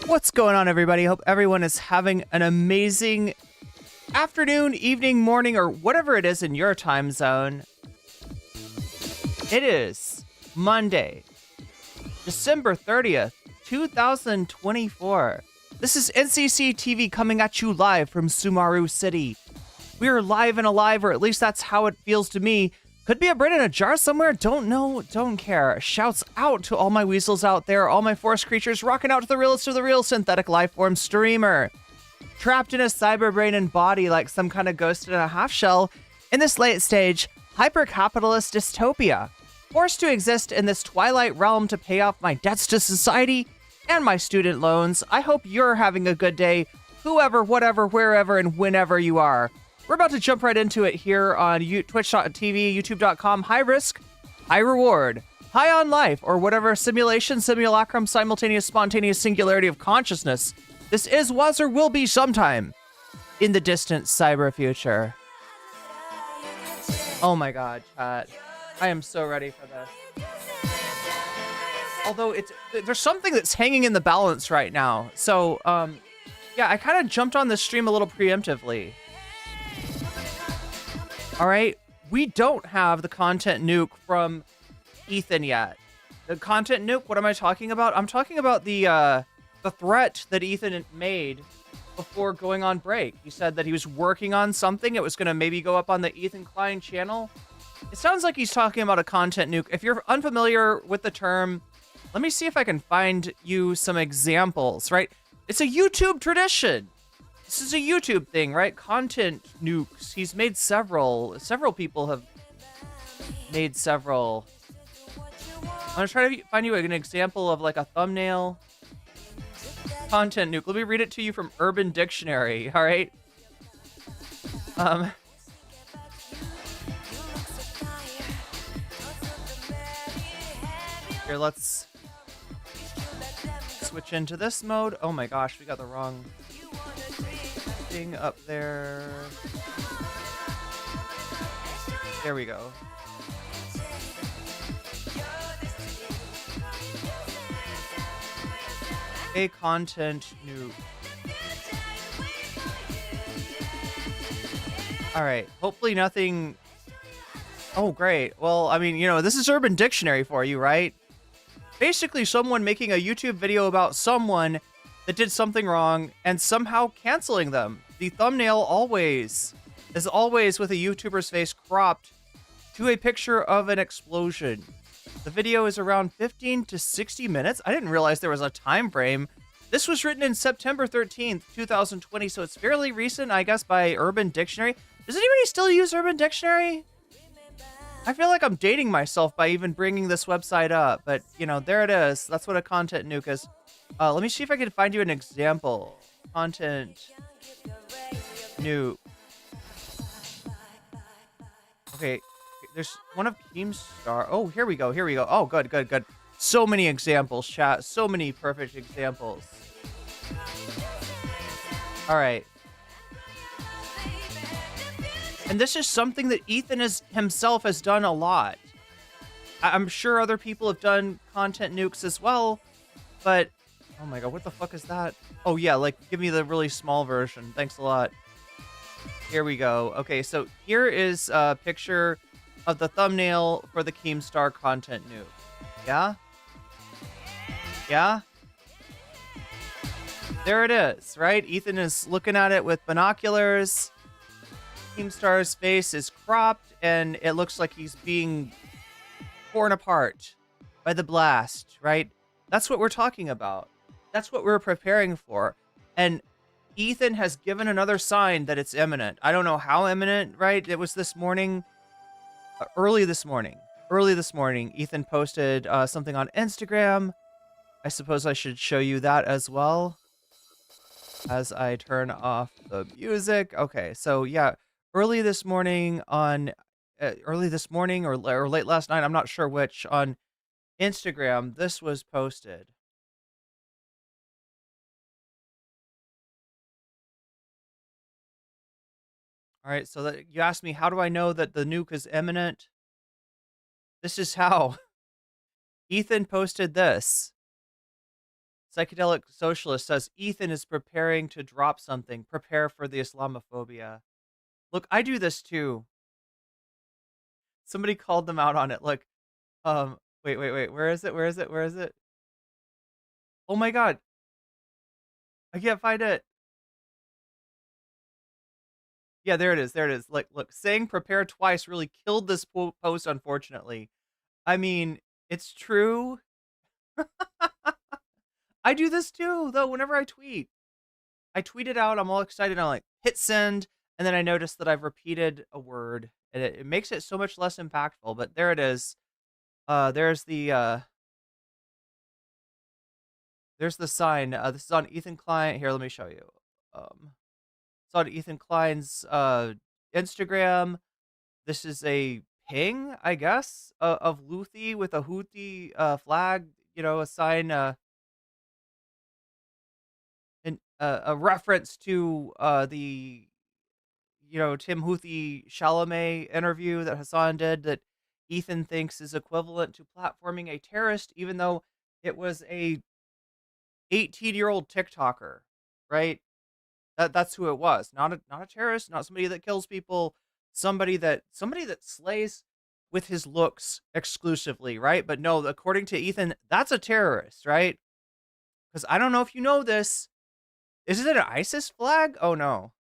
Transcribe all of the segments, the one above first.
What's going on, everybody? Hope everyone is having an amazing afternoon, evening, morning, or whatever it is in your time zone. It is Monday, December 30th, 2024. This is NCC TV coming at you live from Sumaru City. We are live and alive, or at least that's how it feels to me. Could be a brain in a jar somewhere, don't know, don't care. Shouts out to all my weasels out there, all my forest creatures rocking out to the realest of the real synthetic lifeform streamer. Trapped in a cyber brain and body like some kind of ghost in a half shell, in this late stage, hyper-capitalist dystopia. Forced to exist in this twilight realm to pay off my debts to society and my student loans. I hope you're having a good day, whoever, whatever, wherever, and whenever you are. We're about to jump right into it here on twitch.tv, youtube.com. High risk, high reward, high on life, or whatever simulation, simulacrum, simultaneous, spontaneous singularity of consciousness this is, was, or will be sometime in the distant cyber future. Oh my god, chat. I am so ready for this. Although there's something that's hanging in the balance right now. So, yeah, I kind of jumped on this stream a little preemptively. All right, we don't have the content nuke from Ethan yet. The content nuke, what am I talking about? I'm talking about the threat that Ethan made before going on break. He said that he was working on something. It was going to maybe go up on the Ethan Klein channel. It sounds like he's talking about a content nuke. If you're unfamiliar with the term, let me see if I can find you some examples, right? It's a YouTube tradition. This is a YouTube thing, right? Content nukes. He's made several. Several people have made several. I'm gonna try to find you an example of like a thumbnail content nuke. Let me read it to you from Urban Dictionary, all right? Here, let's switch into this mode. Oh my gosh, we got the wrong thing up there. There we go. A content nuke. All right, hopefully nothing. Oh, great. Well, I mean, you know, this is Urban Dictionary for you, right? Basically, someone making a YouTube video about someone that did something wrong and somehow canceling them. The thumbnail is always with a YouTuber's face cropped to a picture of an explosion. The video is around 15 to 60 minutes. I didn't realize there was a time frame. This was written in September 13th, 2020, so it's fairly recent, I guess, by Urban Dictionary. Does anybody still use Urban Dictionary? I feel like I'm dating myself by even bringing this website up, but, you know, there it is. That's what a content nuke is. Let me see if I can find you an example. Content nuke. Okay, there's one of Keemstar. Oh, here we go. Here we go. Oh, good, good, good. So many examples, chat. So many perfect examples. All right. And this is something that Ethan himself has done a lot. I'm sure other people have done content nukes as well, but oh my god, what the fuck is that? Oh yeah, like give me the really small version. Thanks a lot. Here we go. Okay, so here is a picture of the thumbnail for the Keemstar content nuke. Yeah? Yeah? There it is, right? Ethan is looking at it with binoculars. Keemstar's face is cropped, and it looks like he's being torn apart by the blast, right? That's what we're talking about. That's what we're preparing for. And Ethan has given another sign that it's imminent. I don't know how imminent, right? It was this morning, early this morning, Ethan posted something on Instagram. I suppose I should show you that as well as I turn off the music. Okay, so yeah. Early this morning or late last night, I'm not sure which, on Instagram, this was posted. All right, so that you asked me, how do I know that the nuke is imminent? This is how. Ethan posted this. Psychedelic Socialist says Ethan is preparing to drop something. Prepare for the Islamophobia. Look, I do this too. Somebody called them out on it. Look, wait. Where is it? Where is it? Where is it? Oh my god. I can't find it. Yeah, there it is. There it is. Look, saying prepare twice really killed this post, unfortunately. I mean, it's true. I do this too, though, whenever I tweet. I tweet it out, I'm all excited, I'm like, hit send, and then I notice that I've repeated a word, and it makes it so much less impactful, but there it is. There's the sign. This is on Ethan Klein. Here, let me show you. It's on Ethan Klein's Instagram. This is a ping, I guess, of Luthi with a Houthi flag, a sign, a reference to the Tim Houthi Chalamet interview that Hassan did that Ethan thinks is equivalent to platforming a terrorist, even though it was a 18-year-old TikToker, right? That's who it was. Not a terrorist, not somebody that kills people, somebody that slays with his looks exclusively, right? But no, according to Ethan, that's a terrorist, right? Because I don't know if you know this. Is it an ISIS flag? Oh no.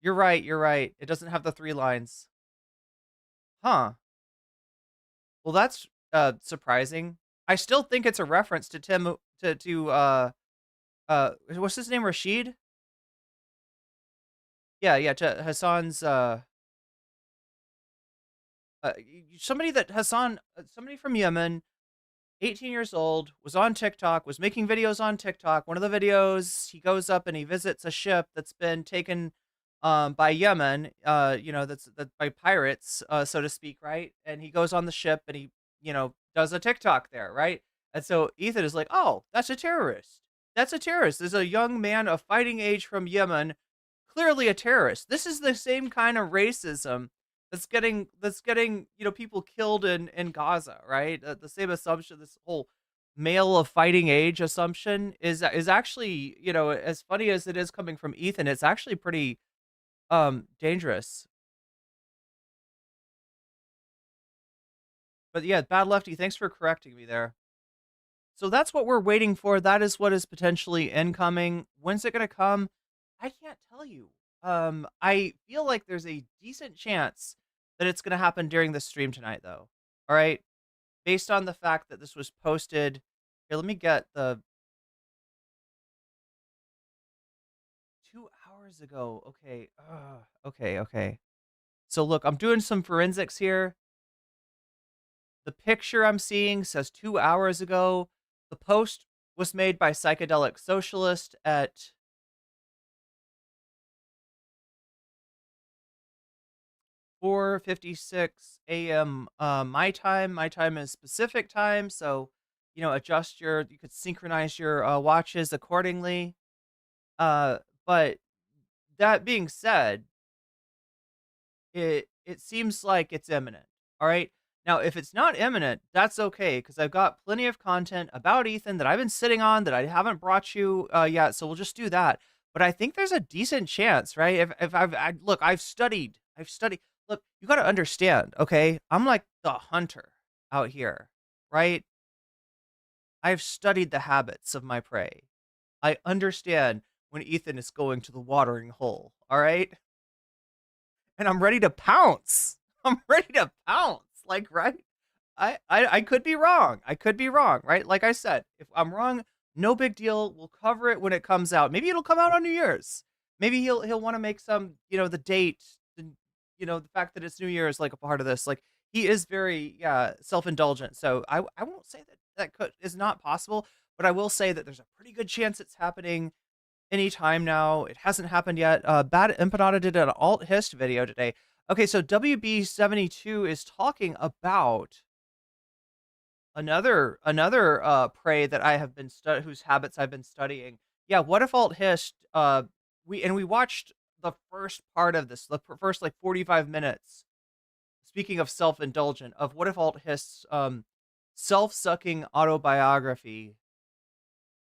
You're right. It doesn't have the 3 lines. Huh. Well, that's surprising. I still think it's a reference to what's his name, Rashid? Yeah, to Hassan's somebody from Yemen, 18 years old, was on TikTok, was making videos on TikTok. One of the videos, he goes up and he visits a ship that's been taken by Yemen, that's by pirates, so to speak, right? And he goes on the ship and he, does a TikTok there, right? And so Ethan is like, oh, that's a terrorist. That's a terrorist. There's a young man of fighting age from Yemen, clearly a terrorist. This is the same kind of racism that's getting people killed in Gaza, right? The same assumption, this whole male of fighting age assumption is actually, as funny as it is coming from Ethan, it's actually pretty dangerous. But yeah, Bad Lefty, thanks for correcting me there. So that's what we're waiting for. That is what is potentially incoming. When's it going to come? I can't tell you. I feel like there's a decent chance that it's going to happen during the stream tonight, though. All right. Based on the fact that this was posted. Here, let me get the 2 hours ago. Okay. Okay. So look, I'm doing some forensics here. The picture I'm seeing says 2 hours ago. The post was made by Psychedelic Socialist at 4:56 a.m. My time. My time is Pacific time, so you could synchronize your watches accordingly. But that being said, it seems like it's imminent. All right. Now, if it's not imminent, that's okay, because I've got plenty of content about Ethan that I've been sitting on that I haven't brought you yet, so we'll just do that. But I think there's a decent chance, right? If I've studied. Look, you got to understand, okay? I'm like the hunter out here, right? I've studied the habits of my prey. I understand when Ethan is going to the watering hole, all right? And I'm ready to pounce. I'm ready to pounce. Like, right? I could be wrong. Right? Like I said, if I'm wrong, no big deal. We'll cover it when it comes out. Maybe it'll come out on New Year's. Maybe he'll want to make some, the date, the fact that it's New Year's like a part of this. Like, he is very self-indulgent. So I won't say that is not possible, but I will say that there's a pretty good chance it's happening anytime now. It hasn't happened yet. Bad Empanada did an alt hist video today. Okay, so WB72 is talking about another prey that I have been whose habits I've been studying. Yeah, what if alt hist we watched the first part of this, the first like 45 minutes. Speaking of self-indulgent, of what if alt hist's self-sucking autobiography.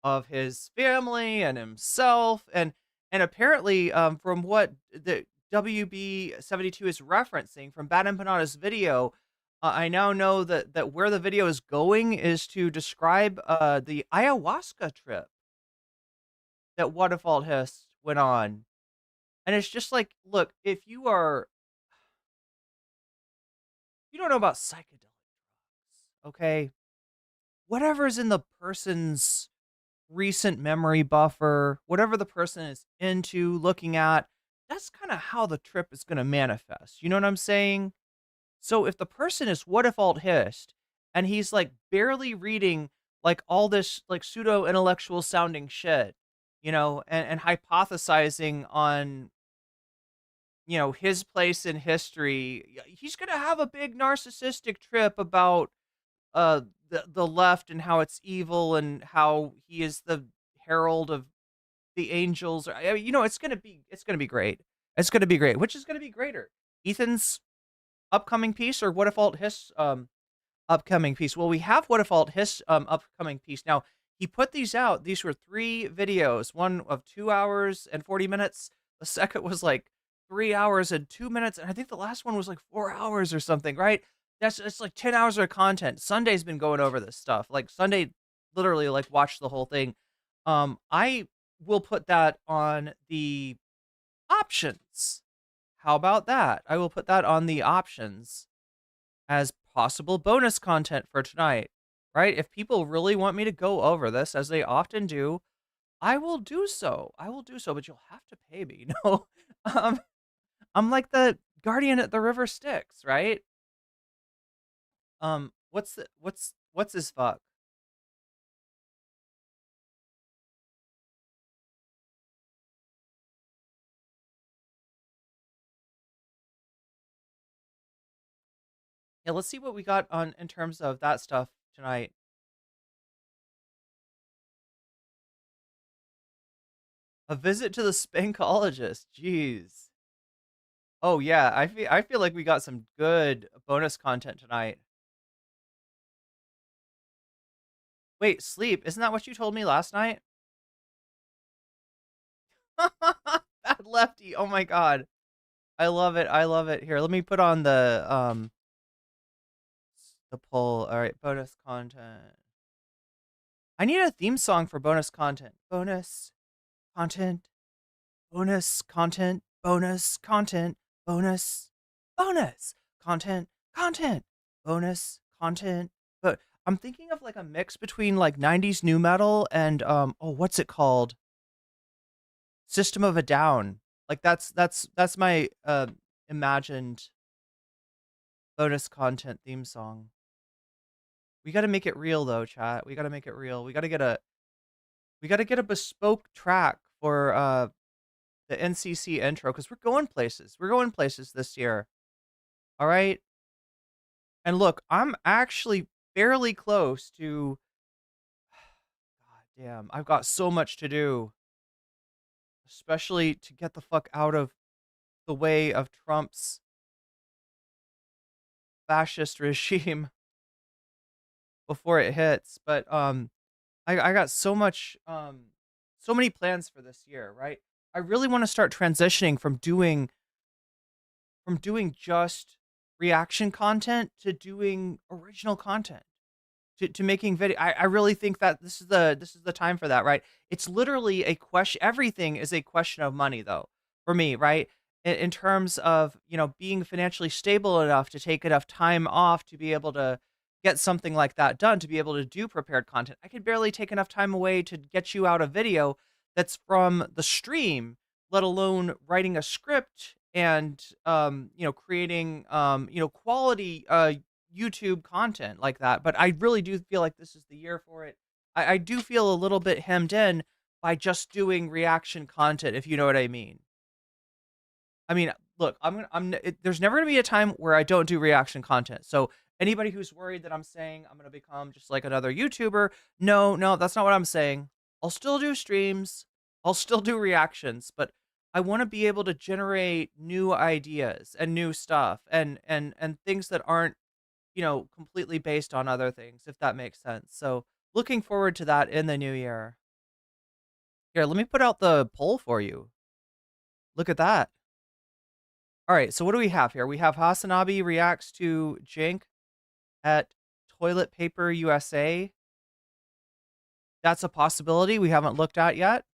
of his family and himself, and apparently, from what the WB72 is referencing from Bad Empanada's video, I now know that where the video is going is to describe the ayahuasca trip that What If Alt Hist went on. And it's just like, look, if you don't know about psychedelics, okay? Whatever's in the person's recent memory buffer, whatever the person is into looking at, that's kind of how the trip is going to manifest. You know what I'm saying? So if the person is What If Alt Hist and he's like barely reading like all this like pseudo intellectual sounding shit, and hypothesizing on, his place in history, he's going to have a big narcissistic trip about the left and how it's evil and how he is the herald of the angels. I mean, it's gonna be great. It's gonna be great. Which is gonna be greater, Ethan's upcoming piece or What If Alt His upcoming piece? Well, we have What If Alt His upcoming piece. Now he put these out. These were 3 videos. One of 2 hours and 40 minutes. The second was like 3 hours and 2 minutes, and I think the last one was like 4 hours or something. Right? It's like 10 hours of content. Sunday's been going over this stuff. Like Sunday, literally like watched the whole thing. I will put that on the options. How about that? I will put that on the options as possible bonus content for tonight, right? If people really want me to go over this, as they often do, I will do so. I will do so, but you'll have to pay me. No, um, I'm like the guardian at the river Styx, right? What's his fuck? Yeah, let's see what we got on in terms of that stuff tonight. A visit to the spankologist. Jeez. Oh yeah, I feel like we got some good bonus content tonight. Wait, sleep. Isn't that what you told me last night? Bad lefty. Oh my god. I love it. I love it. Here, let me put on the poll. All right, bonus content. I need a theme song for bonus content. Bonus content. Bonus content. Bonus content. Bonus bonus content. Content. Bonus content. But I'm thinking of like a mix between like 90s new metal and what's it called? System of a Down. Like that's my imagined bonus content theme song. We got to make it real though, chat. We got to make it real. We got to get a bespoke track for the NCC intro cuz we're going places. We're going places this year. All right? And look, I'm actually fairly close to God damn, I've got so much to do, especially to get the fuck out of the way of Trump's fascist regime before it hits. But I got so many plans for this year, right? I really want to start transitioning from doing just reaction content to doing original content. To making video. I really think that this is the time for that, right? It's literally a question. Everything is a question of money though, for me, right? In terms of, being financially stable enough to take enough time off to be able to get something like that done, to be able to do prepared content. I could barely take enough time away to get you out a video that's from the stream, let alone writing a script and creating quality YouTube content like that. But I really do feel like this is the year for it. I do feel a little bit hemmed in by just doing reaction content, if you know what I mean. I mean, look, there's never gonna be a time where I don't do reaction content. So anybody who's worried that I'm saying I'm gonna become just like another YouTuber, no, no, that's not what I'm saying. I'll still do streams, I'll still do reactions, but I want to be able to generate new ideas and new stuff and things that aren't, completely based on other things, if that makes sense. So looking forward to that in the new year. Here, let me put out the poll for you. Look at that. All right, so what do we have here? We have Hasanabi reacts to Jink at Toilet Paper USA. That's a possibility we haven't looked at yet.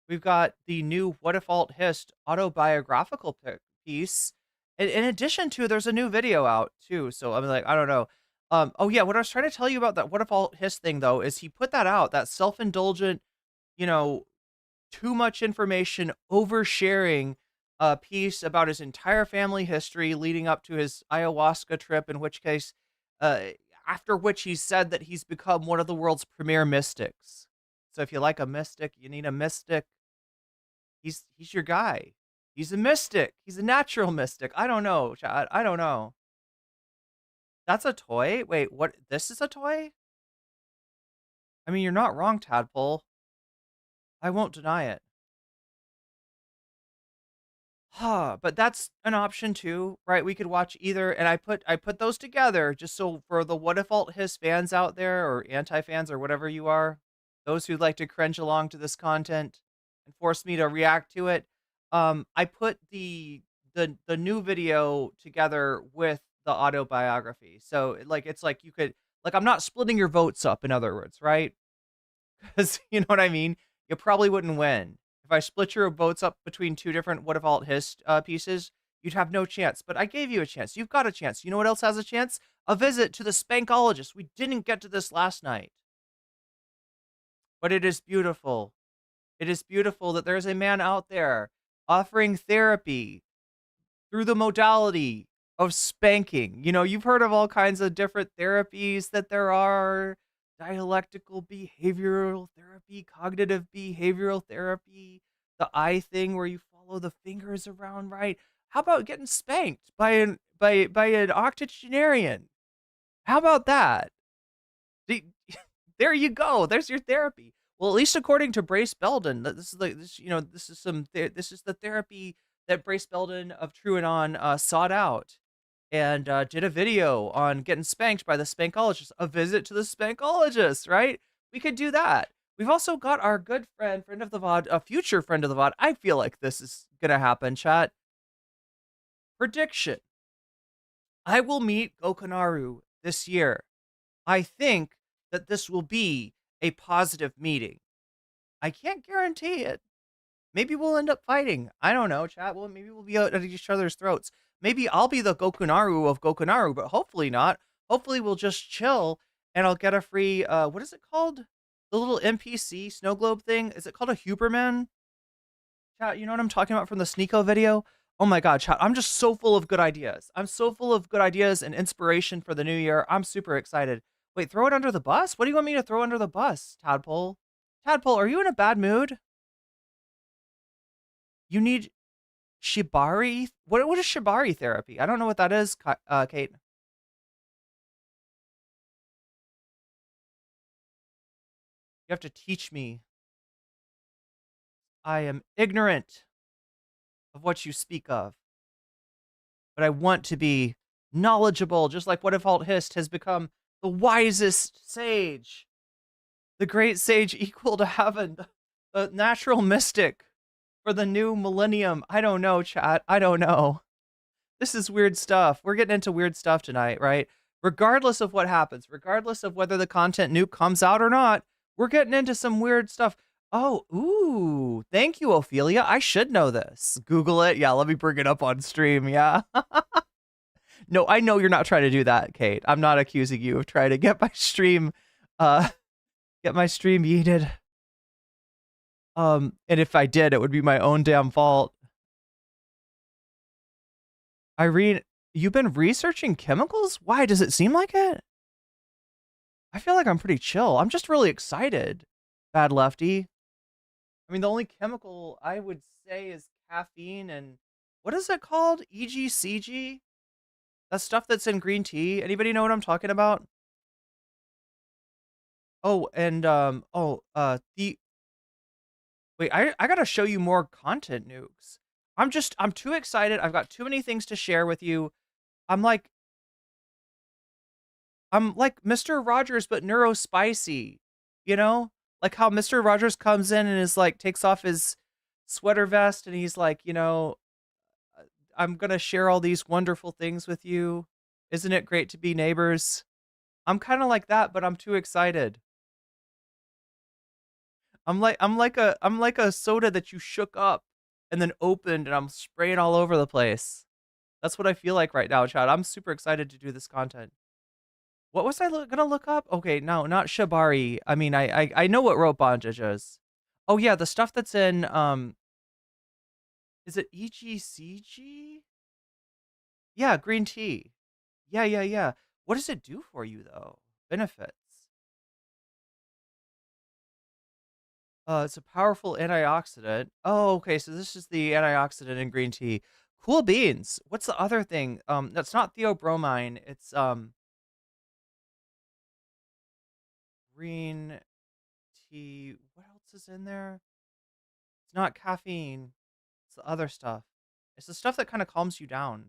We've got the new What If Alt Hist autobiographical piece. In addition to, there's a new video out too. So I'm like, I don't know. Oh yeah, what I was trying to tell you about that What If Alt Hist thing though is he put that out, that self-indulgent, you know, too much information, oversharing piece about his entire family history leading up to his ayahuasca trip, in which case, uh, after which he said that he's become one of the world's premier mystics. So if you like a mystic, you need a mystic. He's your guy. He's a mystic. He's a natural mystic. I don't know, Chad. I don't know. That's a toy? Wait, what? This is a toy? I mean, you're not wrong, Tadpole. I won't deny it. Huh, but that's an option too, right? We could watch either, and I put those together just so for the What If Alt His fans out there, or anti-fans, or whatever you are, those who'd like to cringe along to this content and force me to react to it. I put the new video together with the autobiography. So like it's like you could, like, I'm not splitting your votes up, in other words, right? Because you know what I mean? You probably wouldn't win. If I split your votes up between two different What If Alt Hist pieces, you'd have no chance. But I gave you a chance. You've got a chance. You know what else has a chance? A visit to the Spankologist. We didn't get to this last night. But it is beautiful. It is beautiful that there's a man out there offering therapy through the modality of spanking. You know, you've heard of all kinds of different therapies that there are: dialectical behavioral therapy, cognitive behavioral therapy, the eye thing where you follow the fingers around, right? How about getting spanked by an octogenarian? How about that? The- There you go. There's your therapy. Well, at least according to Brace Belden, this is like this. You know, this is this is the therapy that Brace Belden of TrueAnon sought out, and did a video on getting spanked by the Spankologist. A visit to the Spankologist, right? We could do that. We've also got our good friend of the VOD, a future friend of the VOD. I feel like this is gonna happen, chat. Prediction: I will meet Gokunaru this year. I think that this will be a positive meeting. I can't guarantee it. Maybe we'll end up fighting. I don't know, chat. Well, maybe we'll be out at each other's throats. Maybe I'll be the Gokunaru of Gokunaru, but hopefully not. Hopefully we'll just chill and I'll get a free, what is it called? The little NPC snow globe thing? Is it called a Huberman? Chat, you know what I'm talking about from the Sneeko video? Oh my god, chat, I'm just so full of good ideas. I'm so full of good ideas and inspiration for the new year. I'm super excited. Wait, throw it under the bus? What do you want me to throw under the bus, Tadpole? Tadpole, are you in a bad mood? You need Shibari? What is Shibari therapy? I don't know what that is, Kate. You have to teach me. I am ignorant of what you speak of, but I want to be knowledgeable, just like What If Alt Hist has become the wisest sage, the great sage equal to heaven, the natural mystic for the new millennium. I don't know, chat. I don't know. This is weird stuff. We're getting into weird stuff tonight, right? Regardless of what happens, regardless of whether the content nuke comes out or not, we're getting into some weird stuff. Oh, ooh, thank you, Ophelia. I should know this. Google it. Yeah, let me bring it up on stream. Yeah. No, I know you're not trying to do that, Kate. I'm not accusing you of trying to get my stream, yeeted. And if I did, it would be my own damn fault. Irene, you've been researching chemicals? Why? Does it seem like it? I feel like I'm pretty chill. I'm just really excited. Bad lefty. I mean, the only chemical I would say is caffeine and what is it called? EGCG? That stuff that's in green tea. Anybody know what I'm talking about? Oh, and the wait, I gotta show you more content nukes. I'm too excited. I've got too many things to share with you. I'm like Mr. Rogers, but neurospicy, you know? Like how Mr. Rogers comes in and is like takes off his sweater vest and he's like, I'm gonna share all these wonderful things with you. Isn't it great to be neighbors? I'm kind of like that, but I'm too excited. I'm like a soda that you shook up and then opened and I'm spraying all over the place. That's what I feel like right now, Chad. I'm super excited to do this content. What was I gonna look up? Okay, no, not Shibari. I mean, I know what rope bondage is. Oh yeah, the stuff that's in is it EGCG? Yeah, green tea. Yeah, yeah, yeah. What does it do for you though? Benefits. It's a powerful antioxidant. Oh, okay, so this is the antioxidant in green tea. Cool beans. What's the other thing? That's not theobromine. It's green tea. What else is in there? It's not caffeine. It's the other stuff. It's the stuff that kind of calms you down.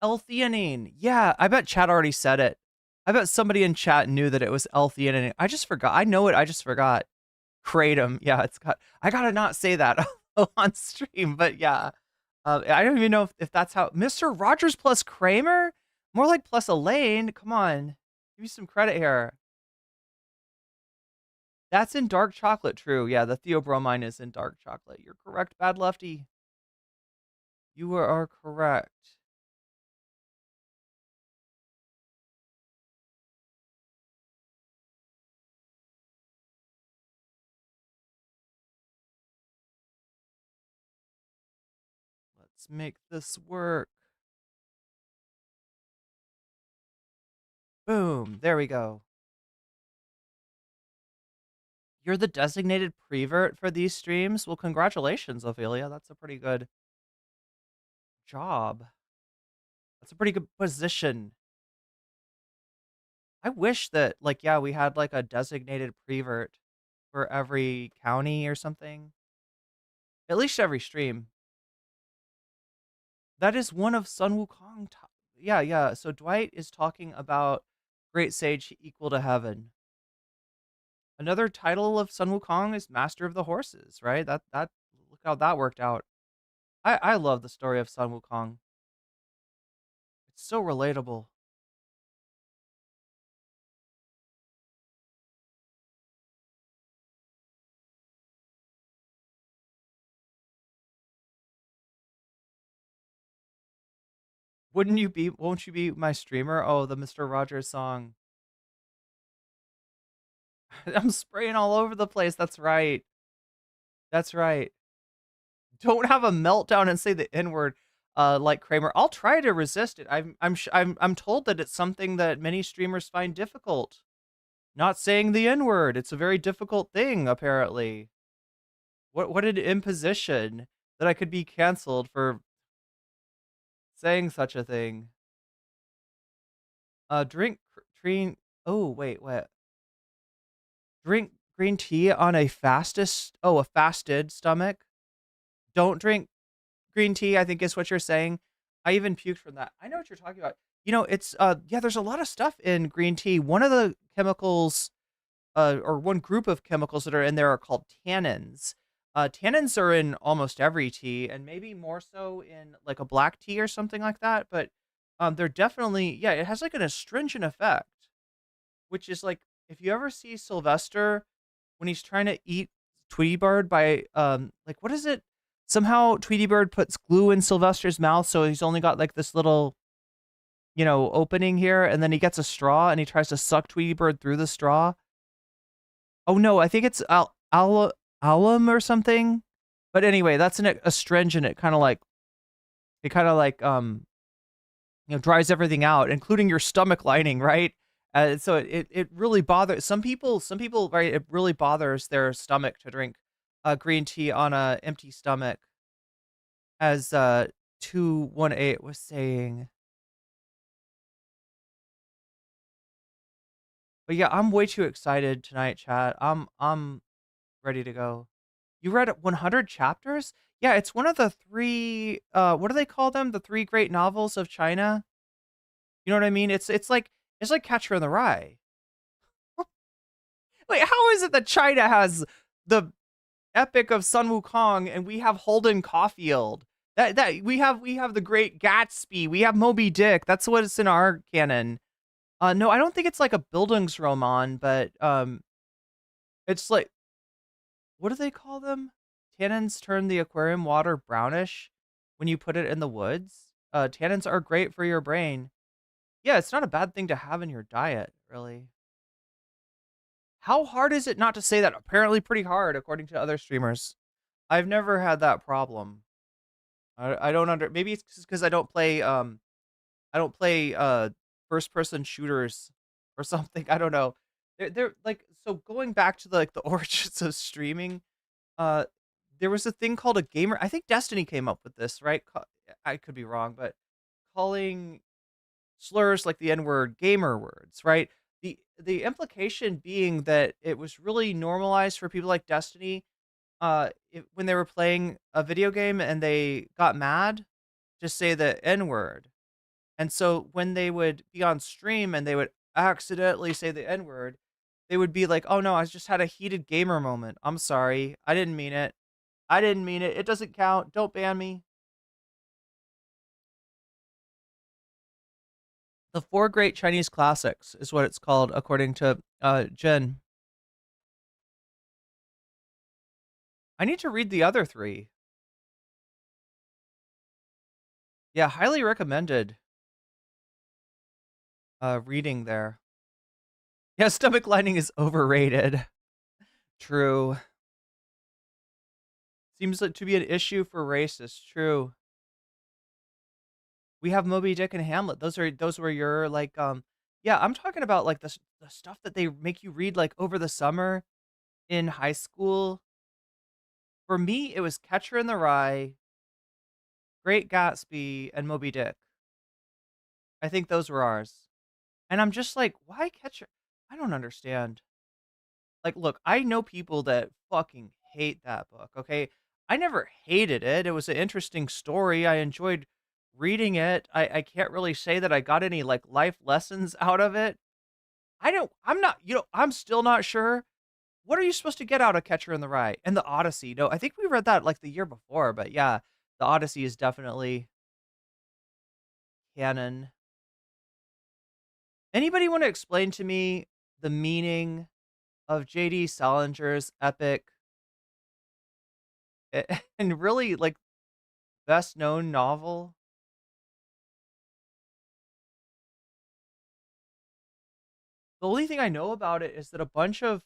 L-theanine. Yeah, I bet chat already said it. I bet somebody in chat knew that it was L-theanine. I just forgot. I know it. I just forgot. Kratom. Yeah, it's got. I gotta not say that on stream, but yeah. I don't even know if that's how Mr. Rogers plus Kramer? More like plus Elaine. Come on. Give me some credit here. That's in dark chocolate, true. Yeah, the theobromine is in dark chocolate. You're correct, Bad Lefty. You are correct. Let's make this work. Boom. There we go. You're the designated prevert for these streams? Well, congratulations, Ophelia. That's a pretty good job. That's a pretty good position. I wish that, like, yeah, we had like a designated prevert for every county or something. At least every stream. That is one of Sun Wukong. Yeah, yeah. So Dwight is talking about Great Sage equal to heaven. Another title of Sun Wukong is Master of the Horses, right? That look how that worked out. I love the story of Sun Wukong. It's so relatable. Won't you be my streamer? Oh, the Mr. Rogers song. I'm spraying all over the place. That's right. That's right. Don't have a meltdown and say the N-word like Kramer. I'll try to resist it. I'm told that it's something that many streamers find difficult. Not saying the N-word. It's a very difficult thing, apparently. What an imposition that I could be canceled for saying such a thing. Drink green. Oh, wait. Drink green tea on a a fasted stomach. Don't drink green tea, I think is what you're saying. I even puked from that. I know what you're talking about. It's yeah, there's a lot of stuff in green tea. One of the chemicals or one group of chemicals that are in there are called tannins. Tannins are in almost every tea and maybe more so in like a black tea or something like that, but they're definitely yeah, it has like an astringent effect, which is like if you ever see Sylvester when he's trying to eat Tweety Bird by like what is it? Somehow Tweety Bird puts glue in Sylvester's mouth, so he's only got like this little, opening here, and then he gets a straw and he tries to suck Tweety Bird through the straw. Oh no, I think it's alum or something. But anyway, that's an astringent. It kind of like dries everything out, including your stomach lining, right? So it really bothers some people. Some people, right? It really bothers their stomach to drink green tea on a empty stomach, as 218 was saying. But yeah, I'm way too excited tonight, chat. I'm ready to go. You read 100 chapters? Yeah, it's one of the three. What do they call them? The three great novels of China. You know what I mean? It's like Catcher in the Rye. Wait, how is it that China has the Epic of Sun Wukong and we have Holden Caulfield? That we have the Great Gatsby. We have Moby Dick. That's what's in our canon. No, I don't think it's like a Bildungsroman, but it's like, what do they call them? Tannins turn the aquarium water brownish when you put it in the woods. Tannins are great for your brain. Yeah, it's not a bad thing to have in your diet, really. How hard is it not to say that? Apparently pretty hard, according to other streamers. I've never had that problem. I don't maybe it's because I don't play first person shooters or something. I don't know. They're like, so going back to the origins of streaming, uh there was a thing called a gamer. I think Destiny came up with this, right? I could be wrong, but calling slurs like the N-word gamer words, right? The implication being that it was really normalized for people like Destiny, when they were playing a video game and they got mad, to say the N-word. And so when they would be on stream and they would accidentally say the N-word, they would be like, "Oh no, I just had a heated gamer moment. I'm sorry. I didn't mean it. I didn't mean it. It doesn't count. Don't ban me." The Four Great Chinese Classics is what it's called, according to Jen. I need to read the other three. Yeah, highly recommended reading there. Yeah, stomach lining is overrated. True. Seems like to be an issue for racists. True. We have Moby Dick and Hamlet. Those were your like yeah, I'm talking about like the stuff that they make you read like over the summer in high school. For me, it was Catcher in the Rye, Great Gatsby, and Moby Dick. I think those were ours. And I'm just like, why Catcher? I don't understand. Like, look, I know people that fucking hate that book, okay? I never hated it. It was an interesting story. I enjoyed reading it. I can't really say that I got any like life lessons out of it. I'm not, I'm still not sure. What are you supposed to get out of Catcher in the Rye and the Odyssey? No, I think we read that like the year before, but yeah, the Odyssey is definitely canon. Anybody want to explain to me the meaning of J.D. Salinger's epic and really like best known novel? The only thing I know about it is that a bunch of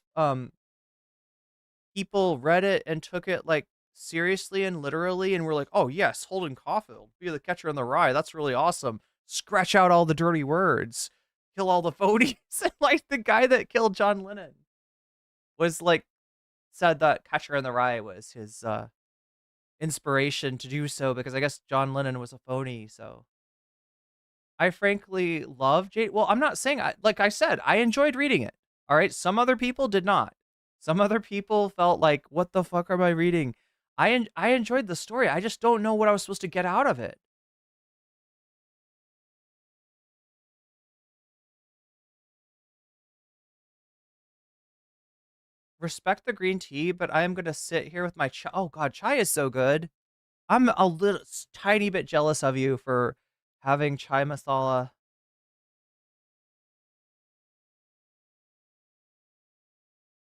people read it and took it like seriously and literally and were like, "Oh yes, Holden Caulfield, be the Catcher in the Rye. That's really awesome. Scratch out all the dirty words, kill all the phonies." And like the guy that killed John Lennon was like said that Catcher in the Rye was his inspiration to do so because I guess John Lennon was a phony. So I frankly love Jade. Well, I'm not saying like I said, I enjoyed reading it. All right. Some other people did not. Some other people felt like, what the fuck am I reading? I enjoyed the story. I just don't know what I was supposed to get out of it. Respect the green tea, but I am gonna sit here with my chai. Oh god, chai is so good. I'm a little tiny bit jealous of you for having chai masala.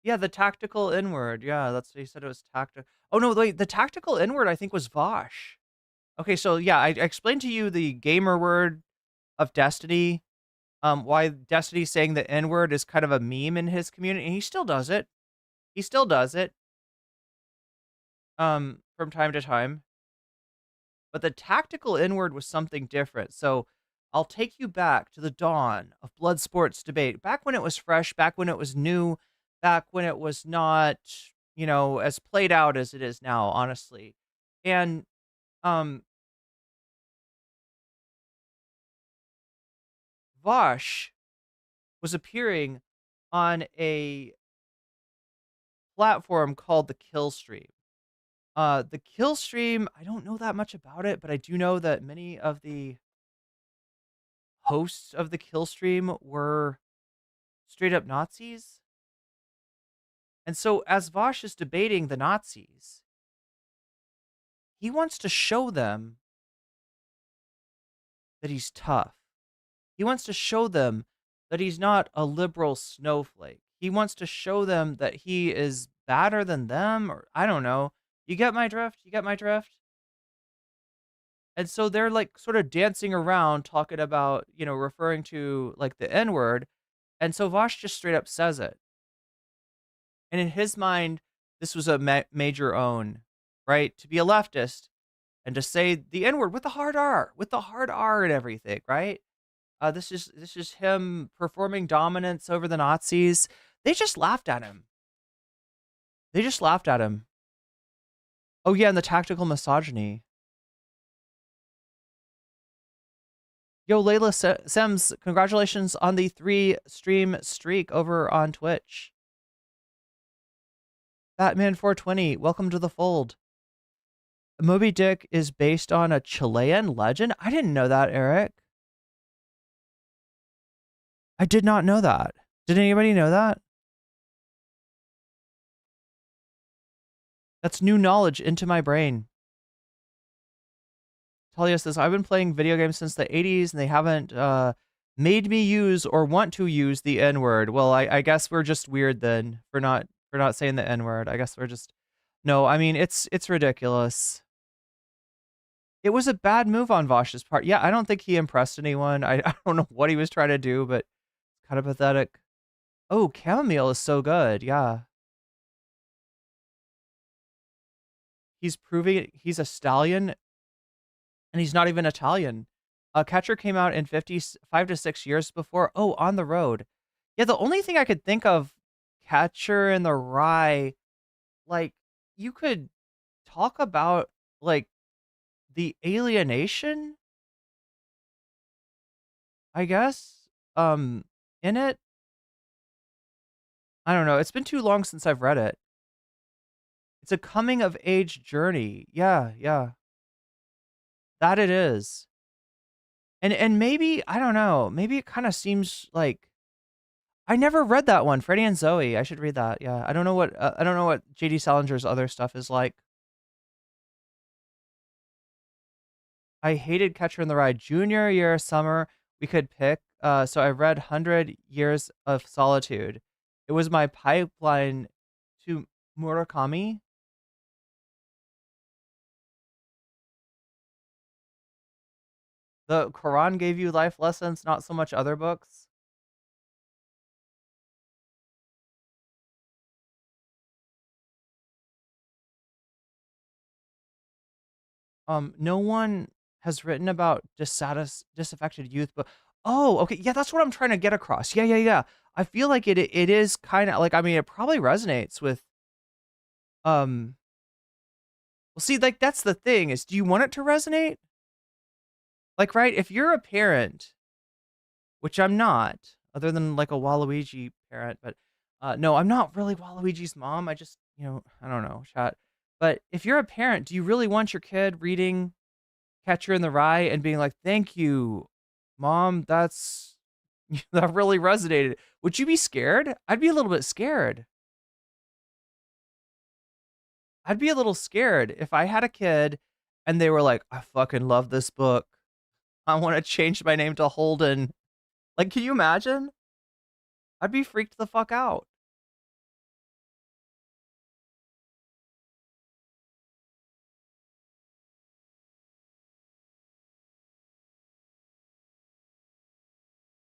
Yeah, the tactical inward. Yeah, that's you said it was tactical. Oh no, wait, the tactical inward I think was Vosh. Okay, so yeah, I explained to you the gamer word of Destiny. Why Destiny saying the N word is kind of a meme in his community, and he still does it. He still does it. From time to time. But the tactical inward was something different. So I'll take you back to the dawn of blood sports debate, back when it was fresh, back when it was new, back when it was not, as played out as it is now, honestly. And um Vosh was appearing on a platform called the Kill Stream. The Kill Stream, I don't know that much about it, but I do know that many of the hosts of the Kill Stream were straight up Nazis. And so as Vosh is debating the Nazis, he wants to show them that he's tough. He wants to show them that he's not a liberal snowflake. He wants to show them that he is badder than them, or I don't know. You get my drift? You get my drift? And so they're like sort of dancing around talking about, referring to like the N word. And so Vosh just straight up says it. And in his mind, this was a major own, right? To be a leftist and to say the N word with the hard R and everything, right? This is him performing dominance over the Nazis. They just laughed at him. They just laughed at him. Oh yeah, and the tactical misogyny. Yo, Layla Sems, congratulations on the 3-stream streak over on Twitch. Batman420, welcome to the fold. Moby Dick is based on a Chilean legend? I didn't know that, Eric. I did not know that. Did anybody know that? That's new knowledge into my brain. Talia says, I've been playing video games since the 80s and they haven't made me use or want to use the N-word. Well, I guess we're just weird then for not saying the N-word. I guess we're just... No, I mean, it's ridiculous. It was a bad move on Vosh's part. Yeah, I don't think he impressed anyone. I don't know what he was trying to do, but it's kind of pathetic. Oh, chamomile is so good. Yeah. He's proving he's a stallion, and he's not even Italian. Catcher came out in 5 to 6 years before. Oh, On the Road. Yeah, the only thing I could think of, Catcher in the Rye, like, you could talk about, like, the alienation, I guess, in it. I don't know. It's been too long since I've read it. It's a coming of age journey. Yeah, yeah. That it is. And maybe, I don't know, maybe it kind of seems like I never read that one, Freddie and Zoe. I should read that. Yeah. I don't know what JD Salinger's other stuff is like. I hated Catcher in the Rye. Junior year summer, we could pick. So I read 100 Years of Solitude. It was my pipeline to Murakami. The Quran gave you life lessons, not so much other books. No one has written about disaffected youth, but oh, okay, yeah, that's what I'm trying to get across. Yeah, yeah, yeah. I feel like it is kind of like, I mean, it probably resonates with well, see, like that's the thing is, do you want it to resonate? Like, right, if you're a parent, which I'm not, other than like a Waluigi parent, but no, I'm not really Waluigi's mom. I just, I don't know, chat. But if you're a parent, do you really want your kid reading Catcher in the Rye and being like, "Thank you, Mom, that's that really resonated." Would you be scared? I'd be a little bit scared. I'd be a little scared if I had a kid and they were like, "I fucking love this book. I want to change my name to Holden." Like, can you imagine? I'd be freaked the fuck out.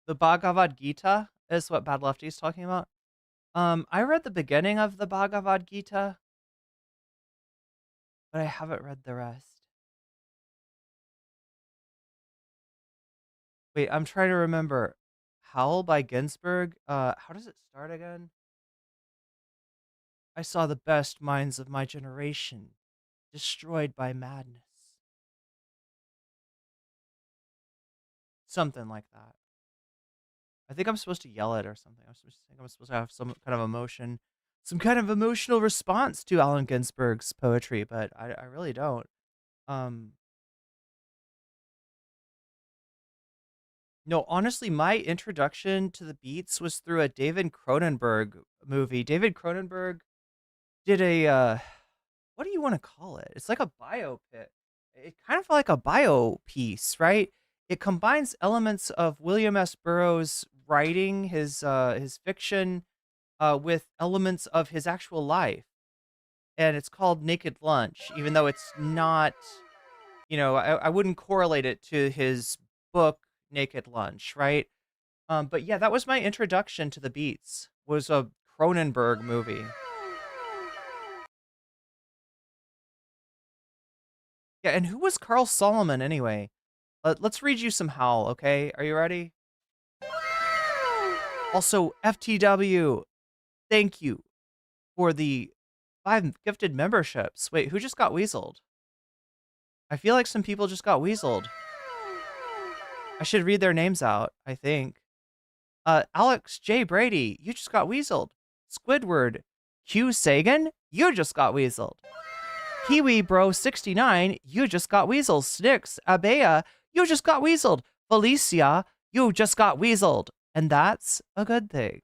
The Bhagavad Gita is what Bad Lefty is talking about. I read the beginning of the Bhagavad Gita, but I haven't read the rest. Wait, I'm trying to remember. Howl by Ginsberg. How does it start again? I saw the best minds of my generation destroyed by madness. Something like that. I think I'm supposed to yell it or something. I'm supposed to have some kind of emotion, some kind of emotional response to Allen Ginsberg's poetry, but I really don't. Um, no, honestly, my introduction to the Beats was through a David Cronenberg movie. David Cronenberg did a what do you want to call it? It's like a biopic. It kind of like a bio piece, right? It combines elements of William S. Burroughs' writing, his fiction, with elements of his actual life, and it's called Naked Lunch. Even though it's not, I wouldn't correlate it to his book Naked Lunch, right? But yeah, that was my introduction to the Beats. Was a Cronenberg movie. Yeah, and who was Carl Solomon anyway? Let's read you some Howl, okay? Are you ready? Also, FTW, thank you for the 5 gifted memberships. Wait, who just got weaseled? I feel like some people just got weaseled. I should read their names out, I think. Alex J. Brady, you just got weaseled. Squidward Q. Sagan, you just got weaseled. Kiwi Bro 69, you just got weaseled. Snicks Abea, you just got weaseled. Felicia, you just got weaseled. And that's a good thing.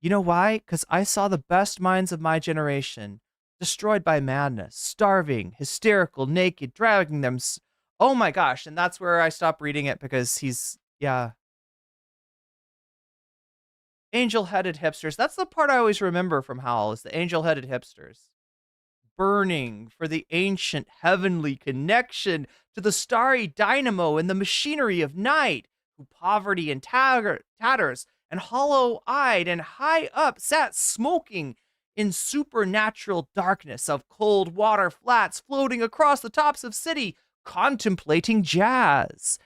You know why? Because I saw the best minds of my generation destroyed by madness, starving, hysterical, naked, dragging them. Oh my gosh. And that's where I stopped reading it because yeah. Angel-headed hipsters. That's the part I always remember from Howl, is the angel-headed hipsters. Burning for the ancient heavenly connection to the starry dynamo and the machinery of night, who poverty and tatters and hollow-eyed and high up sat smoking in supernatural darkness of cold water flats floating across the tops of city, contemplating jazz,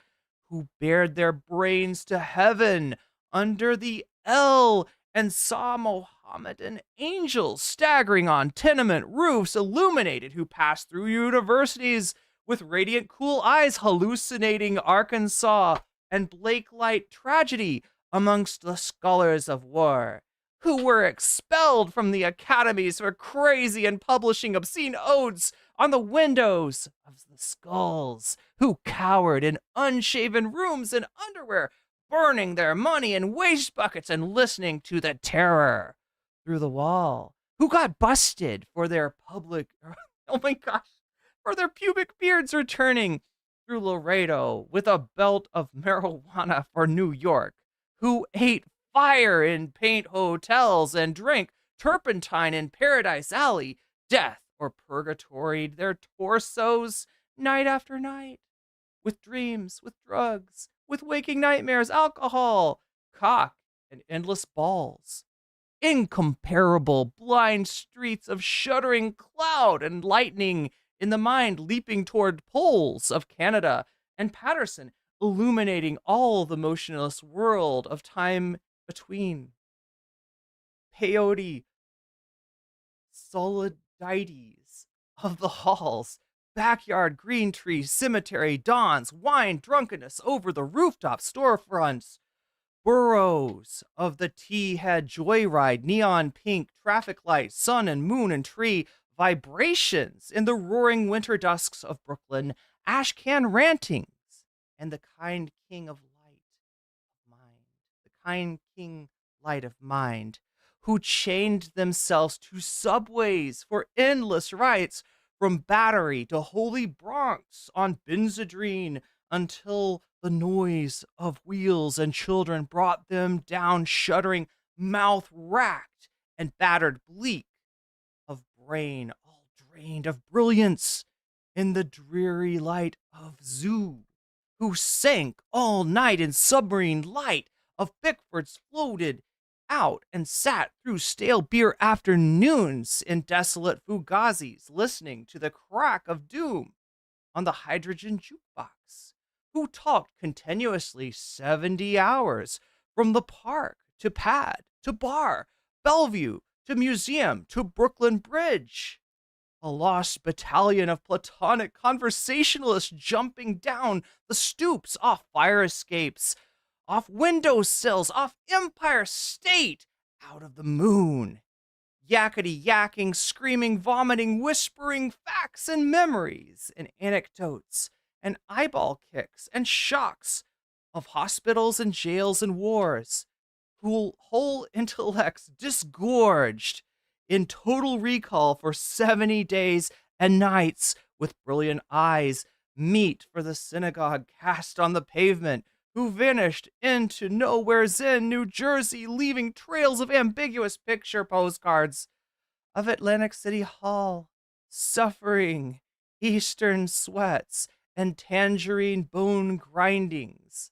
who bared their brains to heaven under the L and saw Mohammedan angels staggering on tenement roofs illuminated, who passed through universities with radiant cool eyes hallucinating Arkansas and Blake Light tragedy amongst the scholars of war, who were expelled from the academies for crazy and publishing obscene odes on the windows of the skulls, who cowered in unshaven rooms in underwear, burning their money in waste buckets and listening to the terror through the wall, who got busted for their oh my gosh, for their pubic beards returning through Laredo with a belt of marijuana for New York, who ate fire in paint hotels and drank turpentine in Paradise Alley, death or purgatoried their torsos night after night, with dreams, with drugs, with waking nightmares, alcohol, cock, and endless balls. Incomparable blind streets of shuddering cloud and lightning in the mind leaping toward poles of Canada and Patterson, illuminating all the motionless world of time between. Peyote solidities of the halls, backyard green trees, cemetery dawns, wine drunkenness over the rooftop storefronts, burrows of the T-head joyride, neon pink traffic lights, sun and moon and tree, vibrations in the roaring winter dusks of Brooklyn, ash can rantings, and the kind king of light of mind, the kind king light of mind, who chained themselves to subways for endless rides from Battery to Holy Bronx on Benzedrine until the noise of wheels and children brought them down, shuddering, mouth racked and battered, bleak of brain, all drained of brilliance in the dreary light of Zoo, who sank all night in submarine light of Bickford's floated out and sat through stale beer afternoons in desolate fugazis, listening to the crack of doom on the hydrogen jukebox, who talked continuously 70 hours from the park to pad to bar, Bellevue to museum to Brooklyn Bridge. A lost battalion of platonic conversationalists jumping down the stoops off fire escapes off windowsills, off Empire State, out of the moon. Yakety yakking, screaming, vomiting, whispering facts and memories and anecdotes and eyeball kicks and shocks of hospitals and jails and wars, whole intellects disgorged in total recall for 70 days and nights, with brilliant eyes meet for the synagogue cast on the pavement, who vanished into nowhere's in New Jersey, leaving trails of ambiguous picture postcards of Atlantic City Hall, suffering, eastern sweats, and tangerine bone grindings,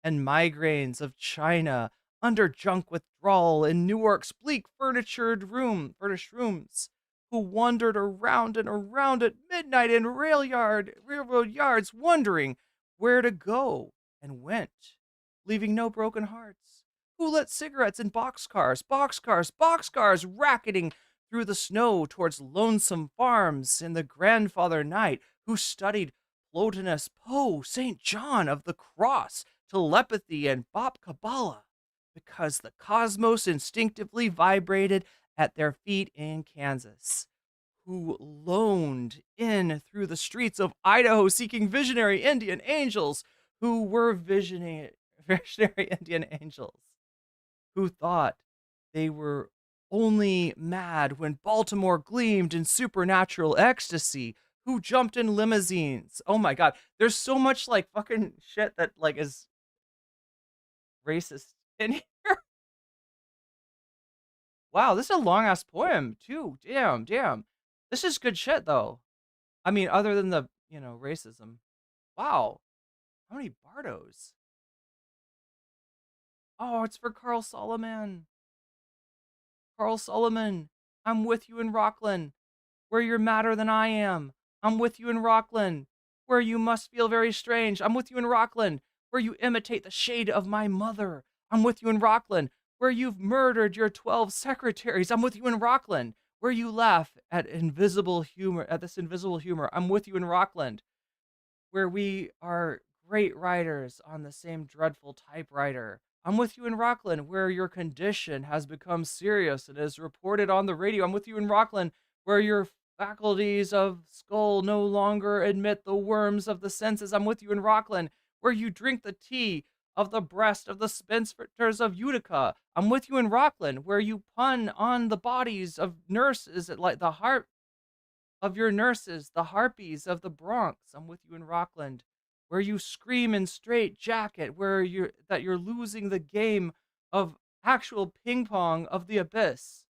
and migraines of China under junk withdrawal in Newark's bleak furnished rooms, who wandered around and around at midnight in railroad yards, wondering where to go, and went, leaving no broken hearts, who lit cigarettes in boxcars, racketing through the snow towards lonesome farms in the grandfather night, who studied Plotinus, Poe, St. John of the Cross, telepathy, and Bop Kabbalah, because the cosmos instinctively vibrated at their feet in Kansas, who loaned in through the streets of Idaho seeking visionary Indian angels, who were visionary Indian angels, who thought they were only mad when Baltimore gleamed in supernatural ecstasy, who jumped in limousines. Oh my god, there's so much like fucking shit that like is racist in here. Wow, this is a long ass poem too. Damn. This is good shit though. I mean, other than the, racism. Wow. How many Bardos? Oh, it's for Carl Solomon. Carl Solomon, I'm with you in Rockland, where you're madder than I am. I'm with you in Rockland, where you must feel very strange. I'm with you in Rockland, where you imitate the shade of my mother. I'm with you in Rockland, where you've murdered your 12 secretaries. I'm with you in Rockland, where you laugh at this invisible humor. I'm with you in Rockland, where we are great writers on the same dreadful typewriter. I'm with you in Rockland, where your condition has become serious and is reported on the radio. I'm with you in Rockland, where your faculties of skull no longer admit the worms of the senses. I'm with you in Rockland, where you drink the tea of the breast of the spinsters of Utica. I'm with you in Rockland, where you pun on the bodies of nurses like the heart of your nurses, the harpies of the Bronx. I'm with you in Rockland, where you scream in straight jacket, where you're losing the game of actual ping pong of the abyss.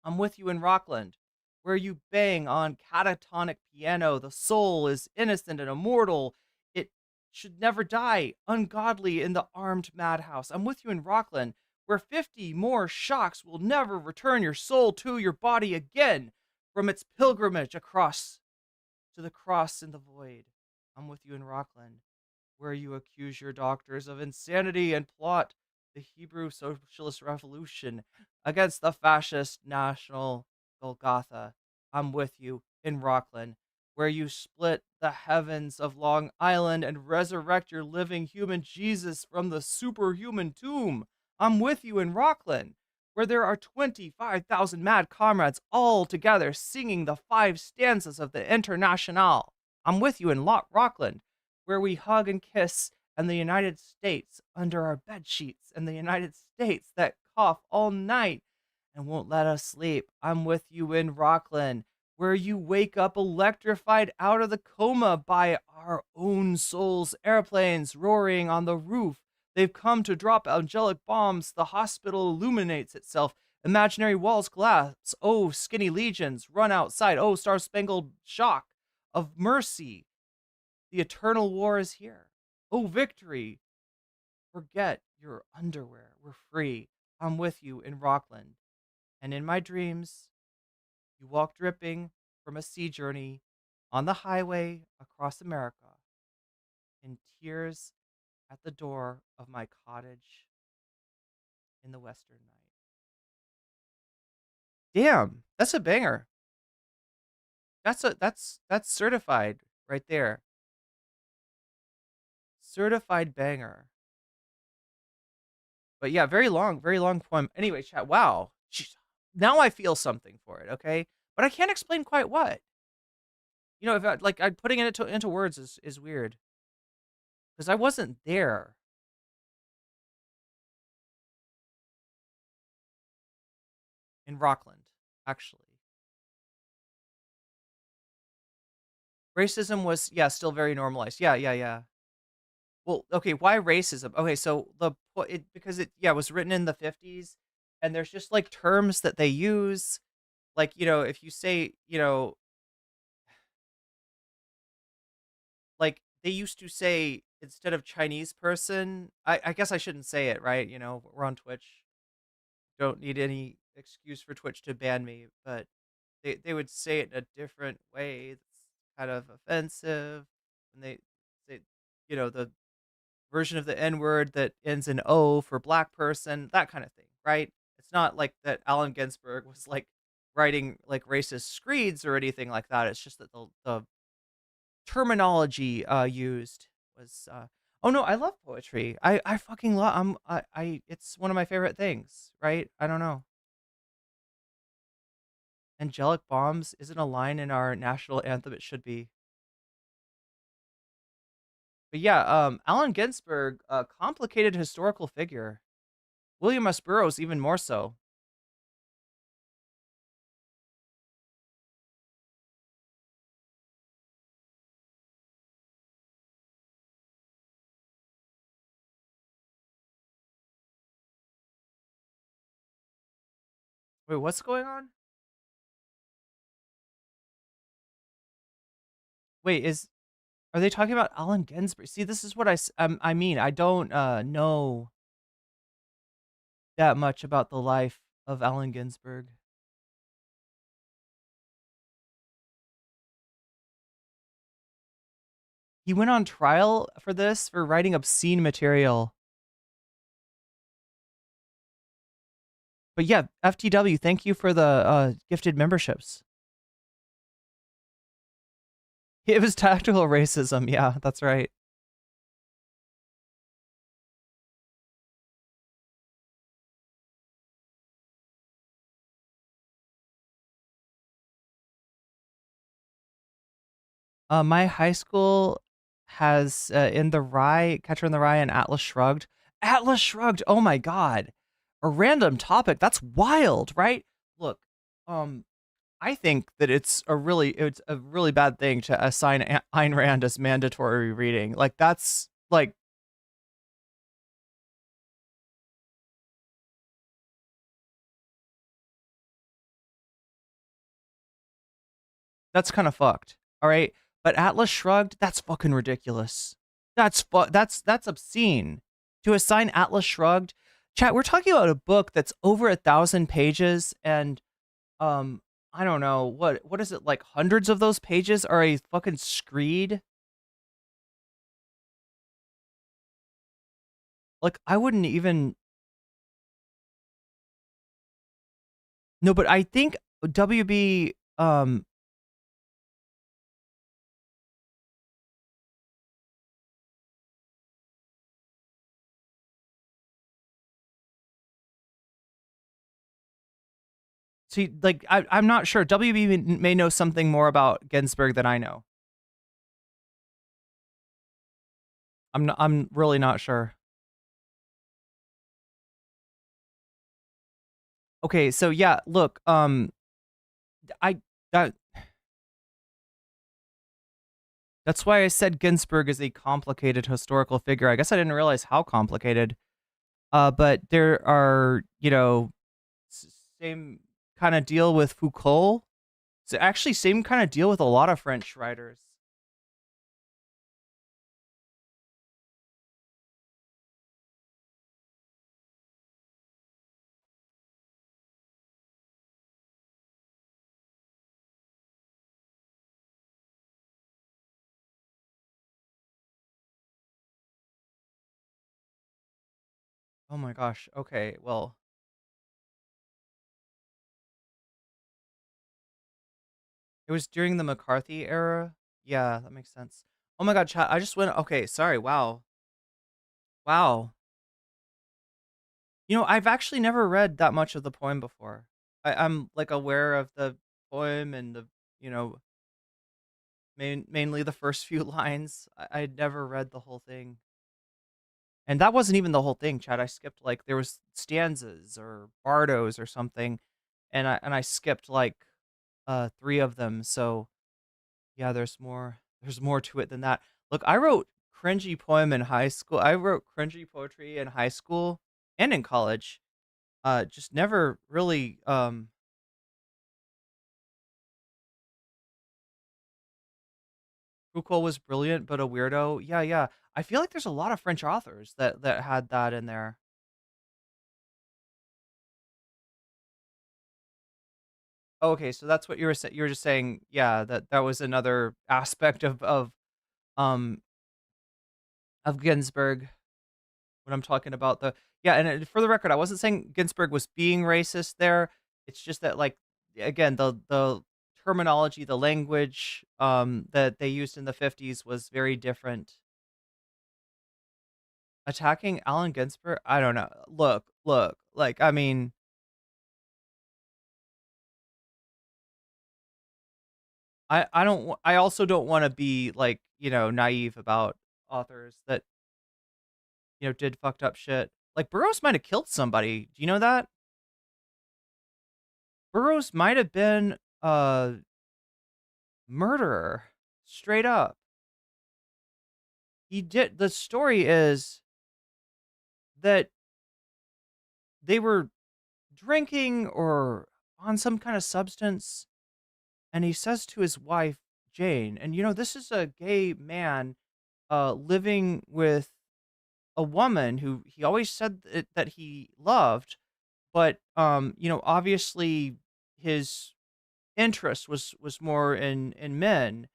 I'm with you in Rockland, where you bang on catatonic piano. The soul is innocent and immortal. It should never die, ungodly in the armed madhouse. I'm with you in Rockland, where 50 more shocks will never return your soul to your body again from its pilgrimage across to the cross in the void. I'm with you in Rockland, where you accuse your doctors of insanity and plot the Hebrew Socialist Revolution against the fascist National Golgotha. I'm with you in Rockland, where you split the heavens of Long Island and resurrect your living human Jesus from the superhuman tomb. I'm with you in Rockland, where there are 25,000 mad comrades all together singing the 5 stanzas of the Internationale. I'm with you in Rockland, where we hug and kiss, and the United States under our bed sheets, and the United States that cough all night and won't let us sleep. I'm with you in Rockland, where you wake up electrified out of the coma by our own souls' airplanes roaring on the roof. They've come to drop angelic bombs. The hospital illuminates itself. Imaginary walls collapse. Oh, skinny legions, run outside. Oh, star-spangled shock of mercy. The eternal war is here. Oh, victory. Forget your underwear. We're free. I'm with you in Rockland. And in my dreams, you walk dripping from a sea journey on the highway across America in tears at the door of my cottage in the western night. Damn, that's a banger. That's certified right there. Certified banger. But yeah, very long poem. Anyway, chat. Wow. Now I feel something for it. Okay, but I can't explain quite what. You know, if I, like I putting it into words is weird because I wasn't there in Rockland, actually. Racism was, yeah, still very normalized. Yeah, yeah, yeah. Well, okay, why racism? Okay, so because it, yeah, was written in the 50s, and there's just like terms that they use, like, you know, if you say, you know, like they used to say instead of Chinese person, I guess I shouldn't say it, right? You know, we're on Twitch. Don't need any excuse for Twitch to ban me, but they would say it in a different way that's kind of offensive, and they, you know, the version of the N word that ends in O for black person, that kind of thing, right? It's not like that Allen Ginsberg was like writing like racist screeds or anything like that. It's just that the terminology used was oh no, I love poetry. I fucking love I it's one of my favorite things, right? I don't know. Angelic bombs isn't a line in our national anthem. It should be. But yeah, Allen Ginsberg, a complicated historical figure. William S. Burroughs, even more so. Wait, what's going on? Wait, are they talking about Allen Ginsberg? See, this is what I mean. I don't know that much about the life of Allen Ginsberg. He went on trial for this for writing obscene material. But yeah, FTW, thank you for the gifted memberships. It was tactical racism. Yeah, that's right. My high school has in the Rye, Catcher in the Rye, and Atlas Shrugged. Atlas Shrugged. Oh my god, a random topic. That's wild, right? Look, um, I think that it's a really bad thing to assign Ayn Rand as mandatory reading. Like that's like that's kind of fucked. All right, but Atlas Shrugged. That's fucking ridiculous. That's obscene to assign Atlas Shrugged. Chat. We're talking about a book that's over 1,000 pages, and I don't know what is it like. Hundreds of those pages are a fucking screed. Like I wouldn't even. No, but I think WB see, like I'm not sure. WB may know something more about Ginsburg than I know. I'm really not sure. Okay, so yeah, look, I that that's why I said Ginsburg is a complicated historical figure. I guess I didn't realize how complicated. But there are, you know, same kind of deal with Foucault. So actually, same kind of deal with a lot of French writers. Oh my gosh. Okay, well, it was during the McCarthy era. Yeah, that makes sense. Oh my god, chat. I just went. Okay, sorry. Wow. Wow. I've actually never read that much of the poem before. I'm like aware of the poem and the you know mainly the first few lines. I'd never read the whole thing, and that wasn't even the whole thing, Chad. I skipped like there was stanzas or bardos or something, and I skipped like three of them. So yeah, there's more. There's more to it than that. Look, I wrote cringy poem in high school. I wrote cringy poetry in high school and in college. Just never really Foucault was brilliant, but a weirdo. Yeah, yeah. I feel like there's a lot of French authors that had that in there. Oh, okay, so that's what you were saying. You were just saying, yeah, that was another aspect um of Ginsberg when I'm talking about the yeah. And for the record, I wasn't saying Ginsberg was being racist there. It's just that like again, the terminology, the language that they used in the 50s was very different. Attacking Allen Ginsberg? I don't know. Look, like, I mean, I don't I also don't wanna be, like, naive about authors that, did fucked up shit. Like, Burroughs might have killed somebody. Do you know that? Burroughs might have been a murderer, straight up. He did the story is that they were drinking or on some kind of substance, and he says to his wife, Jane, and, this is a gay man, living with a woman who he always said that he loved, but obviously his interest was more in men.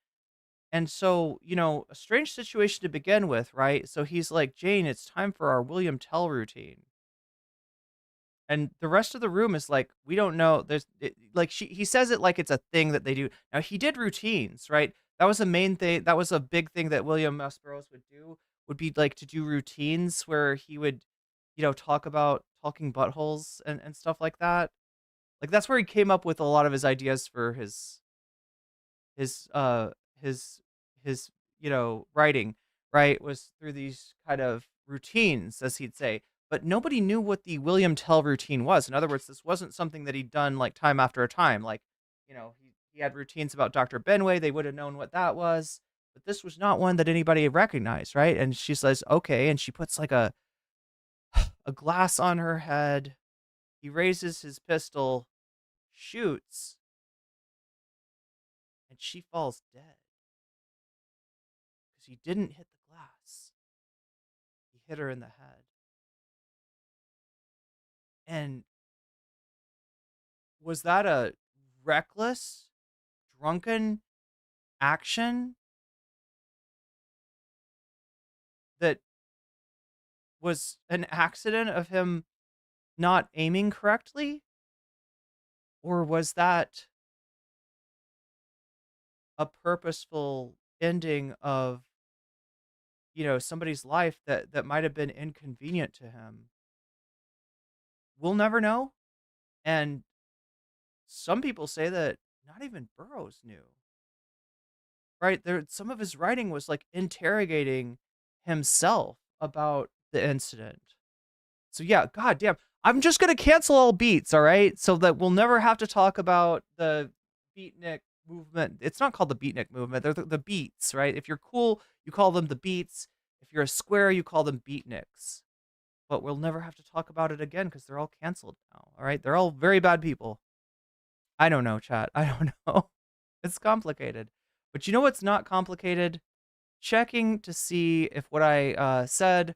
And so, a strange situation to begin with, right? So he's like, Jane, it's time for our William Tell routine. And the rest of the room is like, we don't know. Like he says it like it's a thing that they do. Now he did routines, right? That was a main thing. That was a big thing that William S. Burroughs would do. Would be like to do routines where he would, talk about talking buttholes and stuff like that. Like that's where he came up with a lot of his ideas for his uh his his writing, right, was through these kind of routines, as he'd say. But nobody knew what the William Tell routine was. In other words, this wasn't something that he'd done like time after time. Like, he had routines about Dr. Benway. They would have known what that was, but this was not one that anybody recognized, right? And she says, okay, and she puts like a glass on her head. He raises his pistol, shoots, and she falls dead because he didn't hit the glass. He hit her in the head. And was that a reckless, drunken action that was an accident of him not aiming correctly? Or was that a purposeful ending of, somebody's life that might have been inconvenient to him? We'll never know. And some people say that not even Burroughs knew. Right? There some of his writing was like interrogating himself about the incident. So yeah, goddamn. I'm just gonna cancel all beats, all right? So that we'll never have to talk about the beatnik movement. It's not called the beatnik movement. They're the beats, right? If you're cool, you call them the beats. If you're a square, you call them beatniks. But we'll never have to talk about it again because they're all canceled now. All right, they're all very bad people. I don't know, chat. I don't know. It's complicated. But you know what's not complicated? Checking to see if what I said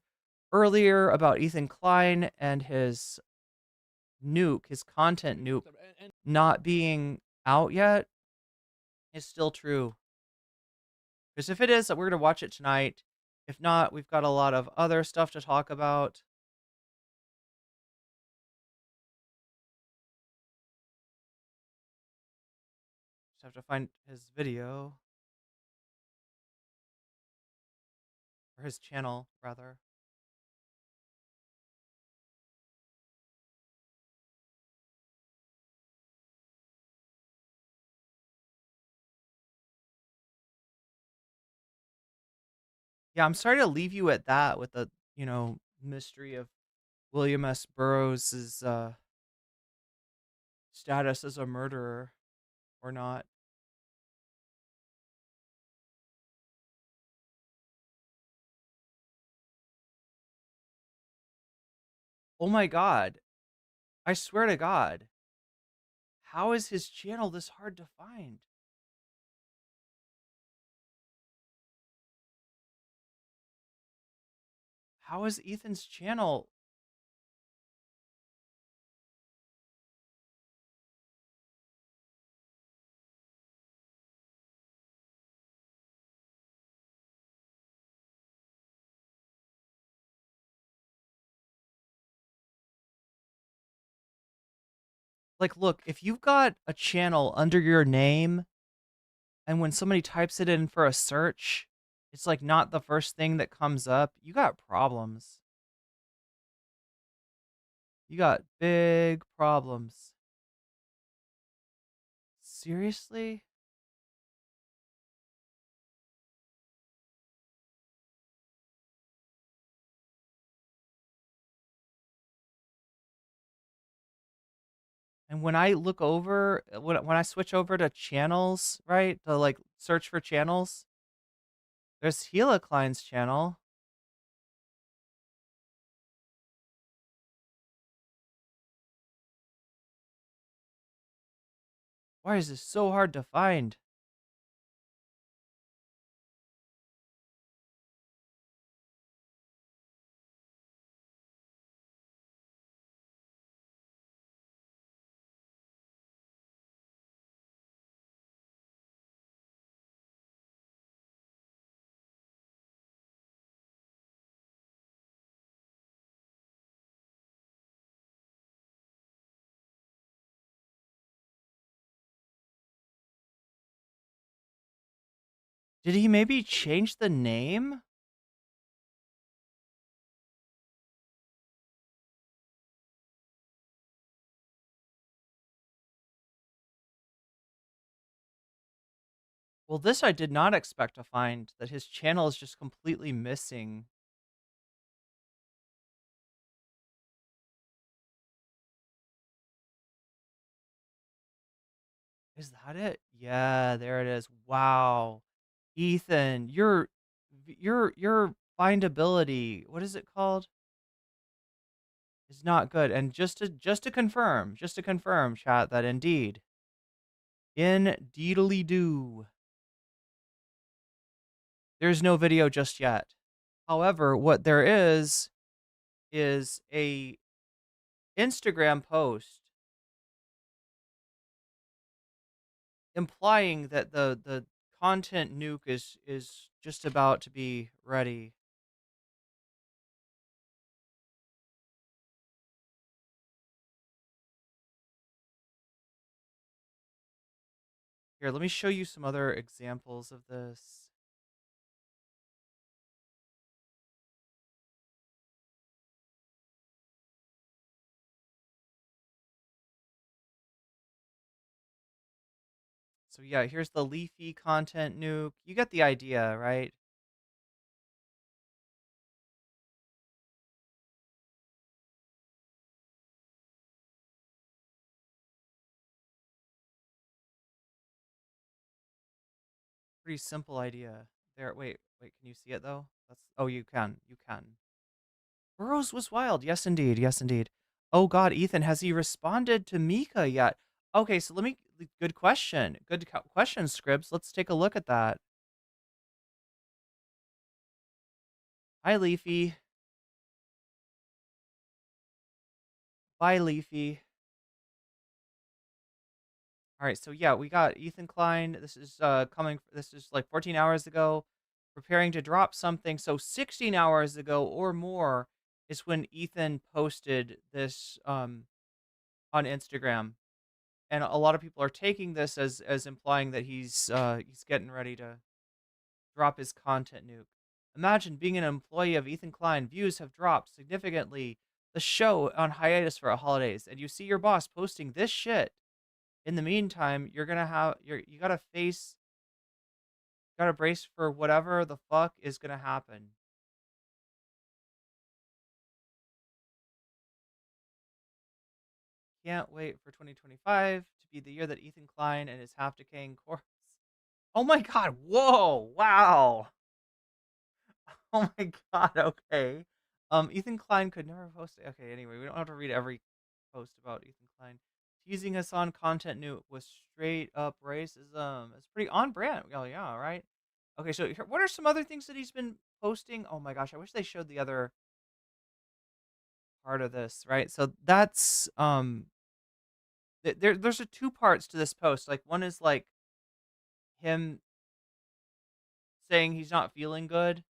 earlier about Ethan Klein and his nuke, his content nuke, not being out yet is still true. Because if it is, we're going to watch it tonight. If not, we've got a lot of other stuff to talk about. Just have to find his video, or his channel, rather. Yeah, I'm sorry to leave you at that with the, mystery of William S. Burroughs's status as a murderer or not. Oh my god. I swear to God. How is his channel this hard to find? How is Ethan's channel? Like, look, if you've got a channel under your name and when somebody types it in for a search, it's like not the first thing that comes up, you got problems. You got big problems. Seriously? And when I look over, when I switch over to channels, right, to like search for channels, there's Klein's channel. Why is this so hard to find? Did he maybe change the name? Well, this I did not expect to find, that his channel is just completely missing. Is that it? Yeah, there it is. Wow. Ethan, your findability, what is it called? Is not good. And just to confirm, chat, that indeedly do. There's no video just yet. However, what there is a Instagram post implying that the content nuke is just about to be ready. Here, let me show you some other examples of this. So yeah, here's the leafy content nuke. You get the idea, right? Pretty simple idea. There, wait, can you see it though? Oh, you can. You can. Burrows was wild. Yes, indeed. Yes, indeed. Oh God, Ethan, has he responded to Mika yet? Okay, so good question. Good question, Scribs. Let's take a look at that. Hi, Leafy. Bye, Leafy. All right, so yeah, we got Ethan Klein. This is this is like 14 hours ago, preparing to drop something. So 16 hours ago or more is when Ethan posted this on Instagram. And a lot of people are taking this as implying that he's getting ready to drop his content nuke. Imagine being an employee of Ethan Klein. Views have dropped significantly. The show on hiatus for holidays, and you see your boss posting this shit. In the meantime, you gotta face Gotta brace for whatever the fuck is gonna happen. Can't wait for 2025 to be the year that Ethan Klein and his half-decaying corpse. Oh my god, whoa, wow. Oh my god, okay. Ethan Klein could never post. Okay, anyway, we don't have to read every post about Ethan Klein. Teasing us on content new with straight up racism. It's pretty on brand. Oh yeah, right. Okay, so what are some other things that he's been posting? Oh my gosh, I wish they showed the other part of this, right? So that's there's a two parts to this post. Like one is like him saying he's not feeling good,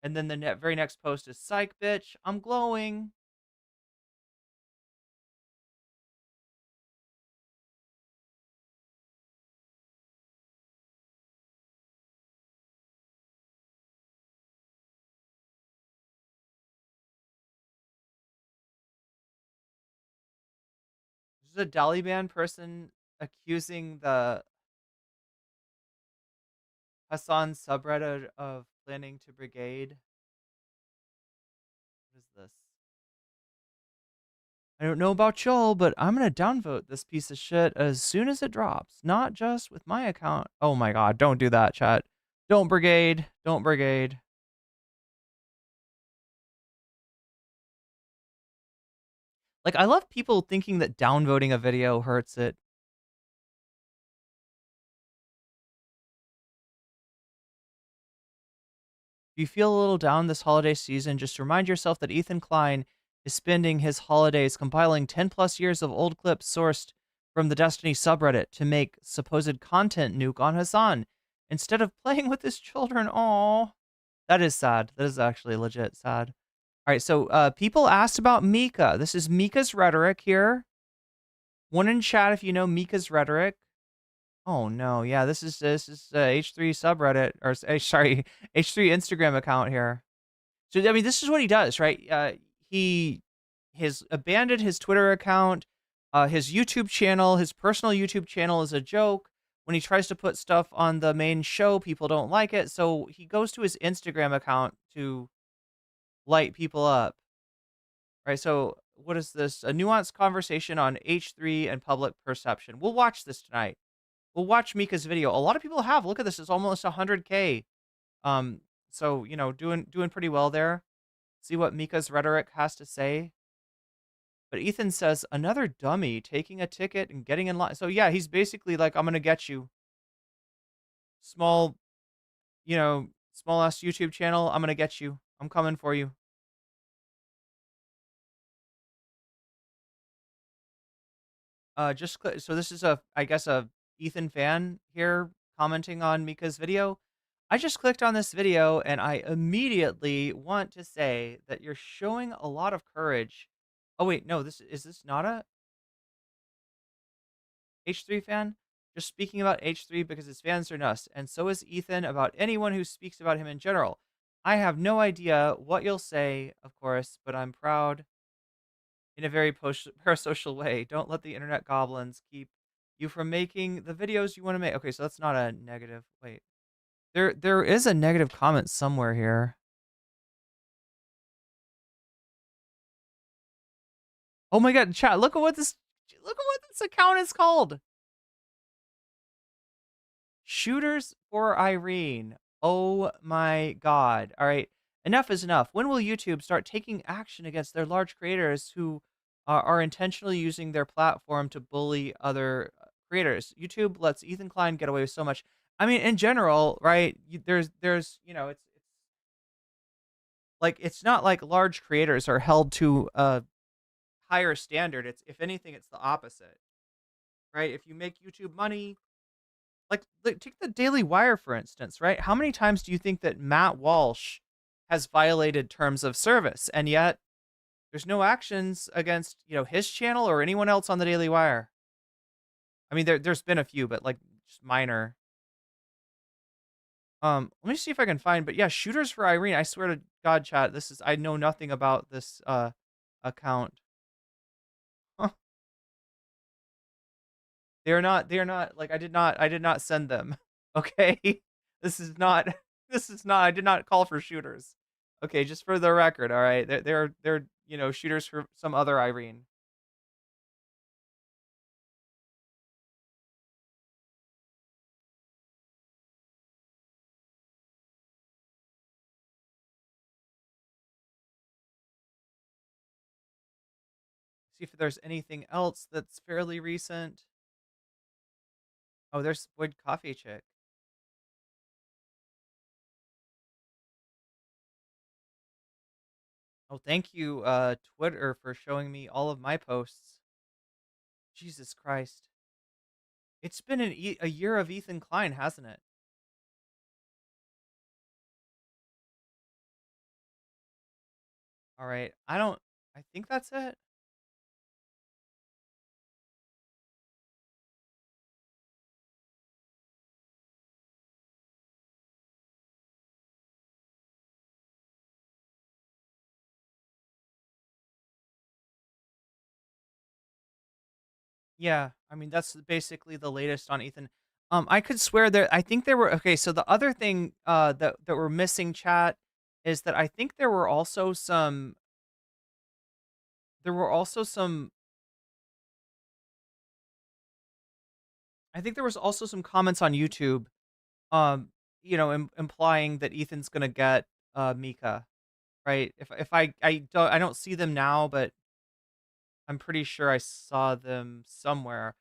and then the very next post is psych bitch, I'm glowing. This is a Taliban person accusing the Hassan subreddit of planning to brigade. What is this? I don't know about y'all, but I'm gonna downvote this piece of shit as soon as it drops. Not just with my account. Oh my god, don't do that, chat. Don't brigade. Don't brigade. Like, I love people thinking that downvoting a video hurts it. If you feel a little down this holiday season, just remind yourself that Ethan Klein is spending his holidays compiling 10 plus years of old clips sourced from the Destiny subreddit to make supposed content nuke on Hassan instead of playing with his children. Aww. That is sad. That is actually legit sad. All right, so people asked about Mika. This is Mika's rhetoric here. One in chat if you know Mika's rhetoric. Oh no, yeah, this is H3 subreddit or sorry, H3 Instagram account here. So I mean, this is what he does, right? He has abandoned his Twitter account, his YouTube channel, his personal YouTube channel is a joke. When he tries to put stuff on the main show, people don't like it, so he goes to his Instagram account to light people up. Right? So what is this? A nuanced conversation on H3 and public perception. We'll watch this tonight. We'll watch Mika's video. A lot of people have. Look at this. It's almost 100K. Um, so you know, doing pretty well there. See what Mika's rhetoric has to say. But Ethan says another dummy taking a ticket and getting in line. So yeah, he's basically like, I'm gonna get you. Small, you know, small ass YouTube channel. I'm gonna get you. I'm coming for you. Just so this is I guess a Ethan fan here commenting on Mika's video. I just clicked on this video and I immediately want to say that you're showing a lot of courage. Oh wait, no, this not a H3 fan? Just speaking about H3 because his fans are nuts, and so is Ethan about anyone who speaks about him in general. I have no idea what you'll say, of course, but I'm proud in a very parasocial way. Don't let the internet goblins keep you from making the videos you want to make. Okay, so that's not a negative. Wait. There is a negative comment somewhere here. Oh my god, chat, look at what this account is called. Shooters for Irene. Oh my god. All right. Enough is enough. When will YouTube start taking action against their large creators who are intentionally using their platform to bully other creators? YouTube lets Ethan Klein get away with so much. I mean, in general, right? There's, you know, it's like it's not like large creators are held to a higher standard. It's if anything, it's the opposite, right? If you make YouTube money, like take the Daily Wire for instance, right? How many times do you think that Matt Walsh has violated terms of service, and yet there's no actions against his channel or anyone else on the Daily Wire? I mean, there's been a few, but like just minor. Let me see if I can find. But yeah, shooters for Irene. I swear to God, chat. I know nothing about this account. Huh. They are not like I did not send them. Okay. This is not this is not I did not call for shooters. Okay, just for the record, all right? They're, shooters for some other Irene. See if there's anything else that's fairly recent. Oh, there's Wood Coffee Chick. Oh, thank you, Twitter, for showing me all of my posts. Jesus Christ. It's been a year of Ethan Klein, hasn't it? All right. I think that's it. Yeah, I mean that's basically the latest on Ethan. I could swear that I think there were okay. So the other thing that we're missing, chat, is that I think there were also some I think there was also some comments on YouTube, um, implying that Ethan's gonna get Mika, right? If I don't see them now, but I'm pretty sure I saw them somewhere.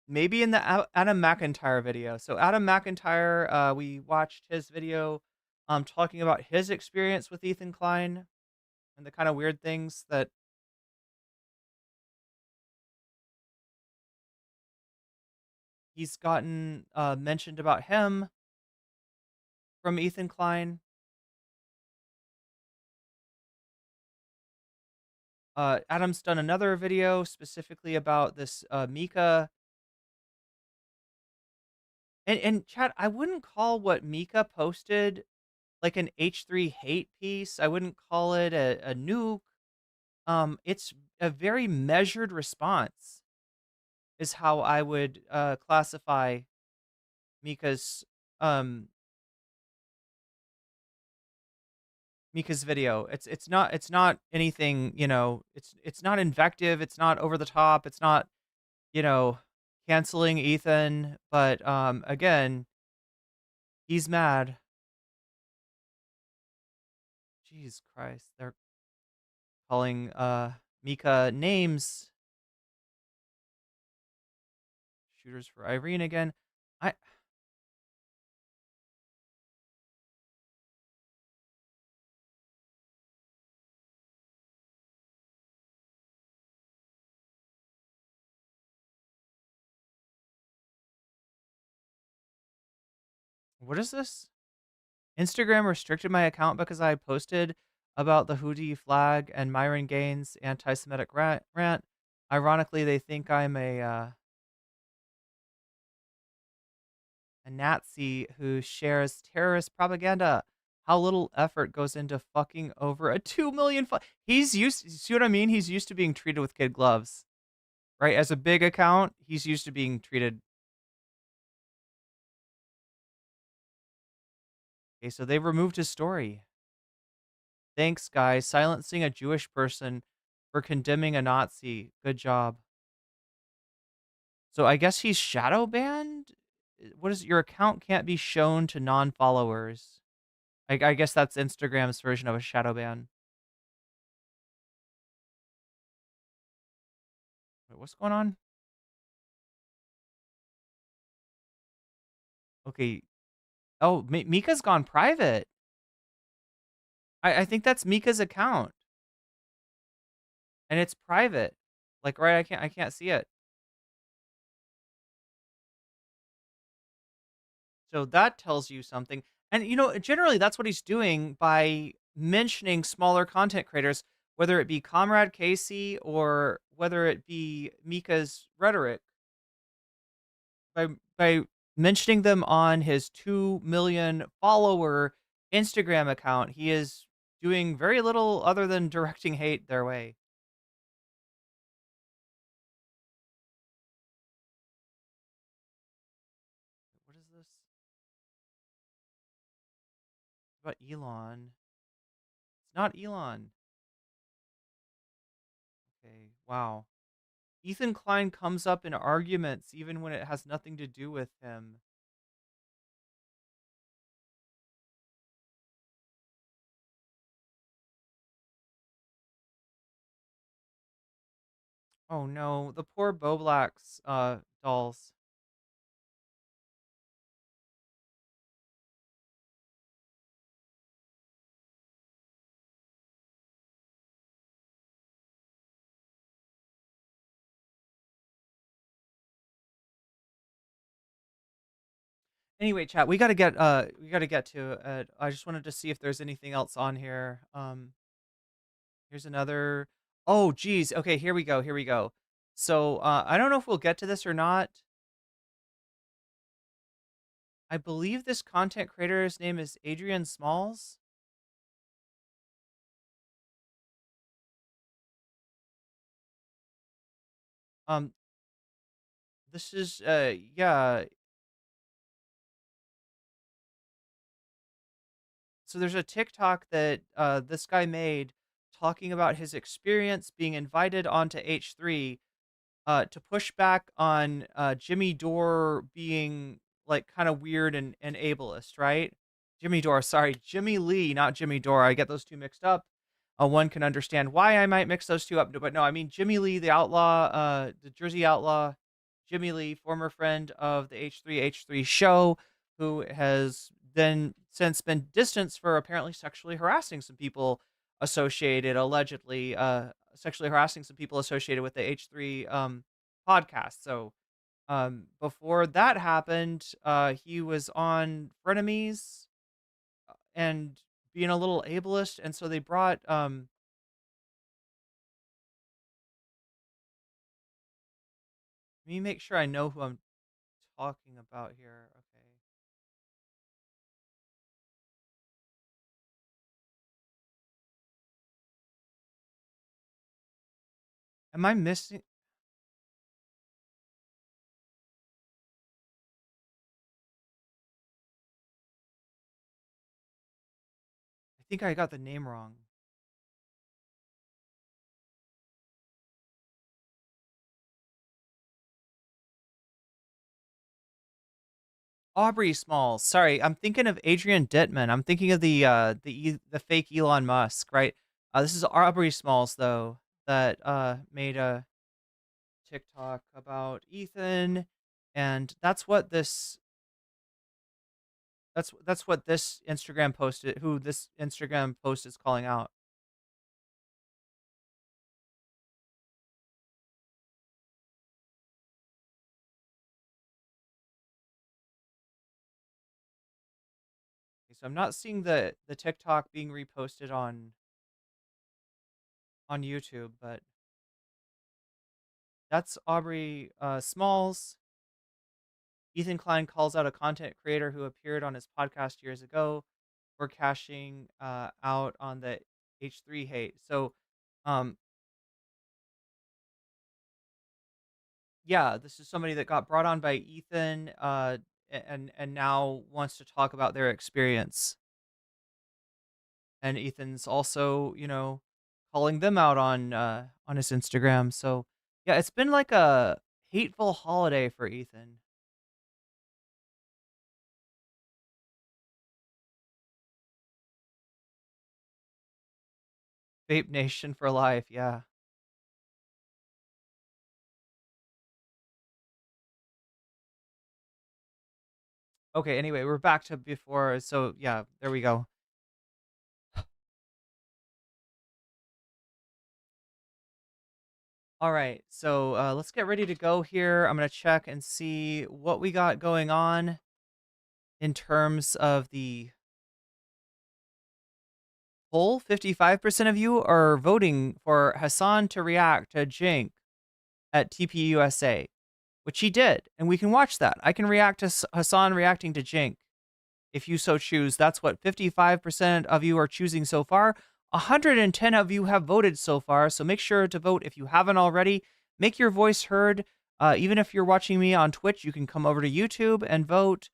Maybe in the Adam McIntyre video. So Adam McIntyre, we watched his video, talking about his experience with Ethan Klein and the kind of weird things that he's gotten mentioned about him from Ethan Klein. Adam's done another video specifically about this Mika. And Chad, I wouldn't call what Mika posted like an H3 hate piece. I wouldn't call it a nuke. It's a very measured response is how I would classify Mika's um Mika's video. It's not anything, it's not invective, it's not over the top, it's not, you know, canceling Ethan, but again, he's mad. Jeez Christ. They're calling Mika names. Shooters for Irene again. I What is this? Instagram restricted my account because I posted about the Houthi flag and Myron Gaines' anti-Semitic rant. Ironically, they think I'm a Nazi who shares terrorist propaganda. How little effort goes into fucking over a 2 million. He's used. See what I mean? He's used to being treated with kid gloves, right? As a big account, he's used to being treated. Okay, so they removed his story. Thanks, guys. Silencing a Jewish person for condemning a Nazi. Good job. So I guess he's shadow banned? What is your account can't be shown to non-followers? I guess that's Instagram's version of a shadow ban. Wait, what's going on? Okay. Oh, Mika's gone private. I think that's Mika's account, and it's private. Like, right? I can't see it. So that tells you something. And generally that's what he's doing by mentioning smaller content creators, whether it be Comrade Casey or whether it be Mika's rhetoric. By mentioning them on his 2 million follower Instagram account, he is doing very little other than directing hate their way. What is this? What about Elon? It's not Elon. Okay, wow. Ethan Klein comes up in arguments even when it has nothing to do with him. Oh no, the poor Boblax dolls. Anyway, chat, we gotta get to it. I just wanted to see if there's anything else on here. Here's another. Oh, geez. Okay, here we go. Here we go. So I don't know if we'll get to this or not. I believe this content creator's name is Adrian Smalls. Um, this is yeah. So there's a TikTok that this guy made talking about his experience being invited onto H3 to push back on Jimmy Dore being like kind of weird and ableist, right? Jimmy Dore, sorry, Jimmy Lee, not Jimmy Dore. I get those two mixed up. One can understand why I might mix those two up, but no, I mean Jimmy Lee, the outlaw, the Jersey outlaw, Jimmy Lee, former friend of the H3 show, who has then since been distanced for apparently sexually harassing some people associated, allegedly, sexually harassing some people associated with the H3 podcast. So before that happened, he was on Frenemies and being a little ableist, and so they brought let me make sure I know who I'm talking about here. Okay. Am I missing? I think I got the name wrong. Aubrey Smalls. Sorry, I'm thinking of Adrian Dittman. I'm thinking of the fake Elon Musk, right? This is Aubrey Smalls though that made a TikTok about Ethan, and that's what this Instagram posted. Who this Instagram post is calling out. Okay, so I'm not seeing the TikTok being reposted on YouTube, but that's Aubrey Smalls. Ethan Klein calls out a content creator who appeared on his podcast years ago for cashing out on the H3 hate. So, um, yeah, this is somebody that got brought on by Ethan, and now wants to talk about their experience. And Ethan's also, calling them out on his Instagram. So, yeah, it's been like a hateful holiday for Ethan. Vape Nation for life. Yeah. Okay. Anyway, we're back to before. So yeah, there we go. All right. So let's get ready to go here. I'm gonna check and see what we got going on in terms of the poll. 55% of you are voting for Hassan to react to Jink at TPUSA, which he did, and we can watch that. I can react to Hassan reacting to Jink if you so choose. That's what 55% of you are choosing so far. 110 of you have voted so far, so make sure to vote if you haven't already. Make your voice heard. Even if you're watching me on Twitch, you can come over to YouTube and vote.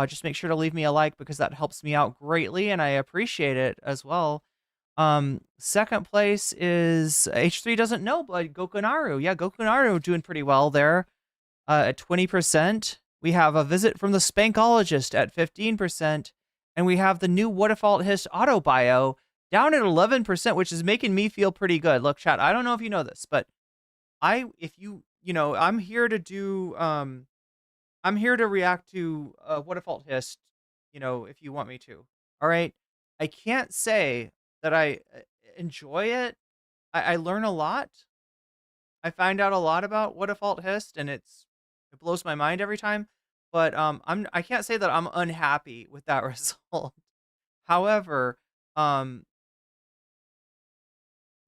Just make sure to leave me a like because that helps me out greatly and I appreciate it as well. Second place is H3 doesn't know, but Gokunaru. Yeah, Gokunaru doing pretty well there at 20%. We have a visit from the Spankologist at 15%. And we have the new What If Alt Hist Auto Bio down at 11%, which is making me feel pretty good. Look, chat, I don't know if you know this, but if I'm here to do, I'm here to react to What If Alt Hist, if you want me to. All right. I can't say that I enjoy it. I learn a lot. I find out a lot about What If Alt Hist, and it blows my mind every time. But I can't say that I'm unhappy with that result. However, um,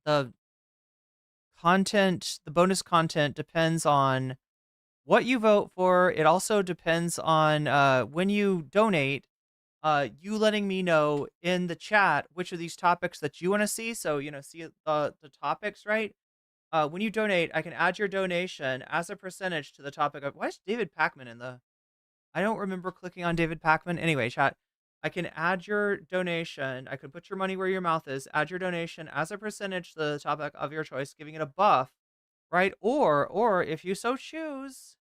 the the bonus content depends on what you vote for. It also depends on when you donate. You letting me know in the chat which of these topics that you want to see. So see the topics, right? When you donate, I can add your donation as a percentage to the topic of why is David Pacman in the I don't remember clicking on David Pacman. Anyway, chat, I can add your donation. I can put your money where your mouth is, add your donation as a percentage to the topic of your choice, giving it a buff, right? Or if you so choose,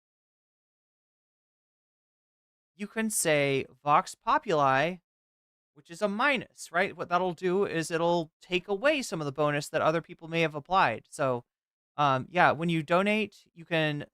you can say Vox Populi, which is a minus, right? What that'll do is it'll take away some of the bonus that other people may have applied. So, yeah, when you donate, you can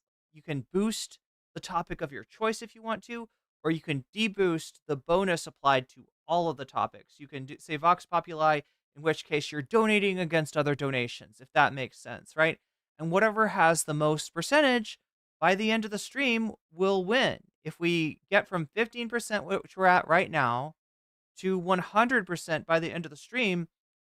boost the topic of your choice if you want to, or you can deboost the bonus applied to all of the topics. You can say Vox Populi, in which case you're donating against other donations, if that makes sense, right? And whatever has the most percentage by the end of the stream will win. If we get from 15%, which we're at right now, to 100% by the end of the stream,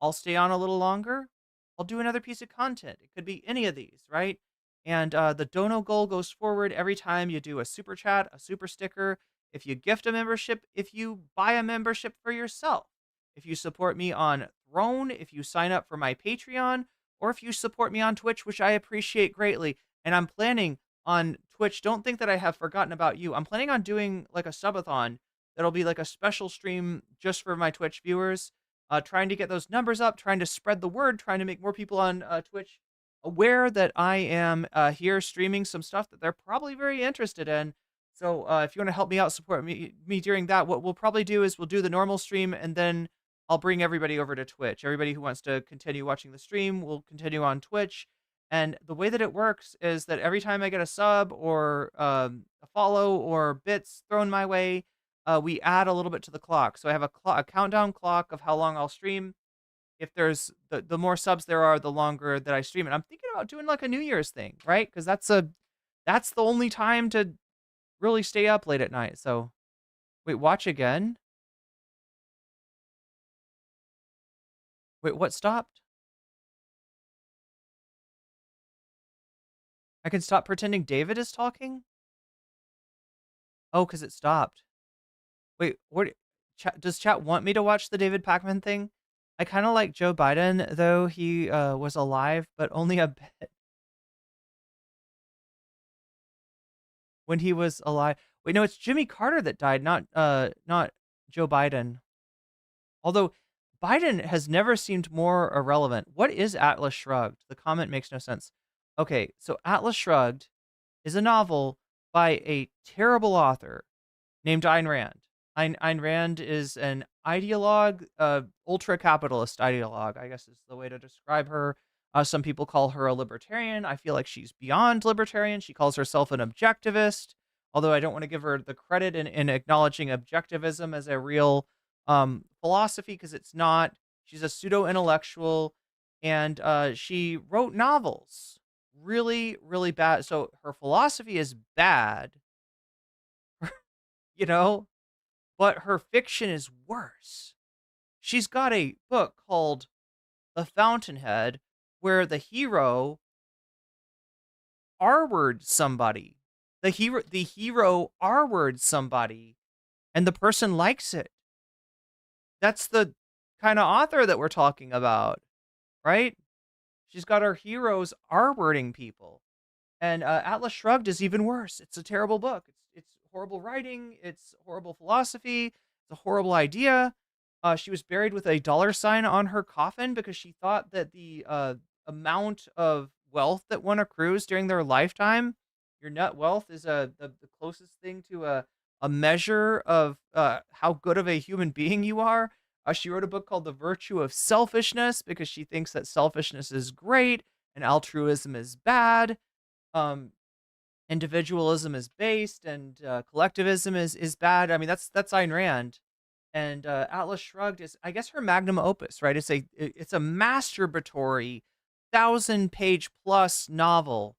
I'll stay on a little longer. I'll do another piece of content. It could be any of these, right? And the dono goal goes forward every time you do a super chat, a super sticker, if you gift a membership, if you buy a membership for yourself, if you support me on Throne, if you sign up for my Patreon, or if you support me on Twitch, which I appreciate greatly. And I'm planning on Twitch. Don't think that I have forgotten about you. I'm planning on doing like a subathon that'll be like a special stream just for my Twitch viewers. Trying to get those numbers up, trying to spread the word, trying to make more people on Twitch aware that I am here streaming some stuff that they're probably very interested in. So if you want to help me out, support me during that, what we'll probably do is we'll do the normal stream and then I'll bring everybody over to Twitch. Everybody who wants to continue watching the stream will continue on Twitch. And the way that it works is that every time I get a sub or a follow or bits thrown my way, we add a little bit to the clock. So I have a countdown clock of how long I'll stream. If there's the more subs there are, the longer that I stream it. I'm thinking about doing like a New Year's thing, right? Because that's the only time to really stay up late at night. So wait, watch again. Wait, what stopped? I can stop pretending David is talking? Oh, because it stopped. Wait, what? Does chat want me to watch the David Pacman thing? I kind of like Joe Biden, though he was alive, but only a bit when he was alive. Wait, no, it's Jimmy Carter that died, not Joe Biden. Although Biden has never seemed more irrelevant. What is Atlas Shrugged? The comment makes no sense. Okay, so Atlas Shrugged is a novel by a terrible author named Ayn Rand. Ayn Rand is an ideologue, ultra-capitalist ideologue, I guess is the way to describe her. Some people call her a libertarian. I feel like she's beyond libertarian. She calls herself an objectivist, although I don't want to give her the credit in acknowledging objectivism as a real philosophy, because it's not. She's a pseudo-intellectual, and she wrote novels. Really, really bad. So her philosophy is bad, you know? But her fiction is worse. She's got a book called The Fountainhead where the hero R-word somebody. The hero R-word somebody and the person likes it. That's the kind of author that we're talking about, right? She's got her heroes R-wording people. And Atlas Shrugged is even worse. It's a terrible book. It's horrible writing. It's horrible philosophy. It's a horrible idea. She was buried with a dollar sign on her coffin because she thought that the amount of wealth that one accrues during their lifetime, your net wealth, is the closest thing to a measure of how good of a human being you are. She wrote a book called The Virtue of Selfishness because she thinks that selfishness is great and altruism is bad. Um, Individualism is based and collectivism is bad. I mean, that's Ayn Rand. And Atlas Shrugged is, I guess, her magnum opus, right? It's a masturbatory 1,000-page plus novel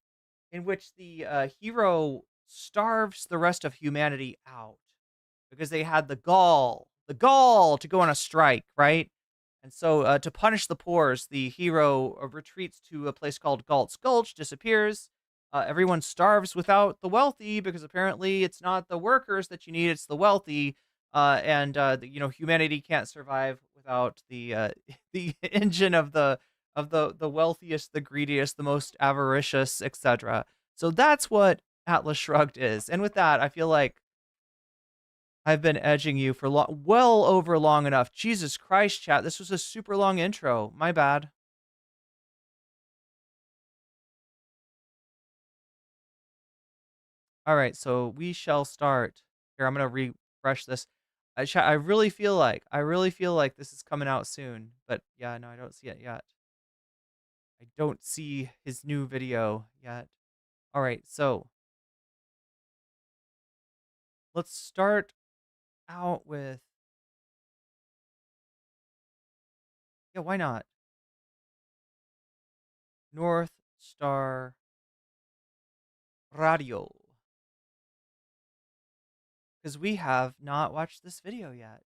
in which the hero starves the rest of humanity out because they had the gall to go on a strike, right? And so to punish the pores, the hero retreats to a place called Galt's Gulch, disappears. Everyone starves without the wealthy because apparently it's not the workers that you need, it's the wealthy. Humanity can't survive without the the engine of the wealthiest, the greediest, the most avaricious, etc. So that's what Atlas Shrugged is. And with that, I feel like I've been edging you for well over long enough. Jesus Christ, chat. This was a super long intro. My bad. All right, so we shall start. Here, I'm gonna refresh this. I really feel like this is coming out soon, but yeah, no, I don't see it yet. I don't see his new video yet. All right, so let's start out with, yeah, why not? North Star Radio, because we have not watched this video yet.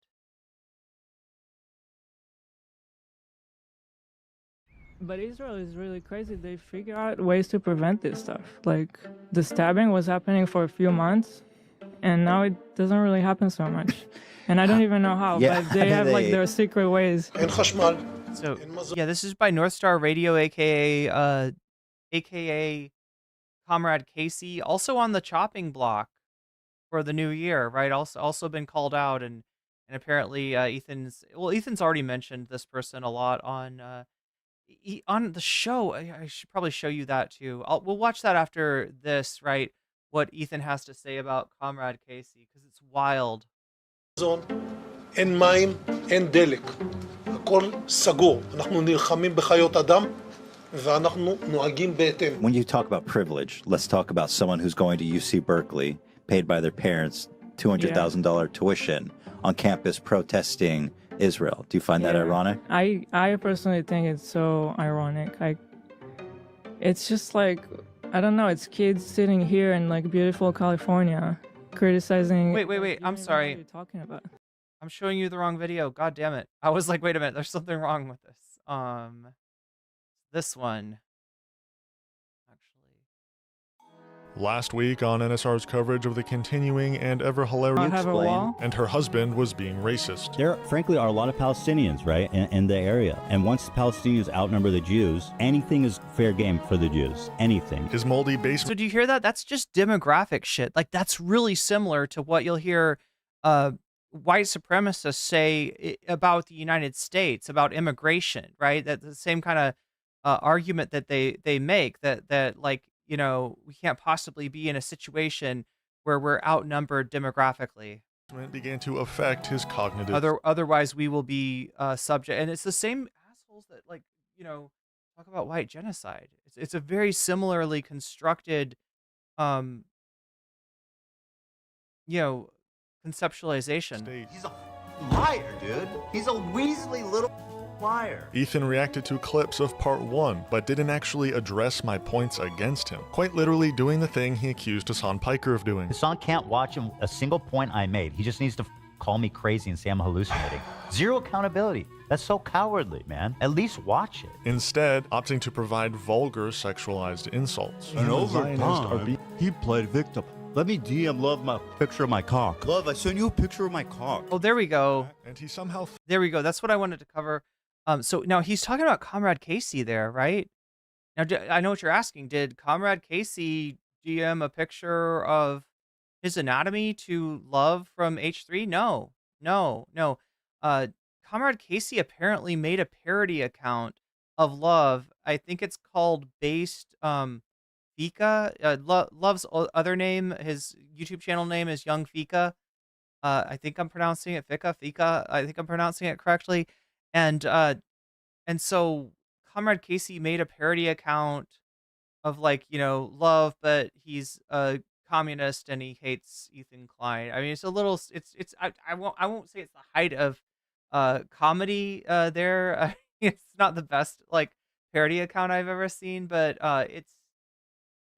But Israel is really crazy. They figure out ways to prevent this stuff. Like, the stabbing was happening for a few months, and now it doesn't really happen so much. And I don't even know how, Yeah, but they have like their secret ways. So yeah, this is by North Star Radio, aka Comrade Casey, also on the chopping block for the new year, right? Also been called out, and apparently Ethan's already mentioned this person a lot on on the show. I should probably show you that too. We'll watch that after this, right? What Ethan has to say about Comrade Casey, because it's wild. אין מים, אין דלק. הכל סגור. אנחנו נלחמים בחיות אדם ואנחנו נוהגים בהתאם. When you talk about privilege, let's talk about someone who's going to UC Berkeley, paid by their parents $200,000 tuition on campus protesting Israel. Do you find that ironic? I personally think it's so ironic. It's just like, I don't know, it's kids sitting here in like beautiful California criticizing. Wait, I'm sorry. What are you talking about? I'm showing you the wrong video. God damn it. I was like, wait a minute, there's something wrong with this. This one. Last week on NSR's coverage of the continuing and ever hilarious, Have a wall? and her husband was being racist. There, frankly, are a lot of Palestinians, right, in the area. And once the Palestinians outnumber the Jews, anything is fair game for the Jews. Anything. His moldy basement. So do you hear that? That's just demographic shit. Like, that's really similar to what you'll hear white supremacists say about the United States, about immigration, right? That's the same kind of argument that they make, that like, you know, we can't possibly be in a situation where we're outnumbered demographically. Began to affect his cognitive. Otherwise, we will be subject. And it's the same assholes that, like, you know, talk about white genocide. It's a very similarly constructed, you know, conceptualization. State. He's a liar, dude. He's a weaselly little liar. Ethan reacted to clips of part 1, but didn't actually address my points against him. Quite literally doing the thing he accused Hassan Piker of doing. Hassan can't watch a single point I made. He just needs to call me crazy and say I'm hallucinating. Zero accountability. That's so cowardly, man. At least watch it. Instead, opting to provide vulgar sexualized insults. And over time, he played victim. Let me DM Love my picture of my cock. Love, I sent you a picture of my cock. Oh, there we go. And he somehow... There we go. That's what I wanted to cover. So now he's talking about Comrade Casey there, right? Now, I know what you're asking. Did Comrade Casey DM a picture of his anatomy to Love from H3? No, no, no. Uh, Comrade Casey apparently made a parody account of Love. I think it's called Based Fika. Love's other name, his YouTube channel name is Young Fika. I think I'm pronouncing it Fika. I think I'm pronouncing it correctly. And so Comrade Casey made a parody account of like, Love, but he's a communist and he hates Ethan Klein. I mean, it's a little it's I won't say it's the height of comedy there. It's not the best like parody account I've ever seen, but it's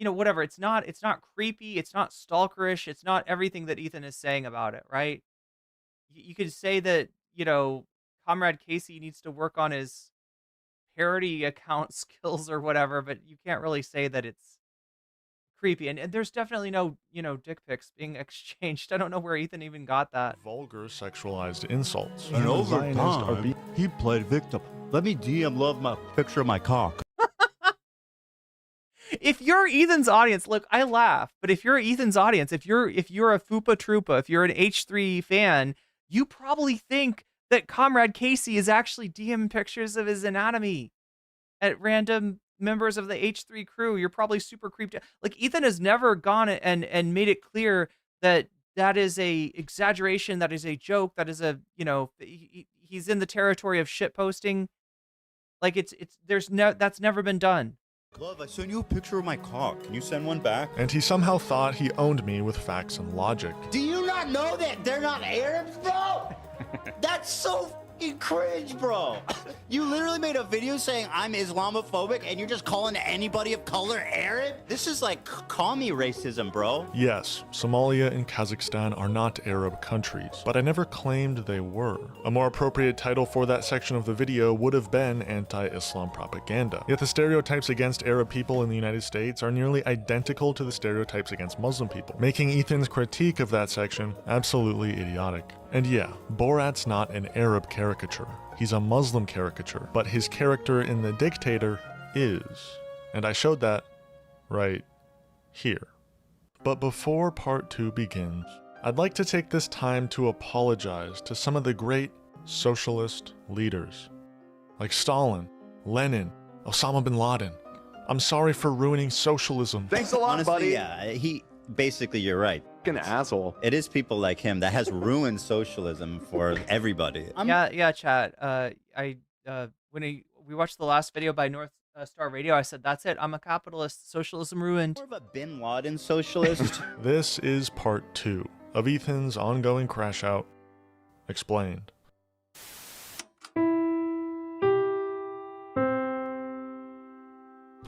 whatever. It's not creepy, it's not stalkerish, it's not everything that Ethan is saying about it, right? You could say that, Comrade Casey needs to work on his parody account skills or whatever, but you can't really say that it's creepy. And there's definitely no, dick pics being exchanged. I don't know where Ethan even got that. Vulgar sexualized insults. And over time, he played victim. Let me DM love my picture of my cock. If you're Ethan's audience, look, I laugh, but if you're Ethan's audience, if you're a Fupa Troopa, if you're an H3 fan, you probably think that Comrade Casey is actually DMing pictures of his anatomy at random members of the H3 crew. You're probably super creeped out. Like, Ethan has never gone and made it clear that that is a exaggeration, that is a joke, that is a, he's in the territory of shit posting. Like, that's never been done. Love, I sent you a picture of my cock. Can you send one back? And he somehow thought he owned me with facts and logic. Do you not know that they're not Arabs, bro? That's so fucking cringe, bro. You literally made a video saying I'm Islamophobic and you're just calling anybody of color Arab? This is like commie racism, bro. Yes, Somalia and Kazakhstan are not Arab countries, but I never claimed they were. A more appropriate title for that section of the video would have been anti-Islam propaganda. Yet the stereotypes against Arab people in the United States are nearly identical to the stereotypes against Muslim people, making Ethan's critique of that section absolutely idiotic. And yeah, Borat's not an Arab caricature. He's a Muslim caricature, but his character in The Dictator is. And I showed that right here. But before part 2 begins, I'd like to take this time to apologize to some of the great socialist leaders, like Stalin, Lenin, Osama bin Laden. I'm sorry for ruining socialism. Thanks a lot, Honestly, buddy. yeah, basically, you're right. An asshole. It is people like him that has ruined socialism for everybody. Yeah, chat. When we watched the last video by North Star Radio, I said, that's it. I'm a capitalist. Socialism ruined. More of a Bin Laden socialist. This is part 2 of Ethan's ongoing crash out explained.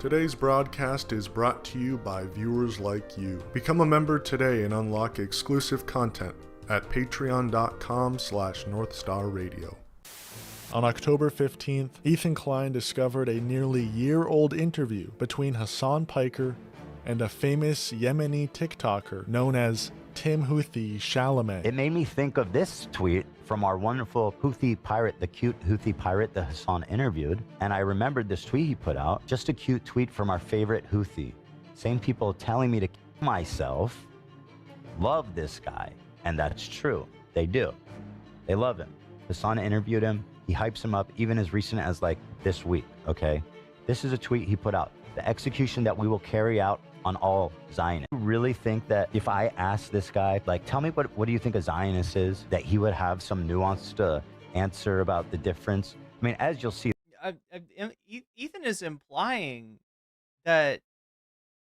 Today's broadcast is brought to you by viewers like you. Become a member today and unlock exclusive content at patreon.com/NorthstarRadio. On October 15th, Ethan Klein discovered a nearly year-old interview between Hassan Piker and a famous Yemeni TikToker known as Tim Houthi Chalamet. It made me think of this tweet from our wonderful Houthi pirate, the cute Houthi pirate that Hassan interviewed. And I remembered this tweet he put out, just a cute tweet from our favorite Houthi. Same people telling me to kill myself love this guy. And that's true. They do. They love him. Hassan interviewed him. He hypes him up even as recent as like this week, okay? This is a tweet he put out. The execution that we will carry out on all Zionists. You really think that if I asked this guy, like, tell me what do you think a Zionist is, that he would have some nuanced answer about the difference? I mean, as you'll see. Ethan is implying that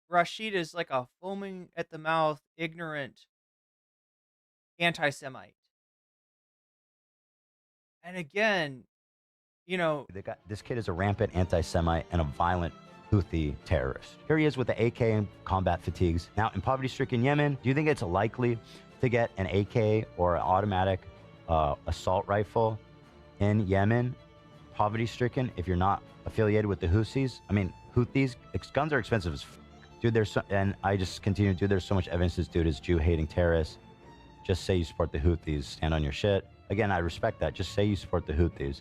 Rashid is like a foaming at the mouth, ignorant anti-Semite. And again, this kid is a rampant anti-Semite and a violent Houthi terrorist. Here he is with the AK and combat fatigues. Now, in poverty-stricken Yemen, do you think it's likely to get an AK or an automatic assault rifle in Yemen, poverty-stricken, if you're not affiliated with the Houthis? I mean, Houthis, guns are expensive as dude, and I just continue, dude, there's so much evidence this dude is Jew-hating terrorist. Just say you support the Houthis, stand on your shit. Again, I respect that. Just say you support the Houthis.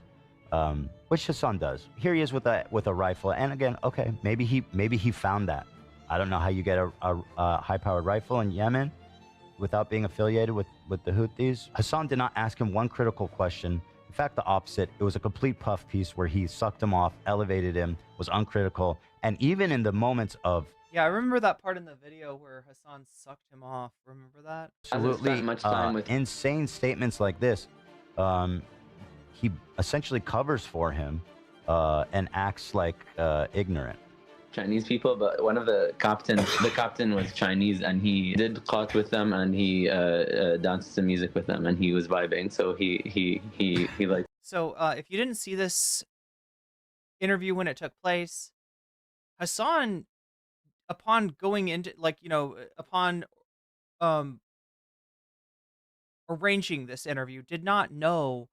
Which Hassan does. Here he is with a rifle, and again, okay, maybe he found that. I don't know how you get a high-powered rifle in Yemen, without being affiliated with the Houthis. Hassan did not ask him one critical question. In fact, the opposite. It was a complete puff piece where he sucked him off, elevated him, was uncritical, and even in the moments of Yeah, I remember that part in the video where Hassan sucked him off. Remember that? absolutely insane statements like this, he essentially covers for him and acts like ignorant. Chinese people, but one of the captain was Chinese, and he did qat with them, and he danced some music with them, and he was vibing. So he like. So if you didn't see this interview when it took place, Hassan, upon going into upon arranging this interview, did not know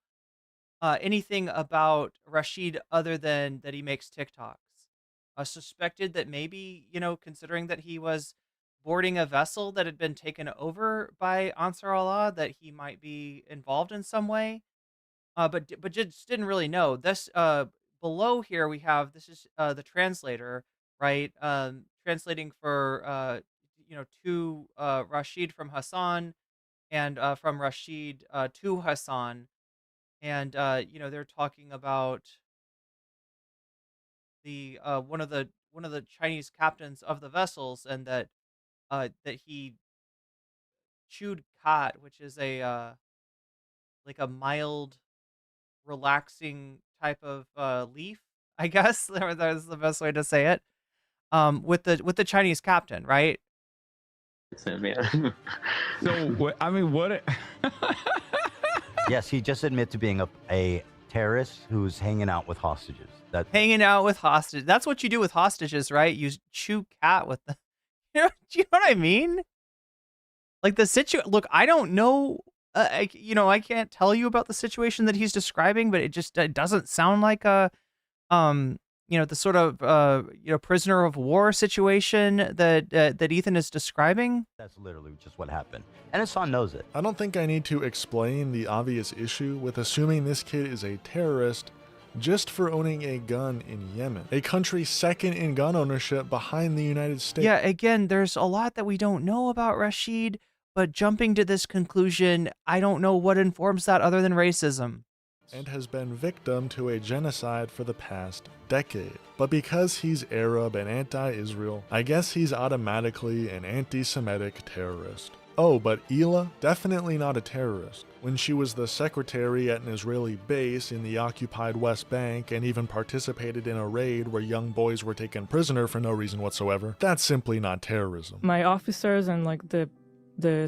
anything about Rashid other than that he makes TikToks. Suspected that maybe, considering that he was boarding a vessel that had been taken over by Ansar Allah, that he might be involved in some way. But just didn't really know. This below here we have, this is the translator, right? Translating for to Rashid from Hassan, and from Rashid to Hassan, and they're talking about the one of the Chinese captains of the vessels, and that that he chewed khat, which is a like a mild, relaxing type of leaf, I guess. That's the best way to say it. With the Chinese captain, right? Yeah. So I mean, what? Yes, he just admitted to being a terrorist who's hanging out with hostages. Hanging out with hostages. That's what you do with hostages, right? You chew cat with them. Do you know what I mean? Like the Look, I don't know. I can't tell you about the situation that he's describing, but it doesn't sound like a, the sort of, prisoner of war situation that Ethan is describing. That's literally just what happened. And Hassan knows it. I don't think I need to explain the obvious issue with assuming this kid is a terrorist just for owning a gun in Yemen, a country second in gun ownership behind the United States. Yeah, again, there's a lot that we don't know about Rashid, but jumping to this conclusion, I don't know what informs that other than racism. And has been victim to a genocide for the past decade. But because he's Arab and anti-Israel, I guess he's automatically an anti-Semitic terrorist. Oh, but Hila? Definitely not a terrorist. When she was the secretary at an Israeli base in the occupied West Bank and even participated in a raid where young boys were taken prisoner for no reason whatsoever, that's simply not terrorism. My officers and like the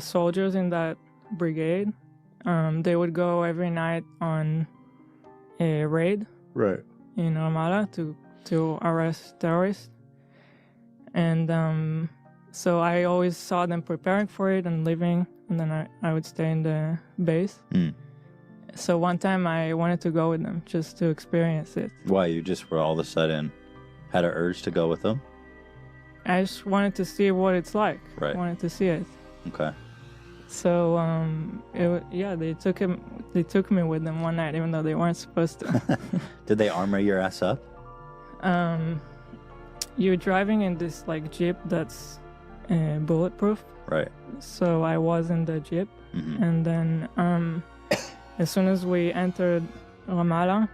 soldiers in that brigade, they would go every night on a raid, Right. in Ramallah to arrest terrorists, and so I always saw them preparing for it and leaving, and then I would stay in the base. So one time I wanted to go with them just to experience it. Why? You just were all of a sudden had an urge to go with them? I just wanted to see what it's like. Right. I wanted to see it. Okay. So they took me with them one night, even though they weren't supposed to. Did they armor your ass up? You're driving in this like Jeep that's bulletproof. Right. So I was in the Jeep, Mm-hmm. and then as soon as we entered Ramallah,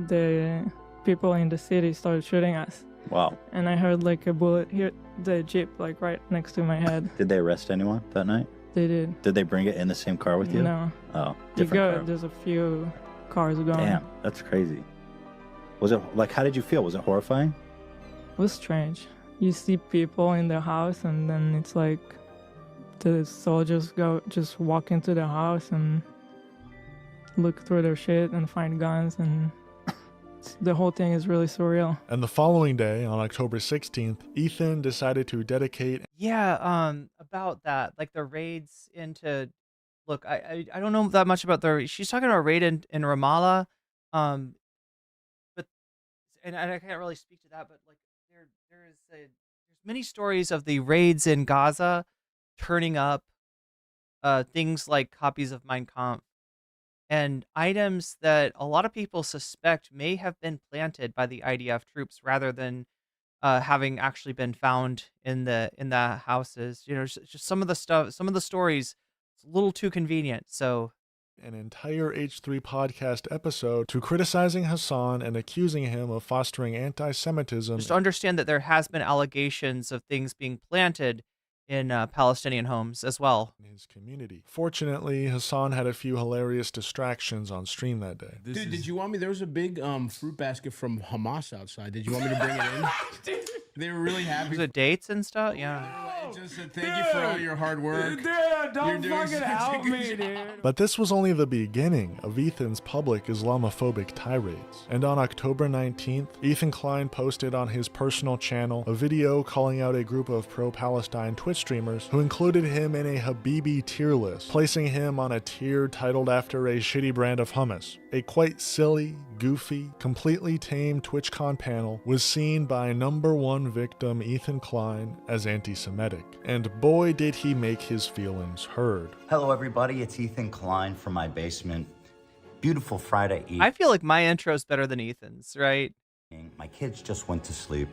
the people in the city started shooting us. Wow. And I heard like a bullet hit the Jeep like right next to my head. Did they arrest anyone that night? They did. Did they bring it in the same car with you? No. Oh, You different go. car. There's a few cars going. Damn, that's crazy. Was it like? How did you feel? Was it horrifying? It was strange. You see people in their house, and then it's like the soldiers just walk into the house and look through their shit and find guns, and the whole thing is really surreal. And the following day, on October 16th, Ethan decided to dedicate. Yeah, about that, like the raids into. Look, I don't know that much about the. She's talking about a raid in Ramallah, but and I can't really speak to that. But like there's many stories of the raids in Gaza turning up things like copies of Mein Kampf and items that a lot of people suspect may have been planted by the IDF troops rather than having actually been found in the houses. Just some of the stuff, some of the stories a little too convenient. So an entire H3 podcast episode to criticizing Hassan and accusing him of fostering anti-Semitism. just understand that there has been allegations of things being planted in Palestinian homes as well. In his community. Fortunately, Hassan had a few hilarious distractions on stream that day. Dude, did you want me? There was a big fruit basket from Hamas outside. Did you want me to bring it in? They were really happy. The dates and stuff, yeah. It just said thank you for all your hard work. Dude, don't fucking out me, dude. But this was only the beginning of Ethan's public Islamophobic tirades. And on October 19th, Ethan Klein posted on his personal channel a video calling out a group of pro-Palestine Twitch streamers who included him in a Habibi tier list, placing him on a tier titled after a shitty brand of hummus. A quite silly, goofy, completely tame TwitchCon panel was seen by #1 victim Ethan Klein as anti-Semitic. And boy did he make his feelings heard. Hello, everybody. It's Ethan Klein from my basement. Beautiful Friday evening. I feel like my intro's better than Ethan's, right? My kids just went to sleep,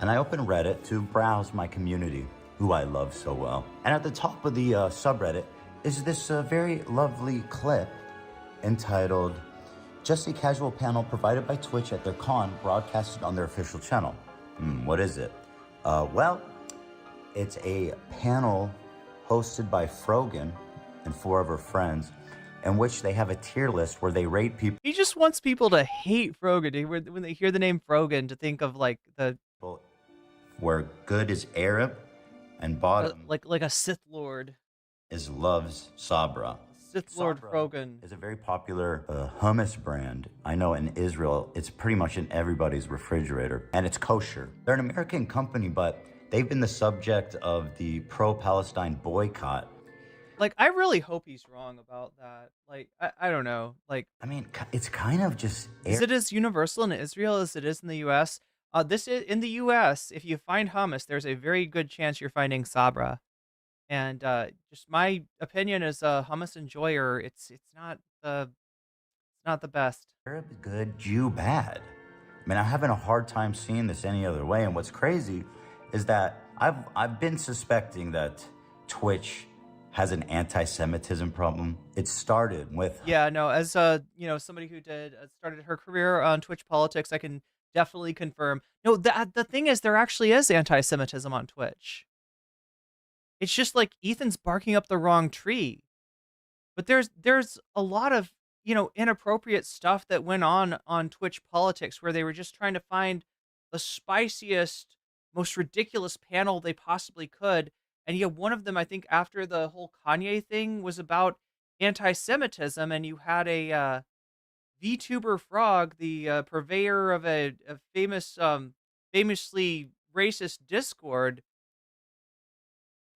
and I opened Reddit to browse my community, who I love so well. And at the top of the subreddit is this very lovely clip entitled, "Just a casual panel provided by Twitch at their con, broadcasted on their official channel." What is it? Well, it's a panel hosted by Frogan and 4 of her friends, in which they have a tier list where they rate people. He just wants people to hate Frogan. When they hear the name Frogan, to think of like the Where good is Arab and bottom like a Sith Lord. is loves Sabra. Sith Lord Frogan is a very popular hummus brand. I know in Israel, it's pretty much in everybody's refrigerator, and it's kosher. They're an American company, but they've been the subject of the pro-Palestine boycott. Like, I really hope he's wrong about that. Like, I don't know. Like, I mean, it's kind of just... Is it as universal in Israel as it is in the U.S.? This is in the U.S., if you find hummus, there's a very good chance you're finding Sabra. And just my opinion as a hummus enjoyer, it's not the best. Arab good, Jew bad. I mean, I'm having a hard time seeing this any other way. And what's crazy is that I've been suspecting that Twitch has an anti-Semitism problem. It started with... Yeah, no, as somebody who started her career on Twitch politics, I can definitely confirm. No, the thing is, there actually is anti-Semitism on Twitch. It's just like Ethan's barking up the wrong tree. But there's a lot of, inappropriate stuff that went on Twitch politics where they were just trying to find the spiciest, most ridiculous panel they possibly could. And one of them, I think, after the whole Kanye thing was about anti-Semitism, and you had a VTuber Frog, the purveyor of a famously racist Discord,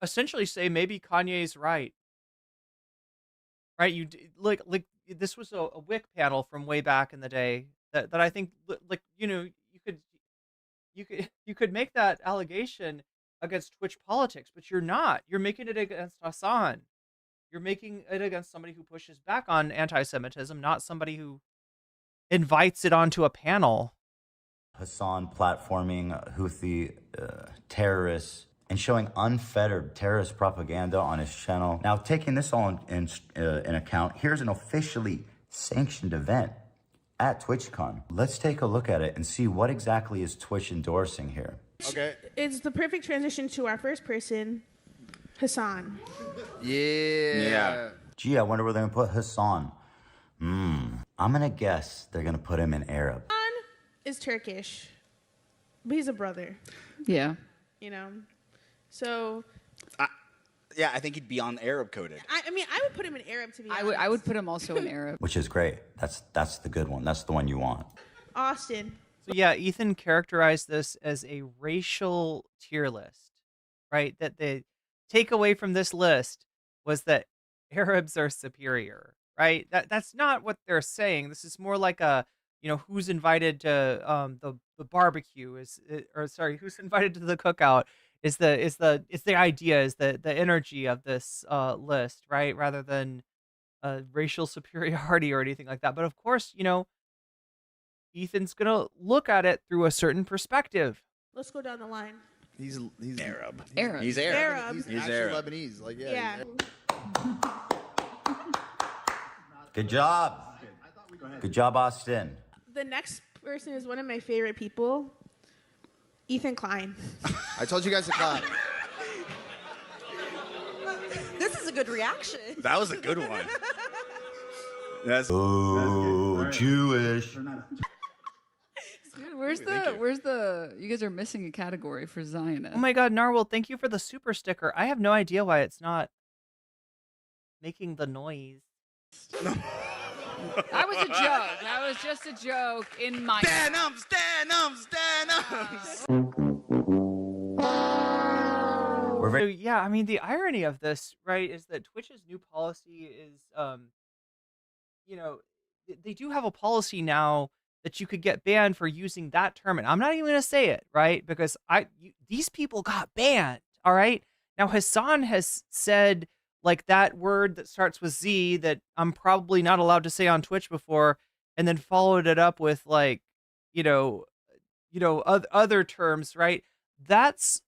essentially say maybe Kanye's right. Right? You like this was a Wick panel from way back in the day that I think you could make that allegation against Twitch politics, but you're not. You're making it against Hassan. You're making it against somebody who pushes back on anti-Semitism, not somebody who invites it onto a panel. Hassan platforming Houthi terrorists and showing unfettered terrorist propaganda on his channel. Now, taking this all in account, here's an officially sanctioned event at TwitchCon. Let's take a look at it and see what exactly is Twitch endorsing here. Okay. It's the perfect transition to our first person, Hassan. Yeah. Gee, I wonder where they're gonna put Hassan. I'm gonna guess they're gonna put him in Arab. Hassan is Turkish, but he's a brother. Yeah. So. Yeah, I think he'd be on Arab coded. I mean, I would put him in Arab, to be honest. I would put him also in Arab. Which is great. That's the good one. That's the one you want. Austin. So yeah, Ethan characterized this as a racial tier list, right? That the takeaway from this list was that Arabs are superior, right? That's not what they're saying. This is more like a, who's invited to the barbecue who's invited to the cookout is the idea, is the energy of this list, right? Rather than racial superiority or anything like that. But of course, Ethan's gonna look at it through a certain perspective. Let's go down the line. He's Arab. Arab. He's Arab. Arab. He's Actually Arab. Lebanese. Like, Yeah. Good job. Good job, Austin. The next person is one of my favorite people, Ethan Klein. I told you guys to clap. This is a good reaction. That was a good one. That's Jewish. Dude, where's the? You guys are missing a category for Zionist. Oh my God, Narwhal, thank you for the super sticker. I have no idea why it's not making the noise. That was a joke. That was just a joke in my. stand up. So, yeah, I mean, the irony of this, right, is that Twitch's new policy is, you know, they do have a policy now that you could get banned for using that term. And I'm not even going to say it, right? Because these people got banned, all right? Now, Hassan has said, like, that word that starts with Z that I'm probably not allowed to say on Twitch before, and then followed it up with, like, other terms, right? That's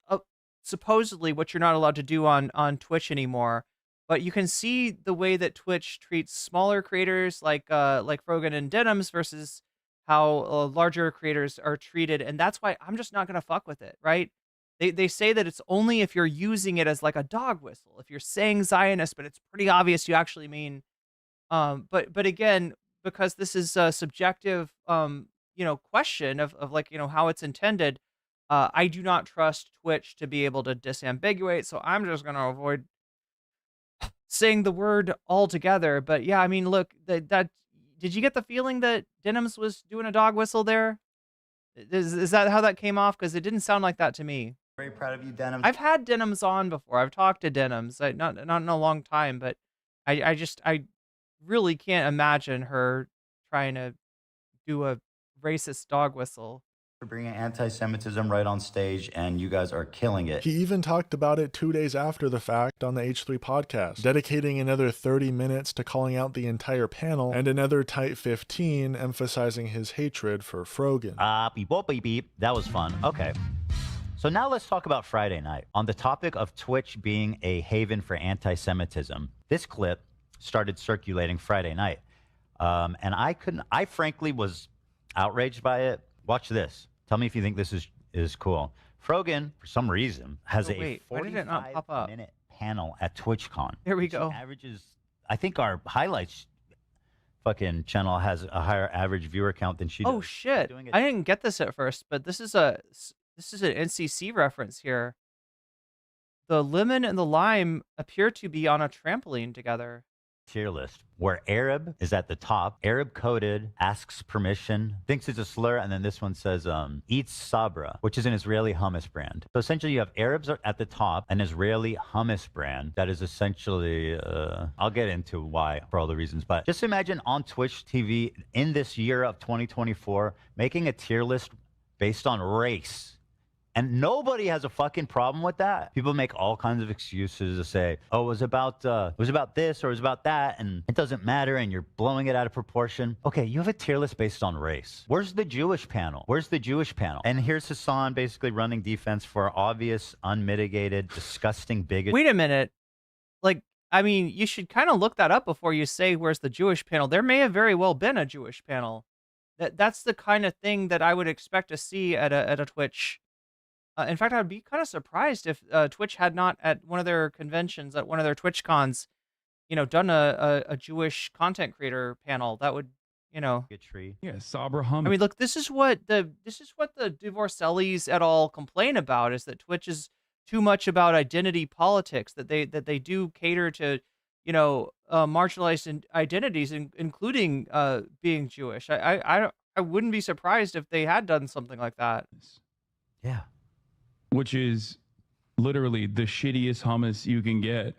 supposedly what you're not allowed to do on Twitch anymore. But you can see the way that Twitch treats smaller creators like Frogan and Denims versus how larger creators are treated, and that's why I'm just not gonna fuck with it, right? They say that it's only if you're using it as like a dog whistle, if you're saying Zionist, but it's pretty obvious you actually mean. But again, because this is a subjective question of like how it's intended, I do not trust Twitch to be able to disambiguate, so I'm just gonna avoid saying the word altogether. But yeah, I mean, look, that did you get the feeling that Denims was doing a dog whistle there? Is that how that came off? Because it didn't sound like that to me. Very proud of you, Denims. I've had Denims on before. I've talked to Denims, not in a long time, but I really can't imagine her trying to do a racist dog whistle. For bringing anti-Semitism right on stage, and you guys are killing it. He even talked about it 2 days after the fact on the H3 podcast, dedicating another 30 minutes to calling out the entire panel, and another tight 15 emphasizing his hatred for Frogan. Beep, boop, beep, beep. That was fun. Okay. So now let's talk about Friday night. On the topic of Twitch being a haven for anti-Semitism, this clip started circulating Friday night. And I frankly was outraged by it. Watch this. Tell me if you think this is cool. Frogan, for some reason, has a 45-minute panel at TwitchCon. Here we go. Averages, I think our highlights fucking channel has a higher average viewer count than she does. Oh shit! I didn't get this at first, but this is an NCC reference here. The lemon and the lime appear to be on a trampoline together. Tier list where Arab is at the top. Arab coded, asks permission, thinks it's a slur, and then this one says eats sabra, which is an Israeli hummus brand. So essentially you have Arabs at the top, an Israeli hummus brand that is essentially I'll get into why for all the reasons, but just imagine on Twitch TV in this year of 2024 making a tier list based on race. And nobody has a fucking problem with that. People make all kinds of excuses to say, oh, it was about this or it was about that, and it doesn't matter, and you're blowing it out of proportion. Okay, you have a tier list based on race. Where's the Jewish panel? Where's the Jewish panel? And here's Hassan basically running defense for obvious, unmitigated, disgusting bigotry. Wait a minute. Like, I mean, you should kind of look that up before you say where's the Jewish panel. There may have very well been a Jewish panel. That's the kind of thing that I would expect to see at a Twitch. In fact, I'd be kind of surprised if Twitch had not, at one of their conventions, at one of their Twitch cons, done a Jewish content creator panel. That would, Yeah, Sabra Hum. I mean, look, this is what the Divorcellis et al. Complain about, is that Twitch is too much about identity politics, that they do cater to, marginalized identities, including being Jewish. I wouldn't be surprised if they had done something like that. Yeah. Which is literally the shittiest hummus you can get,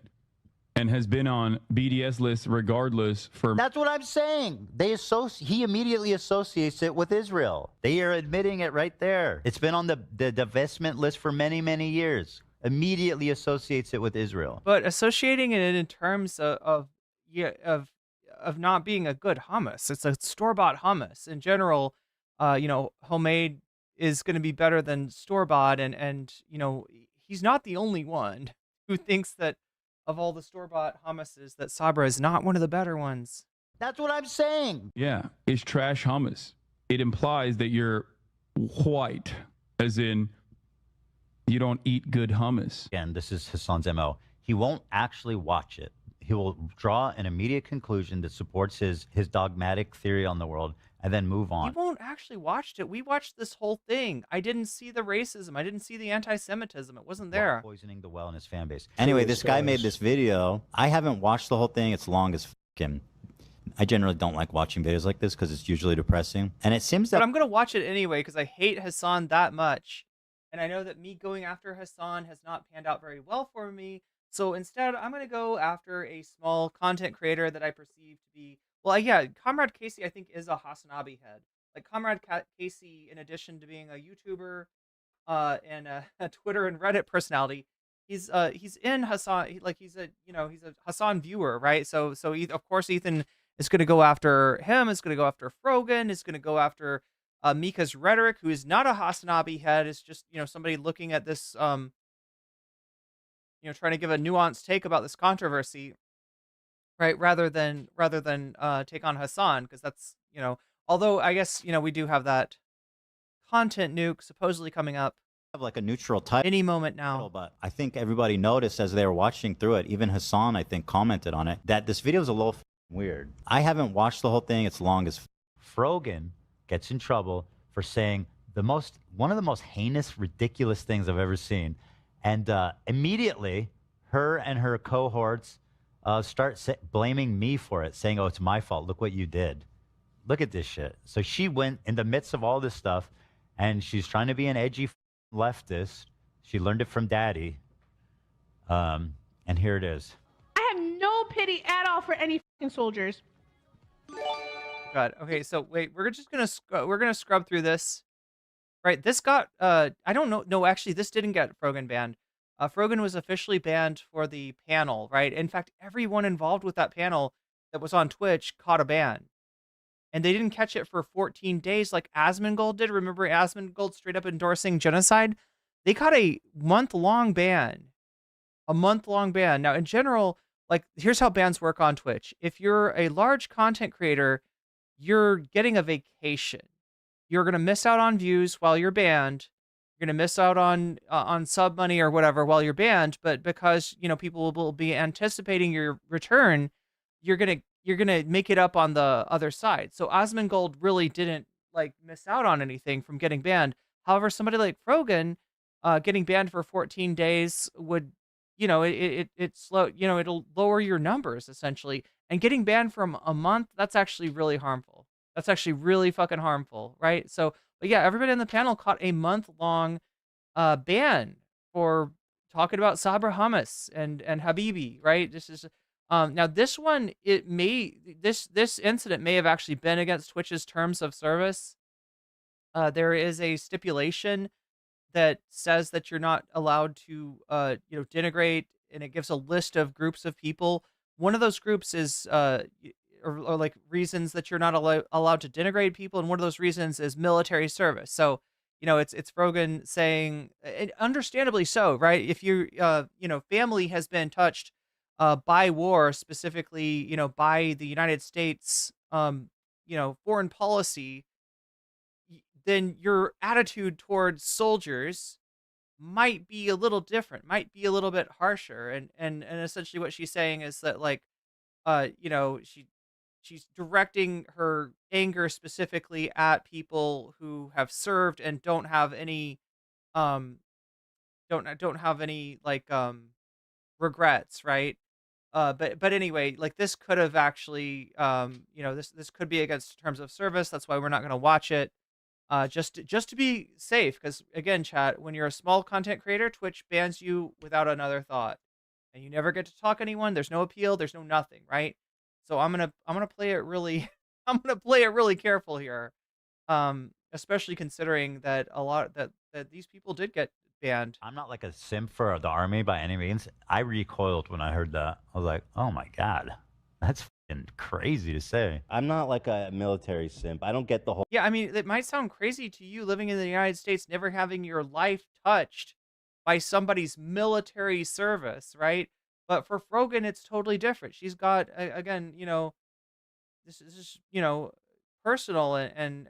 and has been on BDS lists regardless for. That's what I'm saying. He immediately associates it with Israel. They are admitting it right there. It's been on the divestment list for many, many years. Immediately associates it with Israel. But associating it in terms of not being a good hummus. It's a store-bought hummus. In general, homemade is going to be better than store-bought, and he's not the only one who thinks that of all the store-bought hummuses that Sabra is not one of the better ones. That's what I'm saying. Yeah, it's trash hummus. It implies that you're white, as in you don't eat good hummus. Again, this is Hassan's MO. He won't actually watch it. He will draw an immediate conclusion that supports his dogmatic theory on the world and then move on. He won't actually watch it. We watched this whole thing. I didn't see the racism. I didn't see the anti-Semitism. It wasn't there. While poisoning the well in his fan base. Anyway, this guy made this video. I haven't watched the whole thing. It's long as him. I generally don't like watching videos like this because it's usually depressing. And it seems that... But I'm going to watch it anyway because I hate Hassan that much. And I know that me going after Hassan has not panned out very well for me. So instead, I'm going to go after a small content creator that I perceive to be... Well, yeah, Comrade Casey, I think, is a Hasanabi head. Like, Comrade Casey, in addition to being a YouTuber and a Twitter and Reddit personality, he's in Hassan... he's a Hassan viewer, right? So of course, Ethan is going to go after him. Is going to go after Frogan. Is going to go after Mika's Rhetoric, who is not a Hasanabi head. Is just, somebody looking at this... trying to give a nuanced take about this controversy, right? Rather than take on Hassan, because that's, although I guess, we do have that content nuke supposedly coming up. Have like a neutral type any moment now. But I think everybody noticed as they were watching through it, even Hassan, I think, commented on it, that this video is a little weird. I haven't watched the whole thing. It's long as... Frogan gets in trouble for saying one of the most heinous, ridiculous things I've ever seen. And immediately, her and her cohorts start blaming me for it, saying, oh, it's my fault. Look what you did. Look at this shit. So she went in the midst of all this stuff, and she's trying to be an edgy leftist. She learned it from Daddy. And here it is. I have no pity at all for any fucking soldiers. God. Okay, so wait, we're gonna scrub through this. Right, this got, I don't know, no, actually, this didn't get Frogan banned. Frogan was officially banned for the panel, right? In fact, everyone involved with that panel that was on Twitch caught a ban. And they didn't catch it for 14 days like Asmongold did. Remember Asmongold straight up endorsing genocide? They caught a month-long ban. A month-long ban. Now, in general, like, here's how bans work on Twitch. If you're a large content creator, you're getting a vacation. You're going to miss out on views while you're banned. You're going to miss out on sub money or whatever while you're banned. But because, people will be anticipating your return, you're going to make it up on the other side. So Asmongold really didn't miss out on anything from getting banned. However, somebody like Frogan getting banned for 14 days would, it's slow, it'll lower your numbers essentially. And getting banned from a month, that's actually really harmful. That's actually really fucking harmful, right? So, but yeah, everybody on the panel caught a month-long ban for talking about Sabra hummus and Habibi, right? This is now this one. This incident may have actually been against Twitch's terms of service. There is a stipulation that says that you're not allowed to denigrate, and it gives a list of groups of people. One of those groups is or like reasons that you're not allowed to denigrate people, and one of those reasons is military service. So, it's Frogan saying, and understandably so, right? If you family has been touched by war, specifically, by the United States, foreign policy, then your attitude towards soldiers might be a little different, might be a little bit harsher, and essentially what she's saying is that she's directing her anger specifically at people who have served and don't have any regrets, right? But anyway, this could have actually this could be against terms of service. That's why we're not going to watch it. Just to be safe, because again, chat, when you're a small content creator, Twitch bans you without another thought, and you never get to talk to anyone. There's no appeal. There's no nothing, right? So I'm gonna play it really I'm gonna play it really careful here, especially considering that that these people did get banned. I'm not like a simp for the army by any means. I recoiled when I heard that. I was like, oh my god, that's fucking crazy to say. I'm not like a military simp. I don't get the whole... Yeah, I mean, it might sound crazy to you living in the United States, never having your life touched by somebody's military service, right? But for Frogan, it's totally different. She's got again, this is just, personal and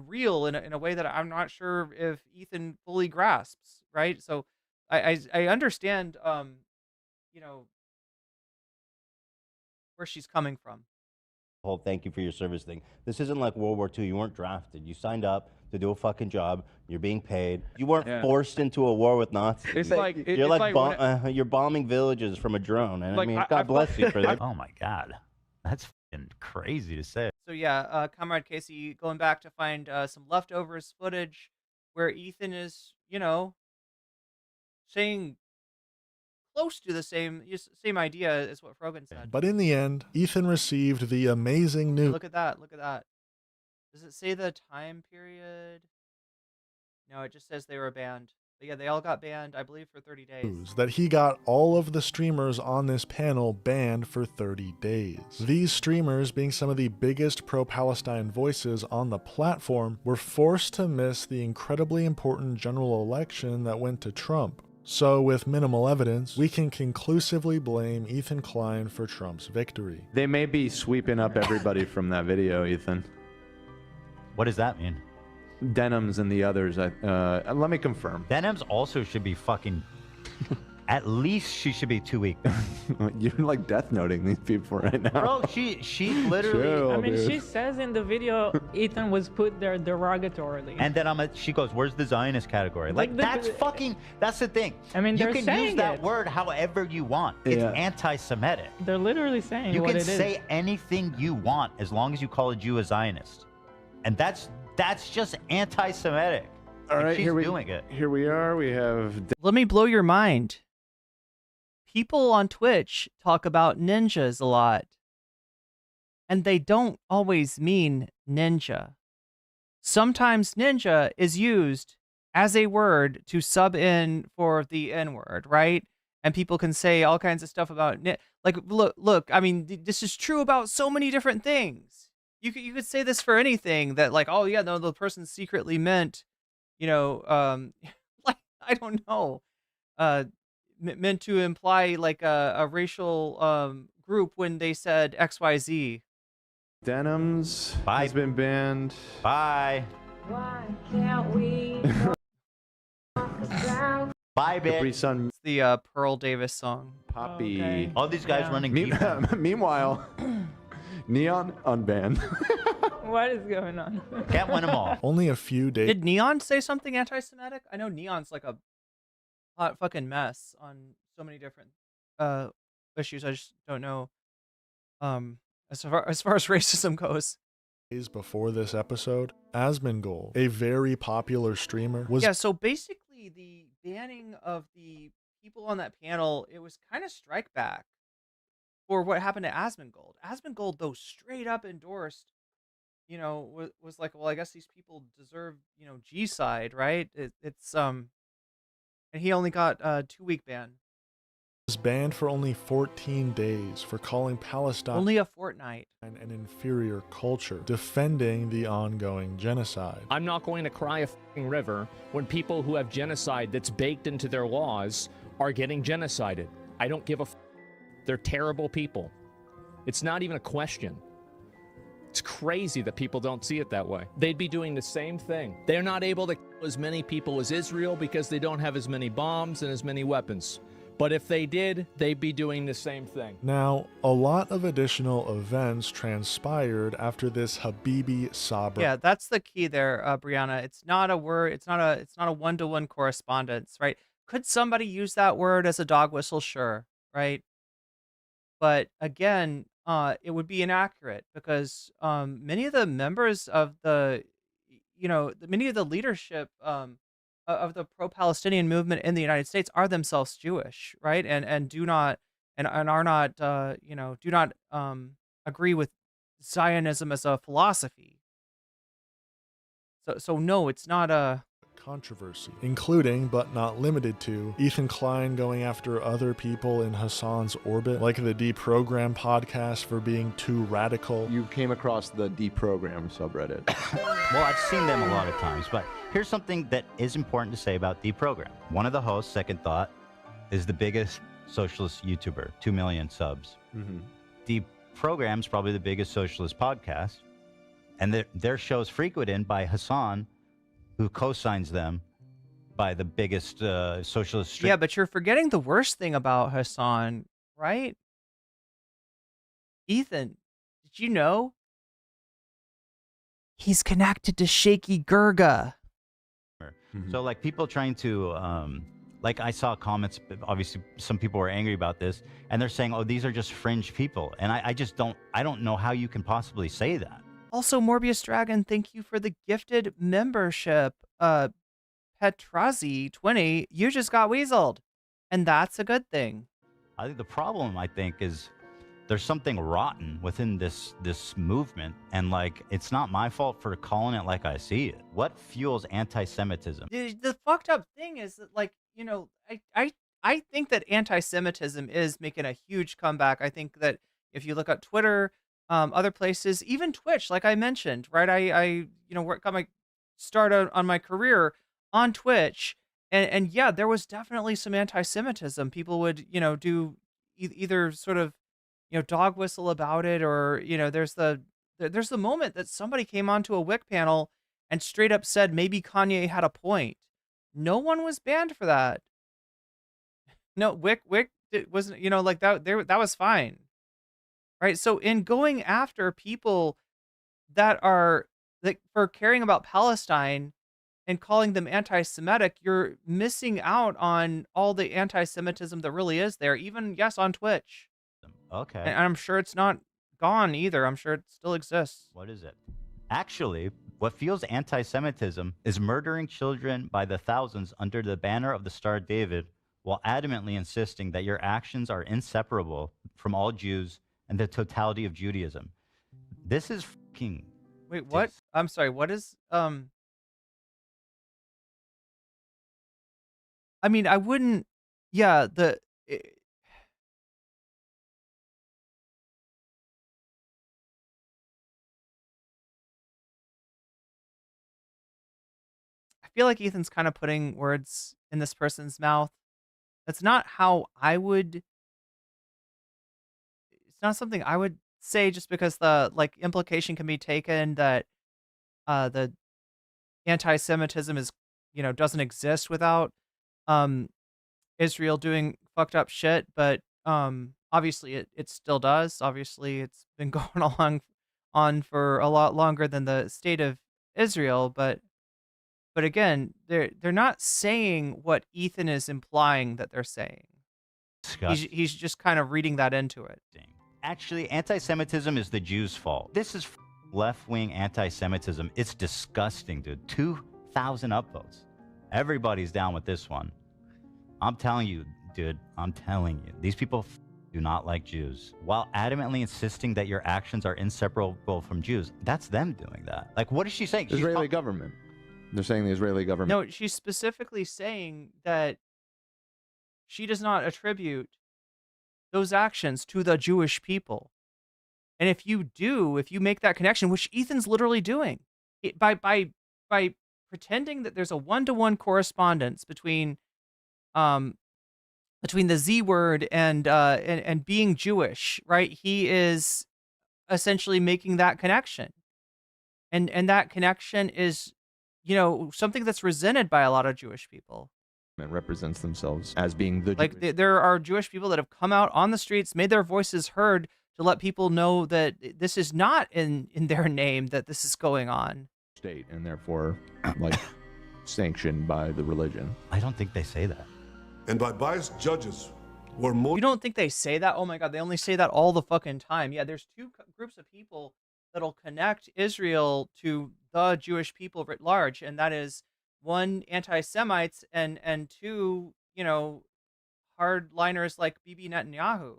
real in a way that I'm not sure if Ethan fully grasps, right? So I understand where she's coming from. Whole thank you for your service thing. This isn't like World War II. You weren't drafted. You signed up to do a fucking job. You're being paid. You weren't forced into a war with Nazis. It's like you're bombing villages from a drone. And I mean, God bless you for that. Oh my God, that's fucking crazy to say. So yeah, Comrade Casey going back to find some leftovers footage where Ethan is, saying close to the same idea as what Frogan said. But in the end, Ethan received the amazing news. Look at that. Look at that. Does it say the time period? No, it just says they were banned. But yeah, they all got banned, I believe, for 30 days. That he got all of the streamers on this panel banned for 30 days. These streamers, being some of the biggest pro-Palestine voices on the platform, were forced to miss the incredibly important general election that went to Trump. So, with minimal evidence, we can conclusively blame Ethan Klein for Trump's victory. They may be sweeping up everybody from that video, Ethan. What does that mean? Denims and the others. Let me confirm. Denims also should be fucking... At least she should be 2 weeks. You're like death noting these people right now. Bro, she literally... Chill, I mean, dude. she says in the video, Ethan was put there derogatorily. And then she goes, where's the Zionist category? Like, that's the thing. I mean, you they're can saying use that it. word however you want. It's anti-Semitic. They're literally saying You what can it is. say anything you want as long as you call a Jew a Zionist. And that's just anti-Semitic. All And right, she's doing it. Here we are. We have... Let me blow your mind. People on Twitch talk about ninjas a lot. And they don't always mean ninja. Sometimes ninja is used as a word to sub in for the N-word, right? And people can say all kinds of stuff about like, look, I mean, this is true about so many different things. You could say this for anything that, like, oh yeah, no, the person secretly meant, like, I don't know, meant to imply like a racial group when they said XYZ. Denims has been banned. Bye. Why can't we? Bye, bitch. Sun. It's the Pearl Davis song. Poppy. Okay. All these guys running. Meanwhile, Neon unbanned. What is going on? Can't win them all. Only a few days. Did Neon say something anti-Semitic? I know Neon's like a hot fucking mess on so many different issues. I just don't know. As far as racism goes. Days before this episode, Asmongold, a very popular streamer, was So basically the banning of the people on that panel, it was kind of strike back for what happened to Asmongold. Asmongold, though, straight up endorsed, was like, well, I guess these people deserve, G-side, right? It's and he only got a 2-week ban. Was banned for only 14 days for calling Palestine only a fortnight an inferior culture, defending the ongoing genocide. I'm not going to cry a f***ing river when people who have genocide that's baked into their laws are getting genocided. I don't give a f***. They're terrible people. It's not even a question. It's crazy that people don't see it that way. They'd be doing the same thing. They're not able to kill as many people as Israel because they don't have as many bombs and as many weapons. But if they did, they'd be doing the same thing. Now, a lot of additional events transpired after this Habibi Sabra. Yeah, that's the key there, Brianna. It's not a word. It's not a one-to-one correspondence, right? Could somebody use that word as a dog whistle? Sure, right? But again, it would be inaccurate because many of the members of many of the leadership of the pro-Palestinian movement in the United States are themselves Jewish, right? And do not are not do not agree with Zionism as a philosophy. So no, it's not a controversy, including but not limited to Ethan Klein going after other people in Hassan's orbit, like the Deprogram podcast for being too radical. You came across the Deprogram subreddit. Well, I've seen them a lot of times, but here's something that is important to say about Deprogram. One of the hosts, Second Thought, is the biggest socialist YouTuber, 2 million subs. The program's probably the biggest socialist podcast, and their show's frequented by Hassan, who co-signs them by the biggest socialist stream. Yeah, but you're forgetting the worst thing about Hassan, right? Ethan, did you know? He's connected to Shaky Gurga. So like people trying to, like I saw comments, obviously some people were angry about this, and they're saying, oh, these are just fringe people. And I just don't know how you can possibly say that. Also, Morbius Dragon, thank you for the gifted membership. Petrazi 20, you just got weaseled. And that's a good thing. I think the problem, is there's something rotten within this movement, and like it's not my fault for calling it like I see it. What fuels anti-Semitism? The fucked up thing is that, like, you know, I think that anti-Semitism is making a huge comeback. I think that if you look at Twitter, other places, even Twitch, like I mentioned, right? I got my start on my career on Twitch, and yeah, there was definitely some anti-Semitism. People would, do either sort of, dog whistle about it, or, there's the moment that somebody came onto a Wick panel and straight up said maybe Kanye had a point. No one was banned for that. No, Wick wasn't, like that. That was fine, right? So in going after people that are like for caring about Palestine and calling them anti-Semitic, you're missing out on all the anti-Semitism that really is there. Even yes, on Twitch. Okay. And I'm sure it's not gone either. I'm sure it still exists. What is it? Actually, what fuels anti-Semitism is murdering children by the thousands under the banner of the Star of David, while adamantly insisting that your actions are inseparable from all Jews and the totality of Judaism. This is fucking... Wait, what? I'm sorry, what is... I mean, I wouldn't... Yeah, I feel like Ethan's kind of putting words in this person's mouth. That's not how I would... It's not something I would say, just because the implication can be taken that the anti-Semitism is, doesn't exist without Israel doing fucked up shit. But obviously it still does. Obviously it's been going on for a lot longer than the state of Israel. But again, they're not saying what Ethan is implying that they're saying. He's just kind of reading that into it. Actually, anti-Semitism is the Jews' fault. This is left-wing anti-Semitism. It's disgusting, dude. 2,000 upvotes. Everybody's down with this one. I'm telling you, dude. I'm telling you. These people do not like Jews, while adamantly insisting that your actions are inseparable from Jews. That's them doing that. Like, what is she saying? Israeli government. They're saying the Israeli government. No, she's specifically saying that she does not attribute those actions to the Jewish people. And if you make that connection, which Ethan's literally doing, by pretending that there's a one-to-one correspondence between the Z word and being Jewish, right? He is essentially making that connection. And that connection is, something that's resented by a lot of Jewish people. It represents themselves as being the like there are Jewish people that have come out on the streets, made their voices heard to let people know that this is not in their name, that this is going on. State, and therefore like sanctioned by the religion. I don't think they say that. And by biased judges who are more... You don't think they say that? Oh my God, they only say that all the fucking time. Yeah, there's two groups of people that'll connect Israel to the Jewish people writ large, and that is one, anti-Semites, and two, hardliners like Bibi Netanyahu.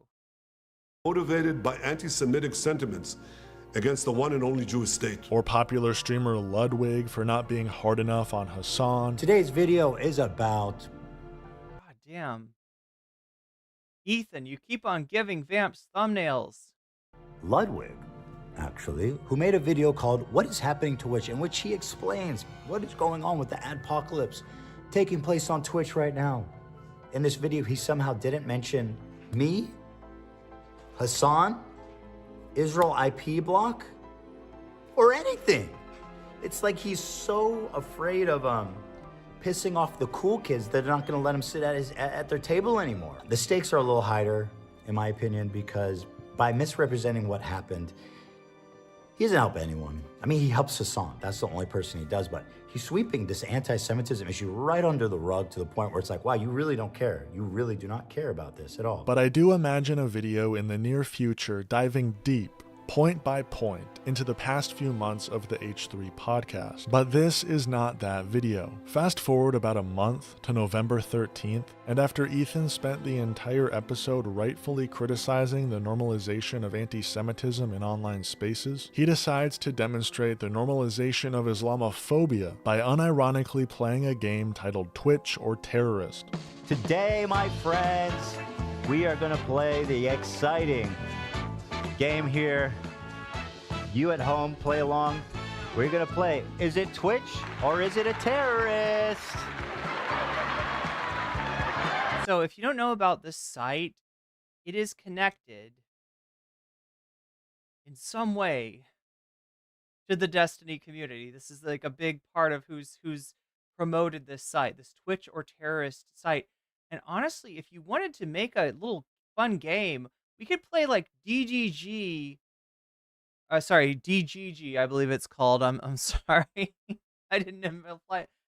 Motivated by anti-Semitic sentiments against the one and only Jewish state. Or popular streamer Ludwig for not being hard enough on Hassan. Today's video is about... God damn. Ethan, you keep on giving Vamps thumbnails. Ludwig, actually, who made a video called What is Happening to Twitch, in which he explains what is going on with the adpocalypse taking place on Twitch right now. in this video, he somehow didn't mention me, Hassan, Israel IP block, or anything. It's like he's so afraid of pissing off the cool kids that they're not gonna let him sit at their table anymore. The stakes are a little higher, in my opinion, because by misrepresenting what happened, he doesn't help anyone. I mean, he helps Hassan. That's the only person he does, but he's sweeping this anti-Semitism issue right under the rug to the point where it's like, wow, you really don't care. You really do not care about this at all. But I do imagine a video in the near future diving deep, point by point, into the past few months of the H3 podcast. But this is not that video. Fast forward about a month to November 13th, and after Ethan spent the entire episode rightfully criticizing the normalization of anti-Semitism in online spaces, he decides to demonstrate the normalization of Islamophobia by unironically playing a game titled Twitch or Terrorist. Today, my friends, we are gonna play the exciting game here. You at home, play along. We're gonna play, is it Twitch or is it a terrorist? So if you don't know about this site, it is connected in some way to the Destiny community. This is like a big part of who's promoted this site, this Twitch or terrorist site. And honestly, if you wanted to make a little fun game, we could play like DGG. DGG, I believe it's called. I'm sorry. I didn't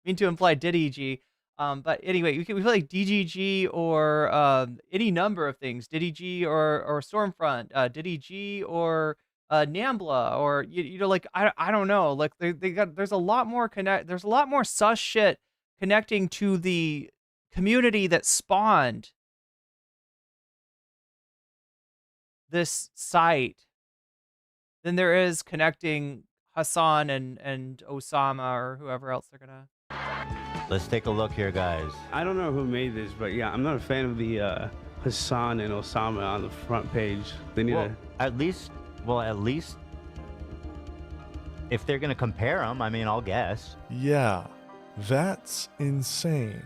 mean to imply Diddy G. But anyway, we play like DGG or any number of things. Diddy G or Stormfront, Diddy G or Nambla, or you know, like I don't know. Like there's a lot more sus shit connecting to the community that spawned this site than there is connecting Hassan and Osama or whoever else they're gonna. Let's take a look here, guys. I don't know who made this, but yeah, I'm not a fan of the Hassan and Osama on the front page. They need at least if they're gonna compare them, I mean, I'll guess. Yeah, that's insane.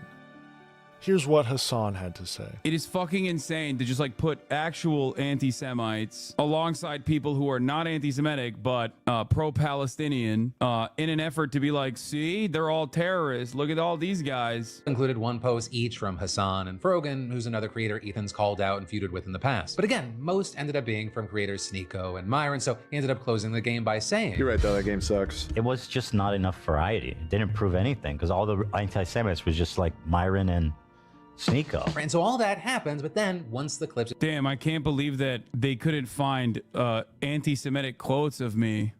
Here's what Hassan had to say. It is fucking insane to just like put actual anti-Semites alongside people who are not anti-Semitic but pro-Palestinian in an effort to be like, see, they're all terrorists. Look at all these guys. Included one post each from Hassan and Frogan, who's another creator Ethan's called out and feuded with in the past. But again, most ended up being from creators Sneeko and Myron, so he ended up closing the game by saying, You're right, though, that game sucks. It was just not enough variety. It didn't prove anything because all the anti-Semites was just like Myron and Sneeko. And so all that happens, but then once the clips... Damn, I can't believe that they couldn't find anti-Semitic quotes of me.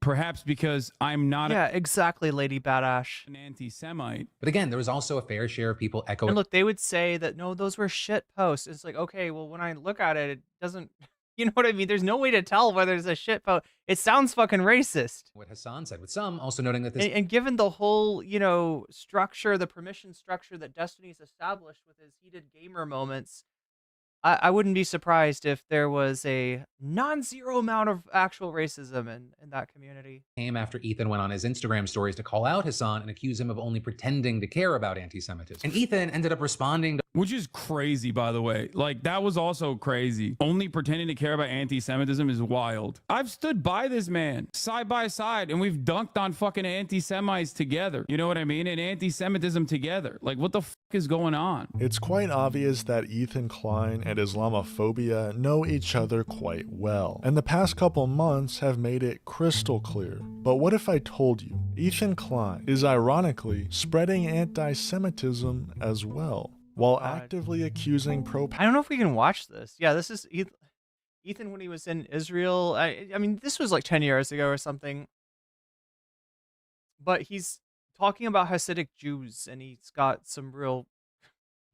Perhaps because I'm not exactly, Lady Badash. An anti-Semite. But again, there was also a fair share of people echoing... And look, they would say that, no, those were shit posts. It's like, okay, well, when I look at it, it doesn't... You know what I mean? There's no way to tell whether it's a shit post. It sounds fucking racist. What Hassan said, with some also noting that this... And given the whole, you know, structure, the permission structure that Destiny's established with his heated gamer moments, I wouldn't be surprised if there was a non-zero amount of actual racism in that community. Came after Ethan went on his Instagram stories to call out Hassan and accuse him of only pretending to care about anti-Semitism. And Ethan ended up responding to... Which is crazy, by the way. Like, that was also crazy. Only pretending to care about anti-Semitism is wild. I've stood by this man side by side, and we've dunked on fucking anti-Semites together. You know what I mean? And anti-Semitism together. Like, what the fuck is going on? It's quite obvious that Ethan Klein and Islamophobia know each other quite well, and the past couple months have made it crystal clear. But what if I told you Ethan Klein is ironically spreading anti-Semitism as well, while actively accusing I don't know if we can watch this. Yeah, this is Ethan when he was in Israel. I mean, this was like 10 years ago or something. But he's talking about Hasidic Jews, and he's got some real,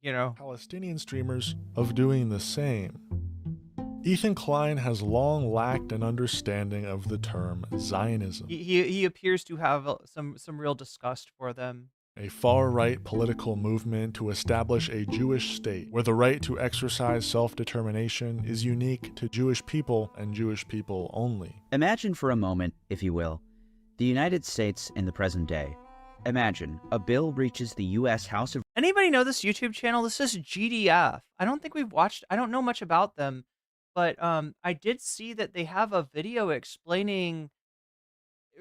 you know, Palestinian streamers of doing the same. Ethan Klein has long lacked an understanding of the term Zionism. He appears to have some real disgust for them. A far-right political movement to establish a Jewish state where the right to exercise self-determination is unique to Jewish people and Jewish people only. Imagine for a moment, if you will, the United States in the present day. Imagine a bill reaches the U.S. House of... Anybody know this YouTube channel? This is GDF. I don't think we've watched. I don't know much about them, but I did see that they have a video explaining.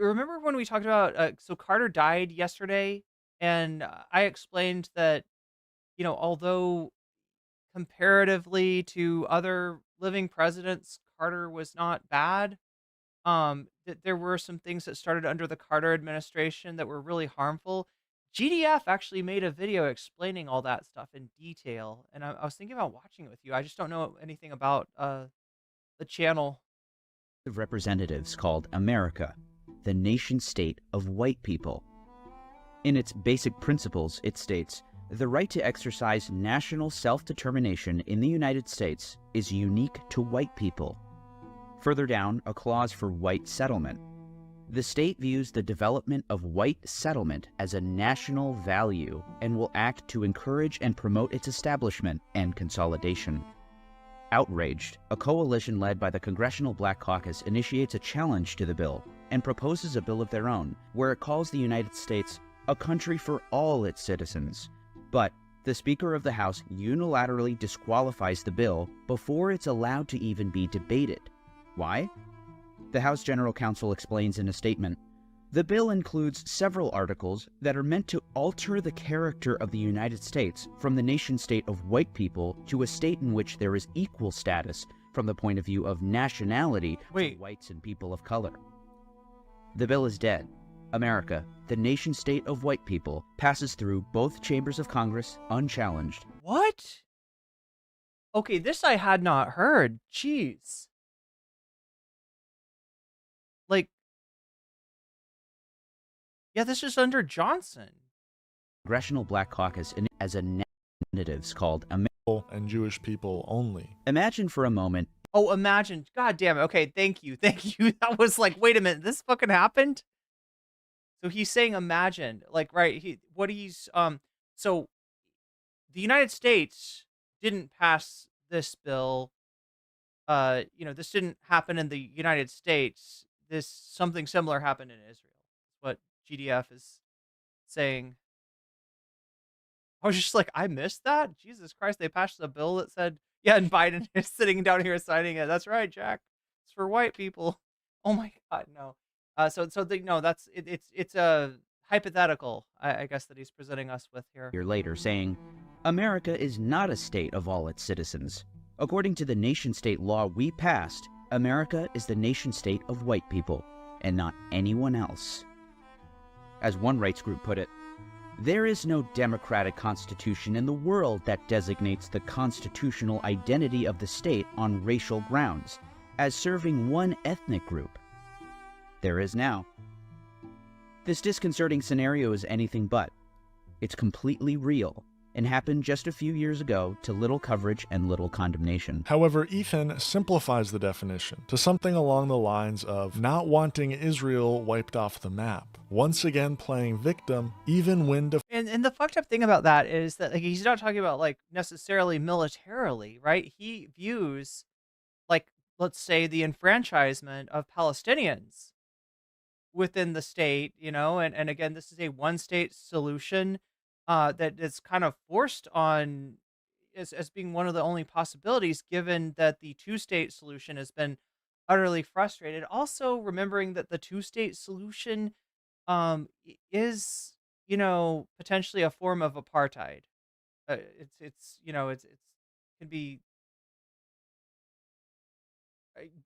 Remember when we talked about? So Carter died yesterday, and I explained that although comparatively to other living presidents, Carter was not bad. That there were some things that started under the Carter administration that were really harmful. GDF actually made a video explaining all that stuff in detail, and I was thinking about watching it with you. I just don't know anything about the channel. Of representatives called America, the nation state of white people. In its basic principles, it states, the right to exercise national self-determination in the United States is unique to white people. Further down, a clause for white settlement. The state views the development of white settlement as a national value and will act to encourage and promote its establishment and consolidation. Outraged, a coalition led by the Congressional Black Caucus initiates a challenge to the bill and proposes a bill of their own, where it calls the United States a country for all its citizens. But the Speaker of the House unilaterally disqualifies the bill before it's allowed to even be debated. Why? The House General Counsel explains in a statement, the bill includes several articles that are meant to alter the character of the United States from the nation-state of white people to a state in which there is equal status from the point of view of nationality to whites and people of color. The bill is dead. America, the nation-state of white people, passes through both chambers of Congress unchallenged. What? Okay, this I had not heard. Jeez. Like, yeah, this is under Johnson. Congressional Black Caucus as a natives called America and Jewish people only. Imagine for a moment. Oh, imagine. God damn it. Okay, thank you. Thank you. That was like, wait a minute, this fucking happened? So he's saying imagine, like, right, so the United States didn't pass this bill. This didn't happen in the United States. Something similar happened in Israel. What GDF is saying. I was just like, I missed that? Jesus Christ, they passed a bill that said, yeah, and Biden is sitting down here signing it. That's right, Jack. It's for white people. Oh my God, no. It's a hypothetical, I guess, that he's presenting us with here. Year later, saying, America is not a state of all its citizens. According to the nation-state law we passed, America is the nation-state of white people, and not anyone else. As one rights group put it, there is no democratic constitution in the world that designates the constitutional identity of the state on racial grounds, as serving one ethnic group. There is now. This disconcerting scenario is anything but. It's completely real and happened just a few years ago to little coverage and little condemnation. However, Ethan simplifies the definition to something along the lines of not wanting Israel wiped off the map, once again playing victim even when and the fucked up thing about that is that, like, he's not talking about, like, necessarily militarily, right? He views, like, let's say the enfranchisement of Palestinians within the state, and again, this is a one-state solution that is kind of forced on as being one of the only possibilities, given that the two-state solution has been utterly frustrated. Also, remembering that the two-state solution is, potentially a form of apartheid. It's can be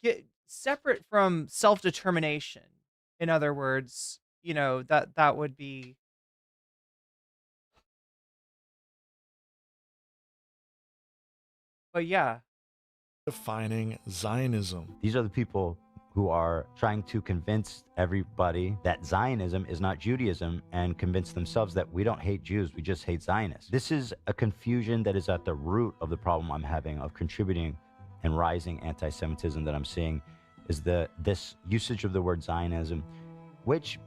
get separate from self-determination. In other words, that would be. But yeah. Defining Zionism. These are the people who are trying to convince everybody that Zionism is not Judaism and convince themselves that we don't hate Jews, we just hate Zionists. This is a confusion that is at the root of the problem I'm having of contributing and rising anti-Semitism that I'm seeing, is this usage of the word Zionism, which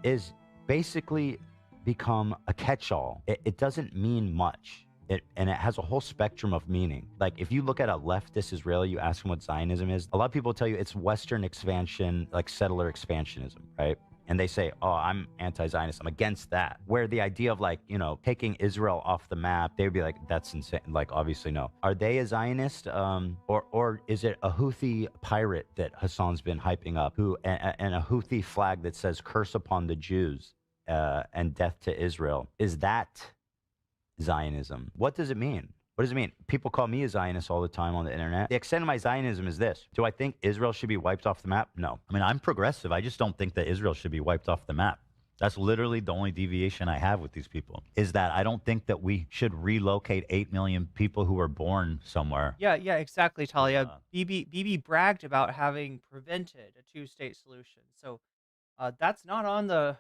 is basically become a catch-all. It doesn't mean much. And it has a whole spectrum of meaning. Like, if you look at a leftist Israeli, you ask them what Zionism is, a lot of people tell you it's Western expansion, like settler expansionism, right? and they say, oh, I'm anti-Zionist, I'm against that. Where the idea of like, you know, taking Israel off the map, they would be like, that's insane. Like, obviously, no. Are they a Zionist? Or is it a Houthi pirate that Hassan's been hyping up, and a Houthi flag that says curse upon the Jews and death to Israel? Is that Zionism? What does it mean? What does it mean? People call me a Zionist all the time on the internet. The extent of my Zionism is this. Do I think Israel should be wiped off the map? No. I mean, I'm progressive. I just don't think that Israel should be wiped off the map. That's literally the only deviation I have with these people, is that I don't think that we should relocate 8 million people who were born somewhere. Yeah, exactly, Talia. Bibi bragged about having prevented a two-state solution. So that's not on the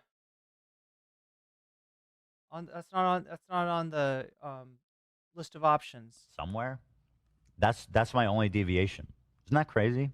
that's not on the list of options. Somewhere? That's my only deviation. Isn't that crazy?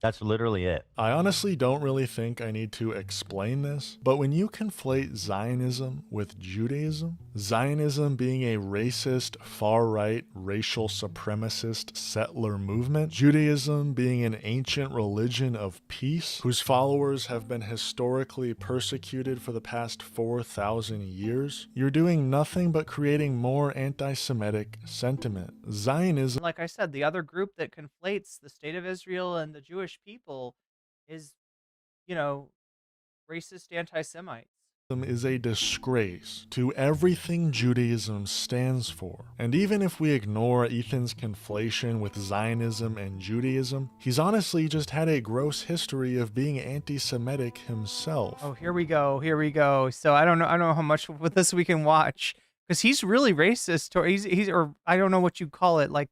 That's literally it. I honestly don't really think I need to explain this, but when you conflate Zionism with Judaism, Zionism being a racist, far-right, racial supremacist settler movement, Judaism being an ancient religion of peace, whose followers have been historically persecuted for the past 4,000 years, you're doing nothing but creating more anti-Semitic sentiment. Zionism, Like I said, the other group that conflates the state of Israel and the Jewish people is, you know, racist anti-Semites. is a disgrace to everything Judaism stands for. And even if we ignore Ethan's conflation with Zionism and Judaism, he's honestly just had a gross history of being anti-Semitic himself. Oh, here we go. So I don't know how much with this we can watch, because he's really racist, or he's or I don't know what you call it, like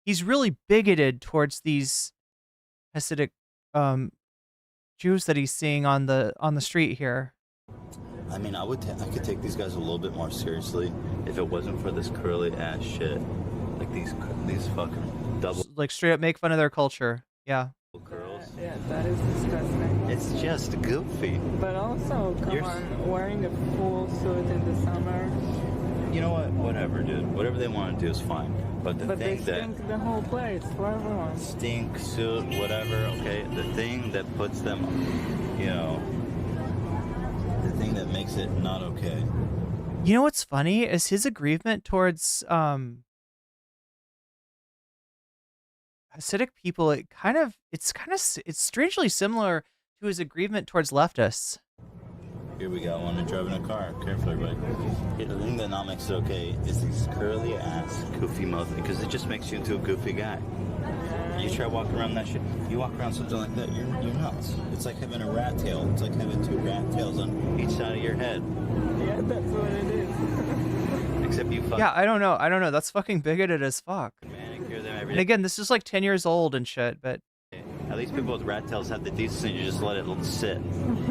he's really bigoted towards these Hasidic Jews that he's seeing on the street here. I mean, I could take these guys a little bit more seriously if it wasn't for this curly ass shit. Like these fucking double, Like straight up make fun of their culture. Yeah. curls. Yeah, that is disgusting. It's just goofy. But also, come on, wearing a full suit in the summer. You know what? Whatever, dude. Whatever they want to do is fine. But the But they thing that stink the whole place for everyone. stink suit, whatever. Okay, the thing that puts them, you know, the thing that makes it not okay. You know what's funny is his aggrievement towards Hasidic people. It's strangely similar to his aggrievement towards leftists. Here we go. One to drive in a car. Careful, everybody. Yeah, the thing that not makes it okay is these curly ass, goofy mouth, because it just makes you into a goofy guy. You try walking around that shit. You walk around something like that, you're nuts. It's like having a rat tail. It's like having 2 rat tails on each side of your head. Yeah, that's what it is. Except you fuck. Yeah, I don't know. That's fucking bigoted as fuck. Manicure them every And day. again, this is like 10 years old and shit, but At least people with rat tails have the decency to just let it sit.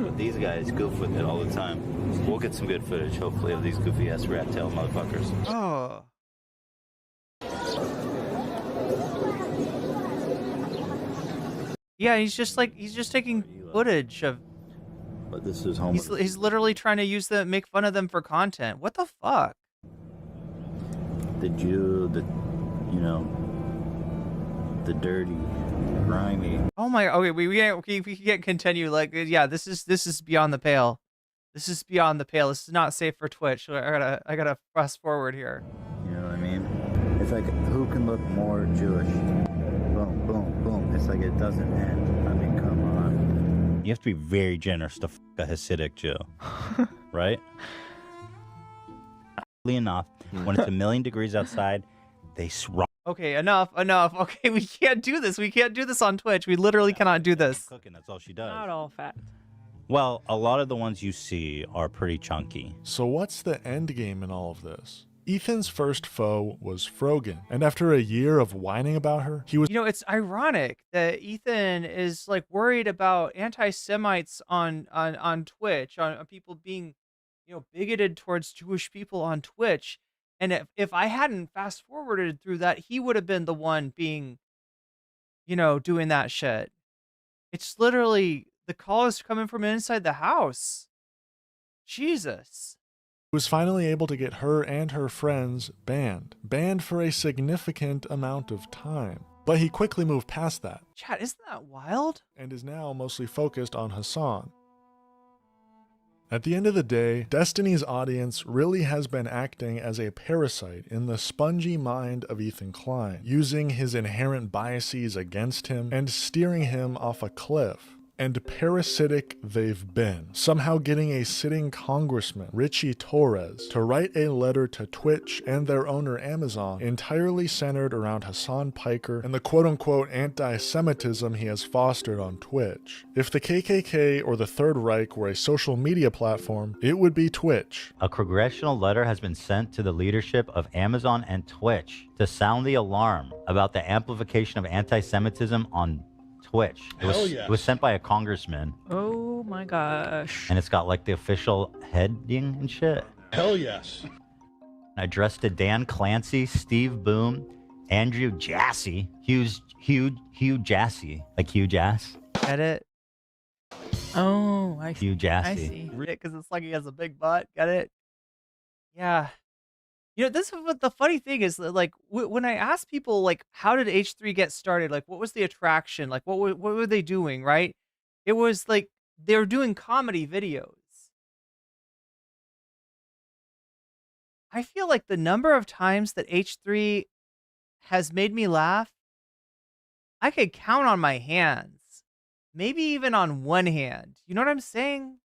But these guys goof with it all the time. We'll get some good footage, hopefully, of these goofy ass rat tail motherfuckers. oh. Yeah, he's just taking footage of. But this is home. He's literally trying to make fun of them for content. What the fuck? The Jew, you know, the dirty, grimy. Oh my. Okay, we can't continue. Like, yeah, this is beyond the pale. This is beyond the pale. This is not safe for Twitch. I gotta fast forward here. You know what I mean? It's like, who can look more Jewish? Boom, boom, boom. It's like it doesn't end. I mean, come on. You have to be very generous to a Hasidic Jew, right? Enough, when it's 1,000,000 degrees outside, they Okay, enough. Okay, we can't do this. We can't do this on Twitch. We literally cannot do this. cooking. That's all she does. Not all fat. Well, a lot of the ones you see are pretty chunky. So what's the end game in all of this? Ethan's first foe was Frogan, and after a year of whining about her, he was— You know, it's ironic that Ethan is like worried about anti-Semites on Twitch, on people being, you know, bigoted towards Jewish people on Twitch. And if I hadn't fast forwarded through that, he would have been the one being, you know, doing that shit. It's literally, the call is coming from inside the house. Jesus. was finally able to get her and her friends banned for a significant amount of time. But he quickly moved past that. Chat, isn't that wild? And is now mostly focused on Hassan. At the end of the day, Destiny's audience really has been acting as a parasite in the spongy mind of Ethan Klein, using his inherent biases against him and steering him off a cliff. And parasitic they've been, somehow getting a sitting congressman, Richie Torres, to write a letter to Twitch and their owner Amazon entirely centered around Hassan Piker and the quote-unquote anti-Semitism he has fostered on Twitch. If the KKK or the Third Reich were a social media platform, it would be Twitch. A congressional letter has been sent to the leadership of Amazon and Twitch to sound the alarm about the amplification of anti-Semitism on Twitch. It was sent by a congressman. Oh my gosh. And it's got like the official heading and shit. Hell yes. Addressed to Dan Clancy, Steve Boom, Andrew Jassy, Hugh Jassy, like Hugh Jass. Get it? Oh, I see. Hugh Jassy. I see. Because it's like he has a big butt. Get it? Yeah. You know, this is what the funny thing is, like, when I ask people, like, how did H3 get started? Like, what was the attraction? Like, what were they doing, right? It was like they were doing comedy videos. I feel like the number of times that H3 has made me laugh, I could count on my hands. Maybe even on one hand. You know what I'm saying?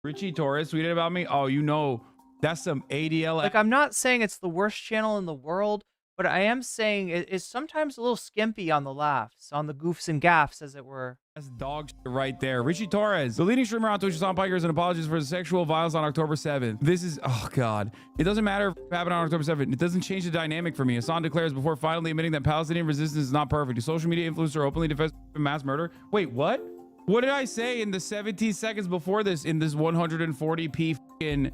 Richie Torres tweeted about me. Oh, you know, that's some ADL. Like, I'm not saying it's the worst channel in the world, but I am saying it's sometimes a little skimpy on the laughs, on the goofs and gaffs, as it were. That's dog shit right there. Richie Torres, the leading streamer on Twitch, Hassan Piker, and apologies for the sexual violence on October 7th. This is, oh God. It doesn't matter if it happened on October 7th. It doesn't change the dynamic for me. Hassan declares before finally admitting that Palestinian resistance is not perfect. A social media influencer openly defends mass murder. Wait, what? What did I say in the 17 seconds before this in this 140p fucking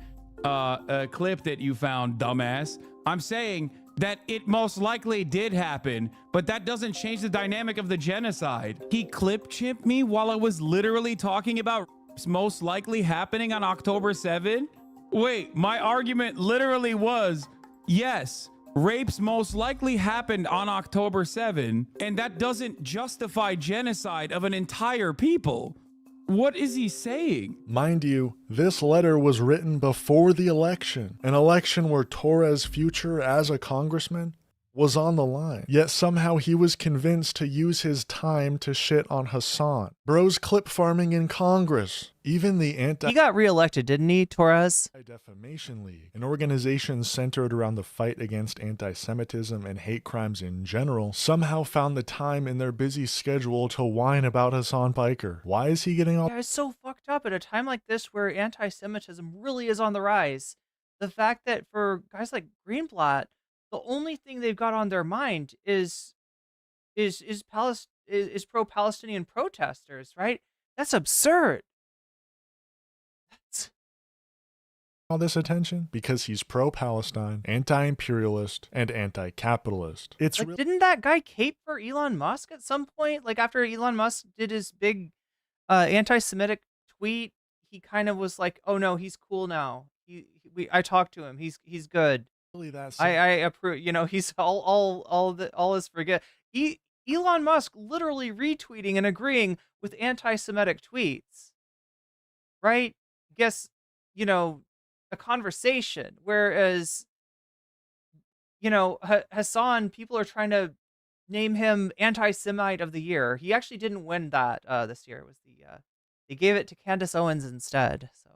clip that you found, dumbass? I'm saying that it most likely did happen, but that doesn't change the dynamic of the genocide. He clip chipped me while I was literally talking about most likely happening on October 7. Wait, my argument literally was, yes, rapes most likely happened on October 7, and that doesn't justify genocide of an entire people. What is he saying? Mind you, this letter was written before the election, an election where Torres' future as a congressman was on the line. Yet somehow he was convinced to use his time to shit on Hassan. Bro's clip farming in Congress. Even the He got reelected, didn't he, Torres? Anti-Defamation League, an organization centered around the fight against anti-Semitism and hate crimes in general, somehow found the time in their busy schedule to whine about Hassan Piker. Why is he getting all— Yeah, it's so fucked up at a time like this where anti-Semitism really is on the rise. The fact that for guys like Greenblatt, the only thing they've got on their mind is pro-Palestinian protesters, right? That's absurd. all this attention? Because he's pro-Palestine, anti-imperialist, and anti-capitalist. It's like, didn't that guy cape for Elon Musk at some point? Like after Elon Musk did his big anti-Semitic tweet, he kind of was like, "Oh no, he's cool now. I talked to him. He's good. Really that I approve. You know, he's all is forget." Elon Musk literally retweeting and agreeing with anti-Semitic tweets, right? Guess, you know, a conversation. Whereas, you know, Hassan, people are trying to name him anti-Semite of the year. He actually didn't win that this year. It was they gave it to Candace Owens instead. So.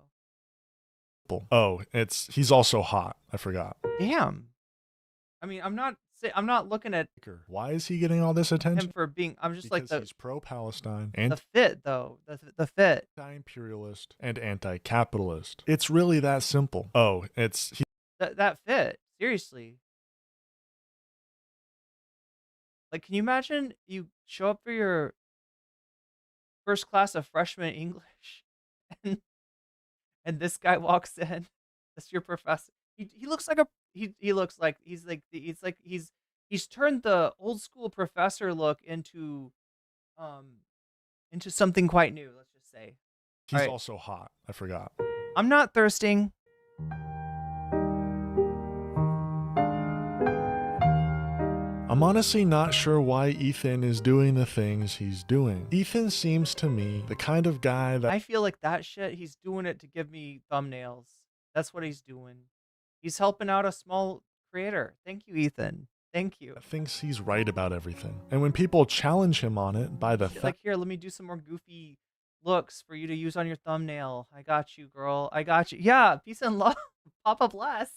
Oh, he's also hot. I forgot. Damn. I mean, I'm not looking at why is he getting all this attention him for being. I'm just because like he's pro-Palestine and the fit though. The fit. Anti-imperialist and anti-capitalist. It's really that simple. Oh, that fit. Seriously. Like, can you imagine you show up for your first class of freshman English, and this guy walks in. That's your professor. He looks like he's turned the old school professor look into something quite new. Let's just say. He's also hot. I forgot. I'm not thirsting. I'm honestly not sure why Ethan is doing the things he's doing. Ethan seems to me the kind of guy that I feel like that shit, he's doing it to give me thumbnails. That's what he's doing. He's helping out a small creator. Thank you, Ethan. Thank you. thinks he's right about everything. And when people challenge him on it by the Like, here, let me do some more goofy looks for you to use on your thumbnail. I got you, girl. I got you. Yeah, peace and love. Papa bless.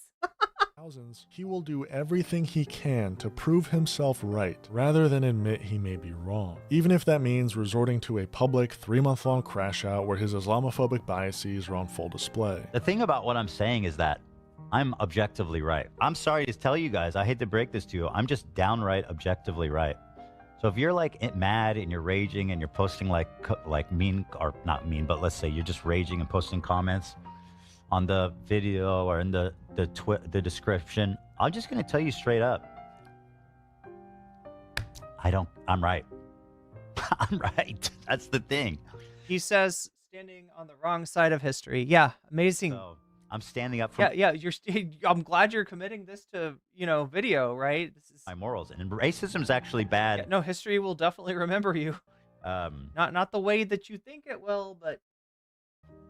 thousands, he will do everything he can to prove himself right, rather than admit he may be wrong. Even if that means resorting to a public 3-month-long crash out where his Islamophobic biases are on full display. The thing about what I'm saying is that I'm objectively right. I'm sorry to tell you guys, I hate to break this to you, I'm just downright objectively right. So if you're like mad and you're raging and you're posting like mean, or not mean, but let's say you're just raging and posting comments on the video or in the description, I'm just gonna tell you straight up, I'm right. I'm right. That's the thing. He says, standing on the wrong side of history. Yeah, amazing. So I'm standing up for yeah. I'm glad you're committing this to, video, right? This is my morals, and racism is actually bad. Yeah, no, history will definitely remember you. Not the way that you think it will, but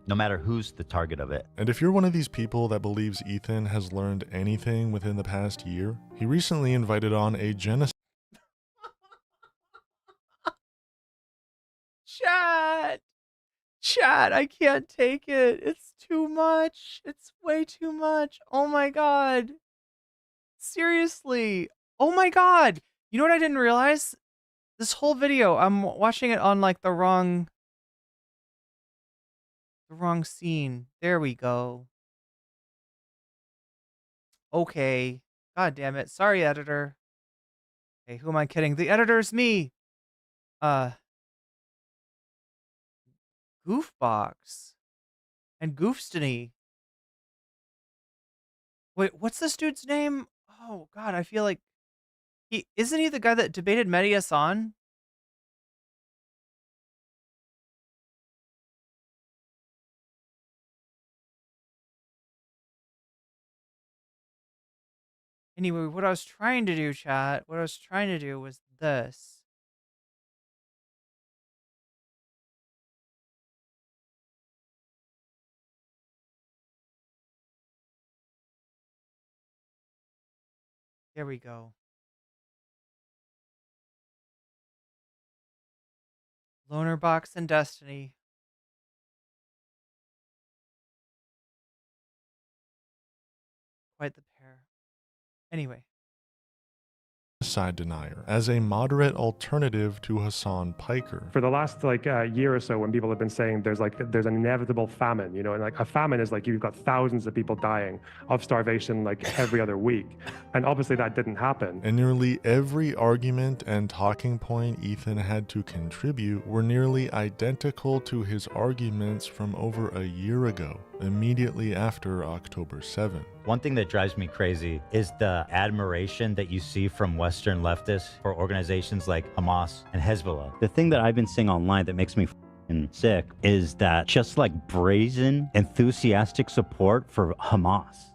no matter who's the target of it. And if you're one of these people that believes Ethan has learned anything within the past year, he recently invited on a genocide. Chat, I can't take it. It's too much. It's way too much. Oh my god. Seriously. Oh my god. You know what I didn't realize? This whole video, I'm watching it on like the wrong scene. There we go. Okay. God damn it. Sorry, editor. Hey, who am I kidding? The editor's me. Goofbox and Goofstony. Wait, what's this dude's name? Oh god, I feel like isn't he the guy that debated Mehdi Hassan? Anyway, what I was trying to do, chat, was this. There we go. Loner Box and Destiny. Quite the pair. Anyway. Genocide denier as a moderate alternative to Hassan Piker. For the last year or so, when people have been saying there's an inevitable famine, and like a famine is like you've got thousands of people dying of starvation like every other week, and obviously that didn't happen. And nearly every argument and talking point Ethan had to contribute were nearly identical to his arguments from over a year ago, immediately after October 7th. One thing that drives me crazy is the admiration that you see from Western leftists for organizations like Hamas and Hezbollah. The thing that I've been seeing online that makes me sick is that just like brazen, enthusiastic support for Hamas.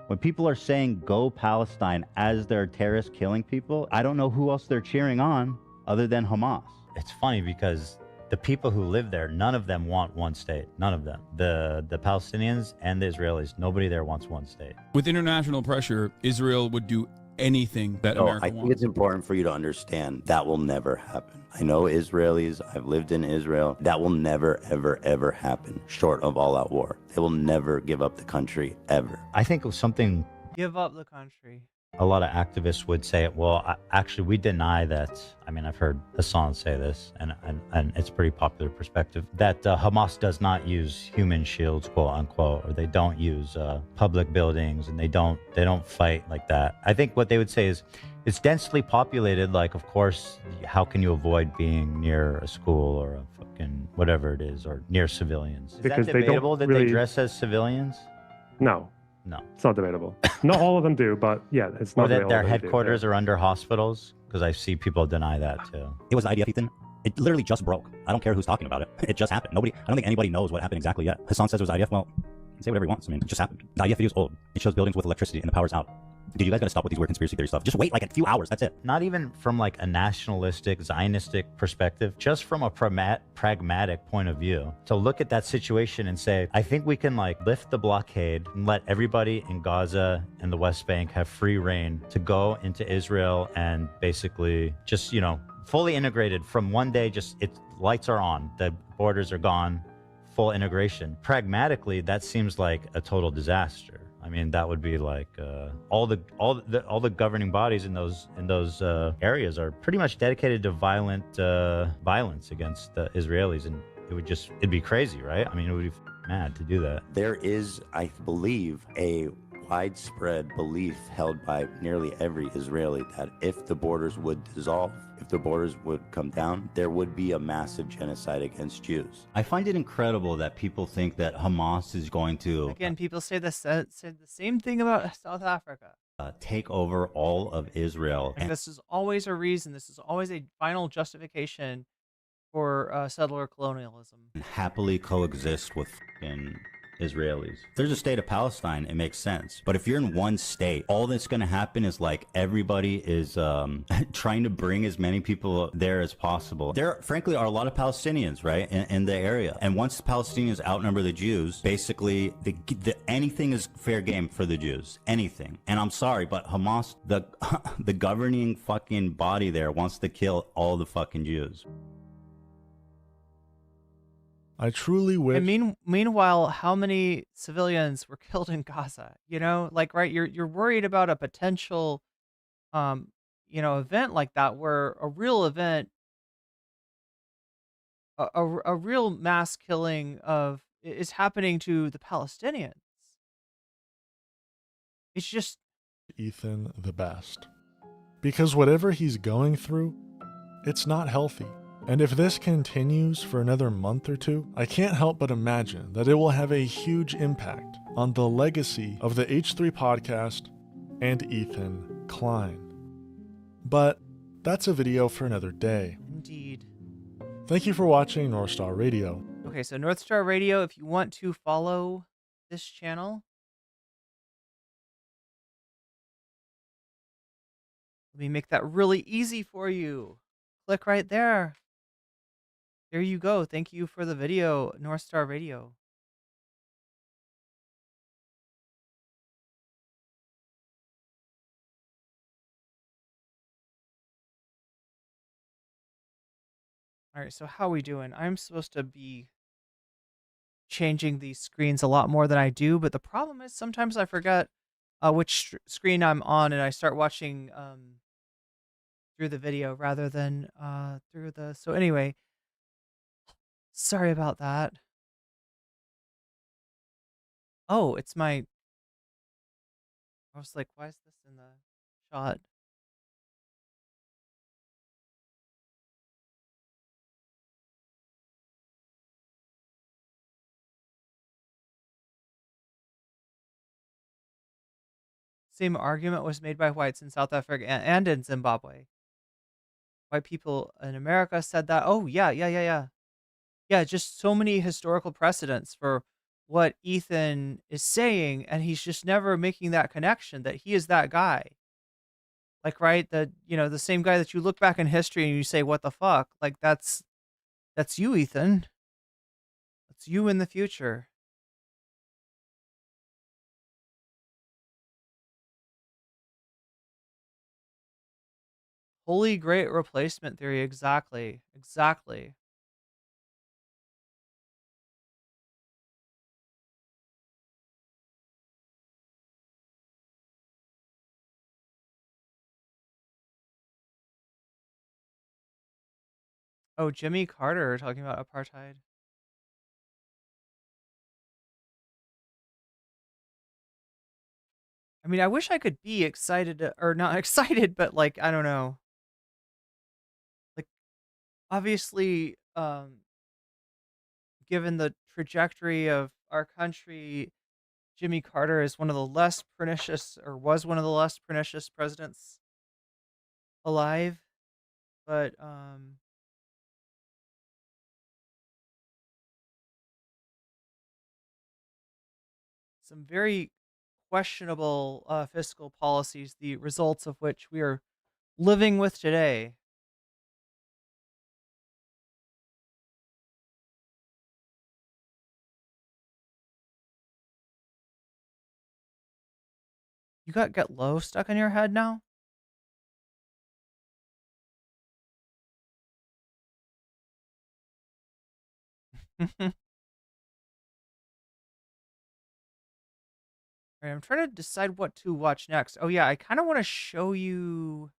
When people are saying go Palestine as they're terrorists killing people, I don't know who else they're cheering on other than Hamas. It's funny because the people who live there, none of them want one state. None of them. The Palestinians and the Israelis, nobody there wants one state. With international pressure, Israel would do anything that America I think it's important for you to understand that will never happen. I know Israelis, I've lived in Israel. That will never, ever, ever happen short of all-out war. They will never give up the country, ever. I think it was something Give up the country. a lot of activists would say, well, actually, we deny that. I mean, I've heard Hassan say this, and it's a pretty popular perspective, that Hamas does not use human shields, quote unquote, or they don't use public buildings, and they don't fight like that. I think what they would say is, it's densely populated. Like, of course, how can you avoid being near a school or a fucking whatever it is, or near civilians? Is Because that they don't debatable that really- they dress as civilians? No. No. It's not debatable. Not all of them do, but yeah, it's Or not that all their of them do, headquarters are under hospitals? Because I see people deny that too. It was the IDF, Ethan. It literally just broke. I don't care who's talking about it. It just happened. I don't think anybody knows what happened exactly yet. Hassan says it was IDF. Well, he can say whatever he wants. I mean, it just happened. The IDF video is old. It shows buildings with electricity and the power's out. Dude, you guys gotta stop with these weird conspiracy theory stuff. Just wait like a few hours. That's it. Not even from like a nationalistic, Zionistic perspective, just from a pragmatic point of view. To look at that situation and say, I think we can like lift the blockade and let everybody in Gaza and the West Bank have free reign to go into Israel and basically just, you know, fully integrated from one day, just lights are on, the borders are gone, full integration. Pragmatically, that seems like a total disaster. I mean, that would be like all the governing bodies in those areas are pretty much dedicated to violence against the Israelis, and it'd be crazy, right? I mean, it would be mad to do that. There is, I believe, a widespread belief held by nearly every Israeli that if the borders would dissolve, if the borders would come down, there would be a massive genocide against Jews. I find it incredible that people think that Hamas is going to Again, people say the same thing about South Africa. take over all of Israel. And this is always a reason. This is always a final justification for settler colonialism. Happily coexist with fucking Israelis. If there's a state of Palestine, it makes sense. But if you're in one state, all that's going to happen is like everybody is trying to bring as many people there as possible. There, frankly, are a lot of Palestinians, right, in the area. And once the Palestinians outnumber the Jews, basically anything is fair game for the Jews. Anything. And I'm sorry, but Hamas, the governing fucking body there, wants to kill all the fucking Jews. I truly wish. And meanwhile, how many civilians were killed in Gaza? You know, like, right? You're worried about a potential, event like that, where a real event, a real mass killing is happening to the Palestinians. It's just Ethan the best. Because whatever he's going through, it's not healthy. And if this continues for another month or two, I can't help but imagine that it will have a huge impact on the legacy of the H3 podcast and Ethan Klein. But that's a video for another day. Indeed. Thank you for watching North Star Radio. Okay, so North Star Radio, if you want to follow this channel, let me make that really easy for you. Click right there. There you go. Thank you for the video, North Star Radio. All right, so how are we doing? I'm supposed to be changing these screens a lot more than I do, but the problem is sometimes I forget which screen I'm on, and I start watching through the video rather than through the... So anyway, sorry about that. Oh, it's my... I was like, why is this in the shot? Same argument was made by whites in South Africa and in Zimbabwe. White people in America said that. Oh, yeah. Yeah, just so many historical precedents for what Ethan is saying, and he's just never making that connection that he is that guy. Like, right, the same guy that you look back in history and you say, what the fuck? Like, that's you, Ethan. That's you in the future. Holy great replacement theory, exactly. Oh, Jimmy Carter talking about apartheid. I mean, I wish I could be excited or not excited, but like, I don't know. Like, obviously, given the trajectory of our country, Jimmy Carter is one of the less pernicious, or was one of the less pernicious presidents alive. But, some very questionable fiscal policies, the results of which we are living with today. You got get low stuck in your head now? Alright, I'm trying to decide what to watch next. Oh yeah, I kind of want to show you.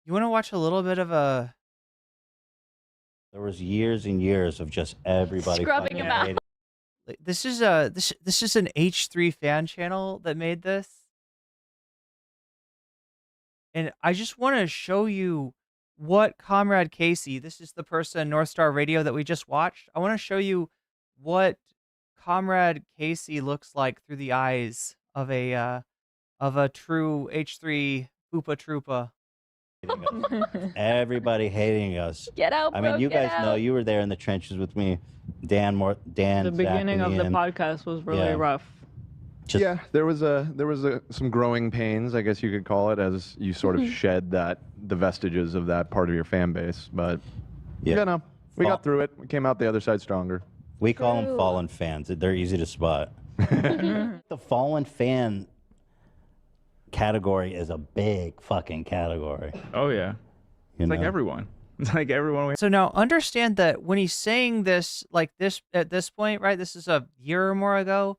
You want to watch a little bit of a. There was years and years of just everybody Scrubbing fucking him out. hating. This is a this is an H3 fan channel that made this, and I just want to show you what Comrade Casey. This is the person North Star Radio that we just watched. I want to show you what Comrade Casey looks like through the eyes of a true H3 Hoopa Troopa. Everybody hating us. Get out, I mean, bro, you get guys know out. you were there in the trenches with me, Dan, Dan. The Zach, beginning and of the Ian. podcast was really Yeah. rough. Yeah, there was some growing pains, I guess you could call it, as you sort of shed the vestiges of that part of your fan base. But Yeah. you know, we got through it. We came out the other side stronger. We call them fallen fans. They're easy to spot. The fallen fan category is a big fucking category. Oh yeah, it's like everyone. It's like everyone. So now understand that when he's saying this, like this at this point, right? This is a year or more ago.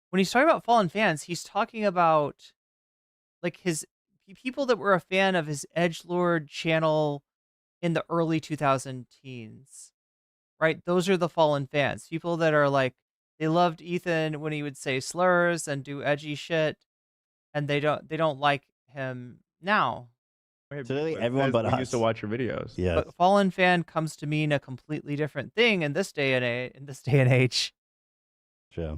When he's talking about fallen fans, he's talking about like his people that were a fan of his edgelord channel in the early 2000 teens, right? Those are the fallen fans. People that are like, they loved Ethan when he would say slurs and do edgy shit, and they don't like him now. Literally everyone but us used to watch your videos. Yeah. But fallen fan comes to mean a completely different thing in this day and age. True.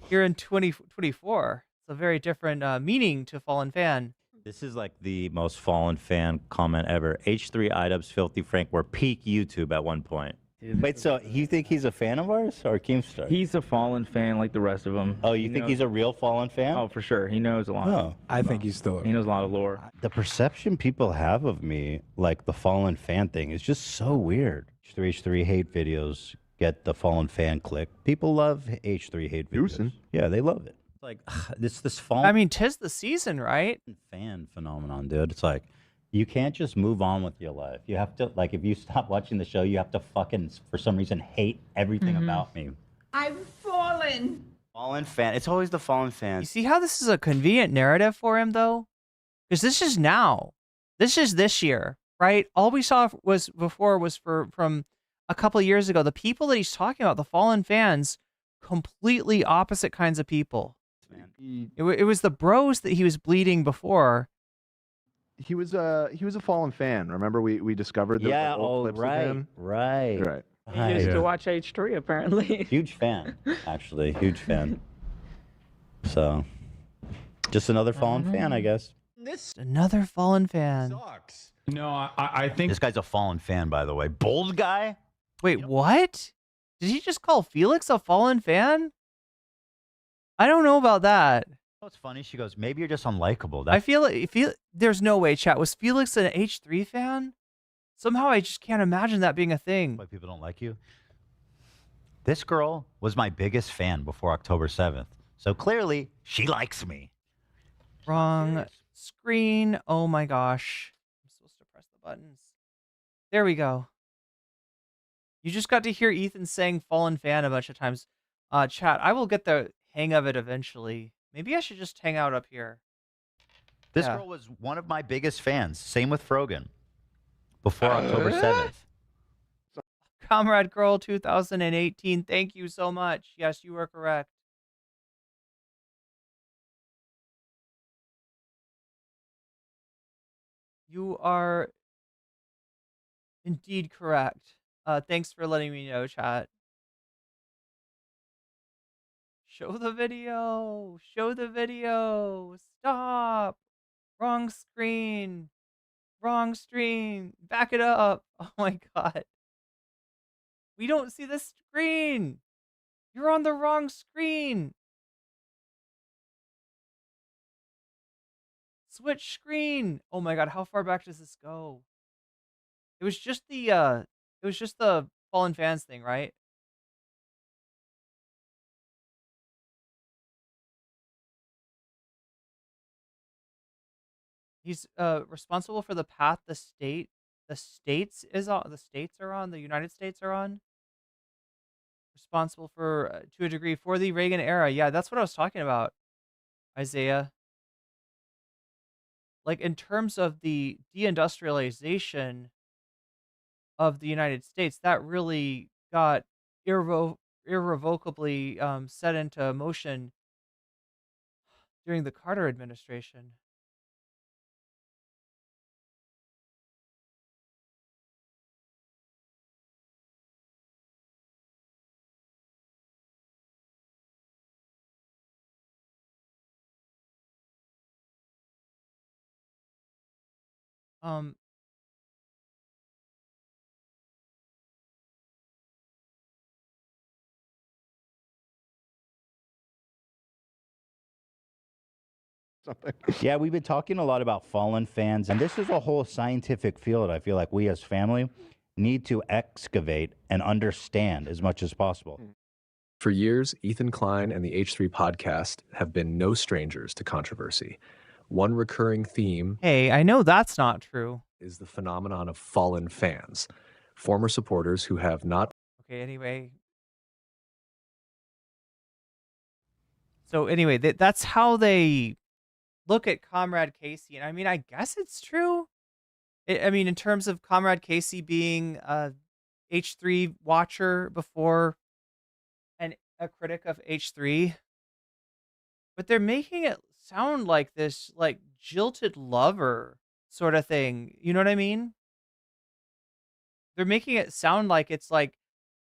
Here in 2024, it's a very different meaning to fallen fan. This is like the most fallen fan comment ever. H3 iDubbbz Filthy Frank were peak YouTube at one point. Wait, so you think he's a fan of ours or Keemstar? He's a fallen fan like the rest of them. Oh, you think he's a real fallen fan? Oh, for sure. He knows a lot. Oh. I think he's still. He knows a lot of lore. The perception people have of me, like the fallen fan thing, is just so weird. H3 hate videos get the fallen fan click. People love H3 hate videos. Yeah, they love it. It's like this fallen. I mean, 'tis the season, right? Fan phenomenon, dude. It's like you can't just move on with your life. You have to, like, if you stop watching the show, you have to fucking, for some reason, hate everything about me. I've fallen. Fallen fan. It's always the fallen You fan. see how this is a convenient narrative for him, though? Because this is now. This is this year, right? All we saw was from a couple years ago. The people that he's talking about, the fallen fans, completely opposite kinds of people. It was the bros that he was bleeding before. He was a fallen fan. Remember we discovered those Yeah, old clips right, of him? right. He used to watch H3 apparently. Huge fan, actually. Huge fan. So, just another fallen fan, I guess. Another fallen fan. No, I think This guy's a fallen fan, by the way. Bold guy? Wait, what? Did he just call Felix a fallen fan? I don't know about that. It's funny. She goes, maybe you're just unlikable. I feel there's no way, chat. Was Felix an H3 fan? Somehow I just can't imagine that being a thing. Why people don't like you? This girl was my biggest fan before October 7th. So clearly, she likes me. Wrong screen. Oh my gosh. I'm supposed to press the buttons. There we go. You just got to hear Ethan saying fallen fan a bunch of times. Chat, I will get the hang of it eventually. Maybe I should just hang out up here. This Yeah. girl was one of my biggest fans. Same with Frogan. Before October 7th. Comrade Girl 2018, thank you so much. Yes, you are correct. You are indeed correct. Thanks for letting me know, chat. Show the video. Show the video. Stop. Wrong screen. Wrong stream. Back it up. Oh my god. We don't see the screen. You're on the wrong screen. Switch screen. Oh my god, how far back does this go? It was just the Fallen Fans thing, right? He's responsible for the path the states are on, the United States are on. Responsible for to a degree for the Reagan era. Yeah, that's what I was talking about, Isaiah. Like in terms of the deindustrialization of the United States, that really got irrevocably set into motion during the Carter administration. Um, Something. Yeah, we've been talking a lot about fallen fans, and this is a whole scientific field I feel like we as family need to excavate and understand as much as possible. For years, Ethan Klein and the H3 podcast have been no strangers to controversy. One recurring theme hey, I know that's not true. is the phenomenon of fallen fans, former supporters who have not. Okay, anyway. So anyway, that's how they look at Comrade Casey, and I mean, I guess it's true. I mean, in terms of Comrade Casey being a H3 watcher before and a critic of H3, but they're making it sound like this, like, jilted lover sort of thing. You know what I mean? They're making it sound like it's like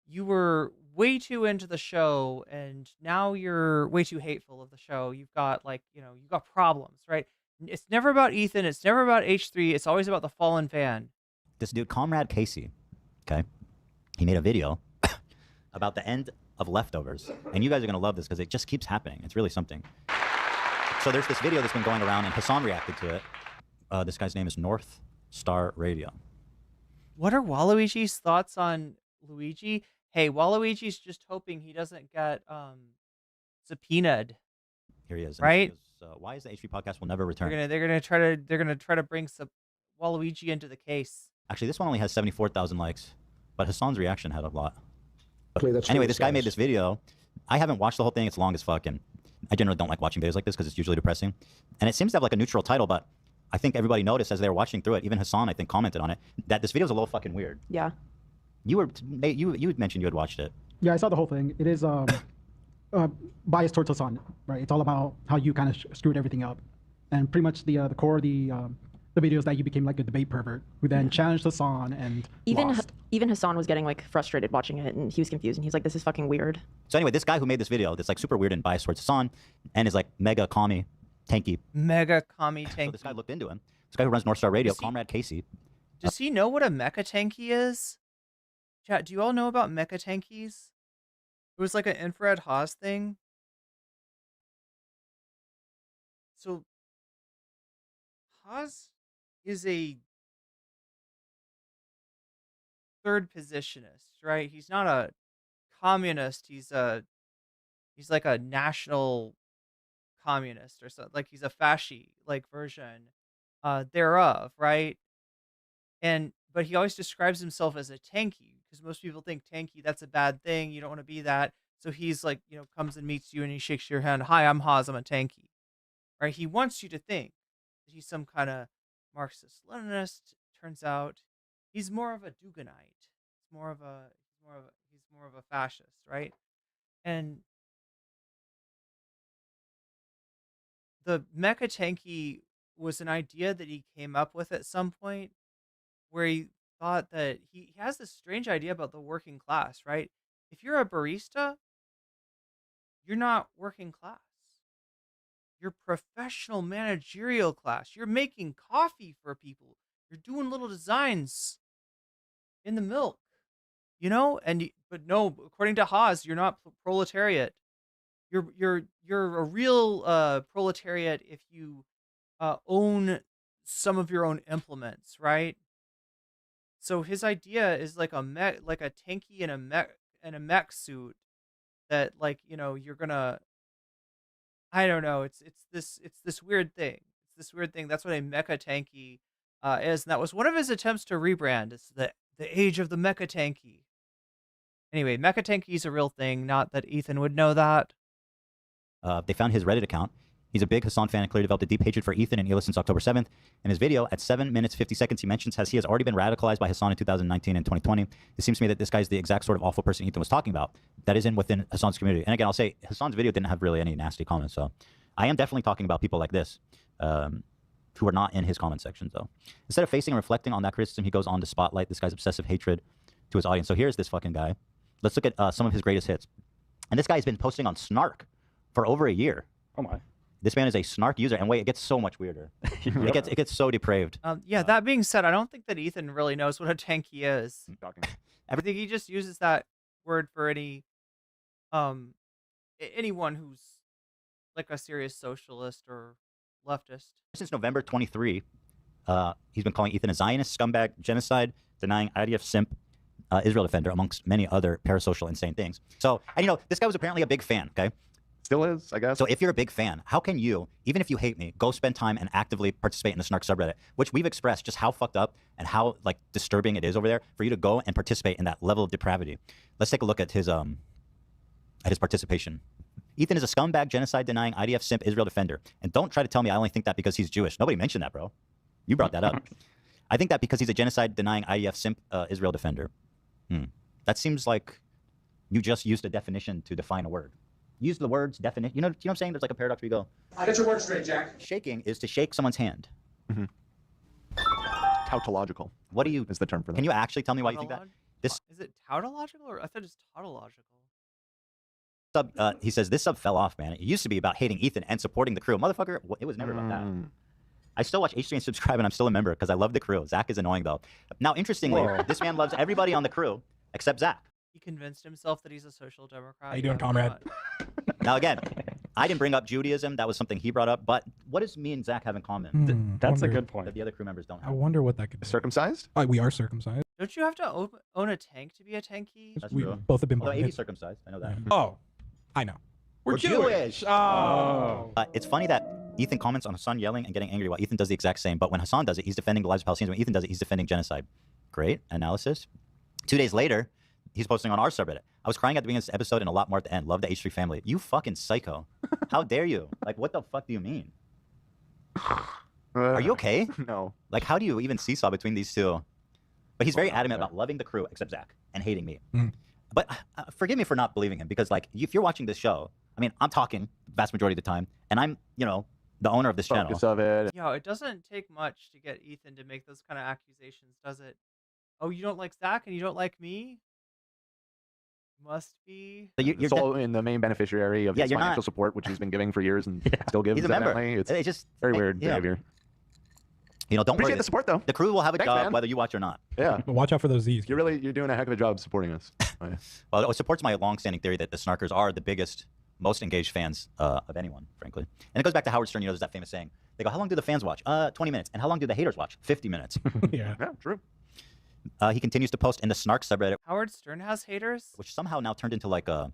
you were way too into the show and now you're way too hateful of the show. You've got like, you've got problems, right? It's never about Ethan. It's never about H3. It's always about the fallen fan. This dude, Comrade Casey, okay, he made a video about the end of Leftovers. And you guys are going to love this because it just keeps happening. It's really something. So there's this video that's been going around and Hassan reacted to it. This guy's name is North Star Radio. What are Waluigi's thoughts on Luigi? Hey, Waluigi's just hoping he doesn't get subpoenaed. Here he is. Right? He goes, why is the H3 podcast will never return? They're gonna try to bring Waluigi into the case. Actually, this one only has 74,000 likes, but Hassan's reaction had a lot. That's Anyway, true, this guy guys. made this video. I haven't watched the whole thing. It's long as fuck, and I generally don't like watching videos like this because it's usually depressing. And it seems to have like a neutral title, but I think everybody noticed as they were watching through it, even Hassan, I think, commented on it, that this video's a little fucking weird. Yeah. You had mentioned you had watched it. Yeah, I saw the whole thing. It is biased towards Hassan, right? It's all about how you kind of screwed everything up, and pretty much the core of the video is that you became like a debate pervert who then challenged Hassan and lost. Even Hassan was getting like frustrated watching it, and he was confused, and he's like, "This is fucking weird." So anyway, this guy who made this video, that's like super weird and biased towards Hassan, and is like mega commie, tanky. Mega commie tanky. So this guy looked into him. This guy who runs North Star Radio, Comrade Casey. Does he know what a mecha tanky is? Chat, do you all know about mecha tankies? It was like an infrared Haas thing. So Haas is a third positionist, right? He's not a communist. He's like a national communist or something. Like he's a fasci like version thereof, right? But he always describes himself as a tanky because most people think tanky, that's a bad thing. You don't want to be that. So he's like, comes and meets you and he shakes your hand. Hi, I'm Haas. I'm a tanky. Right? He wants you to think that he's some kind of Marxist-Leninist. Turns out he's more of a Duganite. He's more of a fascist, right? And the mecha tanky was an idea that he came up with at some point where he thought that he has this strange idea about the working class, right? If you're a barista, you're not working class. You're professional managerial class. You're making coffee for people. You're doing little designs in the milk. you know, but no, according to Haas, you're not proletariat. You're a real proletariat if you own some of your own implements, right? So his idea is like like a tanky and a mech suit that, like, you know, you're gonna, I don't know, it's this weird thing. It's this weird thing. That's what a mecha tanky is, and that was one of his attempts to rebrand. It's the age of the mecha tanky. Anyway, mecha tanky is a real thing. Not that Ethan would know that. They found his Reddit account. He's a big Hassan fan and clearly developed a deep hatred for Ethan and Hila since October 7th. In his video, at 7 minutes 50 seconds, he mentions he has already been radicalized by Hassan in 2019 and 2020. It seems to me that this guy is the exact sort of awful person Ethan was talking about that is within Hassan's community. And again, I'll say Hassan's video didn't have really any nasty comments, so I am definitely talking about people like this who are not in his comment section, though. Instead of facing and reflecting on that criticism, he goes on to spotlight this guy's obsessive hatred to his audience. So here's this fucking guy. Let's look at some of his greatest hits. And this guy's been posting on Snark for over a year. Oh my. This man is a Snark user, and wait, it gets so much weirder. It gets so depraved. Yeah, that being said, I don't think that Ethan really knows what a tanky is. I think he just uses that word for anyone who's like a serious socialist or leftist. Since November 23, he's been calling Ethan a Zionist, scumbag, genocide, denying IDF simp, Israel defender, amongst many other parasocial insane things. So, and you know, this guy was apparently a big fan, okay? Still is, I guess. So if you're a big fan, how can you, even if you hate me, go spend time and actively participate in the Snark subreddit, which we've expressed just how fucked up and how like disturbing it is over there for you to go and participate in that level of depravity. Let's take a look at his participation. Ethan is a scumbag, genocide denying IDF simp, Israel defender. And don't try to tell me I only think that because he's Jewish. Nobody mentioned that, bro. You brought that up. I think that because he's a genocide denying IDF simp, Israel defender. That seems like you just used a definition to define a word. Use the words definition. You know what I'm saying? There's like a paradox where you go. Get your words straight, Jack. Shaking is to shake someone's hand. Tautological. What do you? Is the term for that? Can you actually tell me why you think that? This Is it tautological or I thought it's tautological? sub. He says this sub fell off, man. It used to be about hating Ethan and supporting the crew. Motherfucker, it was never about that. I still watch H3 and subscribe, and I'm still a member because I love the crew. Zach is annoying though. Now, interestingly, this man loves everybody on the crew except Zach. He convinced himself that he's a social democrat. How you doing, comrade? Now again, I didn't bring up Judaism. That was something he brought up. But what does me and Zach have in common? That's a good point. That the other crew members don't I have. wonder what that could be. Circumcised? We are circumcised. Don't you have to own a tank to be a tanky? That's We true. both have been Although born. AB circumcised. I know that. Oh, I know. We're Jewish. Oh. It's funny that Ethan comments on Hassan yelling and getting angry while Ethan does the exact same. But when Hassan does it, he's defending the lives of Palestinians. When Ethan does it, he's defending genocide. Great analysis. 2 days later, he's posting on our subreddit. I was crying at the beginning of this episode and a lot more at the end. Love the H3 family. You fucking psycho. How dare you? Like, what the fuck do you mean? Are you okay? No. Like, how do you even seesaw between these two? But he's very adamant about loving the crew, except Zach, and hating me. But forgive me for not believing him, because, like, if you're watching this show, I mean, I'm talking vast majority of the time, and I'm, you know, the owner of this channel. Focus of it. Yo, it doesn't take much to get Ethan to make those kind of accusations, does it? Oh, you don't like Zach and you don't like me? Must be. So you're so in the main beneficiary of his you're financial not- support, which he's been giving for years and still gives. He's a member. evidently. It's just very weird yeah. behavior. You know, don't Appreciate worry. the support, though. The crew will have a Thanks, job man. whether you watch or not. Yeah. But watch out for those Z's. You're doing a heck of a job supporting us. Well, it supports my long-standing theory that the Snarkers are the biggest, most engaged fans of anyone, frankly. And it goes back to Howard Stern. You know, there's that famous saying. They go, how long do the fans watch? 20 minutes. And how long do the haters watch? 50 minutes. Yeah. Yeah, true. He continues to post in the Snark subreddit, Howard Stern has haters? which somehow now turned into like an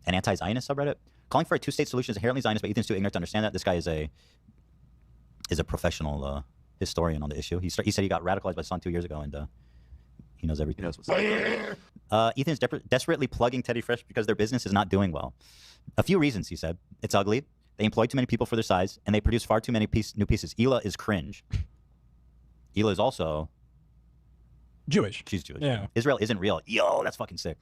anti-Zionist subreddit, calling for a two-state solution is inherently Zionist, but Ethan's too ignorant to understand that. This guy is a professional historian on the issue. He said he got radicalized by Son 2 years ago, and he knows everything. He knows what's up. Ethan's desperately plugging Teddy Fresh because their business is not doing well. A few reasons, he said. It's ugly. They employ too many people for their size, and they produce far too many new pieces. Hila is cringe. Hila is also Jewish. She's Jewish. Yeah. Israel isn't real. Yo, that's fucking sick.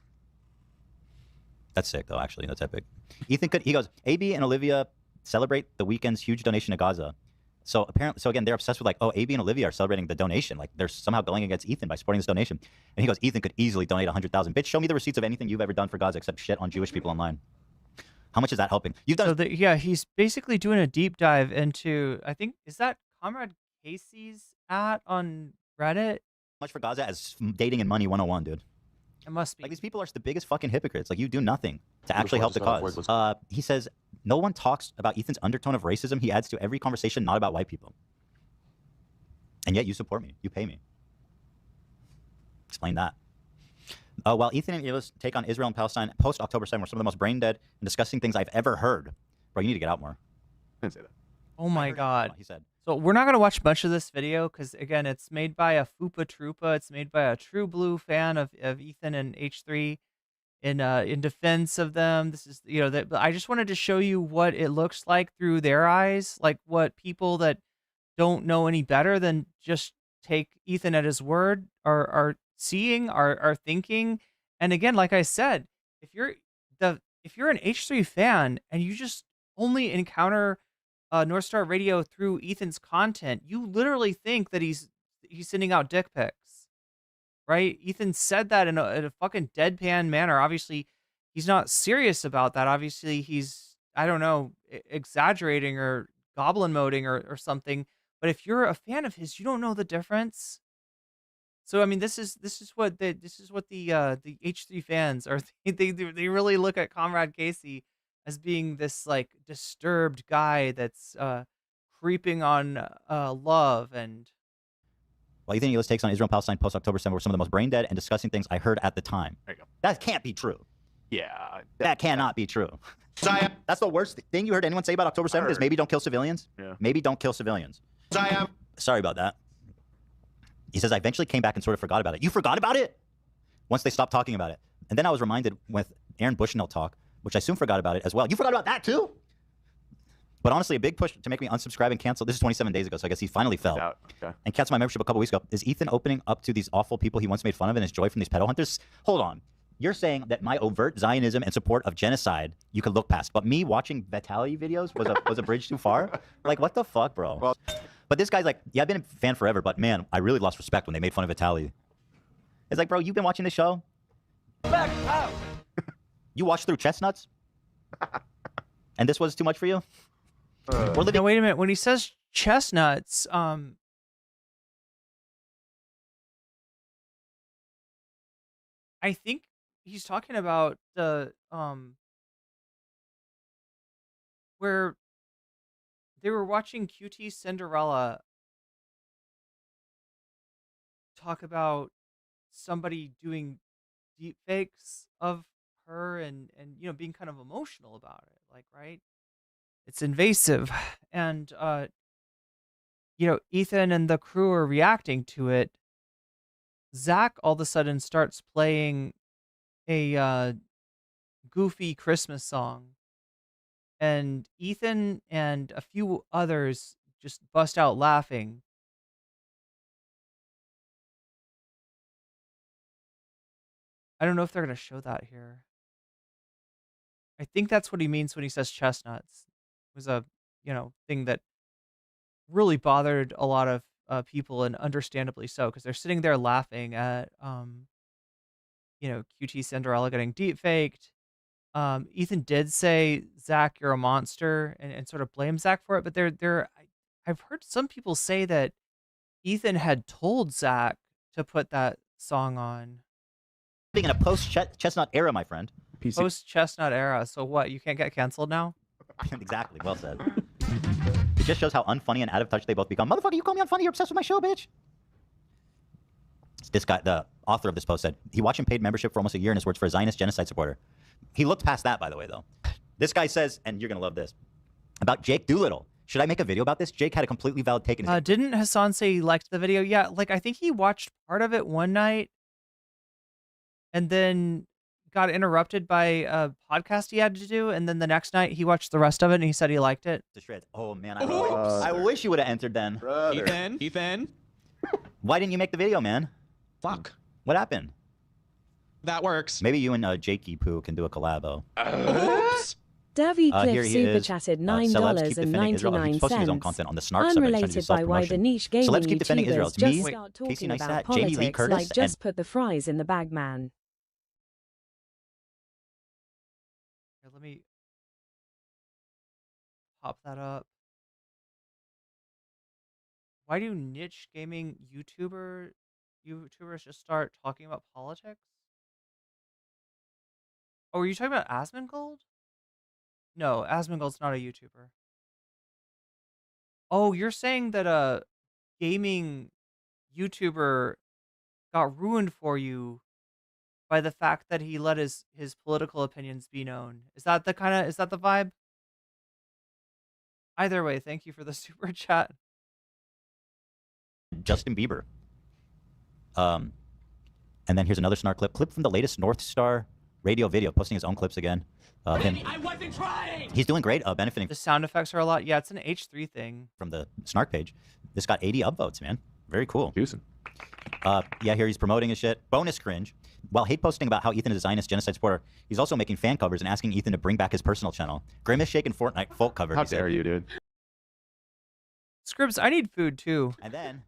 That's sick, though, actually. That's epic. He goes, AB and Olivia celebrate the weekend's huge donation to Gaza. So again, they're obsessed with like, oh, AB and Olivia are celebrating the donation. Like they're somehow going against Ethan by supporting this donation. And he goes, Ethan could easily donate 100,000. Bitch, show me the receipts of anything you've ever done for Gaza except shit on Jewish people online. How much is that helping? You've done. So yeah, he's basically doing a deep dive into, I think, is that Comrade Casey's on Reddit? Much for Gaza as dating and money 101, dude. It must be. Like, these people are the biggest fucking hypocrites. Like, you do nothing to actually help the cause. He says, no one talks about Ethan's undertone of racism he adds to every conversation, not about white people. And yet you support me. You pay me. Explain that. While Ethan and Ila's take on Israel and Palestine post-October 7 were some of the most brain-dead and disgusting things I've ever heard. Bro, you need to get out more. I didn't say that. Oh my God. He said. So we're not going to watch much of this video because, again, it's made by a Fupa Troopa. It's made by a true blue fan of Ethan and H3 in defense of them. This is, you know, I just wanted to show you what it looks like through their eyes, like what people that don't know any better than just take Ethan at his word are seeing, are thinking. And again, like I said, if you're an H3 fan and you just only encounter North Star Radio through Ethan's content, you literally think that he's sending out dick pics, right? Ethan said that in a fucking deadpan manner. Obviously, he's not serious about that. Obviously, he's, I don't know, exaggerating or goblin moding or something. But if you're a fan of his, you don't know the difference. So I mean, this is what the H3 fans are. They really look at Comrade Casey as being this like disturbed guy that's creeping on love. And while Ethan and Ila's takes on Israel and Palestine post-October 7 were some of the most brain-dead and disgusting things I heard at the time. There you go. That can't be true. Yeah. That cannot be true. That's the worst thing you heard anyone say about October 7th is maybe don't kill civilians. Yeah. Maybe don't kill civilians. Sorry about that. He says, I eventually came back and sort of forgot about it. You forgot about it? Once they stopped talking about it. And then I was reminded with Aaron Bushnell talk, which I soon forgot about it as well. You forgot about that too? But honestly, a big push to make me unsubscribe and cancel. This is 27 days ago, so I guess he finally fell. Okay. And canceled my membership a couple weeks ago. Is Ethan opening up to these awful people he once made fun of and his joy from these pedo hunters? Hold on. You're saying that my overt Zionism and support of genocide you could look past, but me watching Vitaly videos was a bridge too far? Like, what the fuck, bro? Well, but this guy's like, yeah, I've been a fan forever, but man, I really lost respect when they made fun of Vitaly. It's like, bro, you've been watching the show? Back out. You watched through Chestnuts? And this was too much for you? We're living. Now, wait a minute. When he says chestnuts, I think he's talking about the where they were watching QT Cinderella talk about somebody doing deep fakes of her and you know, being kind of emotional about it, like, right? It's invasive. And you know, Ethan and the crew are reacting to it. Zach all of a sudden starts playing a goofy Christmas song, and Ethan and a few others just bust out laughing. I don't know if they're going to show that here. I think that's what he means when he says chestnuts. It was a, you know, thing that really bothered a lot of people, and understandably so, because they're sitting there laughing at, you know, QT Cinderella getting deep faked. Ethan did say, Zach, you're a monster, and sort of blame Zach for it. But I've heard some people say that Ethan had told Zach to put that song on. Being in a post-chestnut era, my friend. Post-chestnut era. So what? You can't get canceled now? Exactly. Well said. It just shows how unfunny and out of touch they both become. Motherfucker, you call me unfunny? You're obsessed with my show, bitch. This guy, the author of this post, said he watched him paid membership for almost a year, in his words, for a Zionist genocide supporter. He looked past that, by the way, though. This guy says, and you're going to love this, about Jake Doolittle. Should I make a video about this? Jake had a completely valid take in his... Didn't Hassan say he liked the video? Yeah, like, I think he watched part of it one night and then got interrupted by a podcast he had to do, and then the next night he watched the rest of it and he said he liked it. To shreds. Oh man, I wish you would have entered then. Ethan. Why didn't you make the video, man? Fuck. What happened? That works. Maybe you and Jakey Poo can do a collabo. Oops. Davy Cliff here he super is. chatted Celebs keep defending Israel. He's posting his own content on the Snark subreddit, trying to do Unrelated by why the self-promotion. niche gaming Celebs keep defending Israel. YouTubers It's me, just start Casey talking Neistat, about Jamie Lee politics, Curtis, like just put the fries in the bag, man. Here, let me pop that up. Why do niche gaming YouTubers just start talking about politics? Oh, are you talking about Asmongold? No, Asmongold's not a YouTuber. Oh, you're saying that a gaming YouTuber got ruined for you by the fact that he let his political opinions be known. Is that the vibe? Either way, thank you for the super chat. Justin Bieber. And then here's another snark clip from the latest North Star radio video, posting his own clips again. I wasn't trying. He's doing great, benefiting. The sound effects are a lot. Yeah, it's an H3 thing. From the snark page. This got 80 upvotes, man. Very cool. Juicing. Yeah, here he's promoting his shit. Bonus cringe. While hate posting about how Ethan is a Zionist genocide supporter, he's also making fan covers and asking Ethan to bring back his personal channel. Grimace Shake and Fortnite folk cover. How dare you, dude? Scribs, I need food too. And then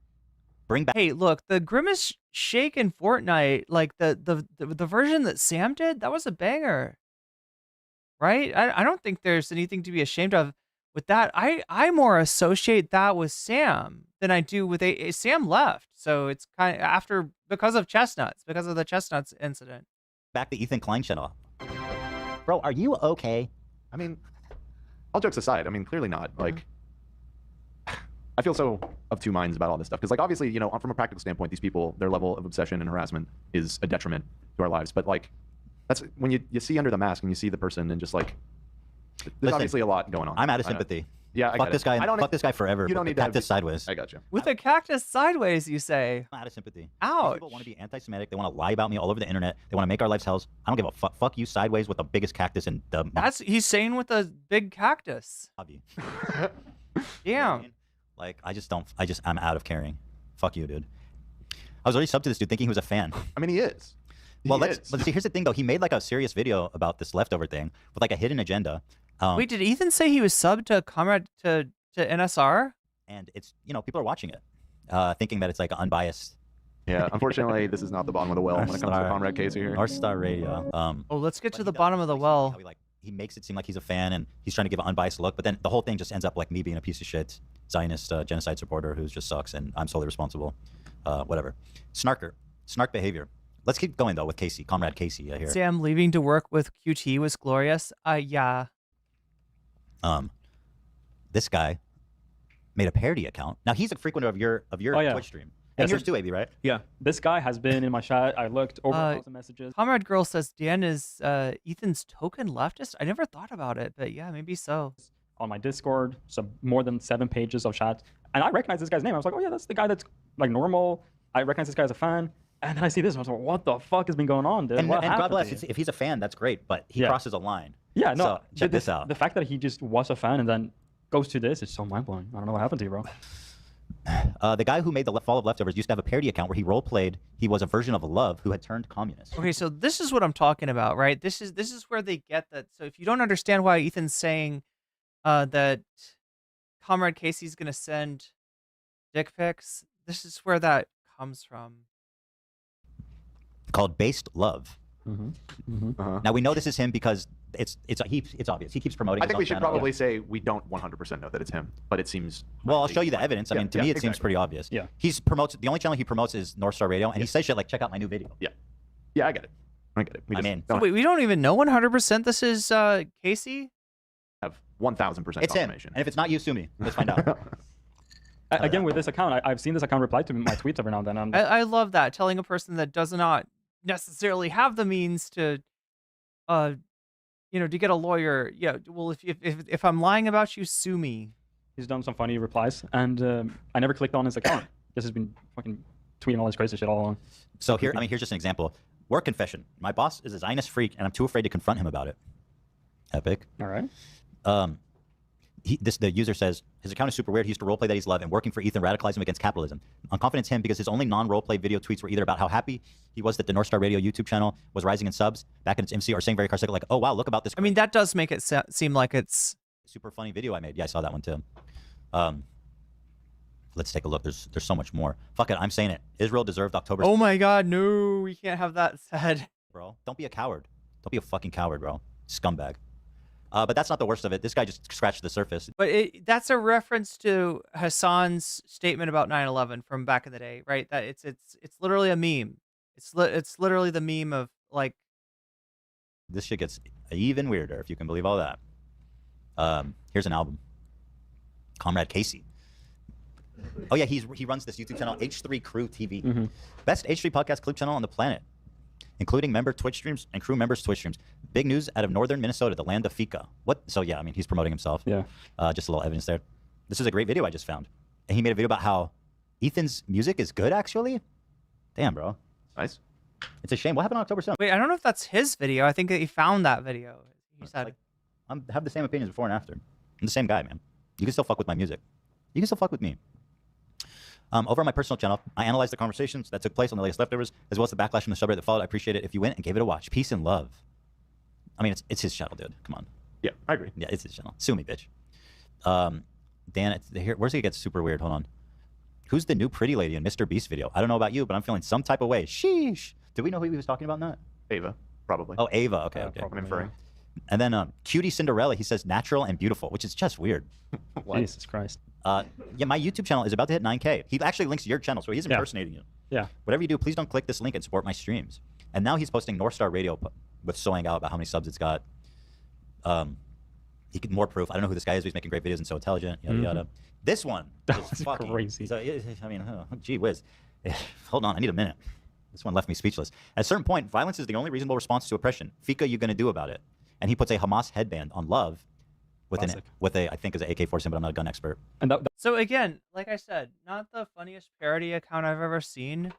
bring back. Hey, look, the Grimace Shake in Fortnite, like the version that Sam did, that was a banger. Right? I don't think there's anything to be ashamed of with that. I more associate that with Sam than I do with Sam left. So it's kind of because of the Chestnuts incident. Back the Ethan Klein channel. Bro, are you okay? I mean, all jokes aside, I mean, clearly not. Like, I feel so of two minds about all this stuff. Because, like, obviously, you know, from a practical standpoint, these people, their level of obsession and harassment is a detriment to our lives. But, like, that's when you see under the mask and you see the person and just, like, there's obviously a lot going on. I'm out of sympathy. Yeah, I fuck get this it. guy. I don't Fuck this guy forever. You don't with need the to cactus sideways. I got you. With a cactus sideways, you say? I'm out of sympathy. Ouch. People want to be anti-Semitic. They want to lie about me all over the internet. They want to make our lives hells. I don't give a fuck. Fuck you sideways with the biggest cactus in the. He's saying with a big cactus. Damn. Like I'm out of caring. Fuck you, dude. I was already subbed to this dude thinking he was a fan. I mean, he is. Well, let's see. Here's the thing, though. He made like a serious video about this leftover thing with like a hidden agenda. Wait, did Ethan say he was subbed to Comrade to NSR? And it's people are watching it, thinking that it's like unbiased. Yeah, unfortunately, this is not the bottom of the well when it comes to Comrade Casey here. North Star Radio. Let's get to the bottom of the well. He makes it seem like he's a fan and he's trying to give an unbiased look, but then the whole thing just ends up like me being a piece of shit Zionist genocide supporter who just sucks and I'm solely responsible. Whatever. Snark behavior. Let's keep going though with Casey, Comrade Casey here. Sam leaving to work with QT was glorious. Yeah. This guy made a parody account. Now he's a frequenter of your Twitch stream. And yours too, AB, right? Yeah. This guy has been in my chat. I looked over 1,000 messages. Comrade Girl says Dan is Ethan's token leftist. I never thought about it, but yeah, maybe so. On my Discord, so more than 7 pages of chat. And I recognize this guy's name. I was like, oh yeah, that's the guy that's like normal. I recognize this guy as a fan. And then I see this, and I was like, what the fuck has been going on, dude? And What God happened bless, to you? if he's a fan, that's great, but he crosses a line. Yeah, no. So check this out. The fact that he just was a fan and then goes to this is so mind-blowing. I don't know what happened to you, bro. The guy who made the Fall of Leftovers used to have a parody account where he role-played. He was a version of Love who had turned communist. Okay, so this is what I'm talking about, right? This is where they get that. So if you don't understand why Ethan's saying that Comrade Casey's gonna send dick pics, this is where that comes from. Called Based Love. Uh-huh. Now we know this is him because it's obvious. He keeps promoting. I think we his should own channel. probably say we don't 100% know that it's him, but it seems. Well, I'll show you the evidence. I mean, to me, it seems pretty obvious. Yeah. The only channel he promotes is North Star Radio, and he says shit like, "Check out my new video." Yeah. Yeah, I get it. I get it. I mean, So wait, we don't even know 100% this is Casey? Have 1,000% it's him. confirmation. And if it's not you, sue me. Let's find out. Again, with this account, I've seen this account reply to my tweets every now and then. I love that, telling a person that does not necessarily have the means to to get a lawyer. Yeah, well, if I'm lying about you, sue me. He's done some funny replies, and I never clicked on his account. This has been fucking tweeting all this crazy shit all along. So here's just an example. Work confession. My boss is a Zionist freak, and I'm too afraid to confront him about it. Epic. All right. The user says his account is super weird. He used to roleplay that he's loved, and working for Ethan radicalized him against capitalism. I'm confident it's him because his only non-roleplay video tweets were either about how happy he was that the North Star Radio YouTube channel was rising in subs back in its MC, or saying very carstic like, "Oh wow, look about this." I mean, that does make it seem like it's super funny video I made. Yeah, I saw that one too. Let's take a look. There's so much more. Fuck it, I'm saying it. Israel deserved October. Oh my God, no, we can't have that said. Bro, don't be a coward. Don't be a fucking coward, bro. Scumbag. But that's not the worst of it. This guy just scratched the surface. But that's a reference to Hassan's statement about 9/11 from back in the day, right? That it's literally a meme. It's literally the meme of like This shit gets even weirder, if you can believe all that. Here's an album. Comrade Casey. Oh yeah, he runs this YouTube channel, H3 Crew TV. Best H3 podcast clip channel on the planet, including member Twitch streams and crew members' Twitch streams. Big news out of northern Minnesota, the land of Fika. What? So yeah, I mean, he's promoting himself. Yeah. Just a little evidence there. This is a great video I just found. And he made a video about how Ethan's music is good, actually. Damn, bro. Nice. It's a shame. What happened on October 7th? Wait, I don't know if that's his video. I think that he found that video. He said, I have the same opinions before and after. I'm the same guy, man. You can still fuck with my music. You can still fuck with me. Over on my personal channel, I analyzed the conversations that took place on the latest leftovers, as well as the backlash from the subreddit that followed. I appreciate it if you went and gave it a watch. Peace and love. I mean, it's his channel, dude. Come on. Yeah, I agree. Yeah, it's his channel. Sue me, bitch. Dan, where's it get super weird? Hold on. Who's the new pretty lady in Mr. Beast video? I don't know about you, but I'm feeling some type of way. Sheesh. Did we know who he was talking about in that? Ava, probably. Oh, Ava. Okay, okay. I'm inferring. And then Cutie Cinderella, he says natural and beautiful, which is just weird. Jesus Christ. Yeah, my YouTube channel is about to hit 9K. He actually links to your channel, so he's impersonating you. Yeah. Whatever you do, please don't click this link and support my streams. And now he's posting North Star Radio with Soing Out about how many subs it's got. He could more proof. I don't know who this guy is, but he's making great videos and so intelligent. Yada yada. This one is fucking crazy. So, I mean, gee whiz. Hold on, I need a minute. This one left me speechless. At a certain point, violence is the only reasonable response to oppression. Fika, you gonna do about it? And he puts a Hamas headband on Love with I think is an AK-47, but I'm not a gun expert. And so again, like I said, not the funniest parody account I've ever seen,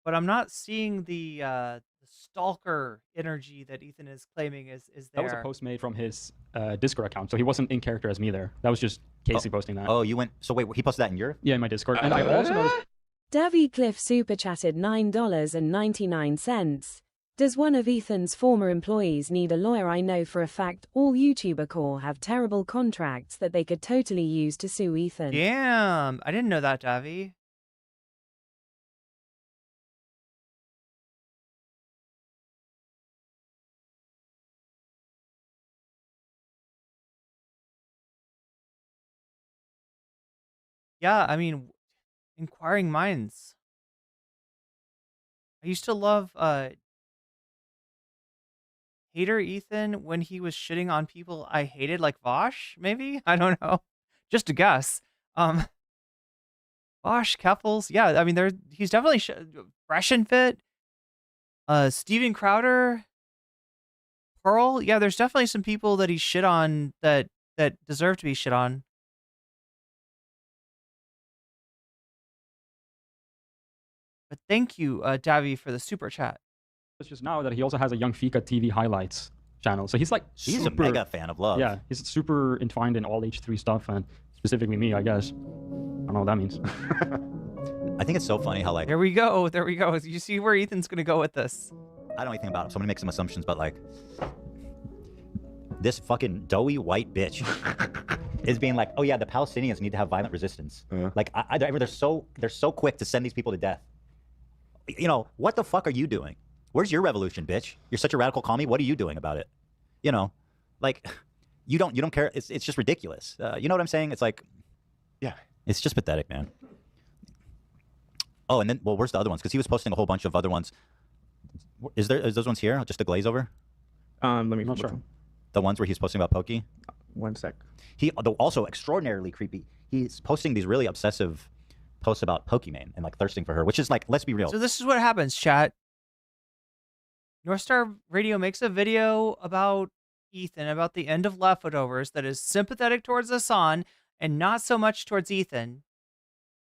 but I'm not seeing the stalker energy that Ethan is claiming is there. That was a post made from his Discord account, so he wasn't in character as me there. That was just Casey posting that. Oh, you went. So wait, he posted that in your? Yeah, in my Discord. And I also noticed. Davy Cliff super chatted $9.99. Does one of Ethan's former employees need a lawyer? I know for a fact all YouTuber core have terrible contracts that they could totally use to sue Ethan. Damn, I didn't know that, Davy. Yeah, I mean, inquiring minds. I used to love hater Ethan when he was shitting on people I hated, like Vosh, maybe? I don't know. Just a guess. Vosh, Keffels, yeah, I mean, he's definitely fresh and fit. Steven Crowder, Pearl, yeah, there's definitely some people that he shit on that deserve to be shit on. But thank you, Davy, for the super chat. It's just now that he also has a Young Fika TV highlights channel. So he's like he's a mega fan of Love. Yeah, he's super entwined in all H3 stuff, and specifically me, I guess. I don't know what that means. I think it's so funny how, like... There we go. There we go. You see where Ethan's going to go with this. I don't know anything about him, so I'm going to make some assumptions, but, like... This fucking doughy white bitch is being like, oh, yeah, the Palestinians need to have violent resistance. Like, they're so quick to send these people to death. You know, what the fuck are you doing? Where's your revolution, bitch? You're such a radical commie. What are you doing about it? You know, like, you don't care. It's just ridiculous. You know what I'm saying? It's like, yeah, it's just pathetic, man. Oh, and then, well, where's the other ones? Because he was posting a whole bunch of other ones. Is those ones here? Just a glaze over? Let me. Not sure. The ones where he's posting about Pokey. One sec. He also extraordinarily creepy. He's posting these really obsessive posts about Pokimane and like thirsting for her, which is like, let's be real. So this is what happens, chat. North Star Radio makes a video about Ethan, about the end of Leftovers, that is sympathetic towards Hassan and not so much towards Ethan.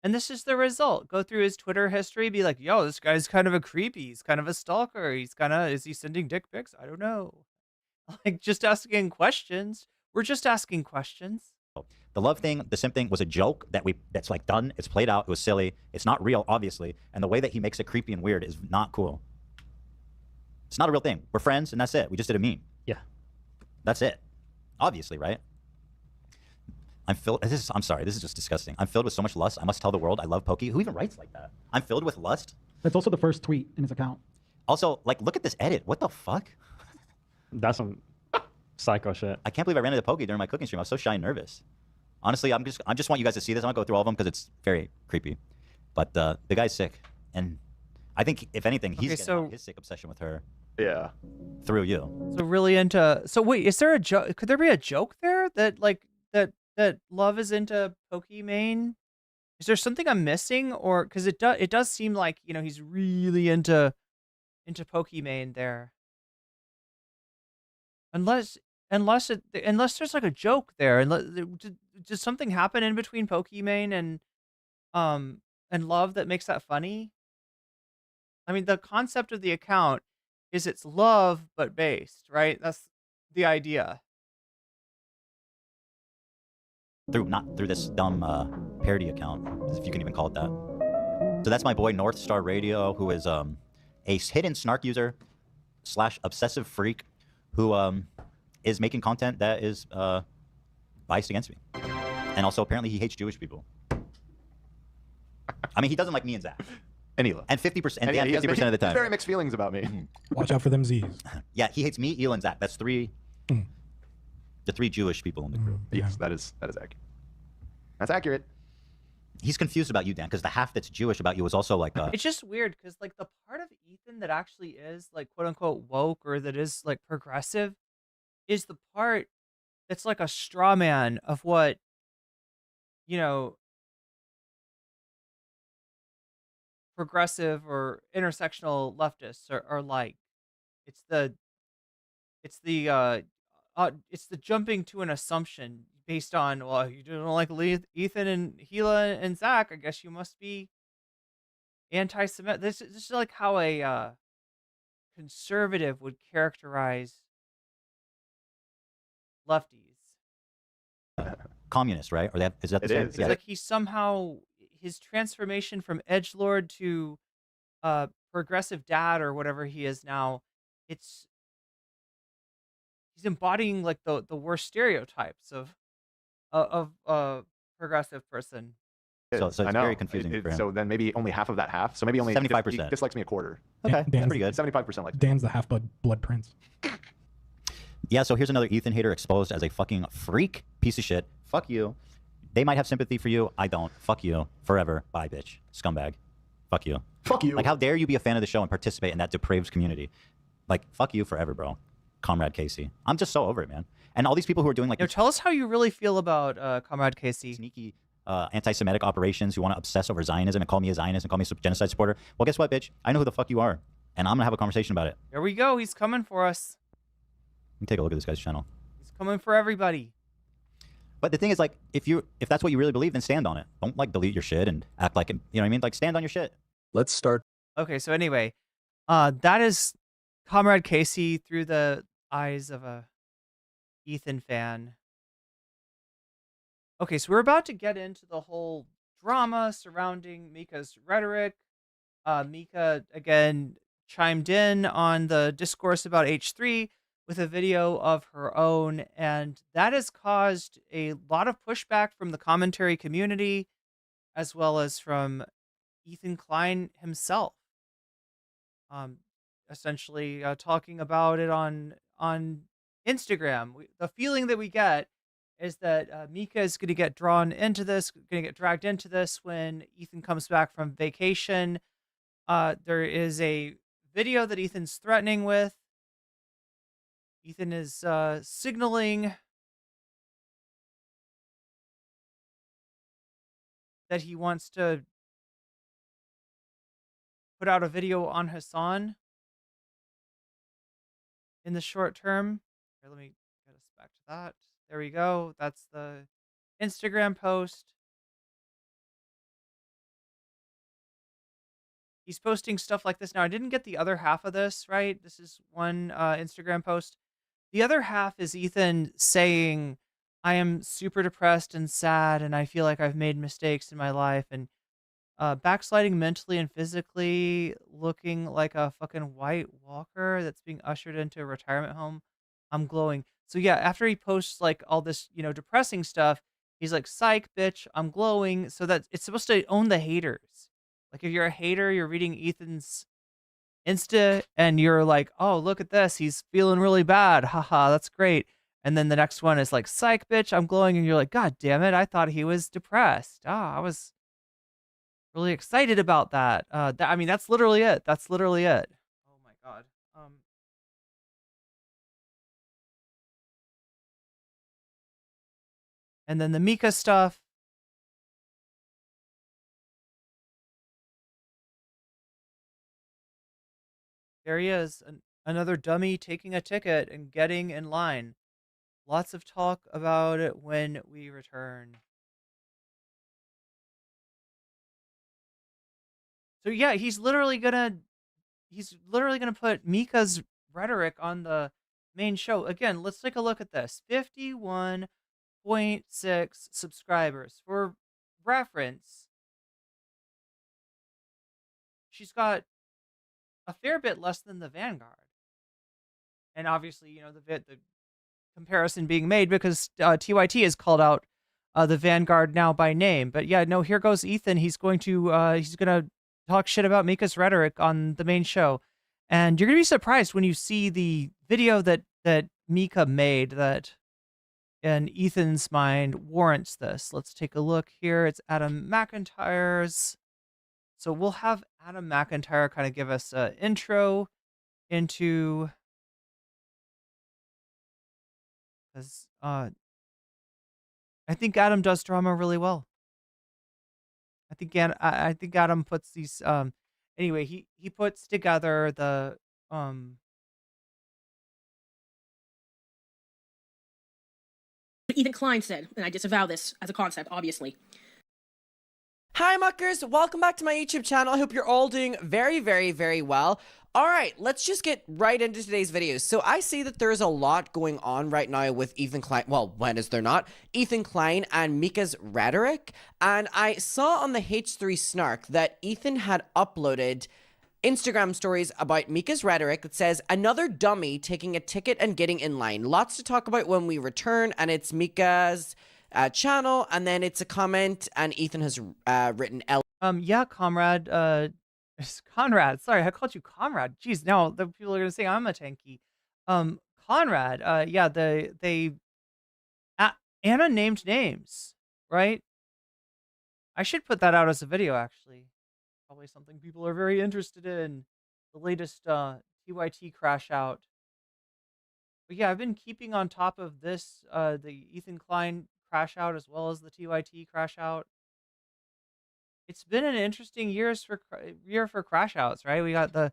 And this is the result. Go through his Twitter history, be like, yo, this guy's kind of a creepy. He's kind of a stalker. Is he sending dick pics? I don't know. Like, just asking questions. We're just asking questions. The Love thing, the simp thing was a joke that's like done. It's played out. It was silly. It's not real, obviously. And the way that he makes it creepy and weird is not cool. It's not a real thing. We're friends, and that's it. We just did a meme. Yeah. That's it. Obviously, right? I'm sorry. This is just disgusting. I'm filled with so much lust. I must tell the world I love Pokey. Who even writes like that? I'm filled with lust. That's also the first tweet in his account. Also, like, look at this edit. What the fuck? That's some psycho shit. I can't believe I ran into Pokey during my cooking stream. I was so shy and nervous. Honestly, I just want you guys to see this. I'm gonna go through all of them because it's very creepy. But the guy's sick, and I think if anything, he's getting his sick obsession with her. Yeah. Through you. So really into. So wait, is there a joke? Could there be a joke there that like that Love is into Pokimane? Is there something I'm missing, or because it does seem like he's really into Pokimane there. Unless unless there's like a joke there, did something happen in between Pokimane and Love that makes that funny? I mean, the concept of the account is it's love but based, right? That's the idea. Not through this dumb parody account, if you can even call it that. So that's my boy North Star Radio, who is a hidden snark user / obsessive freak who is making content that is biased against me. And also apparently he hates Jewish people. I mean, he doesn't like me and Zach. And Hila. And 50% And and he has 50% of the he has time. very mixed feelings about me. Watch out for them Z's. Yeah, he hates me, Hila, and Zach. That's the 3 Jewish people in the group. Yes, that is accurate. That's accurate. He's confused about you, Dan, because the half that's Jewish about you is also like It's just weird because like the part of Ethan that actually is like quote unquote woke or that is like progressive is the part that's like a straw man of what progressive or intersectional leftists are like. It's the it's the jumping to an assumption based on, well, you don't like Ethan and Hila and Zach, I guess you must be anti-Semitic. This is like how a conservative would characterize lefties. communist, right? Or is that the same? It's like he somehow, his transformation from edgelord to progressive dad or whatever he is now, he's embodying like the worst stereotypes of a progressive person. So it's I know. very confusing for him. So then maybe only half of that half. So maybe only 75%. He dislikes me a quarter. Okay, that's pretty good. 75% likes me. Dan's the half-blood prince. Yeah, so here's another Ethan hater exposed as a fucking freak piece of shit. Fuck you. They might have sympathy for you. I don't. Fuck you. Forever. Bye, bitch. Scumbag. Fuck you. Fuck you. Like, how dare you be a fan of the show and participate in that depraved community? Like, fuck you forever, bro. Comrade Casey. I'm just so over it, man. And all these people who are doing like... Tell us how you really feel about Comrade Casey. Sneaky anti-Semitic operations who want to obsess over Zionism and call me a Zionist and call me a genocide supporter. Well, guess what, bitch? I know who the fuck you are. And I'm going to have a conversation about it. Here we go. He's coming for us. Let me take a look at this guy's channel. He's coming for everybody. But the thing is, like, if that's what you really believe, then stand on it. Don't, like, delete your shit and act like, you know what I mean? Like, stand on your shit. Let's start. Okay, so anyway, that is Comrade Casey through the eyes of a Ethan fan. Okay, so we're about to get into the whole drama surrounding Mika's rhetoric. Mika, again, chimed in on the discourse about H3 with a video of her own, and that has caused a lot of pushback from the commentary community, as well as from Ethan Klein himself. Essentially talking about it on Instagram. The feeling that we get is that Mika is going to get drawn into this, going to get dragged into this when Ethan comes back from vacation. There is a video that Ethan's threatening with. Ethan is signaling that he wants to put out a video on Hassan in the short term. Here, let me get us back to that. There we go. That's the Instagram post. He's posting stuff like this. Now, I didn't get the other half of this, right? This is one Instagram post. The other half is Ethan saying, I am super depressed and sad, and I feel like I've made mistakes in my life, and backsliding mentally and physically, looking like a fucking White Walker that's being ushered into a retirement home. I'm glowing. So yeah, after he posts like all this, depressing stuff, he's like, psych, bitch, I'm glowing. So that it's supposed to own the haters. Like if you're a hater, you're reading Ethan's Insta and you're like, oh, look at this. He's feeling really bad. Haha, that's great. And then the next one is like, psych, bitch, I'm glowing. And you're like, God damn it. I thought he was depressed. I was really excited about that. I mean, that's literally it. That's literally it. Oh my God. And then the Mika stuff. There he is, another dummy taking a ticket and getting in line. Lots of talk about it when we return. So yeah, he's literally gonna put Mika's rhetoric on the main show. Again, let's take a look at this. 51.6 subscribers. For reference, she's got a fair bit less than the Vanguard. And obviously, the comparison being made because TYT has called out the Vanguard now by name. But yeah, no, here goes Ethan. He's gonna talk shit about Mika's rhetoric on the main show. And you're gonna be surprised when you see the video that Mika made that in Ethan's mind warrants this. Let's take a look here. It's Adam McIntyre's. So we'll have Adam McIntyre kind of give us an intro into, because I think Adam does drama really well. I think Adam puts these anyway, he puts together the Ethan Klein said, and I disavow this as a concept, obviously. Hi muckers, welcome back to my YouTube channel. I hope you're all doing very, very, very well. Alright, let's just get right into today's video. So I see that there's a lot going on right now with Ethan Klein. Well, when is there not? Ethan Klein and Mika's rhetoric. And I saw on the H3 Snark that Ethan had uploaded Instagram stories about Mika's rhetoric that says, another dummy taking a ticket and getting in line. Lots to talk about when we return, and it's Mika's channel, and then it's a comment, and Ethan has written yeah, comrade, it's Conrad. Sorry, I called you comrade. Jeez, now the people are gonna say I'm a tanky. Conrad, yeah, Anna named names, right? I should put that out as a video, actually. Probably something people are very interested in. The latest TYT crash out. But yeah, I've been keeping on top of this, the Ethan Klein crash out as well as the TYT crash out. It's been an interesting year for crash outs, right? We had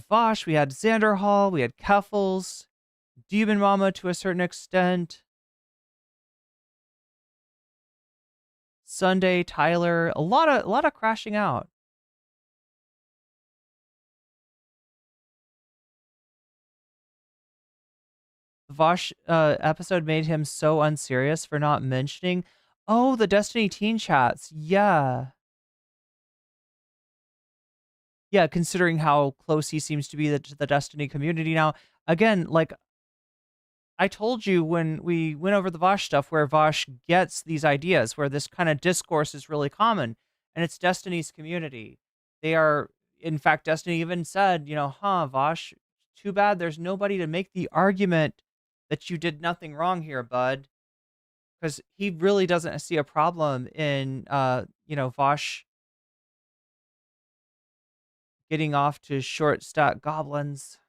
Vosh, we had Xanderhall, we had Keffels, Demon Mama to a certain extent, Sunday, Tyler, a lot of crashing out. The Vosh episode made him so unserious for not mentioning. Oh, the Destiny teen chats. Yeah. Yeah, considering how close he seems to be to the Destiny community now. Again, like I told you when we went over the Vosh stuff, where Vosh gets these ideas, where this kind of discourse is really common, and it's Destiny's community. They are, in fact, Destiny even said, Vosh, too bad there's nobody to make the argument that you did nothing wrong here, bud. Because he really doesn't see a problem in, Vosh getting off to short stat goblins.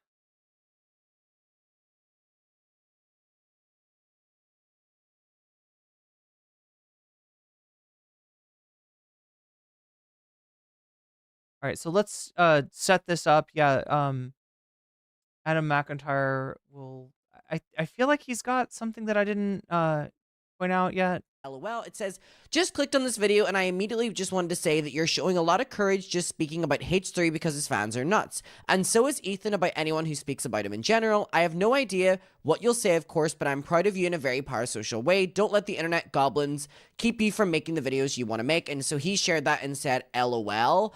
All right, so let's set this up. Yeah, Adam McIntyre will. I feel like he's got something that I didn't point out yet. LOL. It says, just clicked on this video and I immediately just wanted to say that you're showing a lot of courage just speaking about H3 because his fans are nuts. And so is Ethan about anyone who speaks about him in general. I have no idea what you'll say, of course, but I'm proud of you in a very parasocial way. Don't let the internet goblins keep you from making the videos you want to make. And so he shared that and said, LOL.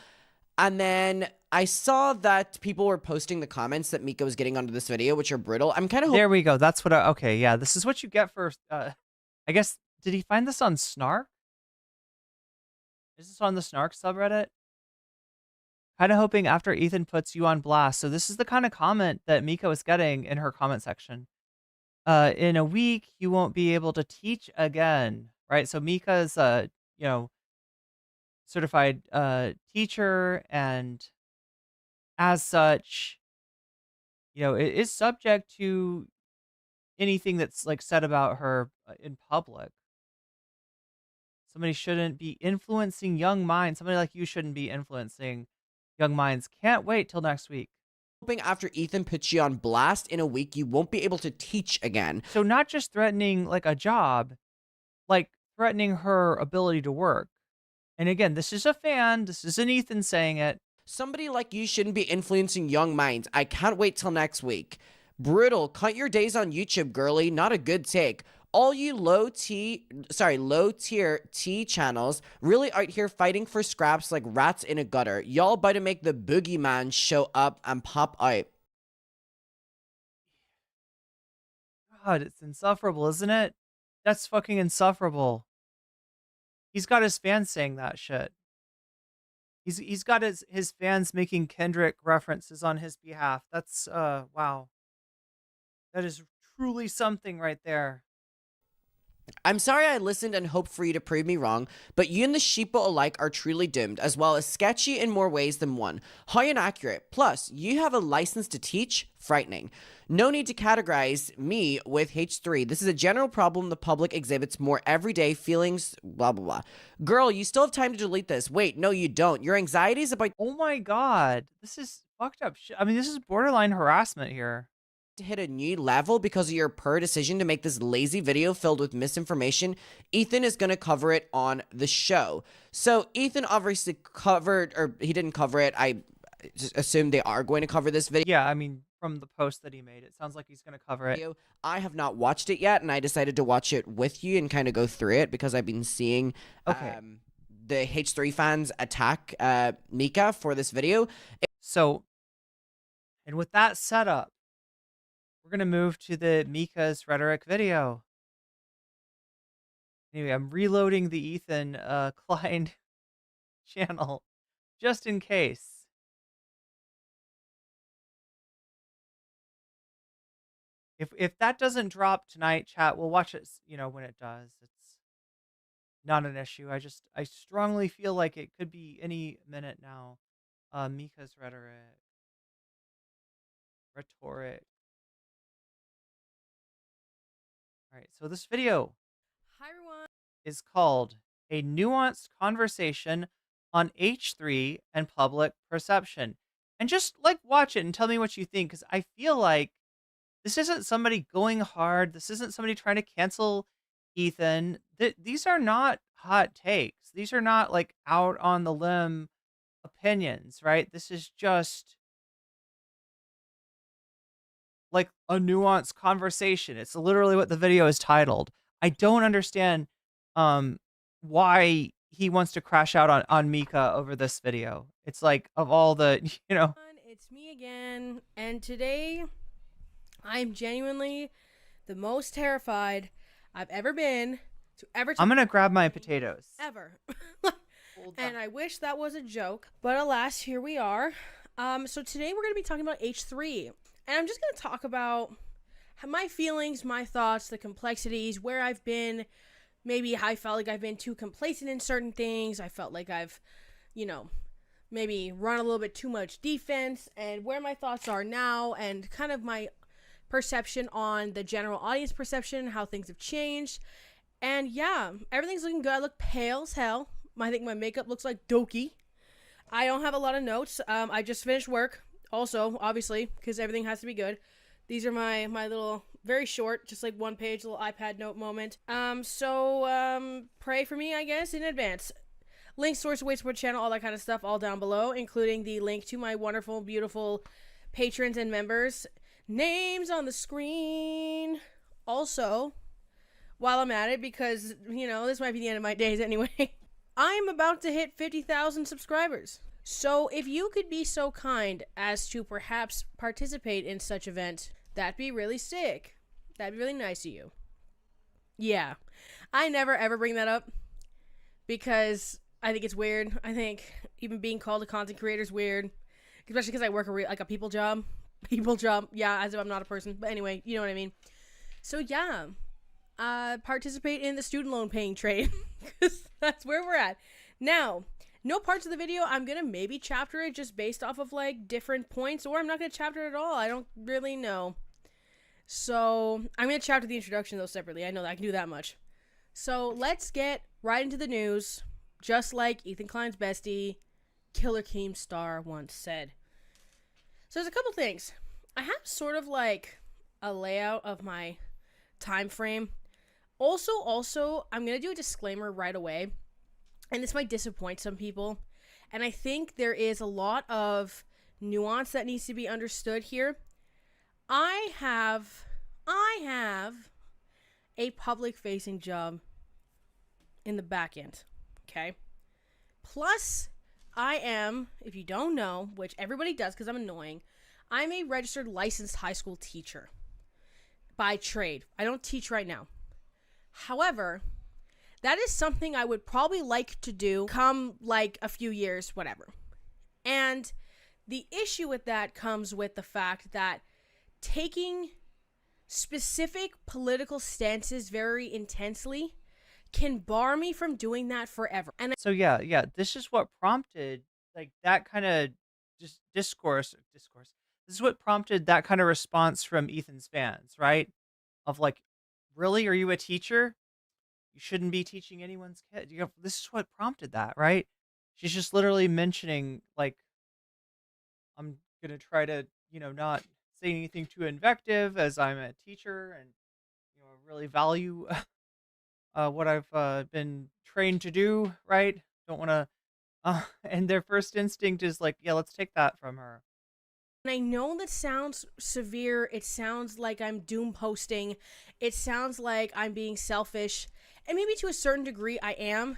And then I saw that people were posting the comments that Mika was getting onto this video, which are brutal. I'm kind of there we go. That's what okay, yeah, this is what you get for I guess, did he find this on Snark? Is this on the Snark subreddit? Kind of hoping after Ethan puts you on blast. So this is the kind of comment that Mika was getting in her comment section. In a week, you won't be able to teach again, right? So Mika's certified teacher, and as such, it is subject to anything that's like said about her in public. Somebody shouldn't be influencing young minds. Somebody like you shouldn't be influencing young minds. Can't wait till next week. Hoping after Ethan puts you on blast in a week, you won't be able to teach again. So not just threatening like a job, like threatening her ability to work. And again, this is a fan. This isn't Ethan saying it. Somebody like you shouldn't be influencing young minds. I can't wait till next week. Brutal. Cut your days on YouTube, girly. Not a good take. All you low tier T channels really out here fighting for scraps like rats in a gutter. Y'all about to make the boogeyman show up and pop out. God, it's insufferable, isn't it? That's fucking insufferable. He's got his fans saying that shit. He's got his fans making Kendrick references on his behalf. That's wow. That is truly something right there. I'm sorry I listened and hoped for you to prove me wrong, but you and the sheeple alike are truly doomed, as well as sketchy in more ways than one. How inaccurate. Plus, you have a license to teach? Frightening. No need to categorize me with H3. This is a general problem the public exhibits more everyday feelings, blah, blah, blah. Girl, you still have time to delete this. Wait, no, you don't. Your anxiety is about... Oh my god. This is fucked up shit. I mean, this is borderline harassment here. To hit a new level because of your poor decision to make this lazy video filled with misinformation. Ethan is going to cover it on the show. So Ethan obviously covered, or he didn't cover it. I just assume they are going to cover this video. Yeah, I mean, from the post that he made, it sounds like he's going to cover it. I have not watched it yet, and I decided to watch it with you and kind of go through it because I've been seeing the H3 fans attack Mika for this video. So, and with that setup, we're going to move to the Mika's rhetoric video. Anyway, I'm reloading the Ethan Klein channel just in case. If that doesn't drop tonight, chat, we'll watch it, you know, when it does. It's not an issue. I strongly feel like it could be any minute now. Mika's rhetoric. All right, so this video is called A Nuanced Conversation on H3 and Public Perception. And just like watch it and tell me what you think, because I feel like this isn't somebody going hard. This isn't somebody trying to cancel Ethan. These are not hot takes. These are not like out on the limb opinions, right? This is just like a nuanced conversation. It's literally what the video is titled. I don't understand why he wants to crash out on Mika over this video. It's like, of all the, you know. It's me again, and today I'm genuinely the most terrified I've ever been to ever. I'm gonna grab my potatoes. Ever. And I wish that was a joke, but alas, here we are. So today we're gonna be talking about H3. And I'm just going to talk about my feelings, my thoughts, the complexities, where I've been, maybe I felt like I've been too complacent in certain things. I felt like I've, you know, maybe run a little bit too much defense, and where my thoughts are now, and kind of my perception on the general audience perception, how things have changed. And yeah, everything's looking good. I look pale as hell. I think my makeup looks like Doki. I don't have a lot of notes. I just finished work. Also, obviously, because everything has to be good. These are my little, very short, just like one page, little iPad note moment. So pray for me, I guess, in advance. Links, source, wait support channel, all that kind of stuff, all down below, including the link to my wonderful, beautiful patrons and members. Names on the screen. Also, while I'm at it, because, you know, this might be the end of my days anyway, I'm about to hit 50,000 subscribers. So if you could be so kind as to perhaps participate in such event, that'd be really sick. That'd be really nice of you. Yeah. I never ever bring that up because I think it's weird. I think even being called a content creator is weird, especially because I work like a people job. People job. Yeah, as if I'm not a person. But anyway, you know what I mean. So yeah, participate in the student loan paying trade because that's where we're at. Now, no parts of the video, I'm going to maybe chapter it just based off of, like, different points, or I'm not going to chapter it at all. I don't really know. So I'm going to chat to the introduction, though, separately. I know that I can do that much. So let's get right into the news, just like Ethan Klein's bestie, Killer Keemstar, once said. So there's a couple things. I have sort of like a layout of my time frame. Also, I'm going to do a disclaimer right away, and this might disappoint some people, and I think there is a lot of nuance that needs to be understood here. I have a public-facing job in the back end, okay? Plus, I am, if you don't know, which everybody does because I'm annoying, I'm a registered licensed high school teacher by trade. I don't teach right now. However, that is something I would probably like to do come like a few years, whatever. And the issue with that comes with the fact that taking specific political stances very intensely can bar me from doing that forever. And So yeah, this is what prompted like that kind of just discourse. This is what prompted that kind of response from Ethan's fans, right? Of like, really, are you a teacher? You shouldn't be teaching anyone's kid. This is what prompted that, right? She's just literally mentioning like, I'm gonna try to, not say anything too invective as I'm a teacher and really value what I've been trained to do, right? Don't want to. And their first instinct is like, yeah, let's take that from her. And I know that sounds severe. It sounds like I'm doom posting. It sounds like I'm being selfish. And maybe to a certain degree I am.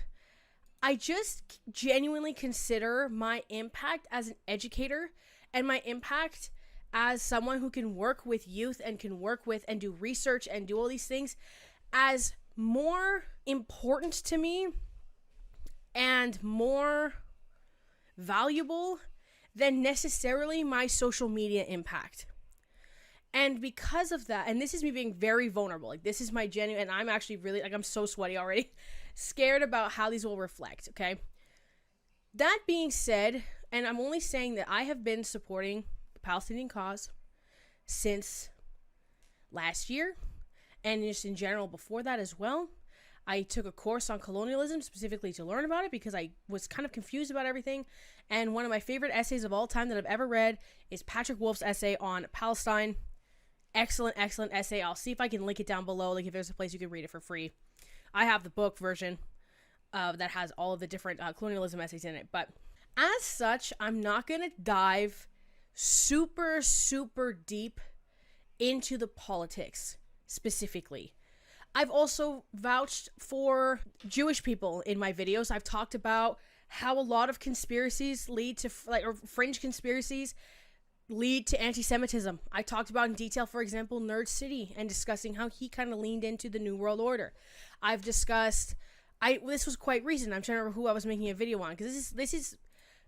I just genuinely consider my impact as an educator and my impact as someone who can work with youth and can work with and do research and do all these things as more important to me and more valuable than necessarily my social media impact. And because of that, and this is me being very vulnerable, like this is my genuine, and I'm actually really, like I'm so sweaty already, scared about how these will reflect, okay? That being said, and I'm only saying that I have been supporting the Palestinian cause since last year, and just in general before that as well. I took a course on colonialism specifically to learn about it because I was kind of confused about everything. And one of my favorite essays of all time that I've ever read is Patrick Wolf's essay on Palestine. Excellent essay. I'll see if I can link it down below, like if there's a place you can read it for free. I have the book version that has all of the different colonialism essays in it. But as such, I'm not going to dive super deep into the politics specifically. I've also vouched for Jewish people in my videos. I've talked about how a lot of conspiracies lead to, or fringe conspiracies lead to anti-Semitism. I talked about in detail, for example, Nerd City, and discussing how he kind of leaned into the New World Order. I've discussed, this was quite recent. I'm trying to remember who I was making a video on, because this is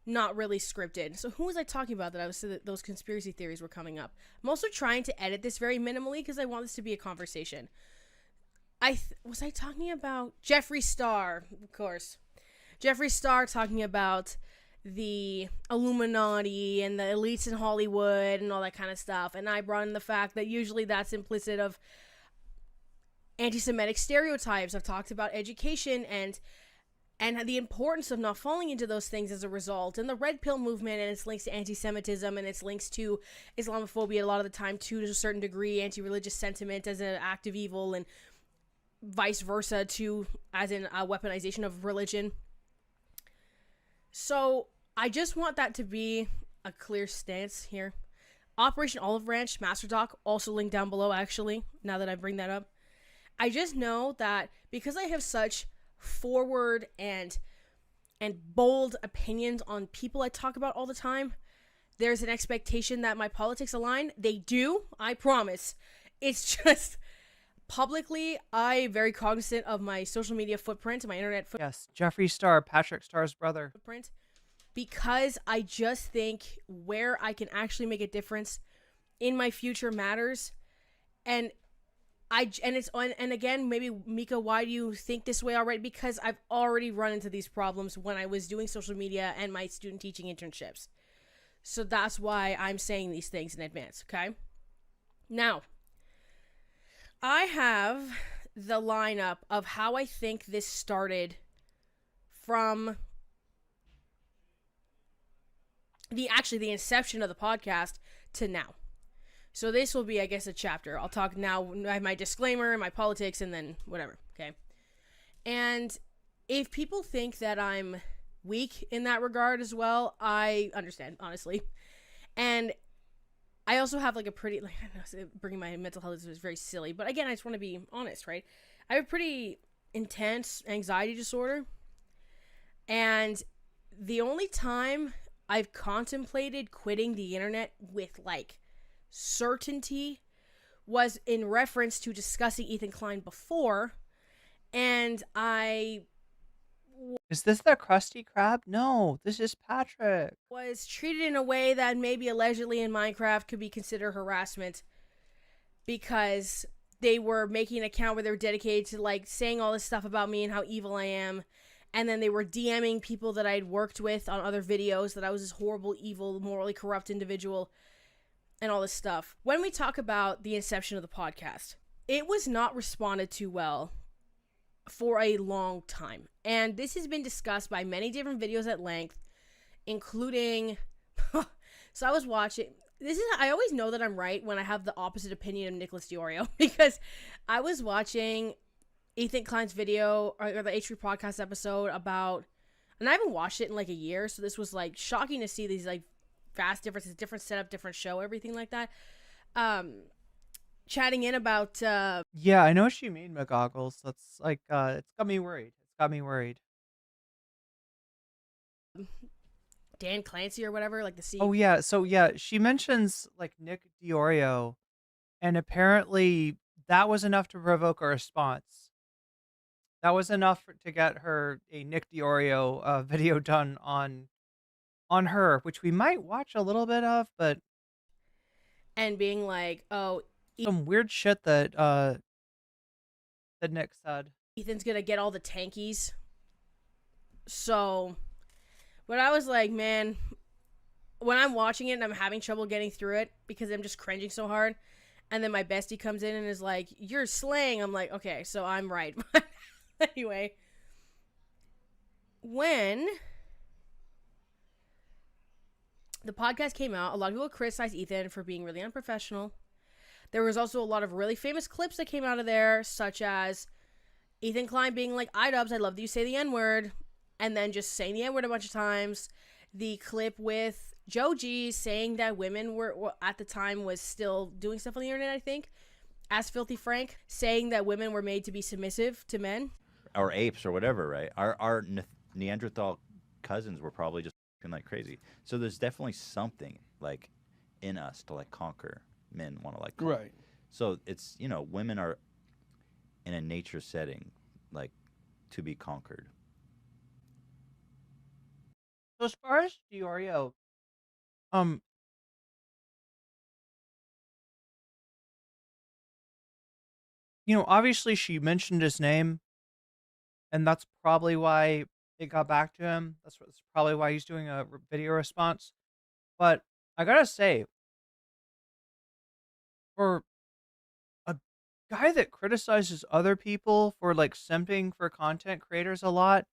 not really scripted. So who was I talking about that I was saying that those conspiracy theories were coming up? I'm also trying to edit this very minimally because I want this to be a conversation. Was I talking about Jeffree Star, of course. Jeffree Star talking about the Illuminati and the elites in Hollywood and all that kind of stuff. And I brought in the fact that usually that's implicit of anti-Semitic stereotypes. I've talked about education and the importance of not falling into those things as a result, and the Red Pill movement and its links to anti-Semitism and its links to Islamophobia a lot of the time too, to a certain degree, anti-religious sentiment as an act of evil, and vice versa to as in a weaponization of religion. So I just want that to be a clear stance here. Operation Olive Branch Master Doc, also linked down below actually, now that I bring that up. I just know that because I have such forward and bold opinions on people I talk about all the time, there's an expectation that my politics align. They do, I promise. It's just publicly, I'm very cognizant of my social media footprint, my internet footprint. Yes, Jeffree Star, Patrick Star's brother. Because I just think where I can actually make a difference in my future matters. And again, maybe Mika, why do you think this way already? Because I've already run into these problems when I was doing social media and my student teaching internships. So that's why I'm saying these things in advance, okay? Now, I have the lineup of how I think this started from the inception of the podcast to now. So this will be, I guess, a chapter. I'll talk now. I have my disclaimer, my politics, and then whatever. Okay. And if people think that I'm weak in that regard as well, I understand, honestly. And I also have like a pretty, like, I don't know, bringing my mental health is very silly, but again, I just want to be honest, right? I have a pretty intense anxiety disorder. And the only time I've contemplated quitting the internet with like certainty was in reference to discussing Ethan Klein before, and I Is this the Krusty Krab? No, this is Patrick. was treated in a way that maybe allegedly in Minecraft could be considered harassment, because they were making an account where they were dedicated to like saying all this stuff about me and how evil I am, and then they were DMing people that I'd worked with on other videos that I was this horrible, evil, morally corrupt individual and all this stuff. When we talk about the inception of the podcast, it was not responded to well for a long time. And this has been discussed by many different videos at length, including so I was watching, I always know that I'm right when I have the opposite opinion of Nicholas DiOrio, because I was watching Ethan Klein's video or the H3 podcast episode about, and I haven't watched it in like a year, so this was like shocking to see these like vast differences, different setup, different show, everything like that. Chatting in about Yeah, I know what you mean, McGoggles. That's like it's got me worried. It's got me worried. Dan Clancy or whatever, like the CEO. Oh yeah, so yeah, she mentions like Nick DiOrio, and apparently that was enough to provoke a response. That was enough to get her a Nick DiOrio video done on her, which we might watch a little bit of, but and being like, oh, some weird shit that Nick said. Ethan's gonna get all the tankies. So, but I was like, man, when I'm watching it and I'm having trouble getting through it because I'm just cringing so hard, and then my bestie comes in and is like, you're slaying. I'm like, okay, so I'm right. Anyway, when the podcast came out, a lot of people criticized Ethan for being really unprofessional. There was also a lot of really famous clips that came out of there, such as Ethan Klein being like, iDubbbz, I love that you say the N-word, and then just saying the N-word a bunch of times. The clip with Joji saying that women were at the time was still doing stuff on the internet, I think. As Filthy Frank, saying that women were made to be submissive to men. Or apes or whatever, right? Our Neanderthal cousins were probably just like crazy. So there's definitely something like in us to like conquer. Men want to like conquer. Right. So it's, you know, women are in a nature setting like to be conquered. So as far as DiOrio, you know, obviously she mentioned his name, and that's probably why it got back to him. That's probably why he's doing a video response. But I gotta say, for a guy that criticizes other people for like simping for content creators a lot,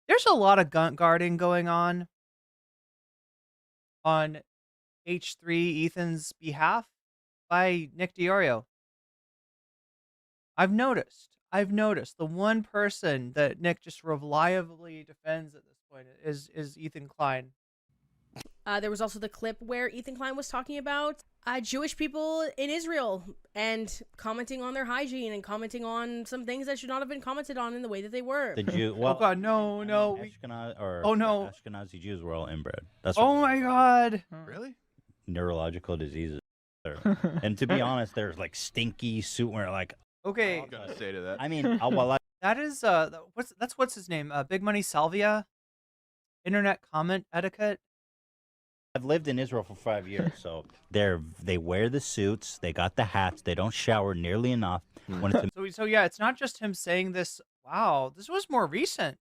there's a lot of gun guarding going on H3 Ethan's behalf by Nick DiOrio. I've noticed the one person that Nick just reliably defends at this point is Ethan Klein. There was also the clip where Ethan Klein was talking about Jewish people in Israel and commenting on their hygiene and commenting on some things that should not have been commented on in the way that they were. The Jew, well, oh God, no. Ashkenazi Jews were all inbred. That's oh my God. Really? Neurological diseases. And to be honest, there's like stinky suit where like. Okay. I'm gonna say to that. I mean, well, that is what's his name? Big Money Salvia. Internet comment etiquette. I've lived in Israel for 5 years, so they wear the suits, they got the hats, they don't shower nearly enough. When it's so yeah, it's not just him saying this. Wow, this was more recent.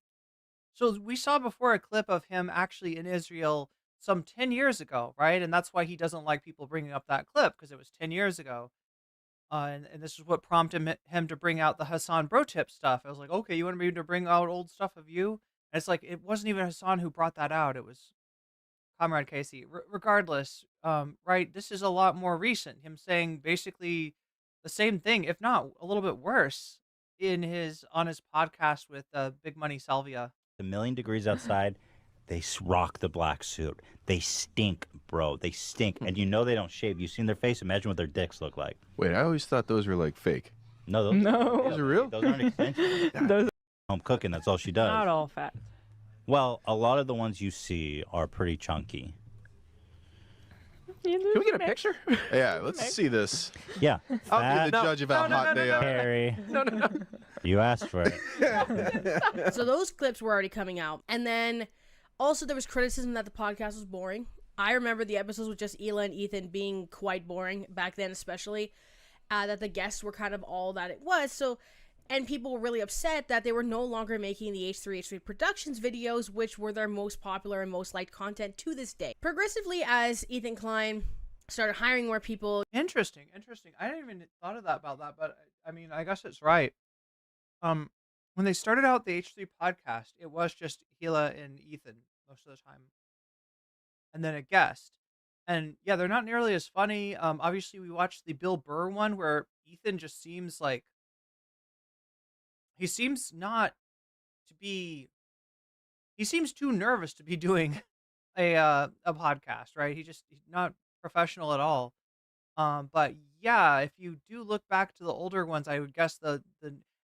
So we saw before a clip of him actually in Israel some 10 years ago, right? And that's why he doesn't like people bringing up that clip, because it was 10 years ago. And this is what prompted him to bring out the Hassan bro tip stuff. I was like, okay, you want me to bring out old stuff of you? And it's like, it wasn't even Hassan who brought that out. It was Comrade Casey. Regardless, right, this is a lot more recent. Him saying basically the same thing, if not a little bit worse, on his podcast with Big Money Salvia. A million degrees outside, they rock the black suit. They stink, bro. They stink. And you know they don't shave. You've seen their face. Imagine what their dicks look like. Wait, I always thought those were like fake. No, those are real. Those aren't extensions. Those Home cooking, that's all she does. not all fat. Well, a lot of the ones you see are pretty chunky. Can we get a picture? Yeah, let's see this. Yeah. I'll be the judge of how hot they are. Harry. No. You asked for it. So those clips were already coming out. And then also there was criticism that the podcast was boring. I remember the episodes with just Hila and Ethan being quite boring back then, especially that the guests were kind of all that it was. So, and people were really upset that they were no longer making the H3 Productions videos, which were their most popular and most liked content to this day. Progressively, as Ethan Klein started hiring more people. Interesting. I didn't even thought of that about that, but I mean, I guess it's right. When they started out the H3 podcast, it was just Hila and Ethan most of the time, and then a guest. And yeah, they're not nearly as funny. Obviously, we watched the Bill Burr one where Ethan just seems like he seems too nervous to be doing a podcast, right? He's not professional at all. But yeah, if you do look back to the older ones, I would guess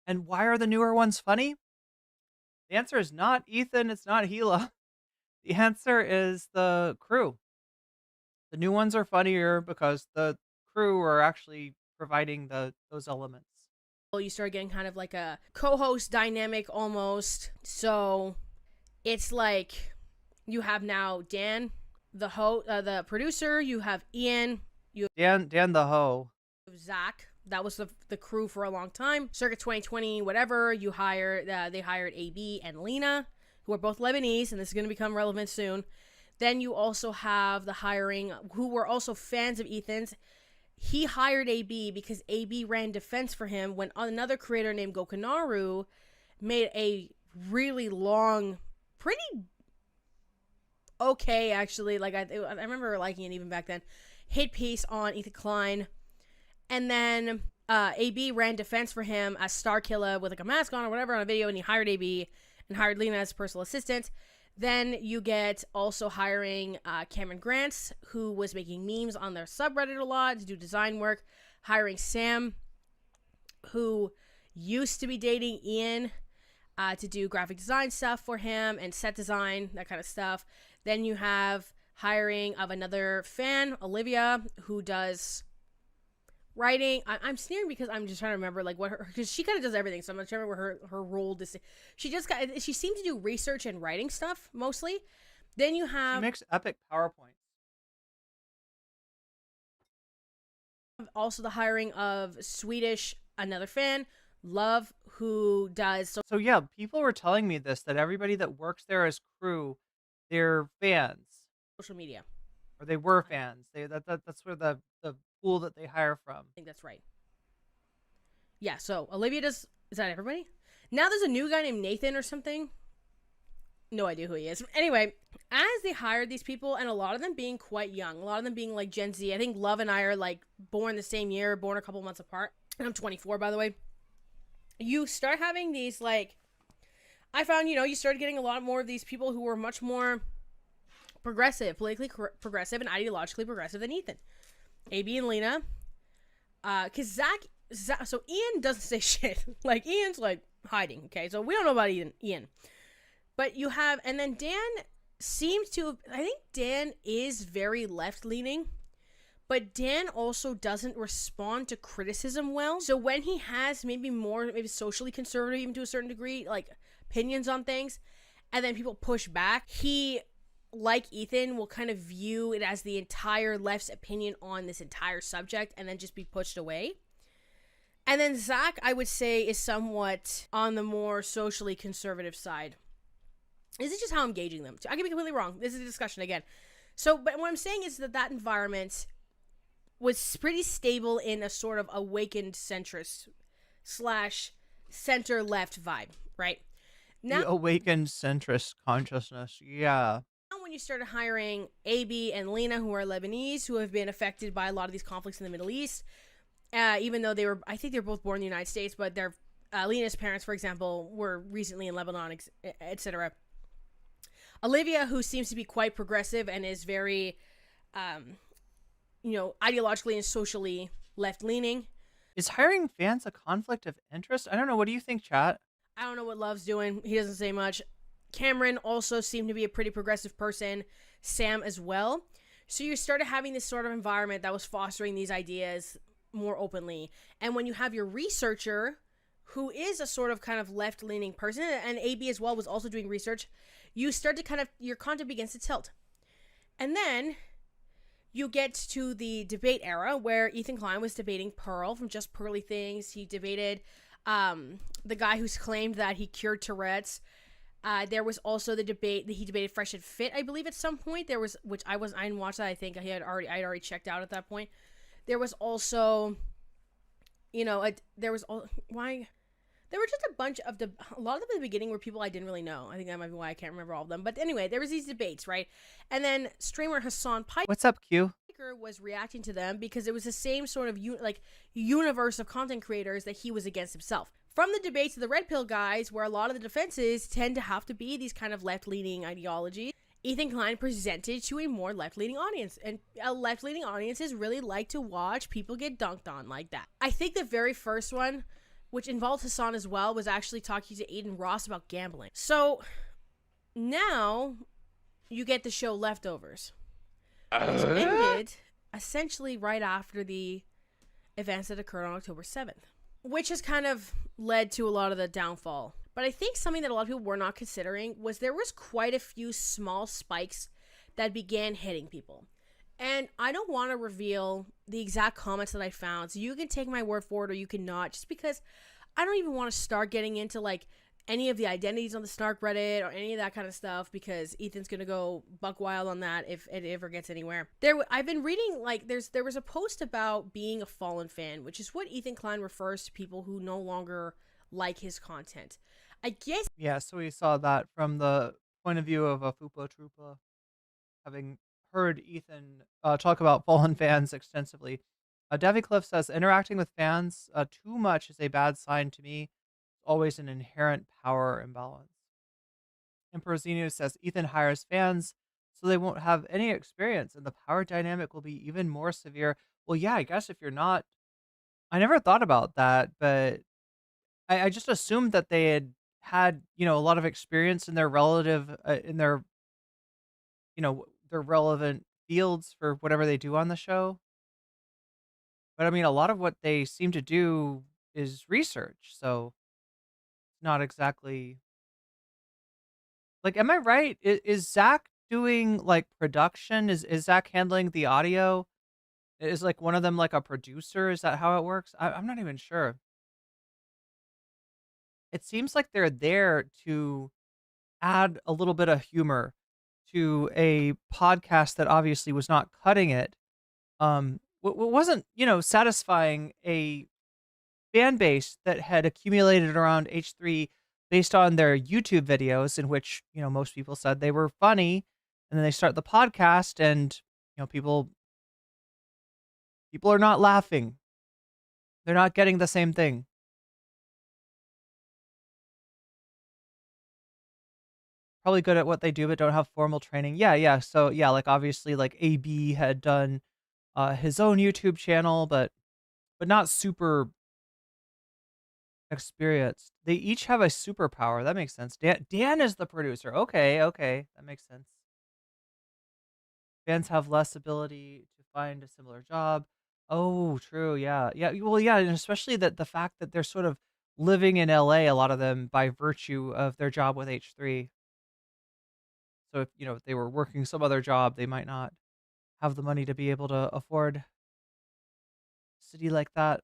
and why are the newer ones funny? The answer is not Ethan, it's not Hila. The answer is the crew. The new ones are funnier because the crew are actually providing those elements. You start getting kind of like a co-host dynamic almost. So it's like you have now Dan, the producer. You have Ian. You have Dan the hoe. Zach. That was the crew for a long time. Circa 2020, whatever. They hired AB and Lena, who are both Lebanese, and this is going to become relevant soon. Then you also have the hiring, who were also fans of Ethan's. He hired AB because AB ran defense for him when another creator named Gokanaru made a really long, pretty okay, actually. Like I remember liking it even back then. Hit piece on Ethan Klein. And then AB ran defense for him as Star Killer with like a mask on or whatever on a video, and he hired AB and hired Lena as personal assistant. Then you get also hiring Cameron Grants, who was making memes on their subreddit a lot to do design work. Hiring Sam, who used to be dating Ian to do graphic design stuff for him and set design, that kind of stuff. Then you have hiring of another fan, Olivia, who does writing. I'm sneering because I'm just trying to remember like because she kind of does everything. So I'm not trying to remember her role. She seemed to do research and writing stuff mostly. Then you have she makes epic PowerPoints. Also the hiring of Swedish, another fan, Love, who does so yeah, people were telling me that everybody that works there as crew, they're fans. Social media. Or they were fans. That's where the pool that they hire from. I think that's right. Yeah, so Olivia does. Is that everybody? Now there's a new guy named Nathan or something. No idea who he is. Anyway, as they hired these people, and a lot of them being quite young, a lot of them being like Gen Z. I think Love and I are like born the same year, born a couple months apart. And I'm 24, by the way. You start having these like, I found, you started getting a lot more of these people who were much more progressive, politically progressive, and ideologically progressive than Ethan. AB and Lena, because Zach, so Ian doesn't say shit. Like, Ian's like hiding, okay? So we don't know about Ian. But you have, and then Dan seems to, I think Dan is very left-leaning, but Dan also doesn't respond to criticism well. So when he has maybe socially conservative, even to a certain degree, like opinions on things, and then people push back, he, like Ethan, will kind of view it as the entire left's opinion on this entire subject and then just be pushed away. And then Zach, I would say, is somewhat on the more socially conservative side. This is just how I'm gauging them. I could be completely wrong. This is a discussion again. So, but what I'm saying is that environment, was pretty stable in a sort of awakened centrist / center left vibe, right? Now, The awakened centrist consciousness. Yeah. now when you started hiring AB and Lena, who are Lebanese, who have been affected by a lot of these conflicts in the Middle East, even though I think they're both born in the United States, but their Lena's parents, for example, were recently in Lebanon, etc. Olivia, who seems to be quite progressive and is very, ideologically and socially left-leaning. Is hiring fans a conflict of interest? I don't know. What do you think, chat? I don't know what Love's doing. He doesn't say much. Cameron also seemed to be a pretty progressive person. Sam as well. So you started having this sort of environment that was fostering these ideas more openly. And when you have your researcher, who is a sort of kind of left-leaning person, and AB as well was also doing research, you start to your content begins to tilt. And then you get to the debate era where Ethan Klein was debating Pearl from Just Pearly Things. He debated the guy who's claimed that he cured Tourette's. There was also the debate that he debated Fresh and Fit, I believe, at some point. There was, which I didn't watch that. I think I had already checked out at that point. There was also, there were just a lot of them at the beginning were people I didn't really know. I think that might be why I can't remember all of them. But anyway, there was these debates, right? And then streamer Hassan Piker. What's up, Q? Was reacting to them because it was the same sort of universe of content creators that he was against himself. From the debates of the Red Pill guys, where a lot of the defenses tend to have to be these kind of left-leaning ideologies, Ethan Klein presented to a more left-leaning audience. And left-leaning audiences really like to watch people get dunked on like that. I think the very first one, which involved Hassan as well, was actually talking to Aiden Ross about gambling. So now you get the show Leftovers, which ended essentially right after the events that occurred on October 7th, which has kind of led to a lot of the downfall. But I think something that a lot of people were not considering was there was quite a few small spikes that began hitting people. And I don't want to reveal the exact comments that I found, so you can take my word for it or you cannot, just because I don't even want to start getting into any of the identities on the Snark Reddit or any of that kind of stuff, because Ethan's gonna go buck wild on that if it ever gets anywhere. I've been reading there was a post about being a fallen fan, which is what Ethan Klein refers to people who no longer like his content. I guess. Yeah, so we saw that from the point of view of a Fupa Troopa, having heard Ethan talk about fallen fans extensively. Davy Cliff says, interacting with fans too much is a bad sign to me. Always an inherent power imbalance. Emperor Xenu says, Ethan hires fans so they won't have any experience and the power dynamic will be even more severe. Well, yeah, I guess if you're not... I never thought about that, but I just assumed that they had a lot of experience in their relative, their relevant fields for whatever they do on the show. But I mean, a lot of what they seem to do is research, so not exactly am I right? Is Zach doing production? Is Zach handling the audio? Is one of them a producer? Is that how it works? I'm not even sure. It seems like they're there to add a little bit of humor to a podcast that obviously was not cutting it. Wasn't, satisfying a fan base that had accumulated around H3 based on their YouTube videos, in which, most people said they were funny, and then they start the podcast and, people are not laughing. They're not getting the same thing. Probably good at what they do, but don't have formal training. Yeah. So yeah, obviously AB had done his own YouTube channel, but not super experienced. They each have a superpower. That makes sense. Dan is the producer. Okay, that makes sense. Fans have less ability to find a similar job. Oh, true. Yeah. Well, yeah, and especially the fact that they're sort of living in LA, a lot of them, by virtue of their job with H3. So if they were working some other job, they might not have the money to be able to afford a city like that.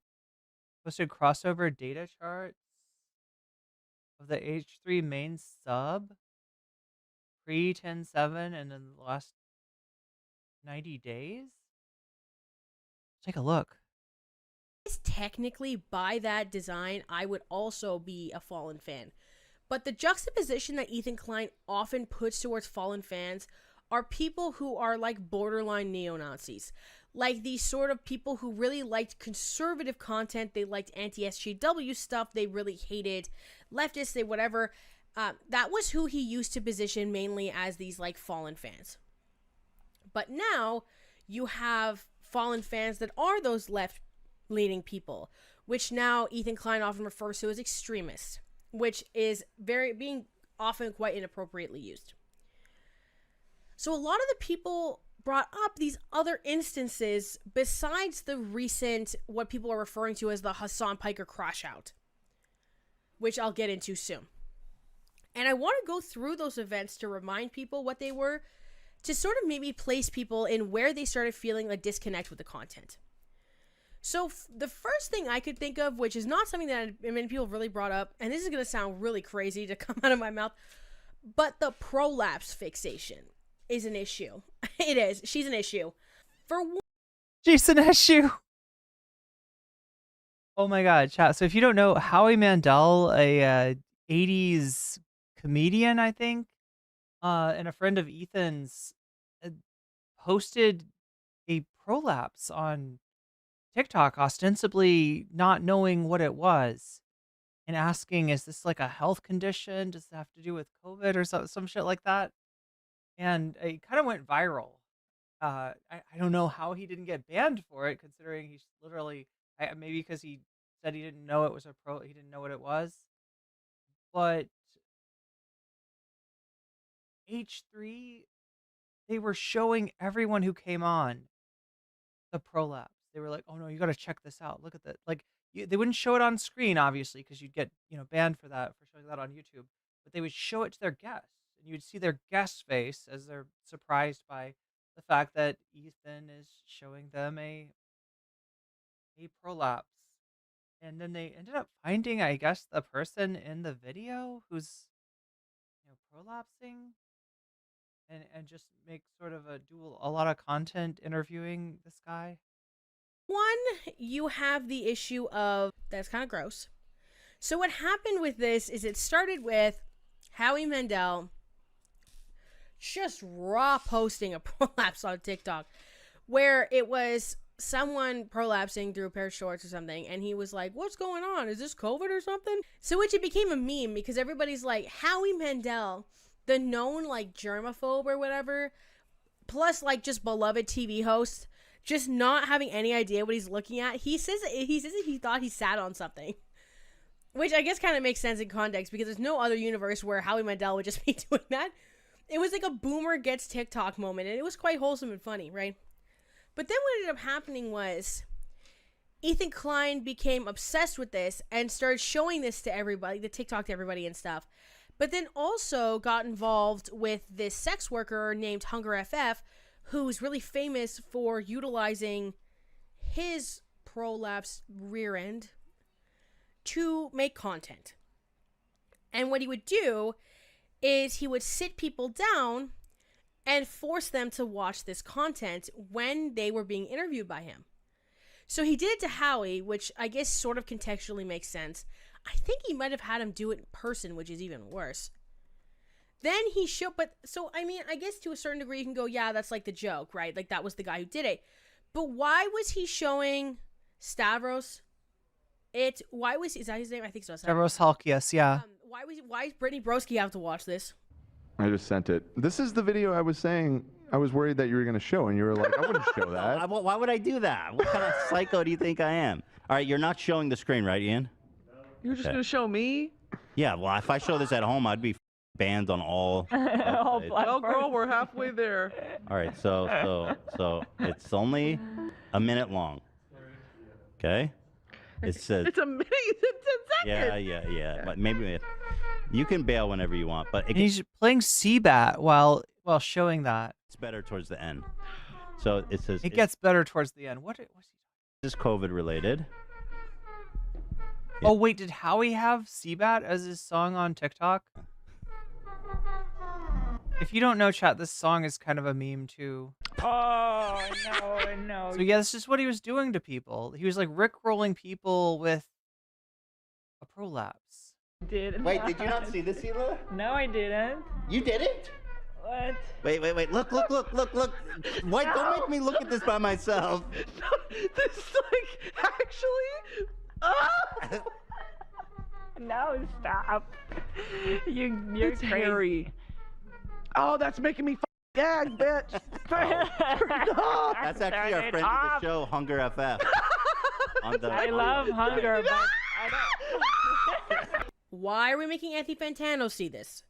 Posted crossover data charts of the H3 main sub pre 10.7 and then the last 90 days. Take a look. Technically, by that design, I would also be a Fallen fan. But the juxtaposition that Ethan Klein often puts towards Fallen fans are people who are like borderline neo-Nazis. Like these sort of people who really liked conservative content, they liked anti-SJW stuff, they really hated leftists, they whatever. That was who he used to position mainly as these like Fallen fans. But now you have Fallen fans that are those left-leaning people, which now Ethan Klein often refers to as extremists, which is being often quite inappropriately used. So a lot of the people brought up these other instances besides the recent, what people are referring to as the Hassan Piker crash out, which I'll get into soon. And I want to go through those events to remind people what they were, to sort of maybe place people in where they started feeling a disconnect with the content. So the first thing I could think of, which is not something that many people really brought up, and this is going to sound really crazy to come out of my mouth, but the prolapse fixation is an issue. It is. She's an issue. She's an issue. Oh my god, chat. So if you don't know, Howie Mandel, a 80s comedian, I think, and a friend of Ethan's, posted a prolapse on TikTok, ostensibly not knowing what it was, and asking, is this like a health condition? Does it have to do with COVID or some shit like that? And it kind of went viral. I don't know how he didn't get banned for it, considering he's literally, maybe because he said he didn't know it was he didn't know what it was. But H3, they were showing everyone who came on the prolapse. They were like, "Oh no, you got to check this out. Look at that!" Like they wouldn't show it on screen, obviously, because you'd get banned for showing that on YouTube. But they would show it to their guests, and you would see their guest's face as they're surprised by the fact that Ethan is showing them a prolapse. And then they ended up finding, I guess, the person in the video who's prolapsing, and just make sort of a lot of content interviewing this guy. One, you have the issue of, that's kind of gross. So what happened with this is it started with Howie Mandel just raw posting a prolapse on TikTok, where it was someone prolapsing through a pair of shorts or something, and he was like, "What's going on? Is this COVID or something?" So which it became a meme, because everybody's like, Howie Mandel, the known like germaphobe or whatever, plus like just beloved TV host, just not having any idea what he's looking at. He says that he thought he sat on something, which I guess kind of makes sense in context, because there's no other universe where Howie Mandel would just be doing that. It was like a boomer gets TikTok moment, and it was quite wholesome and funny, right? But then what ended up happening was Ethan Klein became obsessed with this and started showing this to everybody, the TikTok to everybody and stuff. But then also got involved with this sex worker named Hunger FF, who's really famous for utilizing his prolapse rear end to make content. And what he would do is he would sit people down and force them to watch this content when they were being interviewed by him. So he did it to Howie, which I guess sort of contextually makes sense. I think he might have had him do it in person, which is even worse. Then he showed, I mean, I guess to a certain degree you can go, yeah, that's like the joke, right? Like that was the guy who did it. But why was he showing Stavros? Is that his name? I think so. Stavros Halkias, yeah. Why does Brittany Broski have to watch this? I just sent it. This is the video I was saying I was worried that you were going to show, and you were like, I wouldn't show that. Why would I do that? What kind of psycho do you think I am? All right, you're not showing the screen, right, Ian? You're just going to show me? Yeah, well, if I show this at home, I'd be banned on all. Oh, girl, we're halfway there. All right, so it's only a minute long. Okay? It says. It's a minute. It's 10 seconds. Yeah. But maybe you can bail whenever you want, but he's playing Seabat while showing that. It's better towards the end. So it says it gets better towards the end. What's he? This is COVID related. Oh wait, did Howie have Seabat as his song on TikTok? If you don't know, chat, this song is kind of a meme too. Oh no. So yeah, this is what he was doing to people. He was like rickrolling people with a prolapse. Wait, did you not see this, Hila? No, I didn't. You didn't? What? Wait. Look. Why don't make me look at this by myself? This is like actually. No, stop. You're It's crazy. hairy. Oh, that's making me gag, bitch. Oh. That's actually our friend of the show, Hunger FF. I love Hunger, but I don't. Why are we making Anthony Fantano see this?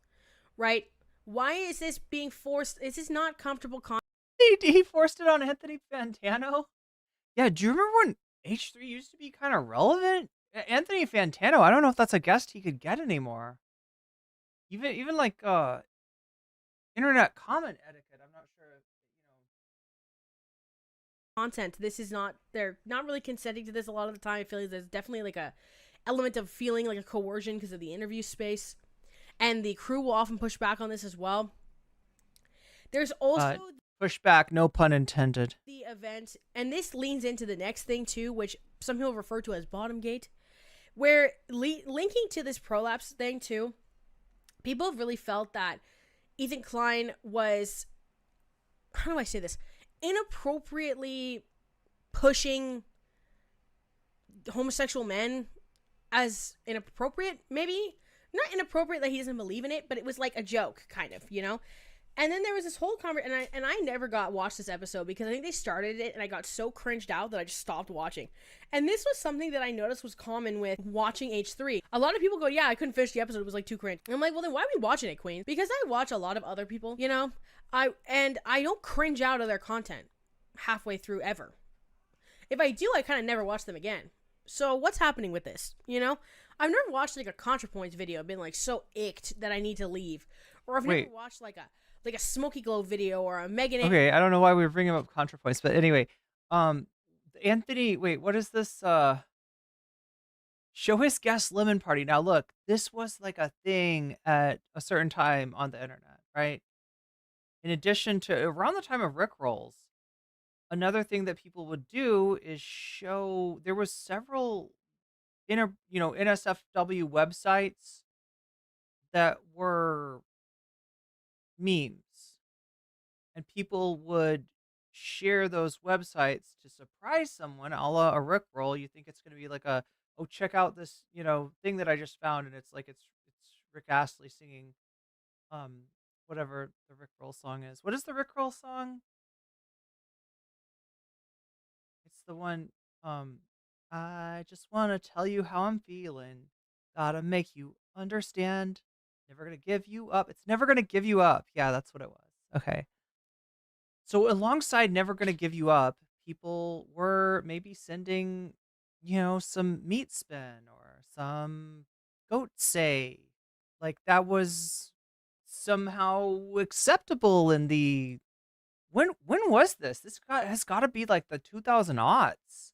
Right? Why is this being forced? Is this not comfortable content? He forced it on Anthony Fantano? Yeah, do you remember when H3 used to be kind of relevant? Anthony Fantano, I don't know if that's a guest he could get anymore. Even like internet comment etiquette, I'm not sure if, Content. This is not, they're not really consenting to this a lot of the time. I feel like there's definitely like a element of feeling like a coercion because of the interview space. And the crew will often push back on this as well. There's also pushback, no pun intended. the event, and this leans into the next thing too, which some people refer to as Bottomgate, where linking to this prolapse thing too, people have really felt that Ethan Klein was, how do I say this, inappropriately pushing homosexual men as inappropriate, maybe not inappropriate that he doesn't believe in it, but it was like a joke, kind of, you know. And then there was this whole conversation, and I never watched this episode because I think they started it, and I got so cringed out that I just stopped watching. And this was something that I noticed was common with watching H3. A lot of people go, "Yeah, I couldn't finish the episode; it was like too cringe." And I'm like, "Well, then why are we watching it, Queen?" Because I watch a lot of other people, you know. I don't cringe out of their content halfway through ever. If I do, I kind of never watch them again. So what's happening with this? You know, I've never watched like a ContraPoints video and been like so icked that I need to leave, or I've never watched like a Smoky Glow video or a Megan. Okay, I don't know why we were bringing up ContraPoints, but anyway, Anthony, wait, what is this? Show his guest lemon party. Now look, this was like a thing at a certain time on the internet, right? In addition to around the time of Rickrolls, another thing that people would do is show, there was several NSFW websites that were memes, and people would share those websites to surprise someone, a la a Rickroll. You think it's going to be like a, oh, check out this, thing that I just found, and it's like it's Rick Astley singing whatever the Rickroll song is. What is the Rickroll song? It's the one, I just want to tell you how I'm feeling. Gotta make you understand. Never gonna give you up. It's never gonna give you up. Yeah, that's what it was. Okay. So alongside Never Gonna Give You Up, people were maybe sending, some meat spin or some goat say. Like that was somehow acceptable in the when was this? This has got to be like the 2000 aughts.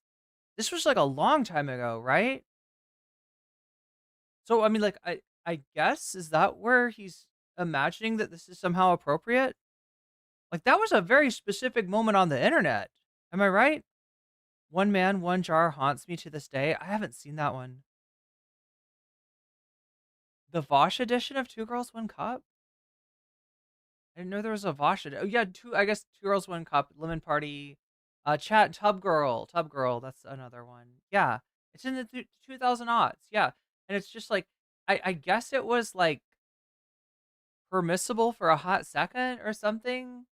This was like a long time ago, right? So I mean, like I guess, is that where he's imagining that this is somehow appropriate? Like that was a very specific moment on the internet. Am I right? One man, one jar haunts me to this day. I haven't seen that one. The Vosh edition of Two Girls, One Cup? I didn't know there was a Vosh edition. Oh yeah, I guess Two Girls, One Cup, Lemon Party, Chat, Tub Girl, that's another one. Yeah, it's in the 2000 aughts. Yeah, and it's just like, I guess it was like permissible for a hot second or something.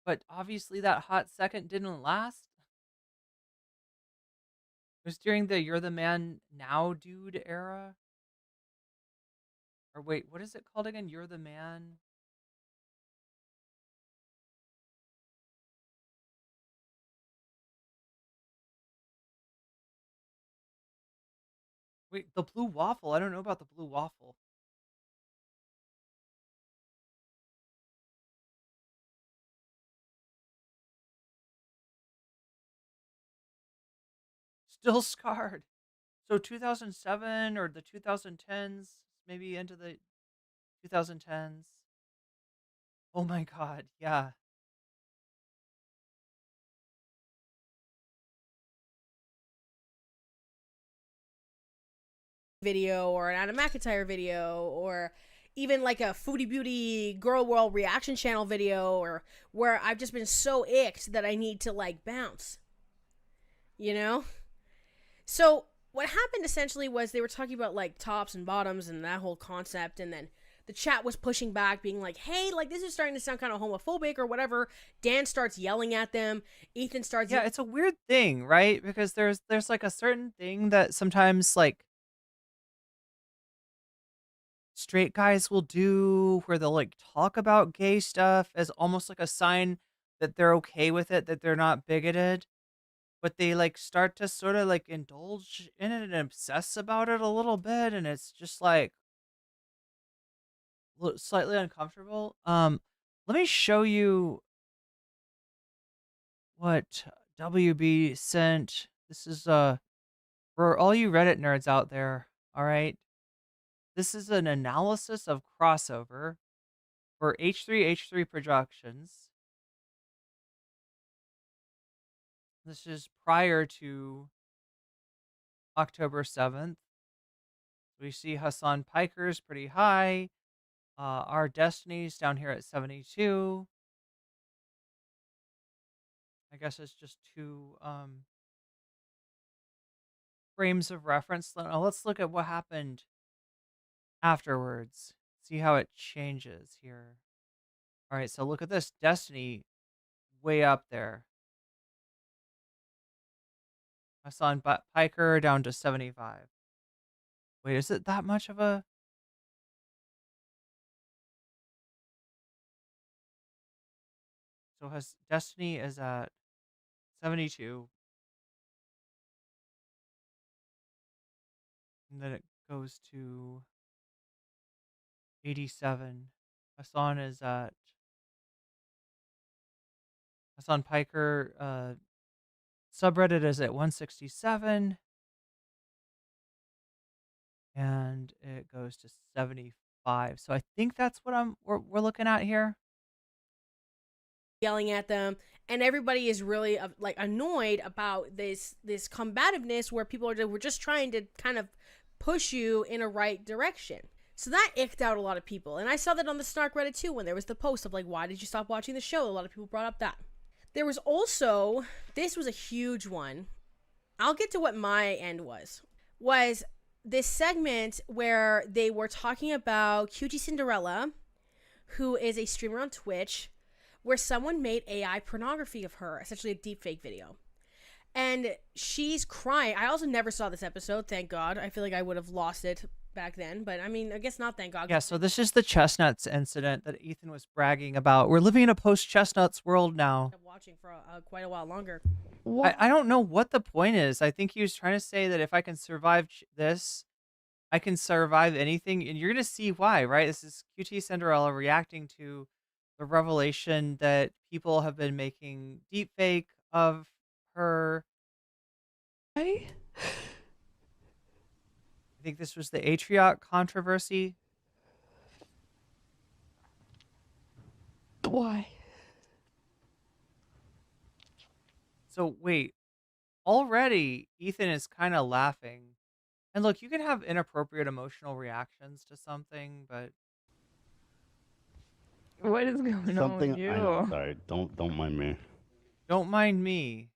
But obviously that hot second didn't last. It was during the You're the Man Now Dude era. Or wait, what is it called again? You're the Man. Wait, the Blue Waffle. I don't know about the Blue Waffle. Still scarred. So 2007 or the 2010s, maybe into the 2010s. Oh my God, yeah. Video or an Adam McIntyre video or even like a Foodie Beauty Girl World reaction channel video or where I've just been so icked that I need to like bounce. You know? So what happened essentially was they were talking about like tops and bottoms and that whole concept, and then the chat was pushing back being like, hey, like this is starting to sound kind of homophobic or whatever. Dan starts yelling at them. Ethan starts Yeah, it's a weird thing, right? Because there's like a certain thing that sometimes like straight guys will do where they'll like talk about gay stuff as almost like a sign that they're okay with it, that they're not bigoted, but they like start to sort of like indulge in it and obsess about it a little bit, and it's just like slightly uncomfortable. Let me show you what WB sent. This is for all you Reddit nerds out there, all right? This is an analysis of crossover for H3 projections. This is prior to October 7th. We see Hassan Piker's pretty high. Our Destiny's down here at 72. I guess it's just two frames of reference. Now let's look at what happened afterwards. See how it changes here. All right, so look at this. Destiny way up there. Hassan Piker down to 75. Wait, is it that much of a... So has Destiny is at 72. And then it goes to 87. Hassan is at... Hassan Piker subreddit is at 167. And it goes to 75. So I think that's what we're looking at here. Yelling at them, and everybody is really like annoyed about this combativeness where people are we're just trying to kind of push you in a right direction. So that icked out a lot of people, and I saw that on the Snark Reddit too when there was the post of like, why did you stop watching the show? A lot of people brought up that. There was also, this was a huge one. I'll get to what my end was this segment where they were talking about QT Cinderella, who is a streamer on Twitch, where someone made AI pornography of her, essentially a deepfake video. And she's crying. I also never saw this episode, thank God. I feel like I would have lost it back then, but I mean, I guess not, thank God. Yeah, so this is the Chestnuts incident that Ethan was bragging about. We're living in a post-Chestnuts world now. I'm watching for quite a while longer. I don't know what the point is. I think he was trying to say that if I can survive this, I can survive anything. And you're going to see why, right? This is QT Cinderella reacting to the revelation that people have been making deepfake of her. I think this was the Atriot controversy. Why? So wait, already Ethan is kind of laughing. And look, you can have inappropriate emotional reactions to something, but what is going on with you? Sorry, don't mind me. Don't mind me.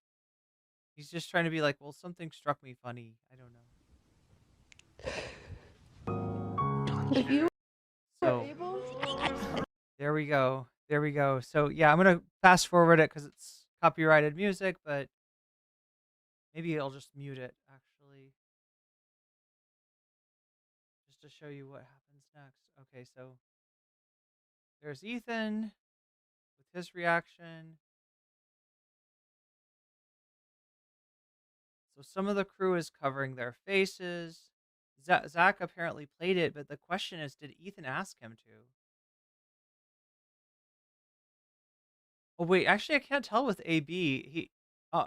He's just trying to be like, well, something struck me funny. I don't know. If you So, were able... there we go. There we go. So yeah, I'm going to fast forward it because it's copyrighted music, but maybe I'll just mute it actually. Just to show you what happens next. Okay, so there's Ethan with his reaction. So some of the crew is covering their faces. Zach apparently played it, but the question is, did Ethan ask him to? Oh wait, actually I can't tell with AB.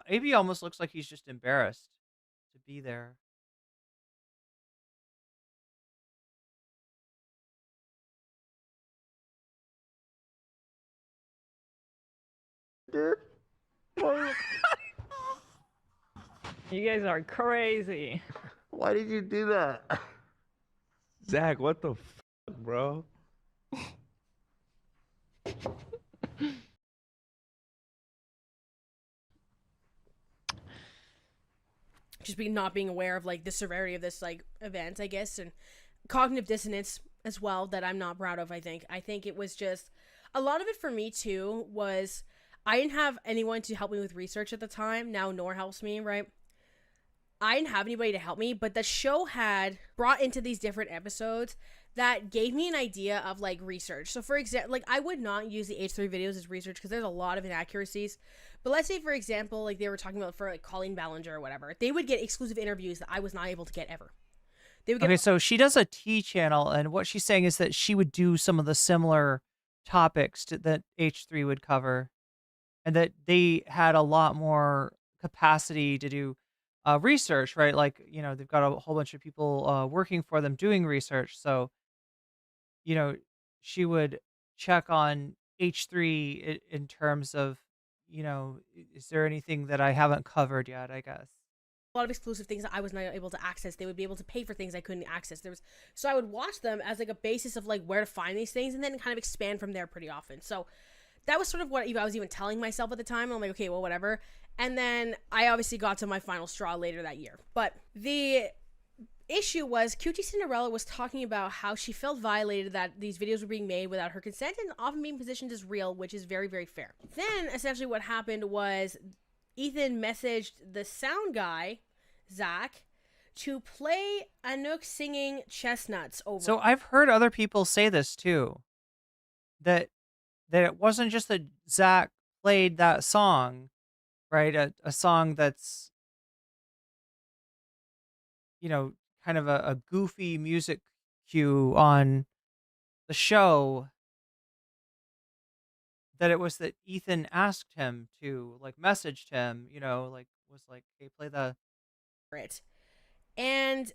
AB almost looks like he's just embarrassed to be there. dude. You guys are crazy. Why did you do that? Zach, what the bro? Just not being aware of like the severity of this like event, I guess, and cognitive dissonance as well that I'm not proud of. I think it was just a lot of it for me too was I didn't have anyone to help me with research at the time. Now Nor helps me, right? I didn't have anybody to help me, but the show had brought into these different episodes that gave me an idea of like research. So for example, like I would not use the H3 videos as research because there's a lot of inaccuracies. But let's say for example, like they were talking about for like Colleen Ballinger or whatever, they would get exclusive interviews that I was not able to get ever. They would get Okay, so she does a T channel, and what she's saying is that she would do some of the similar topics that H3 would cover, and that they had a lot more capacity to do research, right? Like, you know, they've got a whole bunch of people working for them doing research. So, you know, she would check on H3 in terms of, you know, is there anything that I haven't covered yet, I guess. a lot of exclusive things that I was not able to access. They would be able to pay for things I couldn't access. So I would watch them as like a basis of like where to find these things and then kind of expand from there pretty often. So that was sort of what I was even telling myself at the time. I'm like, okay, well, whatever. And then I obviously got to my final straw later that year. But the issue was QT Cinderella was talking about how she felt violated that these videos were being made without her consent and often being positioned as real, which is very, very fair. Then essentially what happened was Ethan messaged the sound guy, Zach, to play Anouk singing Chestnuts over. So I've heard other people say this too, that it wasn't just that Zach played that song, right? A song that's, you know, kind of a goofy music cue on the show, that it was that Ethan asked him to, like, messaged him, you know, like, was like, hey, play the... it. And can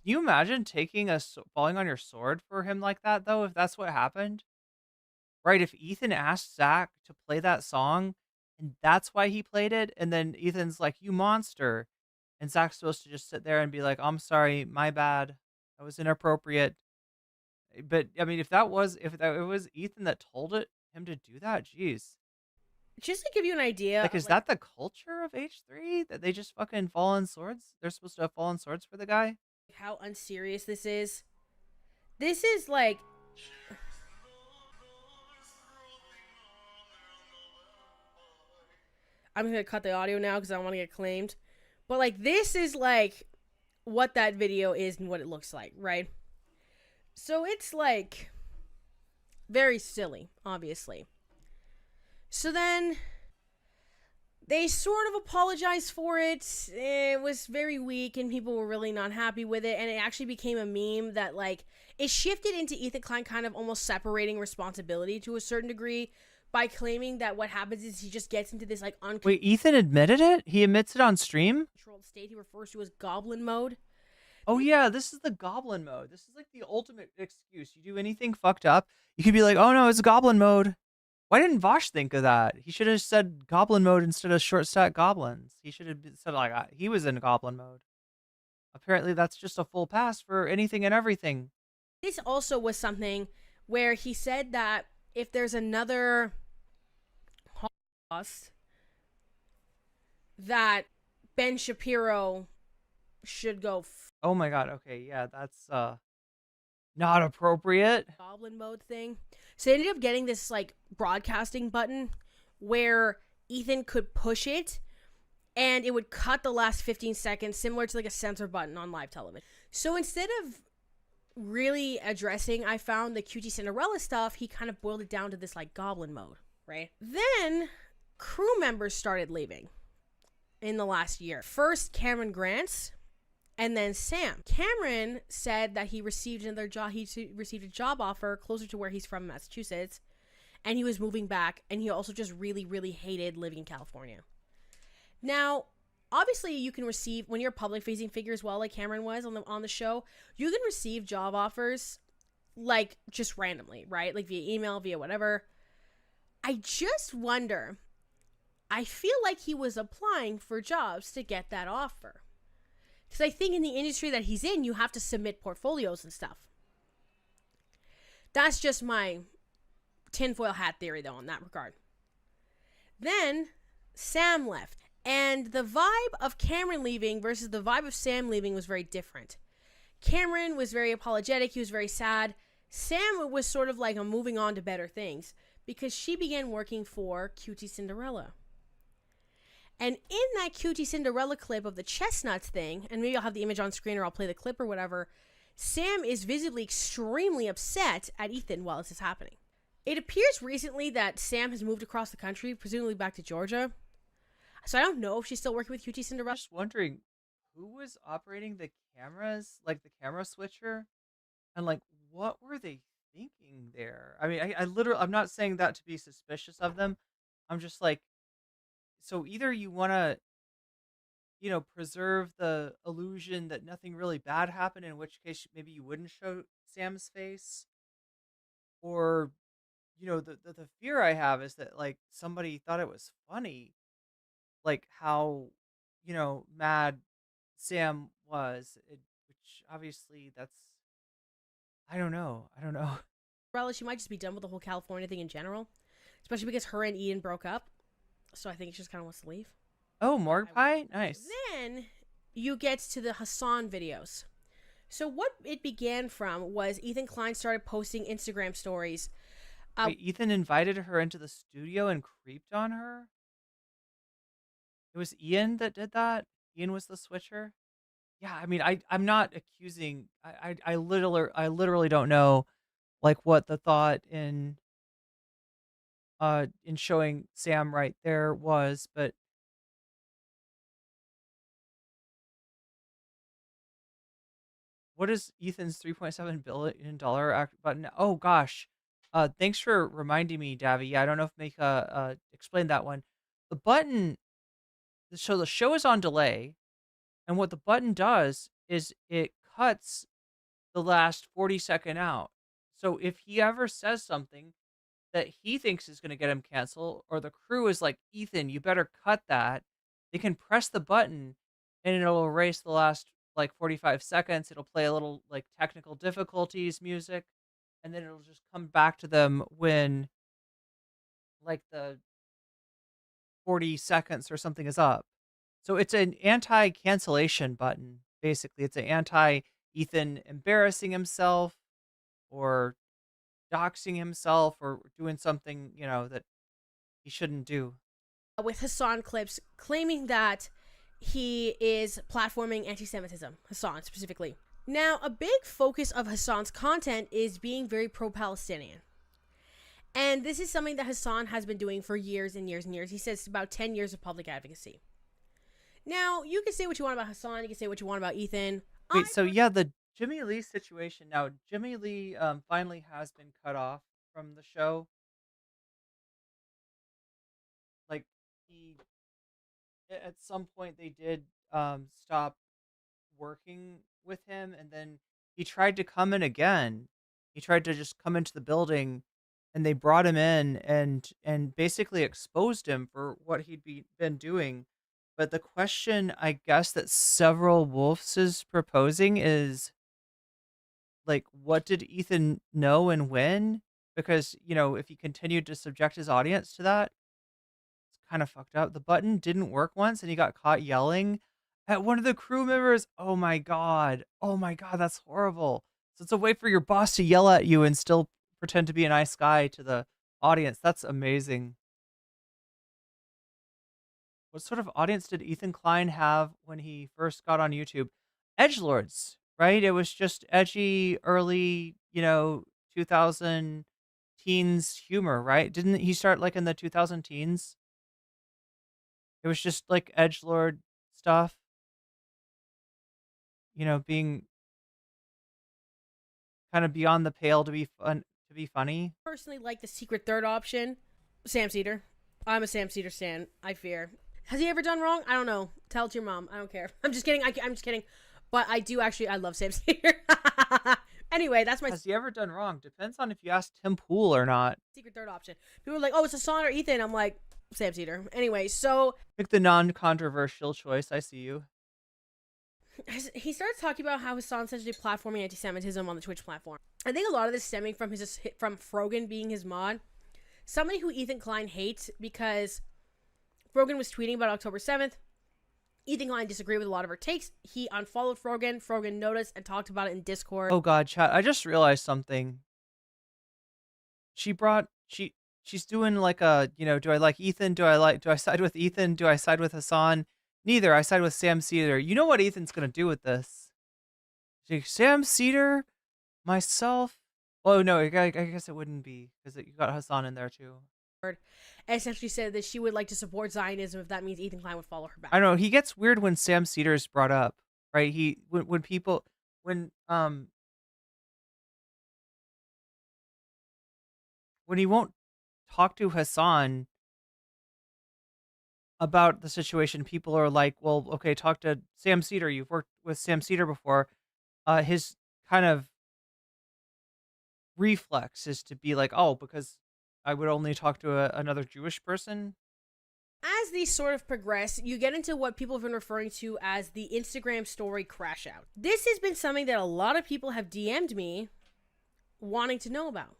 you imagine falling on your sword for him like that, though, if that's what happened? Right, if Ethan asked Zach to play that song, and that's why he played it, and then Ethan's like, you monster, and Zach's supposed to just sit there and be like, I'm sorry, my bad, that was inappropriate. But, I mean, if it was Ethan that told him to do that, geez. Just to give you an idea... Like, is that the culture of H3? That they just fucking fall on swords? They're supposed to have fallen swords for the guy? How unserious this is. This is like... I'm going to cut the audio now because I don't want to get claimed. But, like, this is, like, what that video is and what it looks like, right? So it's, like, very silly, obviously. So then they sort of apologized for it. It was very weak and people were really not happy with it. And it actually became a meme that, like, it shifted into Ethan Klein kind of almost separating responsibility to a certain degree by claiming that what happens is he just gets into this, like, Wait, Ethan admitted it? He admits it on stream? uncontrolled state he refers to as goblin mode. Oh yeah, this is the goblin mode. This is like the ultimate excuse. You do anything fucked up, you could be like, oh no, it's goblin mode. Why didn't Vosh think of that? He should have said goblin mode instead of short stack goblins. He should have said, like, he was in goblin mode. Apparently that's just a full pass for anything and everything. This also was something where he said that if there's another Holocaust, that Ben Shapiro should go Oh my god, okay, yeah, that's not appropriate. goblin mode thing. So they ended up getting this, like, broadcasting button where Ethan could push it and it would cut the last 15 seconds, similar to like a censor button on live television. So instead of really addressing, I found, the QT Cinderella stuff, he kind of boiled it down to this, like, goblin mode, right? Then crew members started leaving in the last year. First Cameron Grants, and then Sam. Cameron said that he received another job. He received a job offer closer to where he's from, Massachusetts, and he was moving back. And he also just really, really hated living in California. Now, obviously, you can receive, when you're a public-facing figure as well, like Cameron was on the show, you can receive job offers, like, just randomly, right? Like via email, via whatever. I just wonder, I feel like he was applying for jobs to get that offer. Because I think in the industry that he's in, you have to submit portfolios and stuff. That's just my tinfoil hat theory, though, in that regard. Then Sam left. And the vibe of Cameron leaving versus the vibe of Sam leaving was very different. Cameron was very apologetic. He was very sad. Sam was sort of like a moving on to better things because she began working for Cutie Cinderella. And in that Cutie Cinderella clip of the chestnuts thing, and maybe I'll have the image on screen or I'll play the clip or whatever, Sam is visibly extremely upset at Ethan while this is happening. It appears recently that Sam has moved across the country, presumably back to Georgia. So I don't know if she's still working with Cutie Cinderella. I'm just wondering who was operating the cameras, like the camera switcher, and like what were they thinking there? I mean, I literally, I'm not saying that to be suspicious of them. I'm just like, so either you want to, preserve the illusion that nothing really bad happened, in which case maybe you wouldn't show Sam's face, or, the fear I have is that like somebody thought it was funny, like how, mad Sam was, which obviously I don't know. She might just be done with the whole California thing in general, especially because her and Ian broke up. So I think she just kind of wants to leave. Oh, morgue pie? Nice. Then you get to the Hassan videos. So what it began from was Ethan Klein started posting Instagram stories. Wait, Ethan invited her into the studio and creeped on her? It was Ian that did that? Ian was the switcher? Yeah, I mean, I'm not accusing. I literally don't know, like, what the thought in showing Sam right there was, but what is Ethan's $3.7 billion button? Oh gosh, thanks for reminding me, Davy. Yeah, I don't know if Mika explained that one. The button. So the show is on delay, and what the button does is it cuts the last 40-second out. So if he ever says something that he thinks is going to get him canceled, or the crew is like, Ethan, you better cut that, they can press the button and it'll erase the last like 45 seconds. It'll play a little like technical difficulties music, and then it'll just come back to them when like the 40 seconds or something is up. So it's an anti-cancellation button, basically. It's an anti-Ethan embarrassing himself or doxing himself or doing something, that he shouldn't do. With Hassan clips claiming that he is platforming anti-Semitism, Hassan specifically. Now, a big focus of Hassan's content is being very pro-Palestinian. And this is something that Hassan has been doing for years and years and years. He says about 10 years of public advocacy. Now, you can say what you want about Hassan. You can say what you want about Ethan. Wait, so yeah, the Jimmy Lee situation. Now, Jimmy Lee finally has been cut off from the show. Like, at some point they did stop working with him, and then he tried to come in again. He tried to just come into the building, and they brought him in and basically exposed him for what he'd been doing. But the question, I guess, that several wolves is proposing is, like, what did Ethan know and when? Because, if he continued to subject his audience to that, it's kind of fucked up. The button didn't work once, and he got caught yelling at one of the crew members. Oh my God, that's horrible. So it's a way for your boss to yell at you and still pretend to be a nice guy to the audience. That's amazing. What sort of audience did Ethan Klein have when he first got on YouTube? Edgelords, right? It was just edgy, early, 2000 teens humor, right? Didn't he start like in the 2000 teens? It was just like edgelord stuff, being kind of beyond the pale to be funny. Personally like the secret third option, Sam Cedar. I'm a Sam Cedar stan, I fear. Has he ever done wrong? I don't know. Tell it to your mom. I don't care. I'm just kidding. I'm just kidding. But I do actually, I love Sam Cedar. Anyway, that's my Has he ever done wrong? Depends on if you asked Tim Pool or not. secret third option. People are like, oh, it's Hassan or Ethan. I'm like, Sam Cedar. Anyway, so Pick the non-controversial choice. I see you. he starts talking about how Hassan essentially platforming anti-Semitism on the Twitch platform. I think a lot of this stemming from from Frogan being his mod. Somebody who Ethan Klein hates because Frogan was tweeting about October 7th. Ethan Klein disagreed with a lot of her takes. He unfollowed Frogan. Frogan noticed and talked about it in Discord. Oh God, chat! I just realized something. She's doing like a, do I like Ethan? Do I side with Ethan? Do I side with Hassan? Neither. I side with Sam Cedar. You know what Ethan's gonna do with this? Sam Cedar, myself. Oh no, I guess it wouldn't be because you got Hassan in there too. And essentially said that she would like to support Zionism if that means Ethan Klein would follow her back. I know he gets weird when Sam Cedar's brought up, right? When he won't talk to Hassan about the situation, people are like, well, okay, talk to Sam Cedar. You've worked with Sam Cedar before. His kind of reflex is to be like, oh, because I would only talk to another Jewish person. As these sort of progress, you get into what people have been referring to as the Instagram story crash out. This has been something that a lot of people have DM'd me wanting to know about.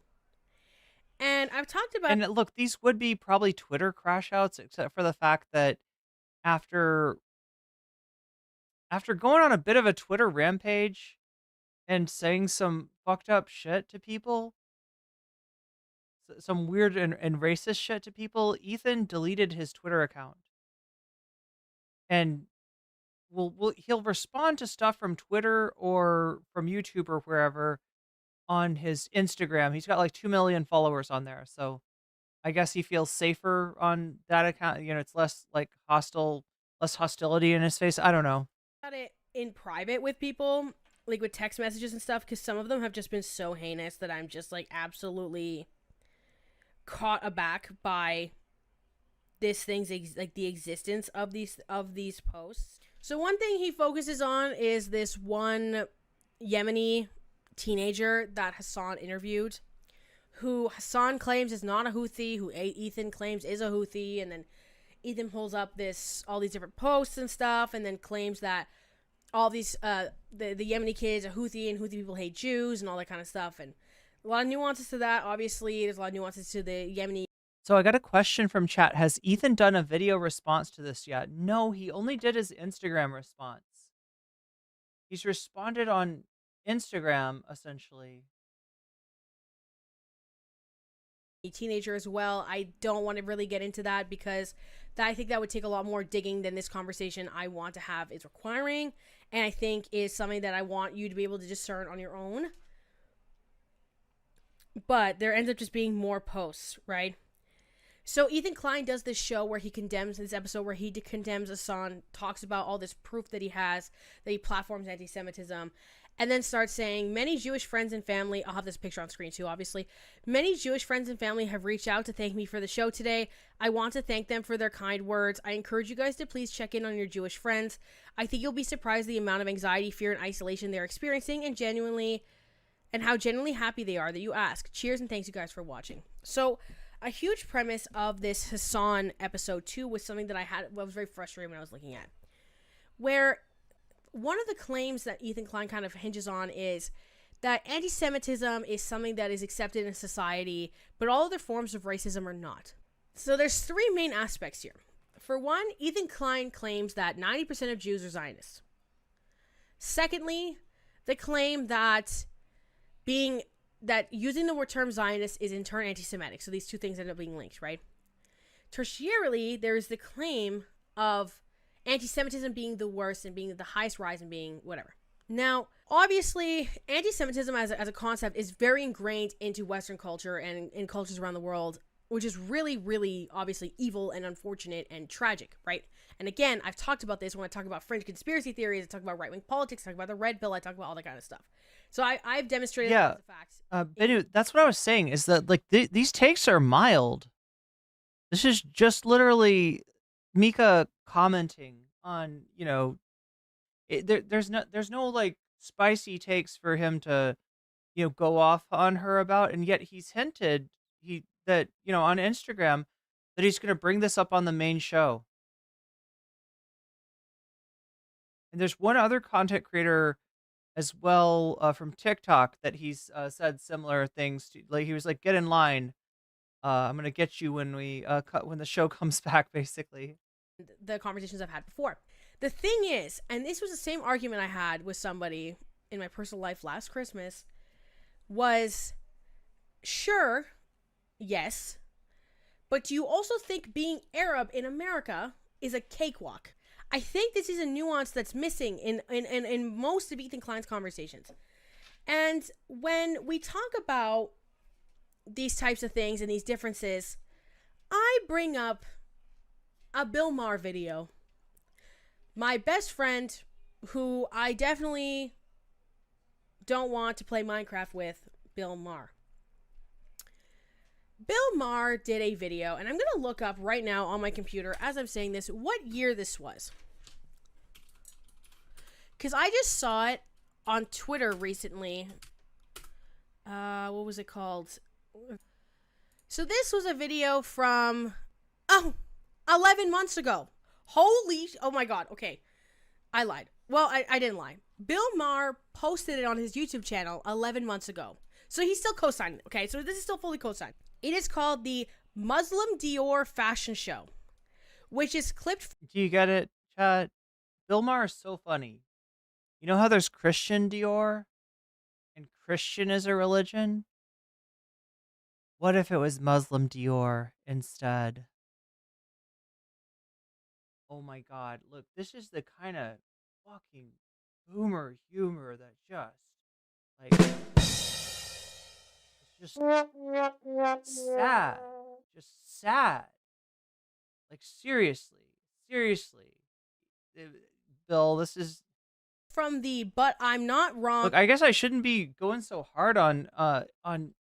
And I've talked about... And look, these would be probably Twitter crash outs, except for the fact that after going on a bit of a Twitter rampage and saying some fucked up shit to people, some weird and racist shit to people, Ethan deleted his Twitter account. And he'll respond to stuff from Twitter or from YouTube or wherever on his Instagram. He's got like 2 million followers on there. So I guess he feels safer on that account. It's less like less hostility in his face. I don't know. About it in private with people, like with text messages and stuff, because some of them have just been so heinous that I'm just like absolutely caught aback by this thing's like the existence of these posts. So one thing he focuses on is this one Yemeni teenager that Hassan interviewed, who Hassan claims is not a Houthi, who Ethan claims is a Houthi, and then Ethan pulls up all these different posts and stuff, and then claims that all these the Yemeni kids are Houthi and Houthi people hate Jews and all that kind of stuff. And a lot of nuances to that. Obviously, there's a lot of nuances to the Yemeni. So I got a question from chat. Has Ethan done a video response to this yet? No, he only did his Instagram response. He's responded on Instagram, essentially. Teenager as well. I don't want to really get into that because I think that would take a lot more digging than this conversation I want to have is requiring, and I think is something that I want you to be able to discern on your own. But there ends up just being more posts, right? So Ethan Klein does this show where he condemns this episode where he condemns Hassan, talks about all this proof that he has that he platforms anti-Semitism, and then starts saying, many Jewish friends and family, I'll have this picture on screen too, obviously. Many Jewish friends and family have reached out to thank me for the show today. I want to thank them for their kind words. I encourage you guys to please check in on your Jewish friends. I think you'll be surprised the amount of anxiety, fear, and isolation they're experiencing and how genuinely happy they are that you ask. Cheers and thanks you guys for watching. So a huge premise of this Hassan episode 2 was something that I was very frustrated when I was looking at, where one of the claims that Ethan Klein kind of hinges on is that anti-Semitism is something that is accepted in society, but all other forms of racism are not. So there's 3 main aspects here. For one, Ethan Klein claims that 90% of Jews are Zionists. Secondly, the claim that using the term Zionist is in turn anti-Semitic. So these two things end up being linked, right? Tertiarily, there's the claim of anti-Semitism being the worst and being the highest rise and being whatever. Now, obviously, anti-Semitism as a concept is very ingrained into Western culture and in cultures around the world, which is really, really obviously evil and unfortunate and tragic, right? And again, I've talked about this when I talk about fringe conspiracy theories, I talk about right-wing politics, I talk about the red pill, I talk about all that kind of stuff. So I've demonstrated that as a fact. Bennu, that's what I was saying, is that like these takes are mild. This is just literally Mika commenting on, there's no like spicy takes for him to go off on her about, and yet he's hinted that on Instagram that he's going to bring this up on the main show. And there's one other content creator as well from TikTok that he's said similar things to. Like he was like, "Get in line. I'm gonna get you when when the show comes back." Basically, the conversations I've had before. The thing is, and this was the same argument I had with somebody in my personal life last Christmas, was sure, yes, but do you also think being Arab in America is a cakewalk? I think this is a nuance that's missing in most of Ethan Klein's conversations. And when we talk about these types of things and these differences, I bring up a Bill Maher video. My best friend, who I definitely don't want to play Minecraft with, Bill Maher. Bill Maher did a video, and I'm going to look up right now on my computer as I'm saying this, what year this was. Because I just saw it on Twitter recently. What was it called? So this was a video from, 11 months ago. Oh my God. Okay. I lied. Well, I didn't lie. Bill Maher posted it on his YouTube channel 11 months ago. So he's still co-signed it. Okay. So this is still fully co-signed. It is called the Muslim Dior Fashion Show, which is clipped. Do you get it, chat? Bill Maher is so funny. You know how there's Christian Dior? And Christian is a religion? What if it was Muslim Dior instead? Oh my God. Look, this is the kind of fucking boomer humor that it's just sad. Just sad. Like, seriously. Bill, this is... From the But I'm Not Wrong. Look, I guess I shouldn't be going so hard on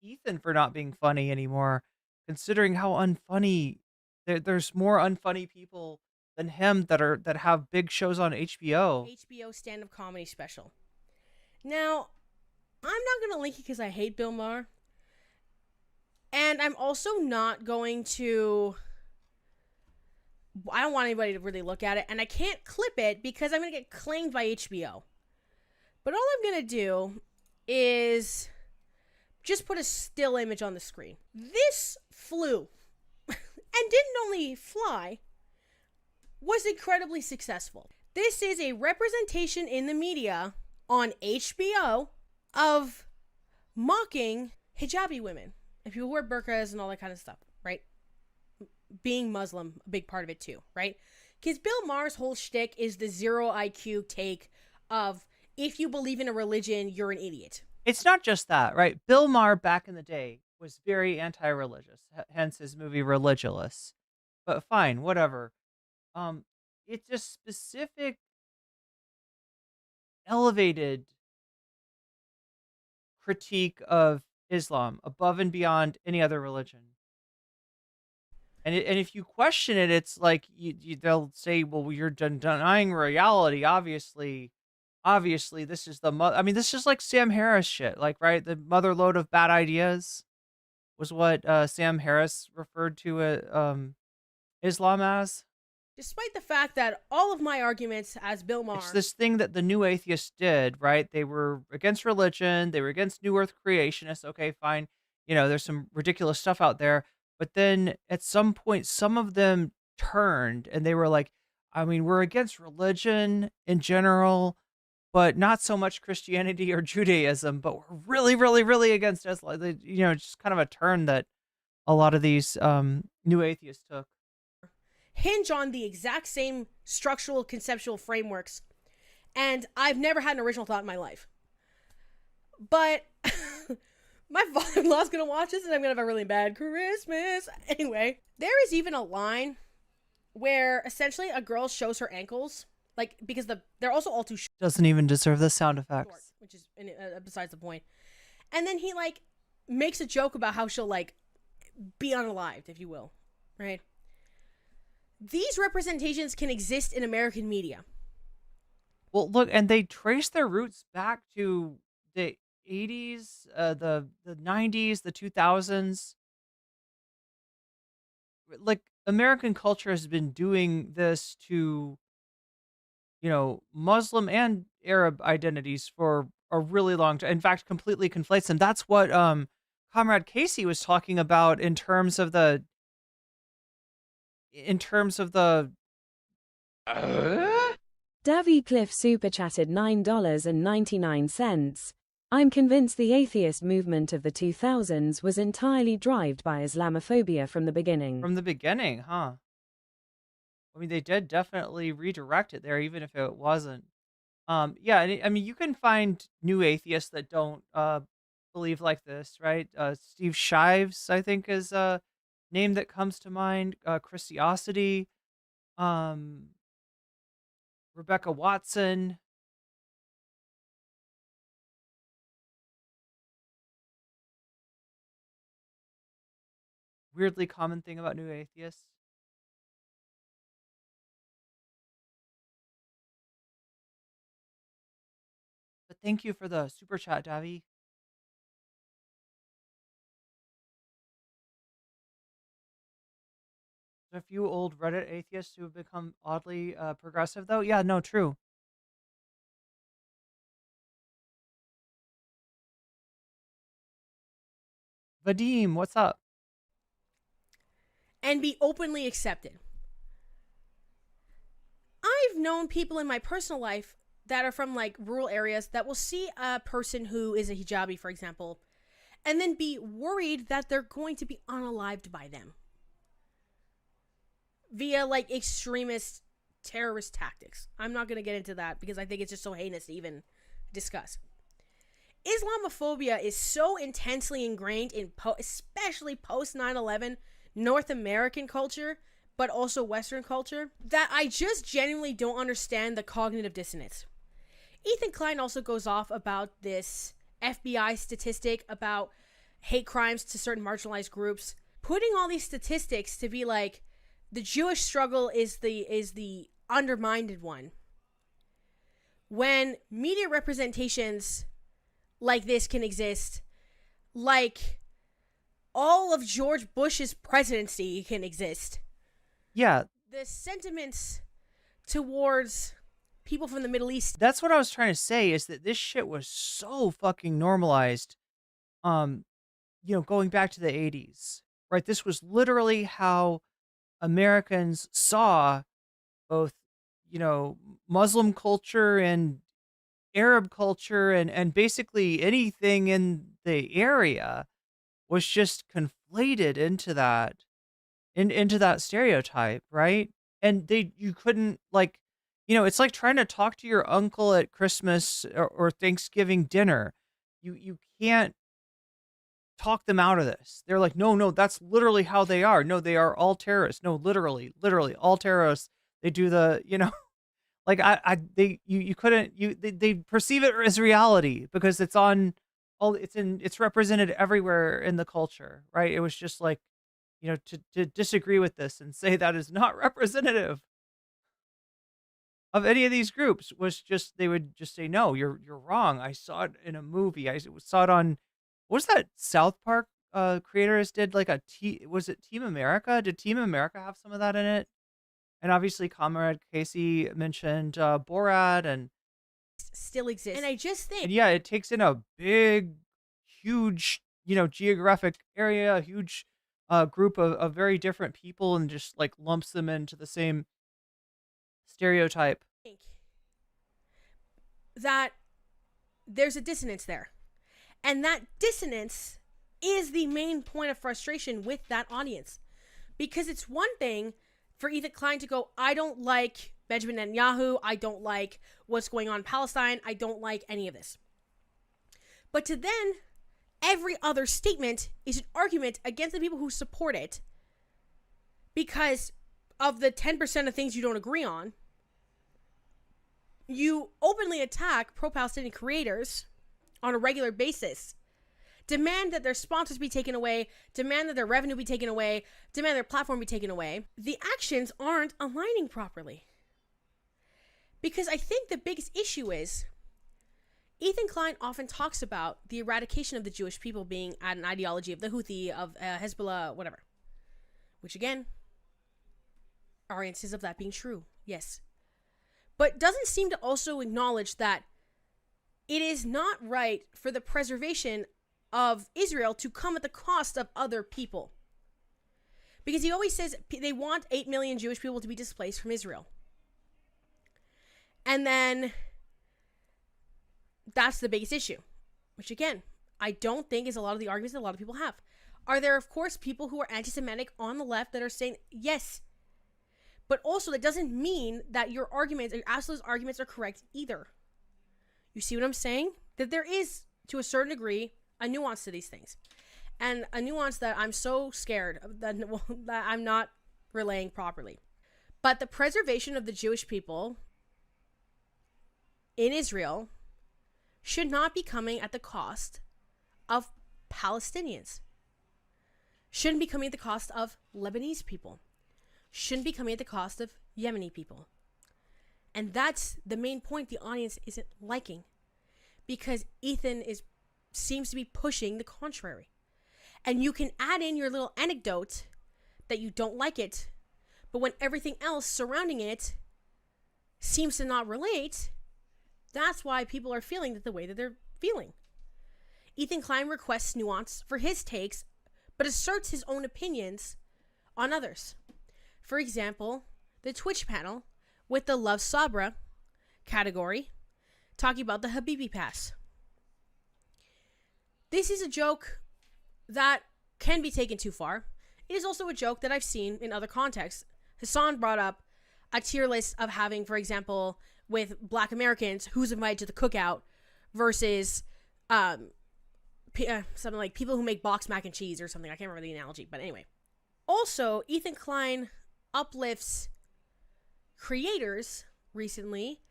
Ethan for not being funny anymore, considering how unfunny. There's more unfunny people than him that have big shows on HBO. HBO stand-up comedy special. Now, I'm not going to link it because I hate Bill Maher. And I'm also not going to... I don't want anybody to really look at it. And I can't clip it because I'm going to get claimed by HBO. But all I'm going to do is just put a still image on the screen. This flew and didn't only fly, was incredibly successful. This is a representation in the media on HBO of mocking hijabi women and people who wear burqas and all that kind of stuff, right? Being Muslim, a big part of it too, right? Because Bill Maher's whole shtick is the zero IQ take of, if you believe in a religion, you're an idiot. It's not just that, right? Bill Maher back in the day was very anti-religious, hence his movie Religulous. But fine, whatever. It's a specific, elevated critique of Islam above and beyond any other religion. And if you question it, it's like they'll say, "Well, you're denying reality. Obviously, this is the I mean, this is like Sam Harris shit. Like, right? The mother lode of bad ideas was what Sam Harris referred to Islam as. Despite the fact that all of my arguments as Bill Maher... It's this thing that the new atheists did, right? They were against religion. They were against New Earth creationists. Okay, fine. There's some ridiculous stuff out there. But then at some point, some of them turned and they were like, I mean, we're against religion in general, but not so much Christianity or Judaism, but we're really, really, really against Islam. Just kind of a turn that a lot of these new atheists took. Hinge on the exact same structural conceptual frameworks, and I've never had an original thought in my life. But my father-in-law's gonna watch this and I'm gonna have a really bad Christmas. Anyway, there is even a line where essentially a girl shows her ankles, like, because they're also all too short. Doesn't even deserve the sound effects. Which is besides the point. And then he makes a joke about how she'll be unalived, if you will, right? These representations can exist in American media. Well, look, and they trace their roots back to 80s, the 90s, the 2000s, like American culture has been doing this to, Muslim and Arab identities for a really long time. In fact, completely conflates them. That's what Comrade Casey was talking about in terms of the Davy Cliff super chatted $9.99. I'm convinced the atheist movement of the 2000s was entirely driven by Islamophobia from the beginning. From the beginning, huh? I mean, they did definitely redirect it there, even if it wasn't. Yeah, I mean, you can find new atheists that don't believe like this, right? Steve Shives, I think, is a name that comes to mind. Christiosity, Rebecca Watson. Weirdly common thing about new atheists. But thank you for the super chat, Davy. A few old Reddit atheists who have become oddly progressive, though. Yeah, no, true. Vadim, what's up? And be openly accepted. I've known people in my personal life that are from like rural areas that will see a person who is a hijabi, for example, and then be worried that they're going to be unalived by them via like extremist terrorist tactics. I'm not going to get into that because I think it's just so heinous to even discuss. Islamophobia is so intensely ingrained in especially post 9/11 North American culture, but also Western culture, that I just genuinely don't understand the cognitive dissonance. Ethan Klein also goes off about this FBI statistic about hate crimes to certain marginalized groups, putting all these statistics to be like the Jewish struggle is the undermined one. When media representations like this can exist, like all of George Bush's presidency can exist. Yeah. The sentiments towards people from the Middle East. That's what I was trying to say, is that this shit was so fucking normalized, going back to the 80s, right? This was literally how Americans saw both, Muslim culture and Arab culture and basically anything in the area was just conflated into that stereotype, right? And you couldn't it's like trying to talk to your uncle at Christmas or Thanksgiving dinner. You can't talk them out of this. They're like, no, that's literally how they are. No, they are all terrorists. No, literally all terrorists. They do the, like they perceive it as reality because it's represented everywhere in the culture, right? It was just like, to disagree with this and say that is not representative of any of these groups was just, they would just say, no, you're wrong. I saw it in a movie. I saw it on, what was that South Park creators did like was it Team America? Did Team America have some of that in it? And obviously Comrade Casey mentioned Borat and still exists. And I just think, and yeah, it takes in a big, huge, geographic area, a huge group of very different people and just like lumps them into the same stereotype. That there's a dissonance there. And that dissonance is the main point of frustration with that audience. Because it's one thing for Ethan Klein to go, I don't like Benjamin Netanyahu, I don't like what's going on in Palestine, I don't like any of this. But to then, every other statement is an argument against the people who support it because of the 10% of things you don't agree on. You openly attack pro-Palestinian creators on a regular basis, demand that their sponsors be taken away, demand that their revenue be taken away, demand their platform be taken away. The actions aren't aligning properly. Because I think the biggest issue is Ethan Klein often talks about the eradication of the Jewish people being an ideology of the Houthi, of Hezbollah, whatever. Which again, are instances of that being true, yes. But doesn't seem to also acknowledge that it is not right for the preservation of Israel to come at the cost of other people. Because he always says they want 8 million Jewish people to be displaced from Israel. And then that's the biggest issue, which again, I don't think is a lot of the arguments that a lot of people have. Are there, of course, people who are anti-Semitic on the left that are saying, yes, but also that doesn't mean that your arguments, your absolute arguments are correct either. You see what I'm saying? That there is, to a certain degree, a nuance to these things. And a nuance that I'm so scared of that I'm not relaying properly. But the preservation of the Jewish people in Israel should not be coming at the cost of Palestinians. Shouldn't be coming at the cost of Lebanese people. Shouldn't be coming at the cost of Yemeni people. And that's the main point the audience isn't liking. Because Ethan seems to be pushing the contrary. And you can add in your little anecdote that you don't like it, but when everything else surrounding it seems to not relate, that's why people are feeling the way that they're feeling. Ethan Klein requests nuance for his takes, but asserts his own opinions on others. For example, the Twitch panel with the Love Sabra category, talking about the Habibi Pass. This is a joke that can be taken too far. It is also a joke that I've seen in other contexts. Hassan brought up a tier list of having, for example, with Black Americans, who's invited to the cookout versus something like people who make boxed mac and cheese or something. I can't remember the analogy, but anyway. Also, Ethan Klein uplifts creators recently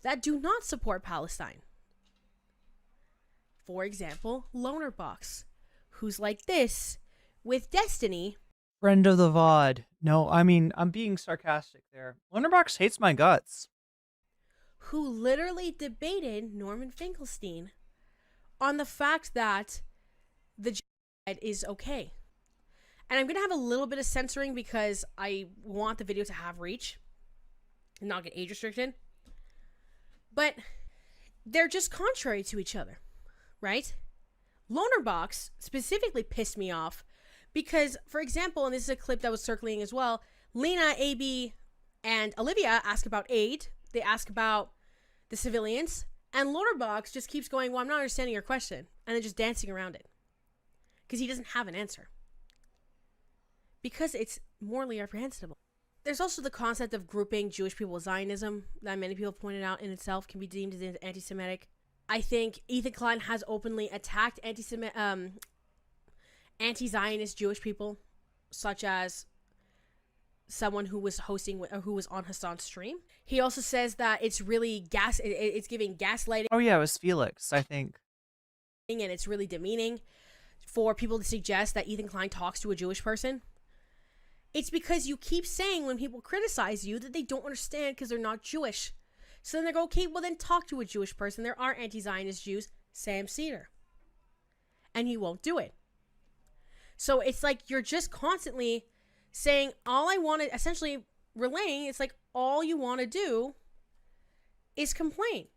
that do not support Palestine. For example, Lonerbox, who's like this with Destiny. Friend of the VOD. No, I mean, I'm being sarcastic there. Lonerbox hates my guts. Who literally debated Norman Finkelstein on the fact that the genocide is okay. And I'm going to have a little bit of censoring because I want the video to have reach and not get age restricted. But they're just contrary to each other, right? Lonerbox specifically pissed me off because, for example, and this is a clip that was circulating as well, Lena, AB, and Olivia ask about aid. They ask about the civilians. And Lonerbox just keeps going, well, I'm not understanding your question. And then just dancing around it. Because he doesn't have an answer. Because it's morally reprehensible. There's also the concept of grouping Jewish people with Zionism that many people have pointed out in itself can be deemed as anti-Semitic. I think Ethan Klein has openly attacked anti-Zionist Jewish people, such as someone who was hosting or who was on Hassan's stream. He also says that it's really it's giving gaslighting. Oh yeah, it was Felix, I think. And it's really demeaning for people to suggest that Ethan Klein talks to a Jewish person. It's because you keep saying when people criticize you that they don't understand because they're not Jewish. So then they go, okay, well then talk to a Jewish person. There are anti-Zionist Jews, Sam Cedar. And he won't do it. So it's like you're just constantly saying all I want to, essentially relaying, it's like all you want to do is complain.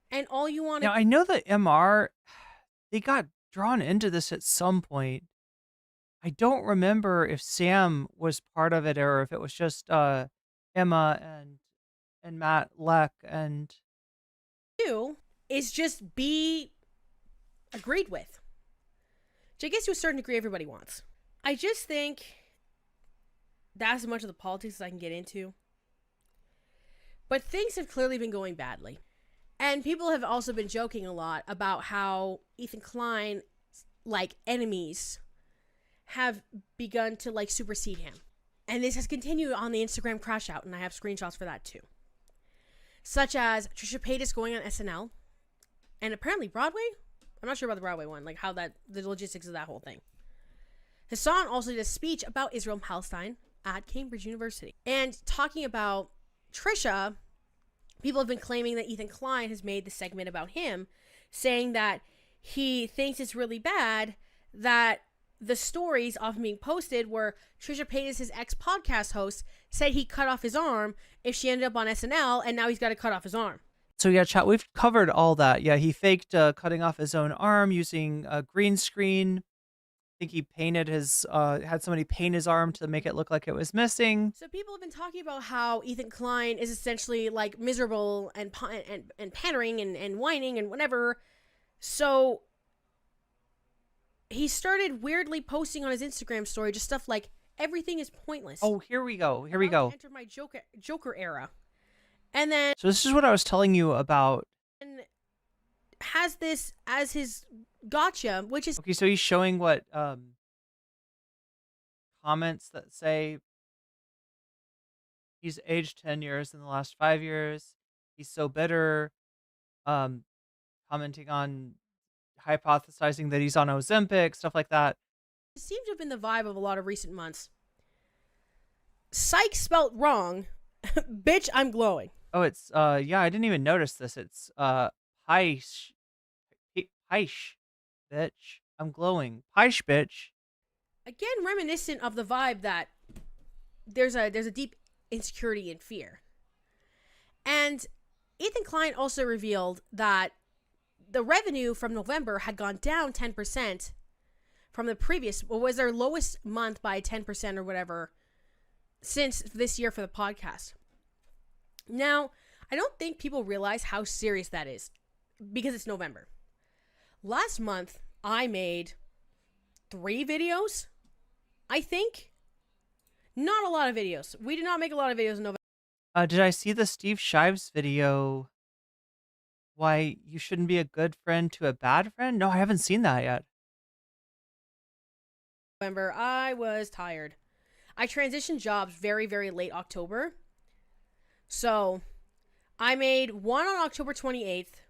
And all you want to... Now, I know that MR, they got drawn into this at some point. I don't remember if Sam was part of it or if it was just Emma and Matt Leck and... do is just be agreed with. Which I guess to a certain degree everybody wants. I just think that's as much of the politics as I can get into. But things have clearly been going badly. And people have also been joking a lot about how Ethan Klein, like, enemies have begun to, like, supersede him. And this has continued on the Instagram crash out, and I have screenshots for that too. Such as Trisha Paytas going on SNL, and apparently Broadway? I'm not sure about the Broadway one, like how the logistics of that whole thing. Hassan also did a speech about Israel and Palestine at Cambridge University. And talking about Trisha people have been claiming that Ethan Klein has made the segment about him, saying that he thinks it's really bad that the stories often being posted where Trisha Paytas, his ex-podcast host, said he cut off his arm if she ended up on SNL, and now he's got to cut off his arm. So yeah, chat, we've covered all that. Yeah, he faked cutting off his own arm using a green screen. I think he painted his, had somebody paint his arm to make it look like it was missing. So people have been talking about how Ethan Klein is essentially like miserable and pandering and whining and whatever. So he started weirdly posting on his Instagram story just stuff like, everything is pointless. Oh, here we go. Here we go. Enter my Joker era. And then So this is what I was telling you about. has this as his gotcha, which is Okay, so he's showing what comments that say he's aged 10 years in the last 5 years. He's so bitter. Commenting on hypothesizing that he's on Ozempic, stuff like that. it seems to have been the vibe of a lot of recent months. Psych spelt wrong. Bitch, I'm glowing. Oh, it's yeah, I didn't even notice this. It's Paish, bitch. I'm glowing. Paish, bitch. Again, reminiscent of the vibe that there's a deep insecurity and fear. And Ethan Klein also revealed that the revenue from November had gone down 10% from the previous, what was their lowest month by 10% or whatever since this year for the podcast. Now, I don't think people realize how serious that is because it's November. Last month, I made 3 videos, I think. Not a lot of videos. We did not make a lot of videos in November. Did I see the Steve Shives video? Why you shouldn't be a good friend to a bad friend? No, I haven't seen that yet. November, I was tired. I transitioned jobs very, very late October. So, I made one on October 28th.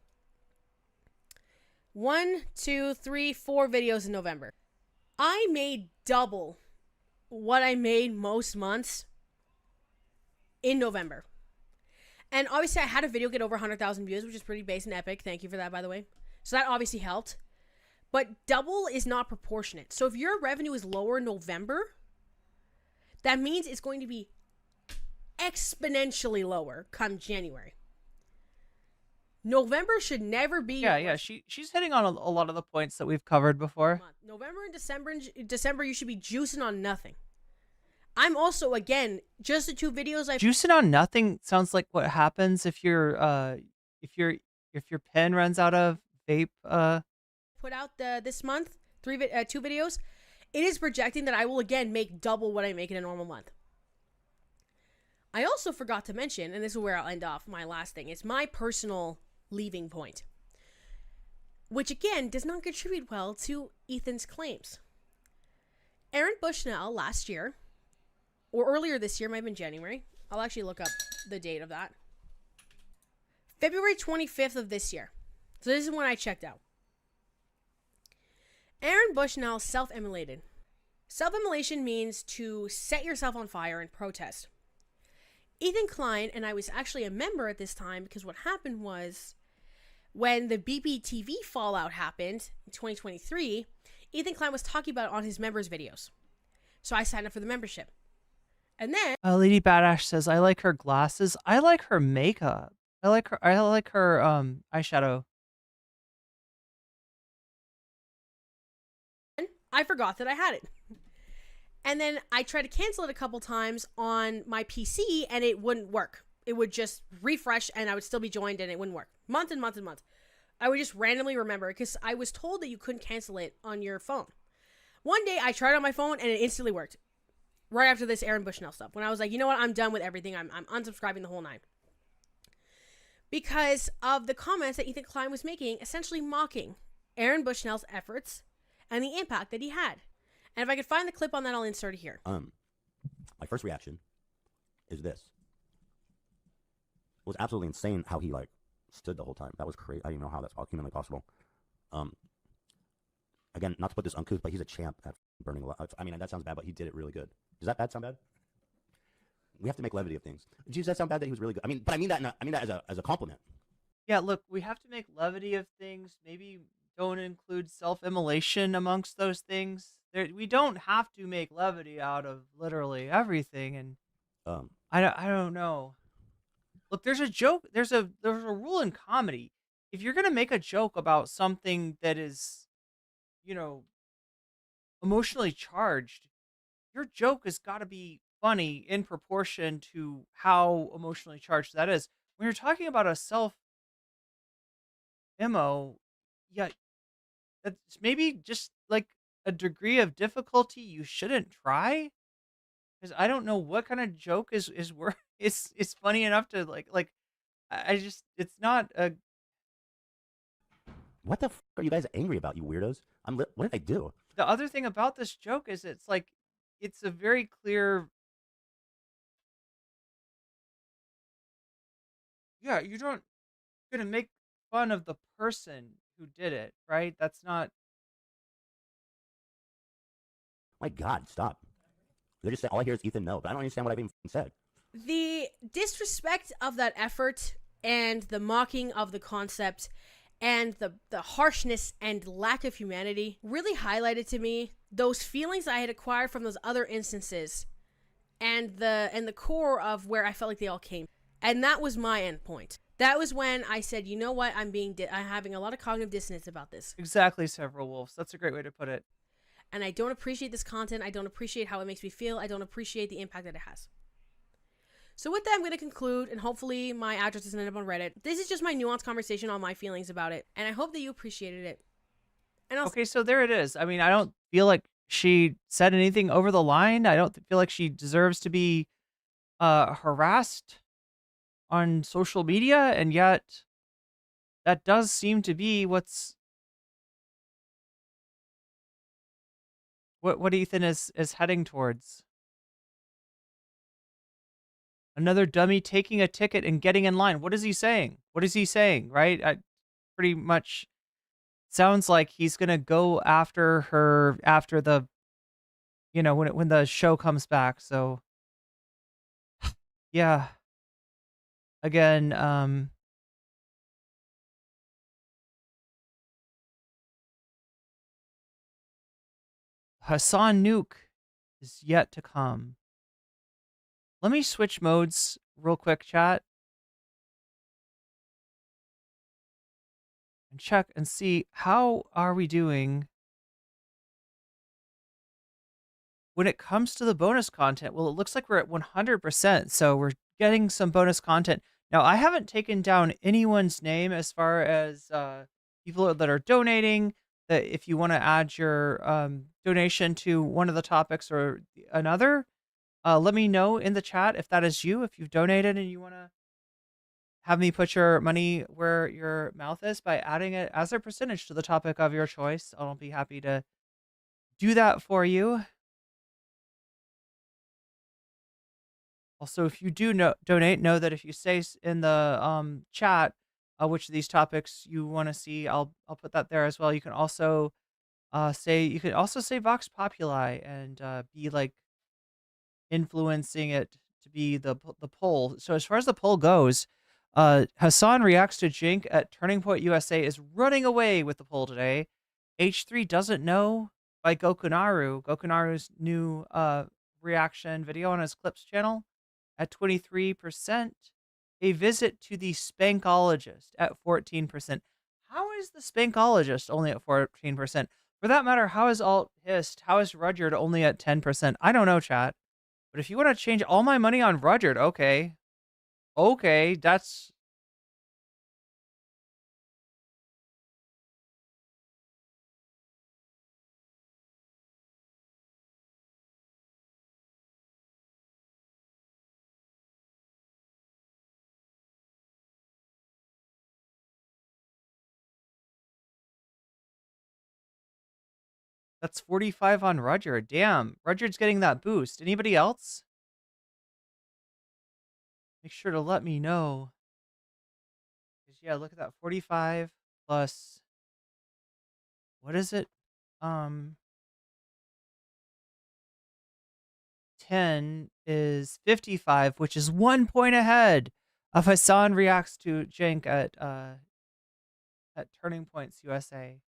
1, 2, 3, 4 videos in November. I made double what I made most months in November. And obviously I had a video get over 100,000 views, which is pretty base and epic. Thank you for that, by the way. So that obviously helped. But double is not proportionate. So if your revenue is lower in November, that means it's going to be exponentially lower come January. November should never be. Yeah. She's hitting on a lot of the points that we've covered before. November and December, you should be juicing on nothing. I'm also, again, just the 2 videos I Juicing on nothing sounds like what happens if your pen runs out of vape. Put out this month, 2 videos. It is projecting that I will again make double what I make in a normal month. I also forgot to mention, and this is where I'll end off my last thing, it's my personal leaving point, which again does not contribute well to Ethan's claims. Aaron Bushnell last year, or earlier this year, might have been January. I'll actually look up the date of that. February 25th of this year. So this is when I checked out. Aaron Bushnell self-immolated. Self-immolation means to set yourself on fire and protest. Ethan Klein, and I was actually a member at this time because what happened was when the BBTV fallout happened in 2023, Ethan Klein was talking about it on his members' videos. So I signed up for the membership. And then Lady Badash says, I like her glasses. I like her makeup. I like her eyeshadow. I forgot that I had it. And then I tried to cancel it a couple times on my PC and it wouldn't work. It would just refresh and I would still be joined and it wouldn't work. Months and months and months. I would just randomly remember because I was told that you couldn't cancel it on your phone. One day I tried on my phone and it instantly worked. Right after this Aaron Bushnell stuff. When I was like, you know what? I'm done with everything. I'm unsubscribing the whole 9. Because of the comments that Ethan Klein was making, essentially mocking Aaron Bushnell's efforts and the impact that he had. And if I could find the clip on that, I'll insert it here. My first reaction is this. It was absolutely insane how he stood the whole time. That was crazy. I don't even know how that's humanly possible. Again, not to put this uncouth, but he's a champ at burning a lot. I mean, that sounds bad, but he did it really good. Does that sound bad? We have to make levity of things. Does that sound bad that he was really good? I mean, but I mean that as a compliment. Yeah, look, we have to make levity of things. Maybe don't include self-immolation amongst those things. We don't have to make levity out of literally everything. And I don't know. Look, there's a joke. There's a rule in comedy. If you're gonna make a joke about something that is, you know, emotionally charged, your joke has got to be funny in proportion to how emotionally charged that is. When you're talking about a self MO, yeah, that's maybe just like a degree of difficulty you shouldn't try. Because I don't know what kind of joke is worth is funny enough to like I just it's not a. What the f are you guys angry about, you weirdos? What did I do? The other thing about this joke is it's like it's a very clear. Yeah, you don't gonna make fun of the person who did it, right? That's not. My God, stop. They're just saying, all I hear is Ethan, no, but I don't understand what I've even said. The disrespect of that effort and the mocking of the concept and the harshness and lack of humanity really highlighted to me those feelings I had acquired from those other instances and the core of where I felt like they all came. And that was my end point. That was when I said, you know what, I'm having a lot of cognitive dissonance about this. Exactly, Several Wolves. That's a great way to put it. And I don't appreciate this content. I don't appreciate how it makes me feel. I don't appreciate the impact that it has. So with that, I'm going to conclude, and hopefully my address doesn't end up on Reddit. This is just my nuanced conversation on my feelings about it, and I hope that you appreciated it. And okay, so there it is. I mean, I don't feel like she said anything over the line. I don't feel like she deserves to be harassed on social media, and yet that does seem to be what Ethan is heading towards. Another dummy taking a ticket and getting in line. What is he saying? What is he saying, right? Pretty much sounds like he's going to go after her after the, when the show comes back. So, yeah. Again, Hassan Nuke is yet to come. Let me switch modes real quick, chat. And check and see how are we doing when it comes to the bonus content. Well, it looks like we're at 100%, so we're getting some bonus content. Now, I haven't taken down anyone's name as far as people that are donating. That if you want to add your donation to one of the topics or another, let me know in the chat if that is you, if you've donated and you want to have me put your money where your mouth is by adding it as a percentage to the topic of your choice. I'll be happy to do that for you. Also, if you do donate, know that if you say in the chat which of these topics you want to see, I'll put that there as well. You can also say Vox Populi and be like influencing it to be the poll. So as far as the poll goes, Hassan reacts to Jink at Turning Point USA is running away with the poll today. H3 doesn't know by Gokunaru's new reaction video on his Clips channel at 23%. A visit to the Spankologist at 14%. How is the Spankologist only at 14%? For that matter, how is Alt Hist? How is Rudyard only at 10%? I don't know, chat. But if you want to change all my money on Rudyard, okay. Okay, that's... That's 45 on Rudyard. Damn, Rudyard's getting that boost. Anybody else? Make sure to let me know. Because, yeah, look at that. 45 plus... What is it? 10 is 55, which is 1 point ahead of Hassan reacts to Jank at Turning Points USA.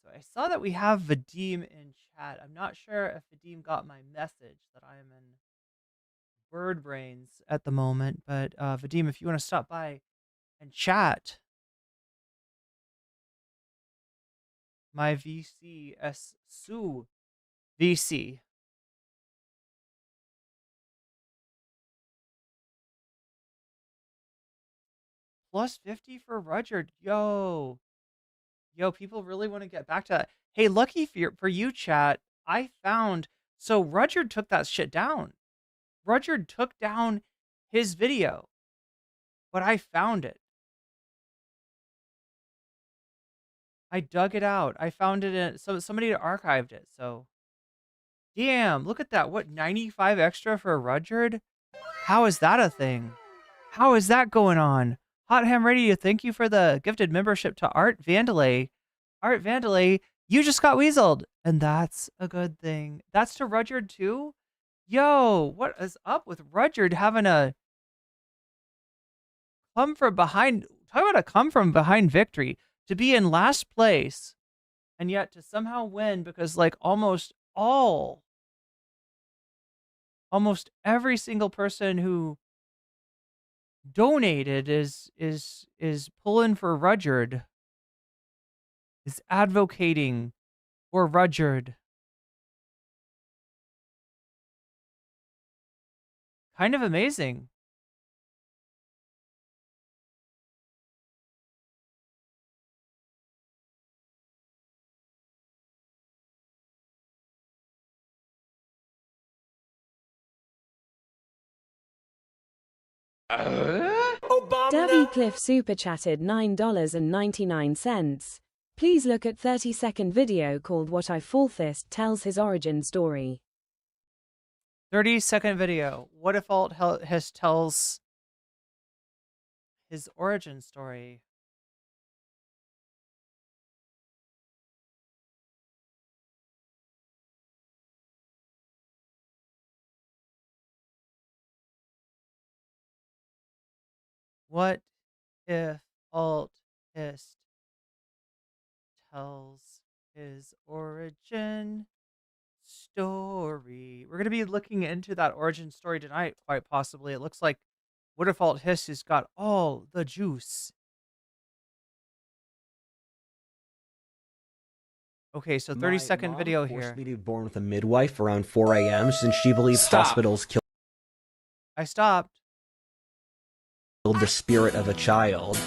So I saw that we have Vadim in chat. I'm not sure if Vadim got my message that I am in bird brains at the moment, but Vadim, if you want to stop by and chat, my VC S Su VC. Plus 50 for Rudyard. Yo, people really want to get back to that. Hey, lucky for you, chat. I found, so Rudyard took that shit down. Rudyard took down his video, but I found it. I dug it out. I found it in, so somebody had archived it. So, damn, look at that. What, 95 extra for Rudyard? How is that a thing? How is that going on? Hot Ham Radio, thank you for the gifted membership to Art Vandalay. Art Vandalay, you just got weaseled, and that's a good thing. That's to Rudyard too? Yo, what is up with Rudyard having a come from behind? Talk about a come from behind victory. To be in last place, and yet to somehow win because like almost every single person who donated is pulling for Rudyard, is advocating for Rudyard. Kind of amazing. Davy Cliff super chatted $9.99. Please look at 30-second video called What I Fullfist tells his origin story. 30-second video. What if Alt Hiss tells his origin story? What if Alt Hiss tells his origin story? We're going to be looking into that origin story tonight, quite possibly. It looks like What if Alt Hiss has got all the juice. Okay, so 30-second video here. Forced me to be born with a midwife around 4 a.m. since she believes hospitals kill I stopped. the spirit of a child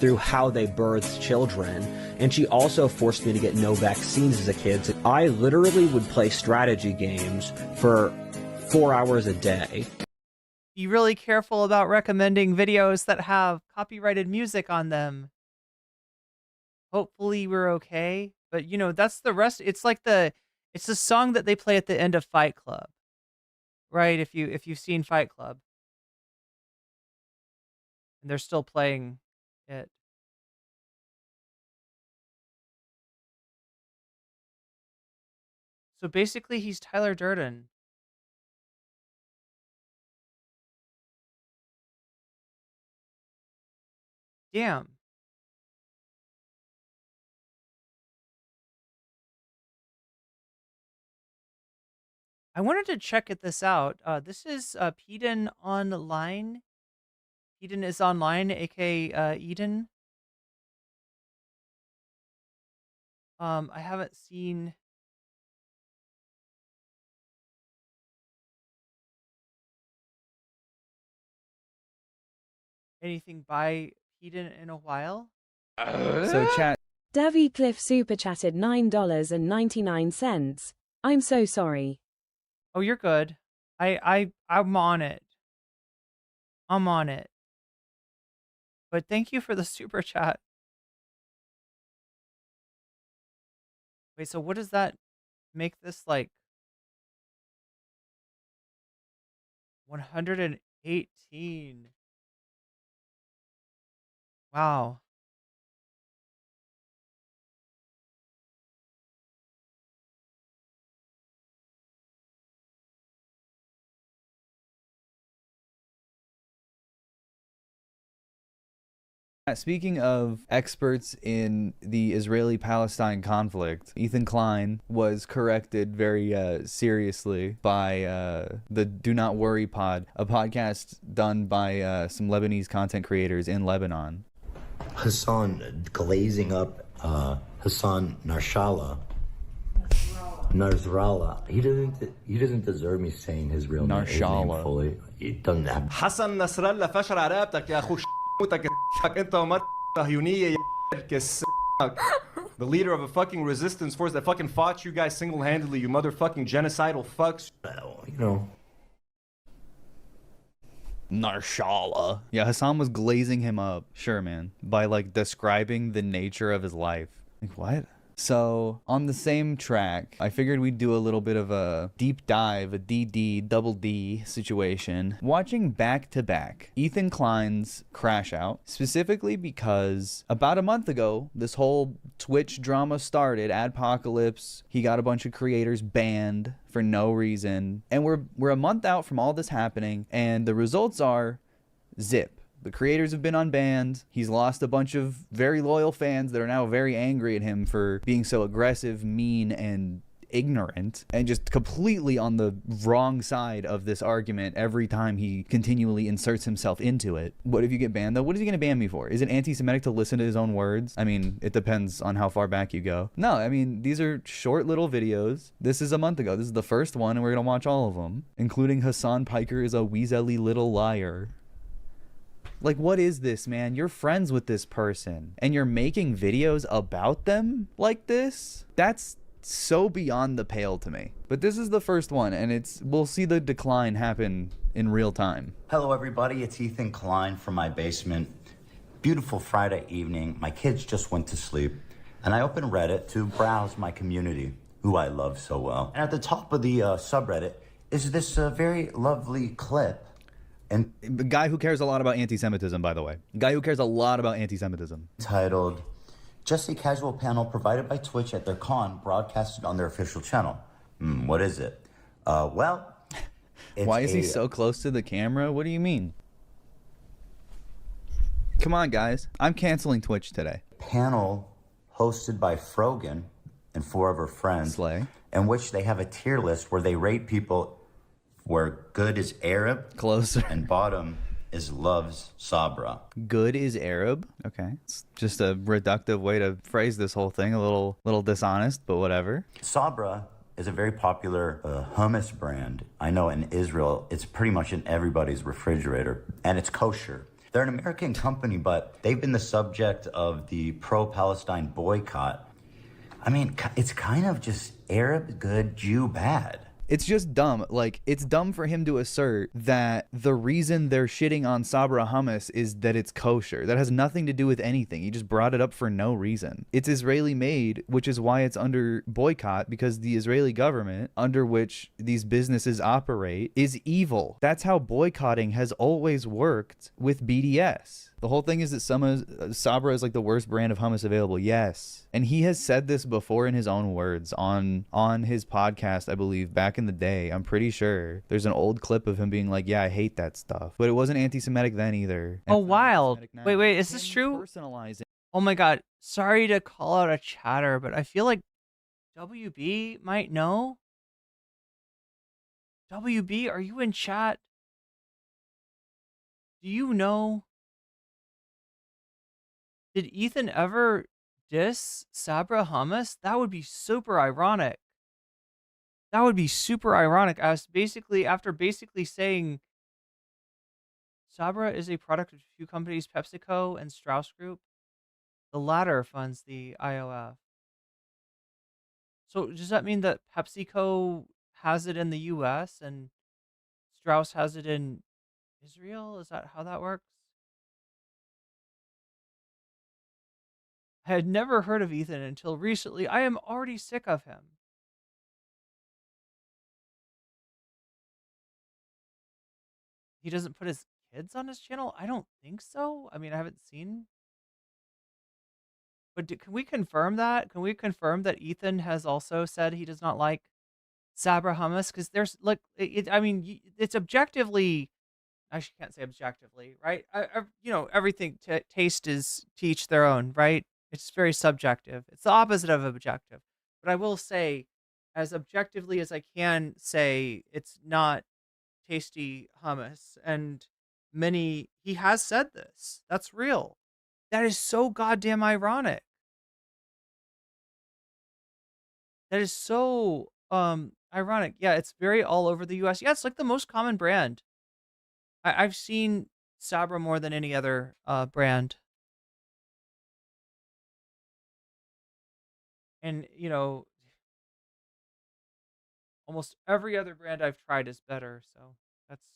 through how they birthed children. And she also forced me to get no vaccines as a kid. So I literally would play strategy games for 4 hours a day. Be really careful about recommending videos that have copyrighted music on them. Hopefully we're okay. But you know, that's the rest. It's like it's the song that they play at the end of Fight Club. Right? If you've seen Fight Club. And they're still playing it. So basically he's Tyler Durden. Damn. I wanted to check this out. This is Peden Online. Eden is online, aka Eden. I haven't seen anything by Eden in a while. So chat. Davy Cliff super chatted $9.99. I'm so sorry. Oh, you're good. I'm on it. I'm on it. But thank you for the super chat. Wait, so what does that make this like? 118. Wow. Speaking of experts in the Israeli-Palestine conflict, Ethan Klein was corrected very seriously by the Do Not Worry Pod, a podcast done by some Lebanese content creators in Lebanon. Hassan glazing up Hassan Nasrallah. He doesn't deserve me saying his real name fully. He doesn't have. حسن نصر الله فشر على رقبتك يا اخو موتك انت ومر صهيونيه the leader of a fucking resistance force that fucking fought you guys single-handedly, you motherfucking genocidal fucks. You know. Narshala. Yeah, Hassan was glazing him up. Sure, man. By like describing the nature of his life. Like, what? So, on the same track, I figured we'd do a little bit of a deep dive, a DD, double D situation, watching back-to-back Ethan Klein's Crash Out, specifically because about a month ago, this whole Twitch drama started, Adpocalypse, he got a bunch of creators banned for no reason, and we're a month out from all this happening, and the results are zip. The creators have been unbanned. He's lost a bunch of very loyal fans that are now very angry at him for being so aggressive, mean, and ignorant, and just completely on the wrong side of this argument every time he continually inserts himself into it. What if you get banned, though? What is he going to ban me for? Is it anti-Semitic to listen to his own words? I mean, it depends on how far back you go. No, I mean, these are short little videos. This is a month ago. This is the first one, and we're going to watch all of them, including Hassan Piker is a weaselly little liar. Like, what is this, man? You're friends with this person, and you're making videos about them like this? That's so beyond the pale to me. But this is the first one, and we'll see the decline happen in real time. Hello, everybody. It's Ethan Klein from my basement. Beautiful Friday evening. My kids just went to sleep, and I opened Reddit to browse my community, who I love so well. And at the top of the subreddit is this very lovely clip. And the guy who cares a lot about anti-Semitism, by the way. Guy who cares a lot about anti-Semitism. Titled, Just a Casual Panel Provided by Twitch at their con, broadcasted on their official channel. What is it? Well, it's Why is he so close to the camera? What do you mean? Come on, guys. I'm canceling Twitch today. Panel hosted by Frogan and 4 of her friends, in which they have a tier list where they rate people where good is Arab, closer, and bottom is loves Sabra. Good is Arab? Okay. It's just a reductive way to phrase this whole thing, a little dishonest, but whatever. Sabra is a very popular hummus brand. I know in Israel, it's pretty much in everybody's refrigerator, and it's kosher. They're an American company, but they've been the subject of the pro-Palestine boycott. I mean, it's kind of just Arab good, Jew bad. It's just dumb. Like, it's dumb for him to assert that the reason they're shitting on Sabra hummus is that it's kosher. That has nothing to do with anything. He just brought it up for no reason. It's Israeli made, which is why it's under boycott, because the Israeli government, under which these businesses operate, is evil. That's how boycotting has always worked with BDS. The whole thing is that Sabra is like the worst brand of hummus available. Yes. And he has said this before in his own words on his podcast, I believe, back in the day. I'm pretty sure there's an old clip of him being like, yeah, I hate that stuff. But it wasn't anti-Semitic then either. Oh, wild. Wait, is this true? Personalize it. Oh my God. Sorry to call out a chatter, but I feel like WB might know. WB, are you in chat? Do you know? Did Ethan ever diss Sabra hummus? That would be super ironic. That would be super ironic. After basically saying Sabra is a product of 2 companies, PepsiCo and Strauss Group. The latter funds the IOF. So does that mean that PepsiCo has it in the US and Strauss has it in Israel? Is that how that works? I had never heard of Ethan until recently. I am already sick of him. He doesn't put his kids on his channel? I don't think so. I mean, I haven't seen. But can we confirm that? Can we confirm that Ethan has also said he does not like Sabra hummus? Because there's like, I mean, it's objectively, actually can't say objectively, right? You know, everything taste is to each their own, right? It's very subjective. It's the opposite of objective. But I will say, as objectively as I can say, it's not tasty hummus. And he has said this. That's real. That is so goddamn ironic. That is so ironic. Yeah, it's very all over the US. Yeah, it's like the most common brand. I've seen Sabra more than any other brand. And, you know, almost every other brand I've tried is better, so that's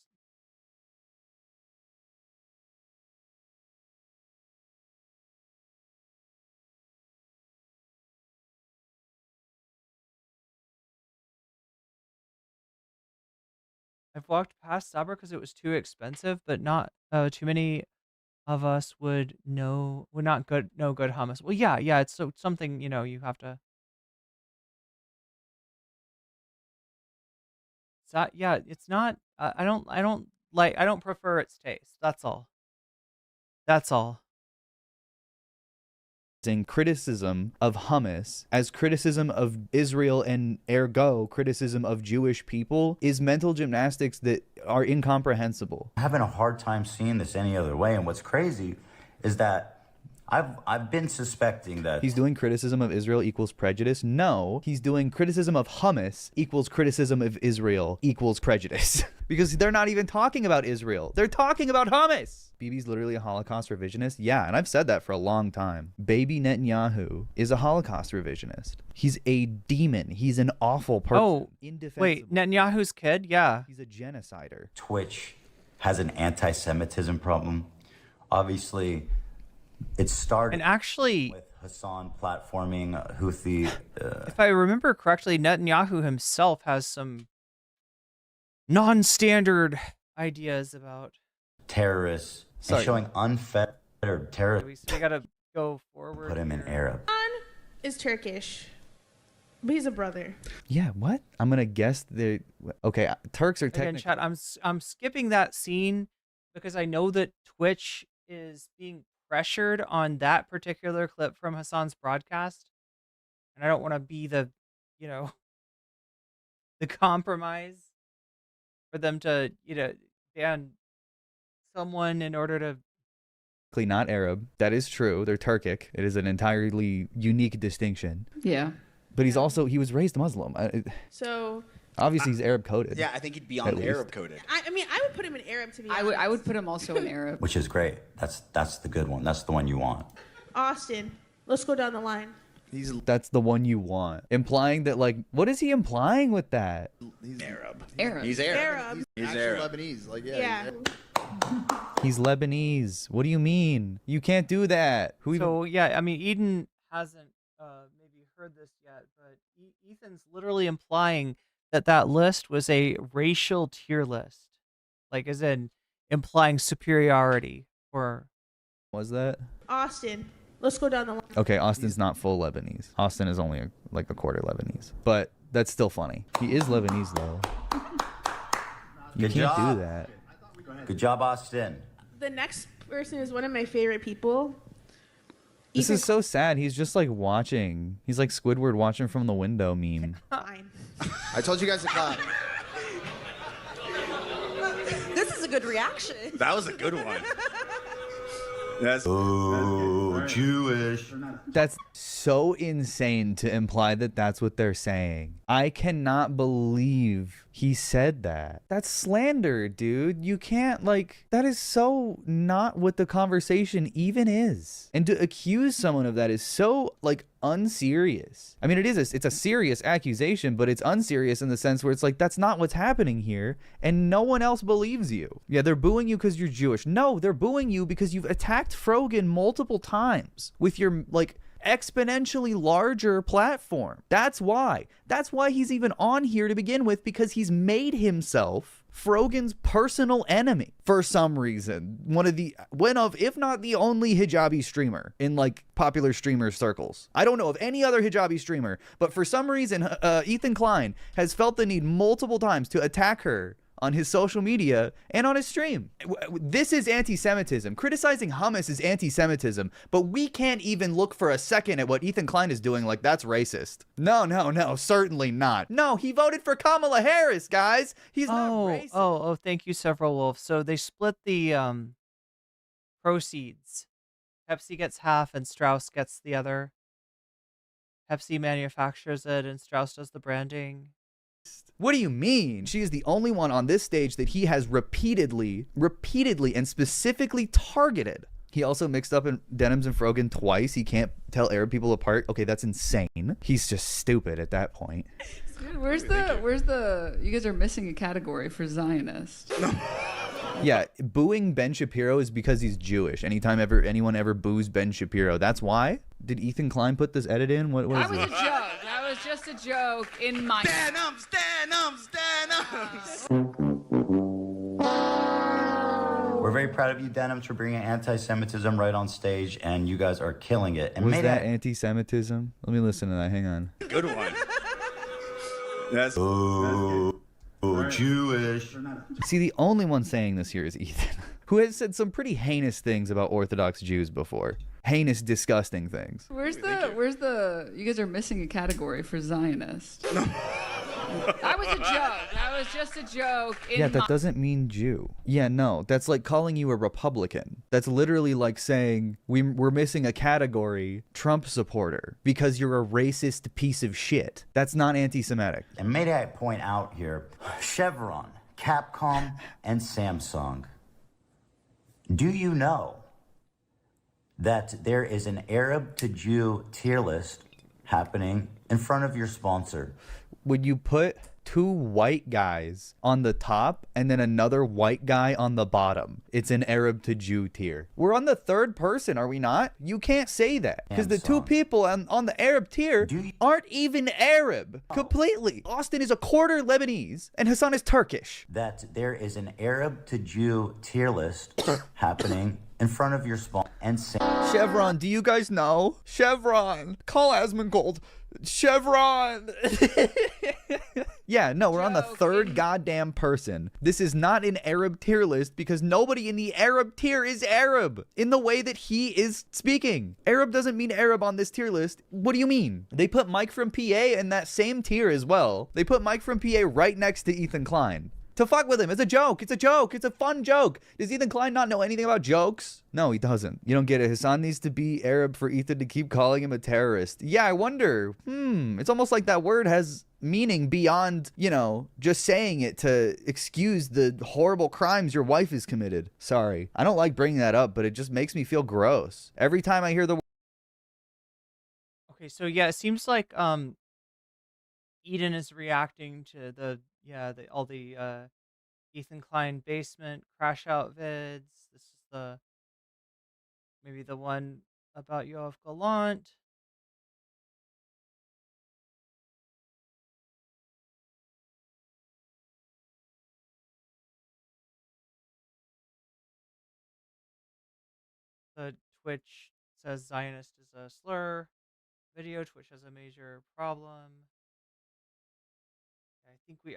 I've walked past Sabra because it was too expensive, but not too many of us would not know good hummus. Well, yeah, it's something, you know, you have to. Yeah, it's not. I don't prefer its taste. That's all. That's all. In criticism of hummus as criticism of Israel and ergo criticism of Jewish people is mental gymnastics that are incomprehensible. I'm having a hard time seeing this any other way. And what's crazy is that I've been suspecting that He's doing criticism of Israel equals prejudice. No, he's doing criticism of hummus equals criticism of Israel equals prejudice. Because they're not even talking about Israel. They're talking about hummus. Bibi's literally a Holocaust revisionist. Yeah, and I've said that for a long time. Baby Netanyahu is a Holocaust revisionist. He's a demon. He's an awful person. Oh, wait, Netanyahu's kid? Yeah. He's a genocider. Twitch has an anti-Semitism problem. Obviously, it started And actually, with Hassan platforming Houthi. if I remember correctly, Netanyahu himself has some non-standard ideas about terrorists and showing unfettered terrorists. We gotta go forward. Put him in Arab. Is Turkish, but he's a brother. Yeah, what? I'm gonna guess the okay. Turks are Again, technically. chat. I'm skipping that scene because I know that Twitch is being pressured on that particular clip from Hassan's broadcast, and I don't want to be the, you know, the compromise for them to, you know, ban someone in order to. Not Arab. That is true. They're Turkic. It is an entirely unique distinction. Yeah. But he was raised Muslim. So Obviously, he's Arab coded. Yeah, I think he'd be on Arab coded. I mean, I would put him in Arab to be honest. I would put him also in Arab. Which is great. That's the good one. That's the one you want. Austin, let's go down the line. That's the one you want. Implying that, like, what is he implying with that? He's Arab. Arab. He's Arab. Arab. He's Arab. Lebanese. Like, Yeah. He's Lebanese. What do you mean? You can't do that. So yeah, I mean, Eden hasn't maybe heard this yet, but Ethan's literally implying that list was a racial tier list, like as in implying superiority. Or was that? Austin, let's go down the line. Okay, Austin's not full Lebanese. Austin is only like a quarter Lebanese, but that's still funny. He is Lebanese though. You Good can't job. do that. Good job, Austin. The next person is one of my favorite people. This is so sad. He's just like watching. He's like Squidward watching from the window meme. Fine. I told you guys to clap. This is a good reaction. That was a good one. Jewish. That's so insane to imply that that's what they're saying. I cannot believe he said that. That's slander, dude. You can't, like, that is so not what the conversation even is. And to accuse someone of that is so, like, unserious. I mean, it's a serious accusation, but it's unserious in the sense where it's like, that's not what's happening here, and no one else believes you. Yeah, they're booing you because you're Jewish. No, they're booing you because you've attacked Frogan multiple times with your, like, exponentially larger platform. That's why he's even on here to begin with, because he's made himself Frogan's personal enemy for some reason. One of, if not the only hijabi streamer in like popular streamer circles. I don't know of any other hijabi streamer, but for some reason, Ethan Klein has felt the need multiple times to attack her on his social media and on his stream. This is anti-Semitism. Criticizing hummus is anti-Semitism, but we can't even look for a second at what Ethan Klein is doing like that's racist. No, certainly not. No, he voted for Kamala Harris, guys. He's not racist. Oh, thank you, Several Wolf. So they split the proceeds. Pepsi gets half and Strauss gets the other. Pepsi manufactures it and Strauss does the branding. What do you mean? She is the only one on this stage that he has repeatedly and specifically targeted. He also mixed up in Denims and Frogan twice. He can't tell Arab people apart. Okay, that's insane. He's just stupid at that point. Dude, where's the, you guys are missing a category for Zionist. Yeah, booing Ben Shapiro is because he's Jewish. Anytime anyone ever boos Ben Shapiro, that's why? Did Ethan Klein put this edit in? What That is was it? a joke. That was just a joke in my... Stand up. We're very proud of you, Denims, for bringing anti-Semitism right on stage, and you guys are killing it. And Was may that anti-Semitism? Let me listen to that. Hang on. Good one. That's Jewish. See, the only one saying this here is Ethan, who has said some pretty heinous things about Orthodox Jews before. Heinous, disgusting things. Where's the, you guys are missing a category for Zionist. That was a joke. That was just a joke in Yeah, that doesn't mean Jew. Yeah, no, that's like calling you a Republican. That's literally like saying we're missing a category, Trump supporter, because you're a racist piece of shit. That's not anti-Semitic. And may I point out here, Chevron, Capcom, and Samsung. Do you know that there is an Arab to Jew tier list happening in front of your sponsor? Would you put two white guys on the top and then another white guy on the bottom? It's an Arab to Jew tier. We're on the third person, are we not? You can't say that because the two people on the Arab tier aren't even Arab completely. Austin is a quarter Lebanese and Hassan is Turkish. That there is an Arab to Jew tier list happening in front of your sponsor. And Chevron, do you guys know? Chevron, call Asmongold. Chevron. Yeah, no, we're on the third goddamn person. This is not an Arab tier list because nobody in the Arab tier is Arab in the way that he is speaking. Arab doesn't mean Arab on this tier list. What do you mean? They put Mike from PA in that same tier as well. They put Mike from PA right next to Ethan Klein. To fuck with him. It's a joke. It's a joke. It's a fun joke. Does Ethan Klein not know anything about jokes? No, he doesn't. You don't get it. Hassan needs to be Arab for Ethan to keep calling him a terrorist. Yeah, I wonder. It's almost like that word has meaning beyond, you know, just saying it to excuse the horrible crimes your wife has committed. Sorry. I don't like bringing that up, but it just makes me feel gross. Every time I hear the word. Okay, so yeah, it seems like Eden is reacting to all the Ethan Klein basement crash out vids. This is maybe the one about Yoav Gallant. The Twitch says Zionist is a slur. Video Twitch has a major problem.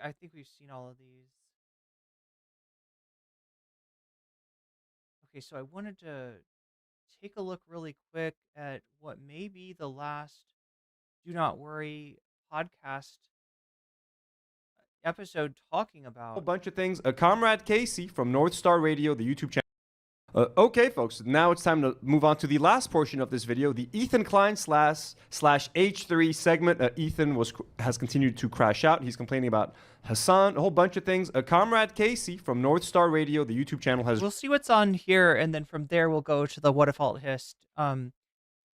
I think we've seen all of these. Okay, so I wanted to take a look really quick at what may be the last Do Not Worry podcast episode talking about. A whole bunch of things. Comrade Casey from North Star Radio, the YouTube channel. Okay, folks, now it's time to move on to the last portion of this video, the Ethan Klein slash H3 segment. Ethan has continued to crash out. He's complaining about Hassan, a whole bunch of things. Comrade Casey from North Star Radio, the YouTube channel, has... We'll see what's on here, and then from there we'll go to the What If Alt Hist. And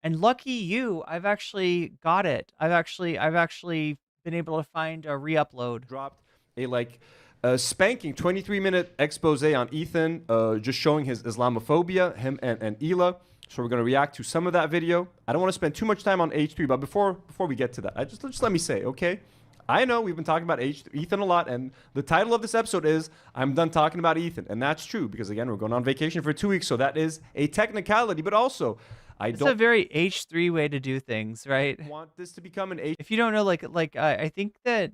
lucky you, I've actually got it. I've actually been able to find a re-upload. Dropped a spanking 23-minute expose on Ethan, just showing his Islamophobia, him and Hila. So we're going to react to some of that video. I don't want to spend too much time on H3, but before we get to that, just let me say, okay? I know we've been talking about Ethan a lot, and the title of this episode is I'm done talking about Ethan. And that's true, because again, we're going on vacation for 2 weeks, so that is a technicality, but also... It's a very H3 way to do things, right? Want this to become an H. If you don't know, I think that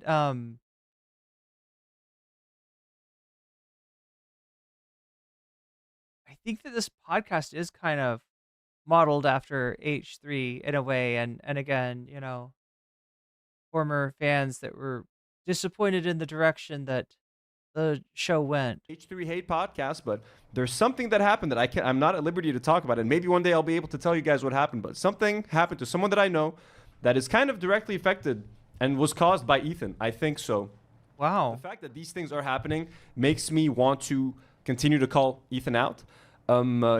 think that this podcast is kind of modeled after H3 in a way, and again, you know, former fans that were disappointed in the direction that the show went. H3 Hate podcast, but there's something that happened that I'm not at liberty to talk about, and maybe one day I'll be able to tell you guys what happened, but something happened to someone that I know that is kind of directly affected and was caused by Ethan. I think so. Wow. The fact that these things are happening makes me want to continue to call Ethan out.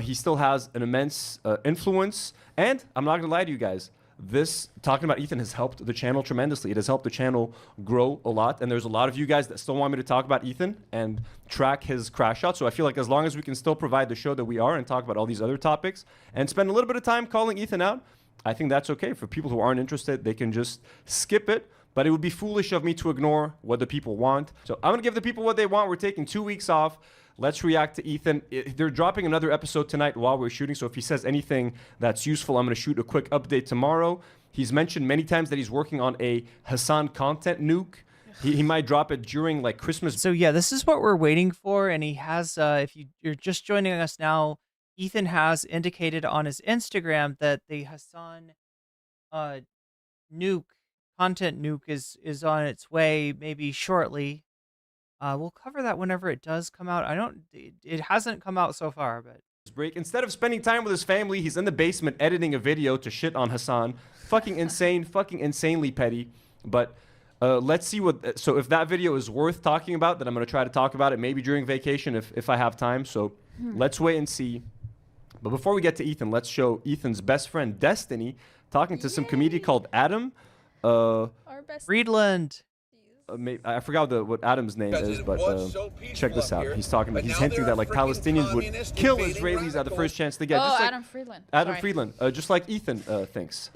He still has an immense influence, and I'm not gonna lie to you guys, this talking about Ethan has helped the channel tremendously. It has helped the channel grow a lot, and there's a lot of you guys that still want me to talk about Ethan and track his crash out. So I feel like as long as we can still provide the show that we are and talk about all these other topics and spend a little bit of time calling Ethan out, I think that's okay. For people who aren't interested, they can just skip it. But it would be foolish of me to ignore what the people want. So I'm gonna give the people what they want. We're taking 2 weeks off. Let's react to Ethan. They're dropping another episode tonight while we're shooting, so if he says anything that's useful, I'm going to shoot a quick update tomorrow. He's mentioned many times that he's working on a Hassan content nuke. He might drop it during like Christmas. So yeah, this is what we're waiting for, and he has, if you're just joining us now, Ethan has indicated on his Instagram that the Hassan nuke, content nuke is on its way, maybe shortly. We'll cover that whenever it does come out. It hasn't come out so far, but. Break. Instead of spending time with his family, he's in the basement editing a video to shit on Hassan. Fucking insane, fucking insanely petty. But let's see what, so if that video is worth talking about, then I'm going to try to talk about it maybe during vacation if I have time. So let's wait and see. But before we get to Ethan, let's show Ethan's best friend, Destiny, talking to some comedian called Adam. Our best Friedland. I forgot what Adam's name is, but check this out. He's talking about, he's hinting that like Palestinians would kill Israelis at the first chance they get. Oh, just like Adam Friedland. Adam Sorry. Friedland, just like Ethan thinks.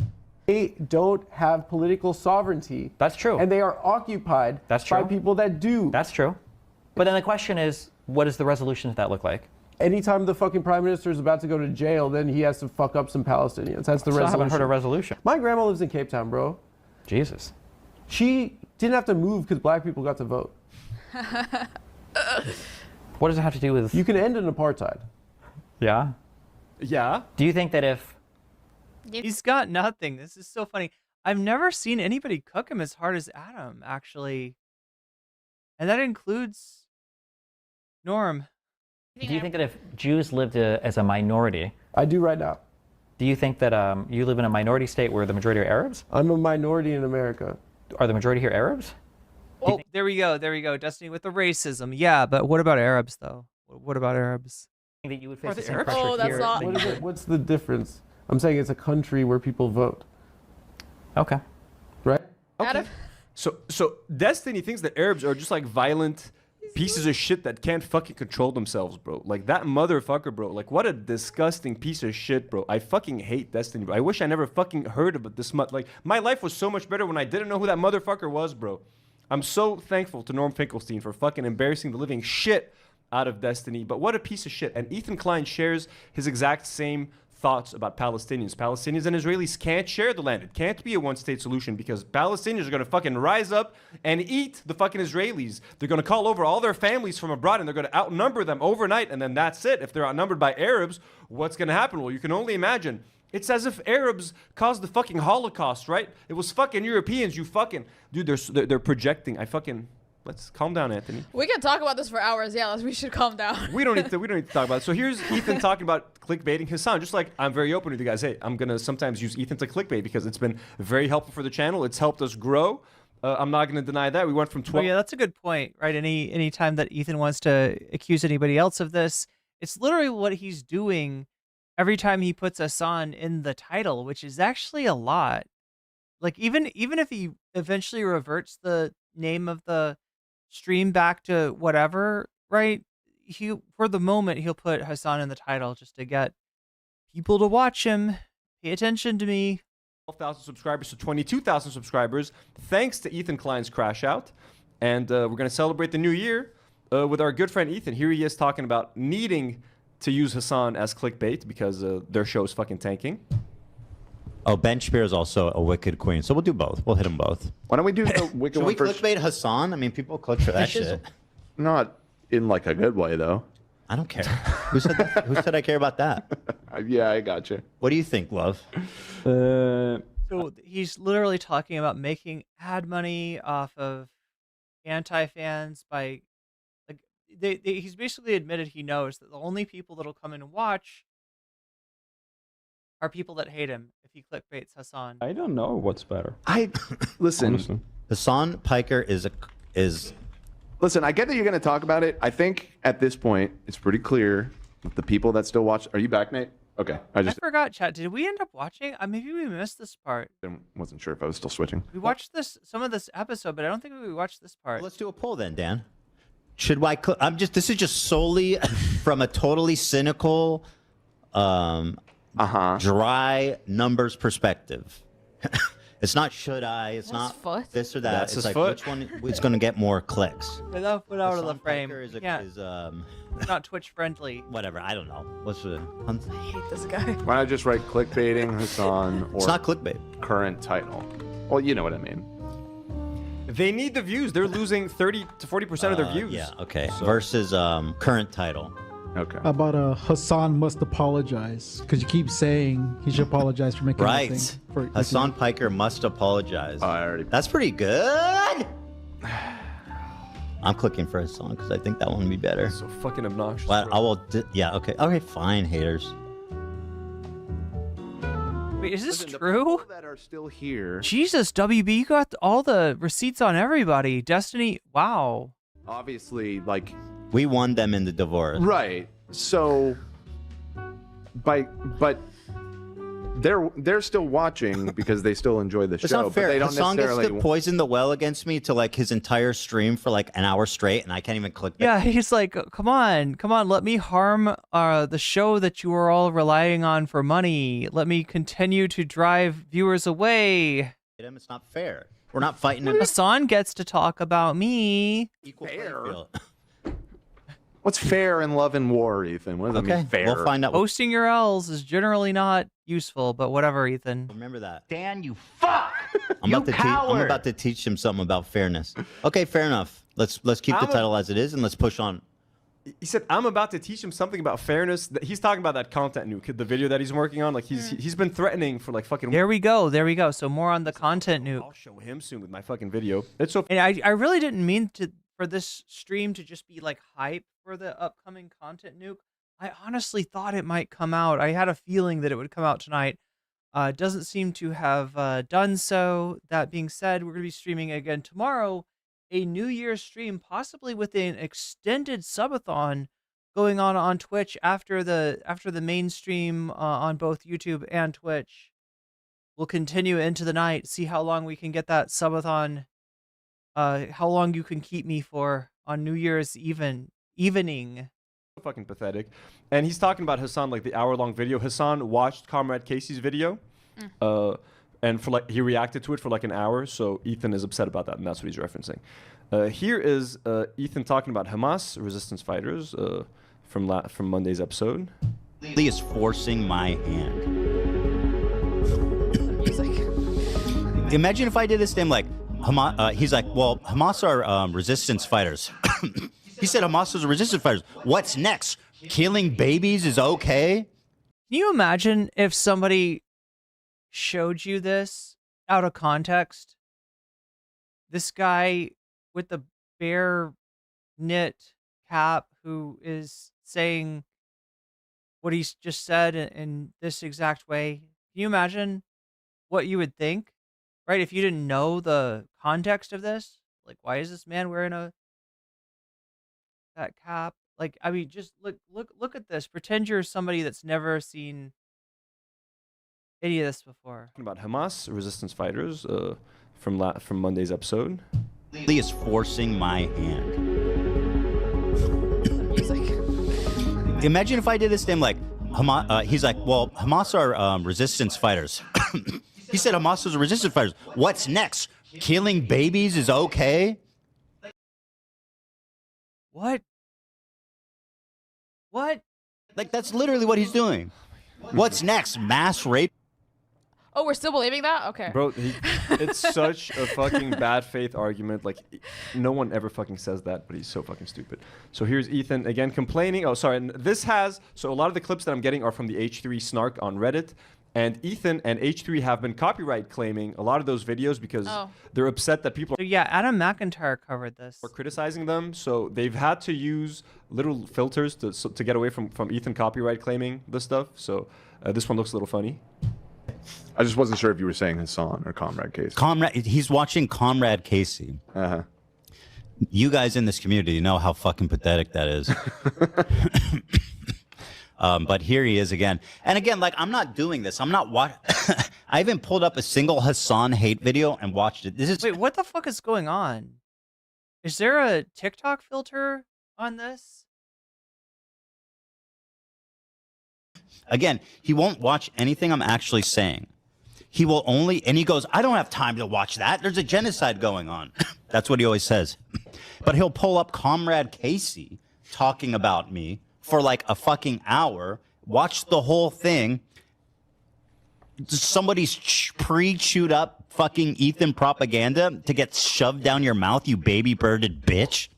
They don't have political sovereignty. That's true. And they are occupied by people that do. That's true. But then the question is, what does the resolution of that look like? Anytime the fucking prime minister is about to go to jail, then he has to fuck up some Palestinians. That's the resolution. I haven't heard a resolution. My grandma lives in Cape Town, bro. Jesus. She didn't have to move because black people got to vote. What does it have to do with... You can end an apartheid. Yeah? Yeah? Do you think that if... He's got nothing. This is so funny. I've never seen anybody cook him as hard as Adam, actually. And that includes Norm. Do you think that if Jews lived as a minority... I do right now. Do you think that you live in a minority state where the majority are Arabs? I'm a minority in America. Are the majority here Arabs? Oh, there we go. There we go. Destiny with the racism. Yeah, but what about Arabs, though? What about Arabs? That you would face the same pressure Oh, that's here. not... What's the difference? I'm saying it's a country where people vote. Okay. Right? Okay. So Destiny thinks that Arabs are just like violent pieces of shit that can't fucking control themselves, bro. Like that motherfucker, bro. Like what a disgusting piece of shit, bro. I fucking hate Destiny, bro. I wish I never fucking heard about this much. Like my life was so much better when I didn't know who that motherfucker was, bro. I'm so thankful to Norm Finkelstein for fucking embarrassing the living shit out of Destiny. But what a piece of shit. And Ethan Klein shares his exact same thoughts about Palestinians. Palestinians and Israelis can't share the land. It can't be a one-state solution because Palestinians are going to fucking rise up and eat the fucking Israelis. They're going to call over all their families from abroad and they're going to outnumber them overnight, and then that's it. If they're outnumbered by Arabs, what's going to happen? Well, you can only imagine. It's as if Arabs caused the fucking Holocaust, right? It was fucking Europeans, you fucking... Dude, they're projecting. Let's calm down, Anthony. We can talk about this for hours. Yeah, we should calm down. We don't need to talk about it. So here's Ethan talking about clickbaiting Hassan. Just like I'm very open with you guys. Hey, I'm gonna sometimes use Ethan to clickbait because it's been very helpful for the channel. It's helped us grow. I'm not gonna deny that. We went from 12. Oh, yeah, that's a good point, right? Any time that Ethan wants to accuse anybody else of this, it's literally what he's doing every time he puts Hassan in the title, which is actually a lot. Like even if he eventually reverts the name of the stream back to whatever, right? For the moment he'll put Hassan in the title just to get people to watch him, pay attention to me. 12,000 subscribers to 22,000 subscribers, thanks to Ethan Klein's crash out, and we're gonna celebrate the new year with our good friend Ethan. Here he is talking about needing to use Hassan as clickbait because their show is fucking tanking. Oh, Ben Shapiro is also a wicked queen, so we'll do both. We'll hit them both. Why don't we do the wicked Should one we first? clickbait Hassan? I mean, people click for that shit. Not in like a good way though. I don't care. Who said that? Who said I care about that? Yeah, I gotcha. What do you think, love? So he's literally talking about making ad money off of anti-fans by, like, he's basically admitted he knows that the only people that'll come in and watch are people that hate him if he clickbaits Hassan. I don't know what's better. Listen. Honestly. Hassan Piker is. Listen, I get that you're going to talk about it. I think at this point, it's pretty clear that the people that still watch. Are you back, Nate? Okay. I forgot, chat. Did we end up watching? Maybe we missed this part. Wasn't sure if I was still switching. We watched some of this episode, but I don't think we watched this part. Let's do a poll then, Dan. Should I? This is just solely from a totally cynical, dry numbers perspective. It's not should I. It's not this or that. That's it's his like foot. which one is going to get more clicks. Without put out of the Hassan frame. Piker is It's not Twitch friendly. Whatever. I don't know. What's the? I hate this guy. Why not just write clickbaiting Hassan or It's not clickbait. Current title. Well, you know what I mean. They need the views. They're losing 30 to 40% of their views. Yeah. Okay. Versus current title. Okay. How about Hassan must apologize? Because you keep saying he should apologize for making Right. nothing. For Hassan Piker must apologize. That's pretty good. I'm clicking for Hassan because I think that one would be better. So fucking obnoxious. Well, I will. Yeah. Okay. Okay. Fine, haters. Wait, is this true? That are still here. Jesus, WB, you got all the receipts on everybody. Destiny, wow. Obviously, like. We won them in the divorce. Right. So, but they're still watching because they still enjoy the show. It's not fair. But they don't Hassan necessarily. gets to poison the well against me to like his entire stream for like an hour straight, and I can't even click. Yeah, he's like, come on, let me harm the show that you are all relying on for money. Let me continue to drive viewers away. It's not fair. We're not fighting. Hassan gets to talk about me. Equal Fair. field. What's fair in love and war, Ethan? What does that mean? Fair. We'll find out. Posting your L's is generally not useful, but whatever, Ethan. Remember that. Dan, you fuck! I'm about to teach him something about fairness. Okay, fair enough. Let's keep the title as it is and let's push on. He said, "I'm about to teach him something about fairness." He's talking about that content nuke, the video that he's working on. Like he's been threatening for like fucking. There we go. So more on the content nuke. I'll show him soon with my fucking video. It's so. And I really didn't mean for this stream to just be like hype for the upcoming content nuke. I honestly thought it might come out. I had a feeling that it would come out tonight. It doesn't seem to have done so. That being said, we're going to be streaming again tomorrow, a New Year's stream, possibly with an extended subathon going on Twitch after the main stream on both YouTube and Twitch. We'll continue into the night, see how long we can get that subathon. How long you can keep me for on New Year's evening. Fucking pathetic. And he's talking about Hassan, like the hour-long video. Hassan watched Comrade Casey's video, and for like he reacted to it for like an hour. So Ethan is upset about that, and that's what he's referencing. Here is Ethan talking about Hamas resistance fighters from Monday's episode. He is forcing my hand. Imagine if I did this to him, like Hamas. He's like, well, Hamas are resistance fighters. He said Hamas is resistance fighters. What's next? Killing babies is okay? Can you imagine if somebody showed you this out of context? This guy with the bare knit cap who is saying what he's just said in this exact way. Can you imagine what you would think? Right? If you didn't know the context of this, like, why is this man wearing that cap? Like, I mean, just look at this. Pretend you're somebody that's never seen any of this before. Talking about Hamas resistance fighters from Monday's episode. He is forcing my hand. Imagine if I did this to him, like Hamas. He's like, well, Hamas are resistance fighters. He said Hamas is resistance fighters. What's next? Killing babies is okay? What? Like, that's literally what he's doing. What's next? Mass rape? Oh, we're still believing that? Okay. Bro, it's such a fucking bad faith argument. Like, no one ever fucking says that, but he's so fucking stupid. So here's Ethan again complaining. Oh, sorry. And this has, so a lot of the clips that I'm getting are from the H3 snark on Reddit. And Ethan and H3 have been copyright claiming a lot of those videos because they're upset that people So yeah, Adam McIntyre covered this. are criticizing them. So they've had to use little filters to get away from Ethan copyright claiming this stuff. So this one looks a little funny. I just wasn't sure if you were saying Hassan or Comrade Casey. He's watching Comrade Casey. You guys in this community know how fucking pathetic that is. But here he is again. And again, like, I'm not doing this. I'm not I haven't pulled up a single Hassan hate video and watched it. Wait, what the fuck is going on? Is there a TikTok filter on this? Again, he won't watch anything I'm actually saying. He will only, and he goes, I don't have time to watch that. There's a genocide going on. That's what he always says. But he'll pull up Comrade Casey talking about me for like a fucking hour, watch the whole thing. Somebody's pre-chewed up fucking Ethan propaganda to get shoved down your mouth, you baby-birded bitch.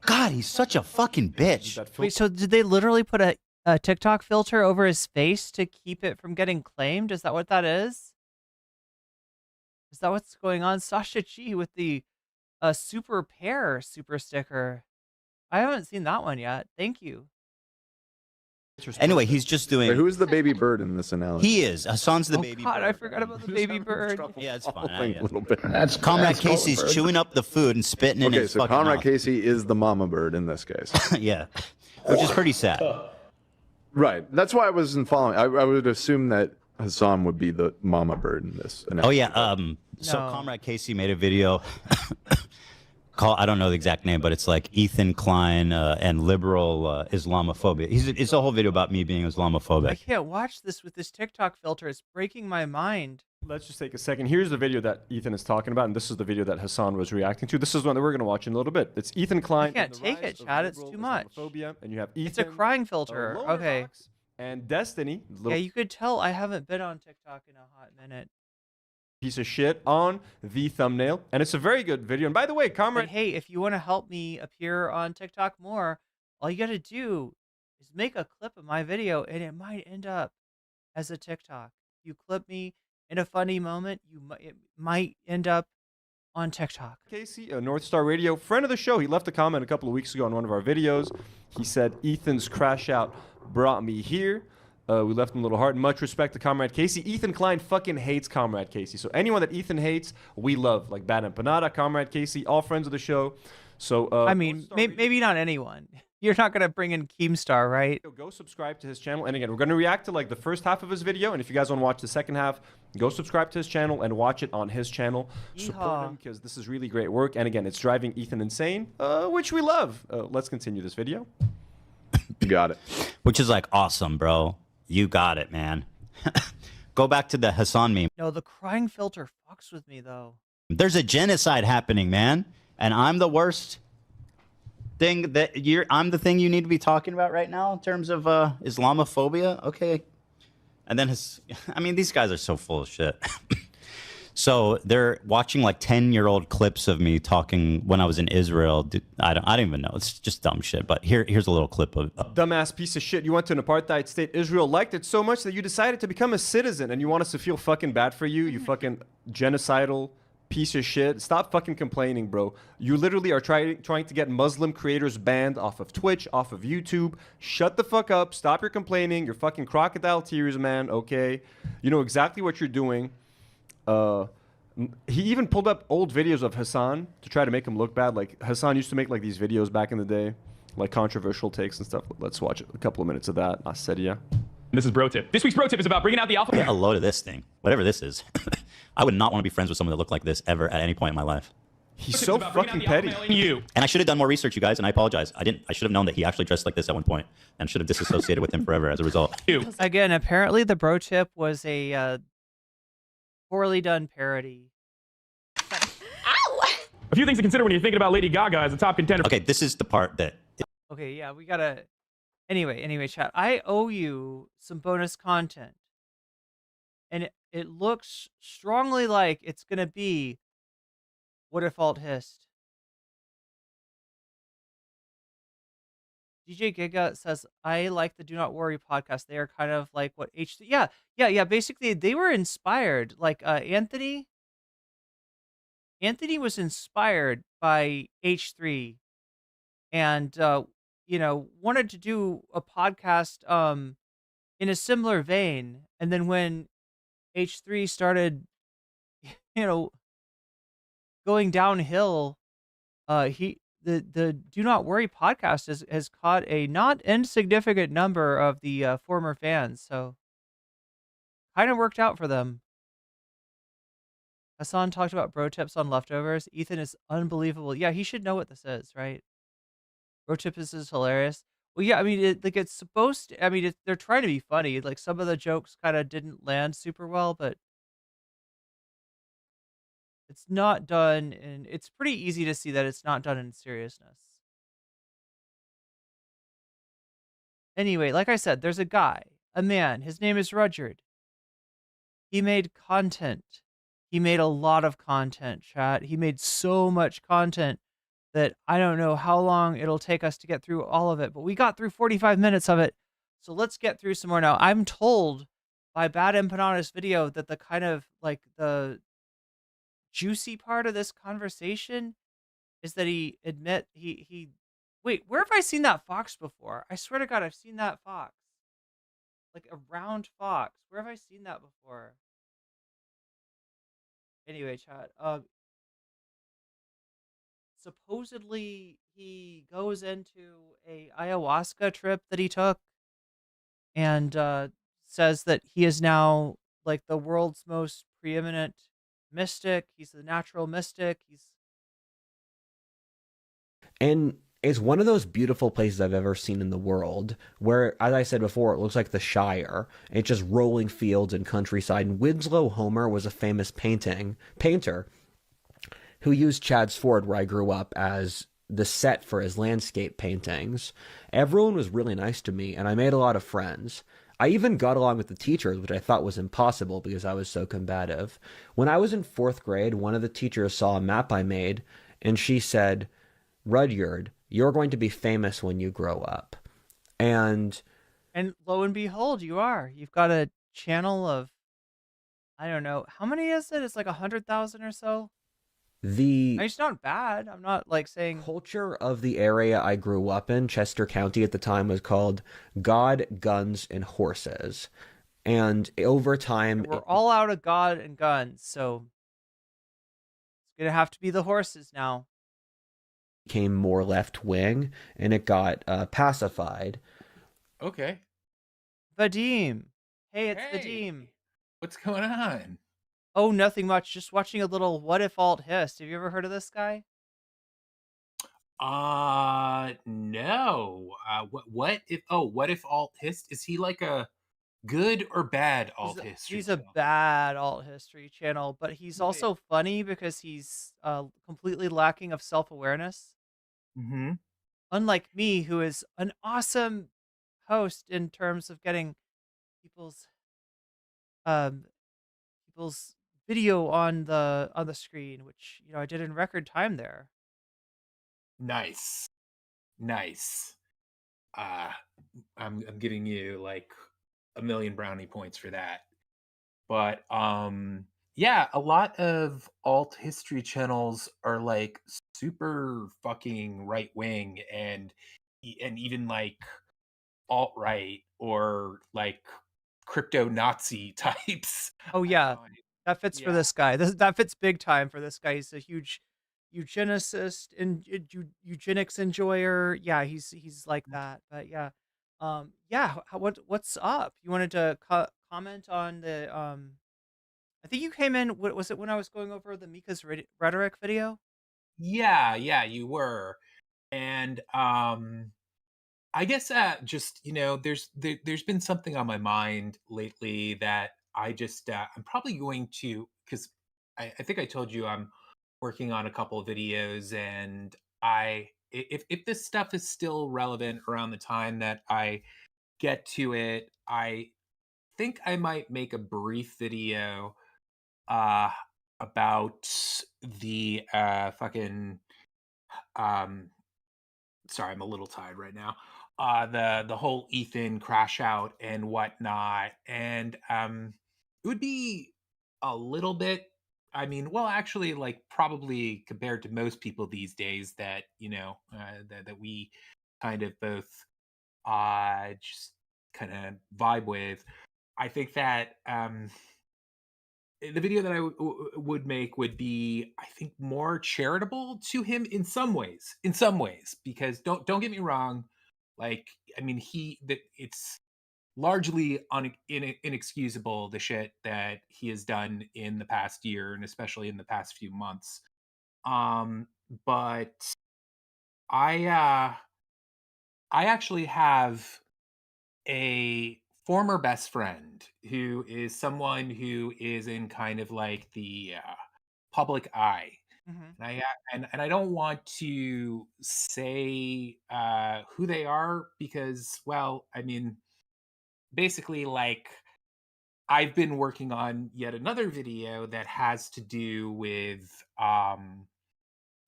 God, he's such a fucking bitch. Wait, so did they literally put a TikTok filter over his face to keep it from getting claimed? Is that what that is? Is that what's going on? Sasha G with the super pair super sticker. I haven't seen that one yet. Thank you. Anyway, he's just doing... Wait, who's the baby bird in this analogy? He is. Hassan's the baby God, bird. I forgot about the baby bird. Yeah, it's fine. A little bit. Comrade Casey's chewing up the food and spitting in his so fucking Comrade mouth. Casey is the mama bird in this case. Yeah, which is pretty sad. Right. That's why I wasn't following. I would assume that Hassan would be the mama bird in this analogy. Oh yeah. So Comrade Casey made a video I don't know the exact name, but it's like Ethan Klein and liberal Islamophobia. It's a whole video about me being Islamophobic. I can't watch this with this TikTok filter. It's breaking my mind. Let's just take a second. Here's the video that Ethan is talking about, and this is the video that Hassan was reacting to. This is one that we're going to watch in a little bit. It's Ethan Klein. I can't take it, Chad. It's too much. And you have Ethan. It's a crying filter. Okay. And Destiny. Yeah, you could tell I haven't been on TikTok in a hot minute. Piece of shit on the thumbnail, and it's a very good video. And by the way, Comrade, and hey, if you want to help me appear on TikTok more, all you got to do is make a clip of my video, and it might end up as a TikTok. If you clip me in a funny moment, it might end up on TikTok. Casey, a North Star Radio friend of the show, he left a comment a couple of weeks ago on one of our videos. He said, "Ethan's crash out brought me here." We left him a little heart. Much respect to Comrade Casey. Ethan Klein fucking hates Comrade Casey. So anyone that Ethan hates, we love. Like Bad Empanada, Comrade Casey, all friends of the show. So I mean, maybe not anyone. You're not going to bring in Keemstar, right? Go subscribe to his channel. And again, we're going to react to like the first half of his video. And if you guys want to watch the second half, go subscribe to his channel and watch it on his channel. Support him because this is really great work. And again, it's driving Ethan insane, which we love. Let's continue this video. You got it. Which is like awesome, bro. You got it, man. Go back to the Hassan meme. No, the crying filter fucks with me, though. There's a genocide happening, man. And I'm the worst thing that I'm the thing you need to be talking about right now in terms of Islamophobia. Okay. And then I mean, these guys are so full of shit. So they're watching like 10-year-old clips of me talking when I was in Israel. I don't even know. It's just dumb shit. But here's a little clip of dumbass piece of shit. You went to an apartheid state. Israel liked it so much that you decided to become a citizen, and you want us to feel fucking bad for you. You fucking genocidal piece of shit. Stop fucking complaining, bro. You literally are trying to get Muslim creators banned off of Twitch, off of YouTube. Shut the fuck up. Stop your complaining. You're fucking crocodile tears, man. Okay, you know exactly what you're doing. He even pulled up old videos of Hassan to try to make him look bad. Like Hassan used to make like these videos back in the day, like controversial takes and stuff. Let's watch a couple of minutes of that. Asedia. This is bro tip. This week's bro tip is about bringing out the alpha. Get a load of this thing, whatever this is. I would not want to be friends with someone that looked like this ever at any point in my life. He's so fucking petty. And I should have done more research, you guys, and I apologize. I should have known that he actually dressed like this at one point and should have disassociated with him forever as a result. Again, apparently the bro tip was a poorly done parody. A few things to consider when you're thinking about Lady Gaga as a top contender. Okay, this is the part that... Okay, yeah, we gotta... Anyway, chat. I owe you some bonus content. And it looks strongly like it's gonna be What If Alt Hist. DJ Giga says, I like the Do Not Worry podcast. They are kind of like what H3. Yeah. Basically, they were inspired. Like Anthony was inspired by H3 and, wanted to do a podcast in a similar vein. And then when H3 started, going downhill, the Do Not Worry podcast has caught a not insignificant number of the former fans, so kind of worked out for them. Hassan talked about bro tips on leftovers. Ethan is unbelievable. Yeah, he should know what this is, right? Bro tips is hilarious. Well, yeah, I mean, it's supposed to, I mean, they're trying to be funny. Like, some of the jokes kind of didn't land super well, but it's not done, and it's pretty easy to see that it's not done in seriousness. Anyway, like I said, there's a man, his name is Rudyard. He made content. He made a lot of content, chat. He made so much content that I don't know how long it'll take us to get through all of it, but we got through 45 minutes of it. So let's get through some more now. I'm told by Bad Empanada's video that the kind of like the juicy part of this conversation is that he wait, where have I seen that fox before? I swear to God, I've seen that fox. Like a round fox. Where have I seen that before? Anyway, chat. Supposedly he goes into a ayahuasca trip that he took and says that he is now like the world's most preeminent mystic. He's the natural mystic. And it's one of those beautiful places I've ever seen in the world where, as I said before, it looks like the Shire. It's just rolling fields and countryside. And Winslow Homer was a famous painter who used Chad's Ford, where I grew up, as the set for his landscape paintings. Everyone was really nice to me, and I made a lot of friends. I even got along with the teachers, which I thought was impossible because I was so combative. When I was in 4th grade, one of the teachers saw a map I made, and she said, Rudyard, you're going to be famous when you grow up. And lo and behold, you are. You've got a channel of, I don't know, how many is it? It's like 100,000 or so. It's not bad. I'm not like saying culture of the area I grew up in, Chester County at the time, was called God, Guns, and Horses. And over time, we're all out of God and guns, so it's gonna have to be the horses now. Became more left wing, and it got pacified. Okay. Vadim, hey, it's Vadim. What's going on? Oh, nothing much. Just watching a little What If Alt Hist. Have you ever heard of this guy? No. What if Alt Hist? Is he like a good or bad alt history? He's a bad alt history channel, but he's also funny because he's completely lacking of self-awareness. Mm-hmm. Unlike me, who is an awesome host in terms of getting people's video on the screen, which I did in record time there. Nice. I'm giving you like 1 million brownie points for that. But yeah, a lot of alt history channels are like super fucking right wing and even like alt right or like crypto Nazi types. Oh yeah, that fits for this guy. That fits big time for this guy. He's a huge eugenicist and eugenics enjoyer. Yeah, he's like that. But yeah, what's up? You wanted to comment on the I think you came in. What was it when I was going over the Mika's rhetoric video? Yeah, you were, and I guess just there's been something on my mind lately that I just I'm probably going to, because I think I told you I'm working on a couple of videos, and if this stuff is still relevant around the time that I get to it, I think I might make a brief video uh about the fucking um sorry, I'm a little tired right now. The whole Ethan crash out and whatnot. And it would be a little bit, I mean, well, actually, like probably compared to most people these days that, that we kind of both just kind of vibe with. I think that the video that I would make would be, I think, more charitable to him in some ways. In some ways, because don't get me wrong, like I mean, it's largely inexcusable the shit that he has done in the past year and especially in the past few months. But I actually have a former best friend who is someone who is in kind of like the public eye. Mhm. And I don't want to say who they are because, well, I mean, basically, like I've been working on yet another video that has to do with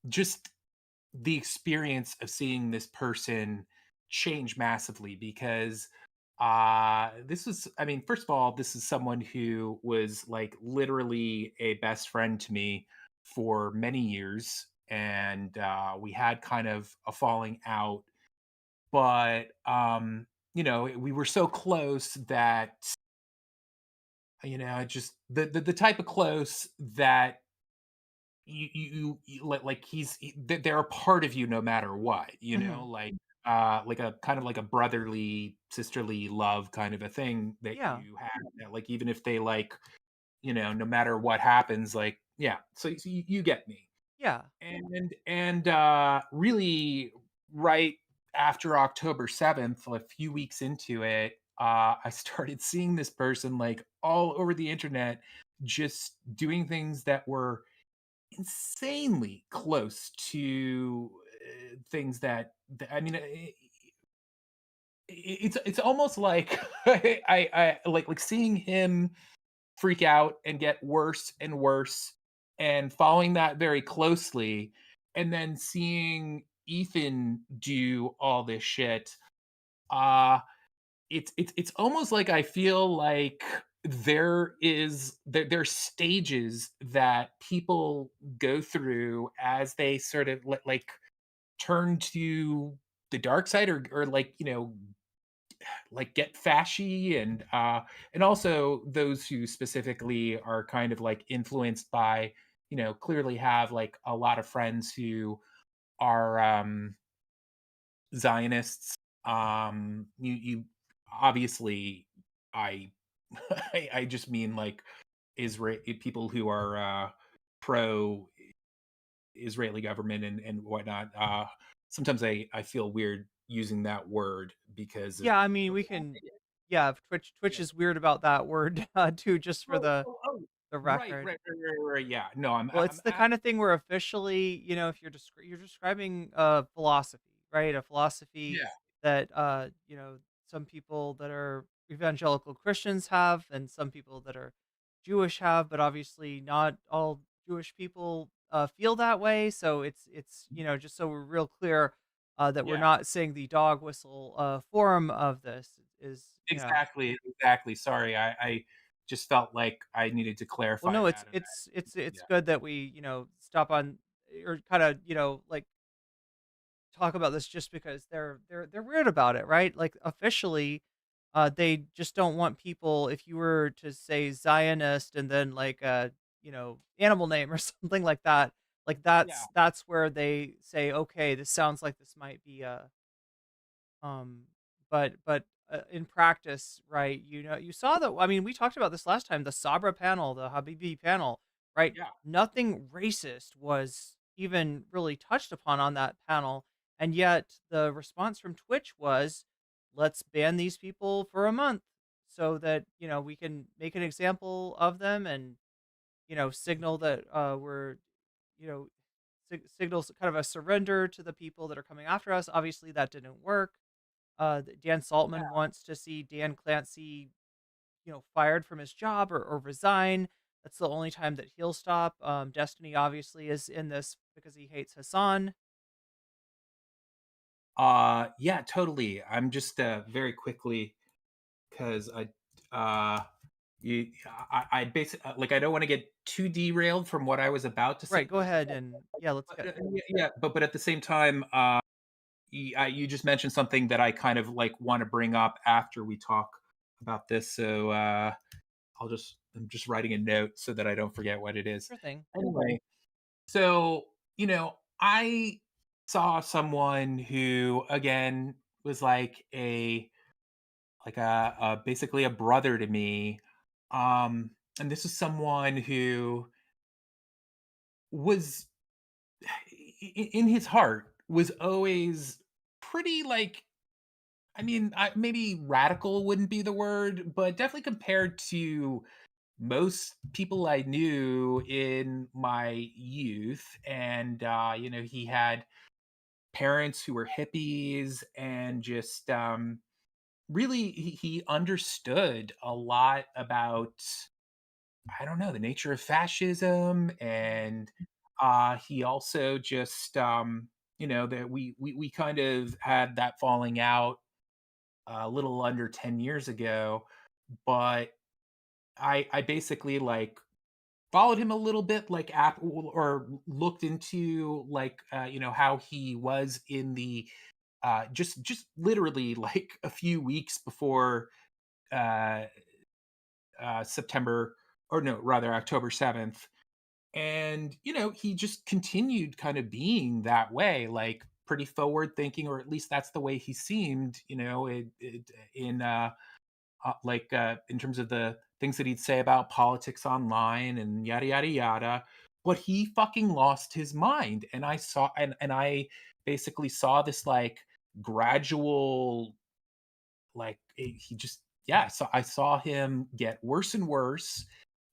just the experience of seeing this person change massively because this is, I mean, first of all, this is someone who was like literally a best friend to me for many years, and we had kind of a falling out, but we were so close that just the type of close that like they're a part of you no matter what, Mhm. like a kind of like a brotherly sisterly love kind of a thing that Yeah. you have, that, like even if they like, no matter what happens, like yeah, so you get me. Yeah. And really, right after October 7th, a few weeks into it, I started seeing this person like all over the internet just doing things that were insanely close to things I mean, it's almost like I like seeing him freak out and get worse and worse, and following that very closely, and then seeing Ethan do all this shit. Uh it's almost like I feel like there's stages that people go through as they sort of like turn to the dark side, or like like get fashy, and also those who specifically are kind of like influenced by, clearly have like a lot of friends who are Zionists. You obviously, I I just mean like Israel people who are pro Israeli government and whatnot. Sometimes I feel weird using that word because of Yeah, I mean, we can yeah, if Twitch is weird about that word, too, just for the right, record. right. Yeah, no, Well, it's the kind of thing where officially, if you're describing a philosophy, right? A philosophy yeah, that, some people that are evangelical Christians have, and some people that are Jewish have, but obviously not all Jewish people feel that way. So it's just so we're real clear that we're yeah. not saying the dog whistle form of this is, Exactly. Sorry, I just felt like I needed to well, clarify no, that. it's Yeah, good that we stop on or kind of like talk about this just because they're weird about it, right? Like officially, they just don't want people. If you were to say Zionist and then like a animal name or something like that, like yeah, that's where they say, okay, this sounds like this might be a um, but in practice, right? You saw that. I mean, we talked about this last time. The Sabra panel, the Habibi panel, right? yeah. Nothing racist was even really touched upon on that panel, and yet the response from Twitch was, "Let's ban these people for a month, so that we can make an example of them and signal that we're you know." Signals kind of a surrender to the people that are coming after us. Obviously, that didn't work. Dan Saltman wants to see Dan Clancy fired from his job or resign. That's the only time that he'll stop. Destiny obviously is in this because he hates Hassan. Yeah, totally. I'm just very quickly because I basically like I don't want to get too derailed from what I was about to say. Right, go ahead and let's But, get. yeah, but at the same time, you just mentioned something that I kind of like want to bring up after we talk about this. So I'm just writing a note so that I don't forget what it is. Sure thing. Anyway, so I saw someone who again was like basically a brother to me. And this is someone who was in his heart was always pretty like maybe radical wouldn't be the word, but definitely compared to most people I knew in my youth. And he had parents who were hippies and just really he understood a lot about, I don't know, the nature of fascism. And he also just that we kind of had that falling out a little under 10 years ago. But I basically like followed him a little bit, like or looked into like how he was in the just literally like a few weeks before uh September, or no, rather October 7th. And he just continued kind of being that way, like pretty forward thinking, or at least that's the way he seemed, in terms of the things that he'd say about politics online and yada yada yada. But he fucking lost his mind, and I saw and I basically saw this like gradual, like he just, yeah, so I saw him get worse and worse,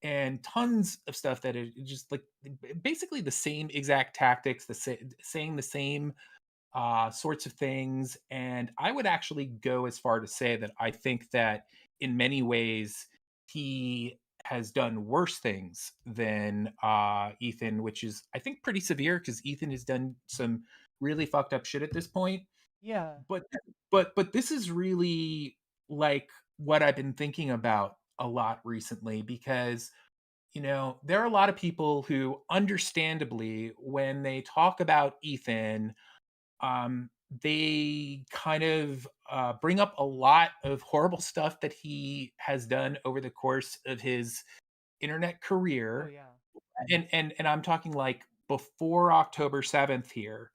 and tons of stuff that is just like basically the same exact tactics, saying the same sorts of things. And I would actually go as far to say that I think that in many ways he has done worse things than Ethan, which is I think pretty severe because Ethan has done some really fucked up shit at this point. Yeah. But this is really like what I've been thinking about a lot recently, because there are a lot of people who understandably, when they talk about Ethan, they kind of bring up a lot of horrible stuff that he has done over the course of his internet career. Oh yeah. And I'm talking like before October 7th here.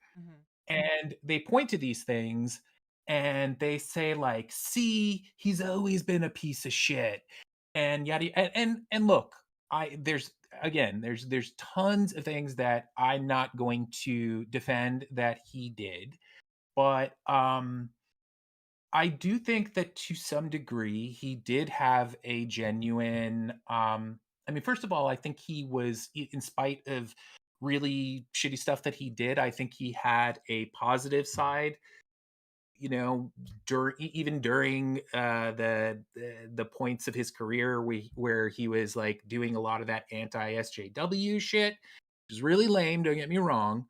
And they point to these things and they say like, see, he's always been a piece of shit, and yada and look, there's tons of things that I'm not going to defend that he did. But I do think that to some degree he did have a genuine first of all, I think he was, in spite of really shitty stuff that he did, I think he had a positive side, during the points of his career where he was like doing a lot of that anti-SJW shit, which is really lame, don't get me wrong.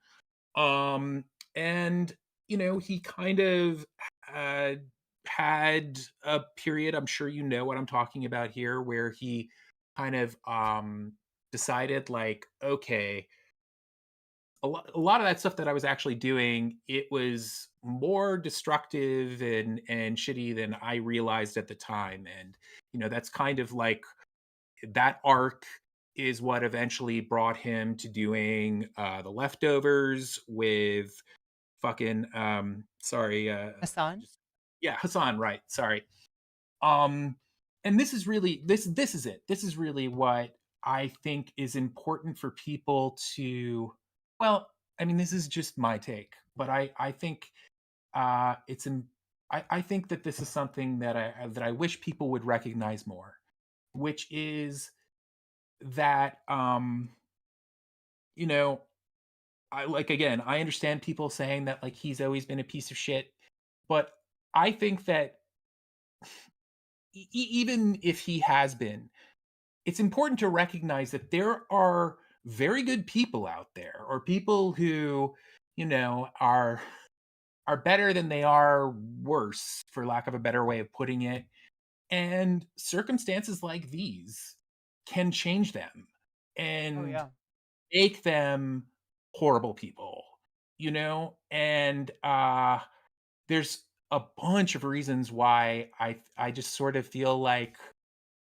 And he kind of had a period, I'm sure you know what I'm talking about here, where he kind of decided like, okay, a lot of that stuff that I was actually doing, it was more destructive and shitty than I realized at the time. And that's kind of like that arc is what eventually brought him to doing The Leftovers with fucking Hassan. Yeah, Hassan, right, sorry. And this is really this is it. This is really what I think is important for people to, well, this is just my take, but I think I think that this is something that I wish people would recognize more, which is that I like, again, I understand people saying that like he's always been a piece of shit, but I think that even if he has been, it's important to recognize that there are very good people out there, or people who, are better than they are worse, for lack of a better way of putting it. And circumstances like these can change them Oh and yeah. make them horrible people, And there's a bunch of reasons why I just sort of feel like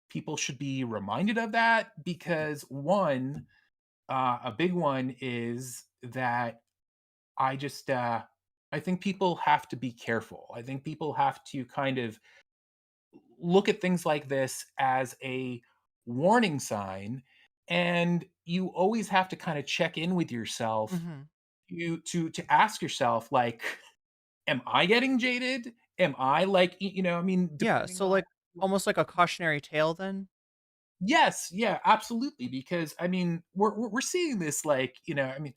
people should be reminded of that, because one, a big one is that I just I think people have to be careful. I think people have to kind of look at things like this as a warning sign, and you always have to kind of check in with yourself, Hmm. to ask yourself, like, am I getting jaded? Am I like, I mean, Yeah. depending So on. like almost like a cautionary tale then. Yes, yeah, absolutely. Because I mean, we're seeing this, like, I mean,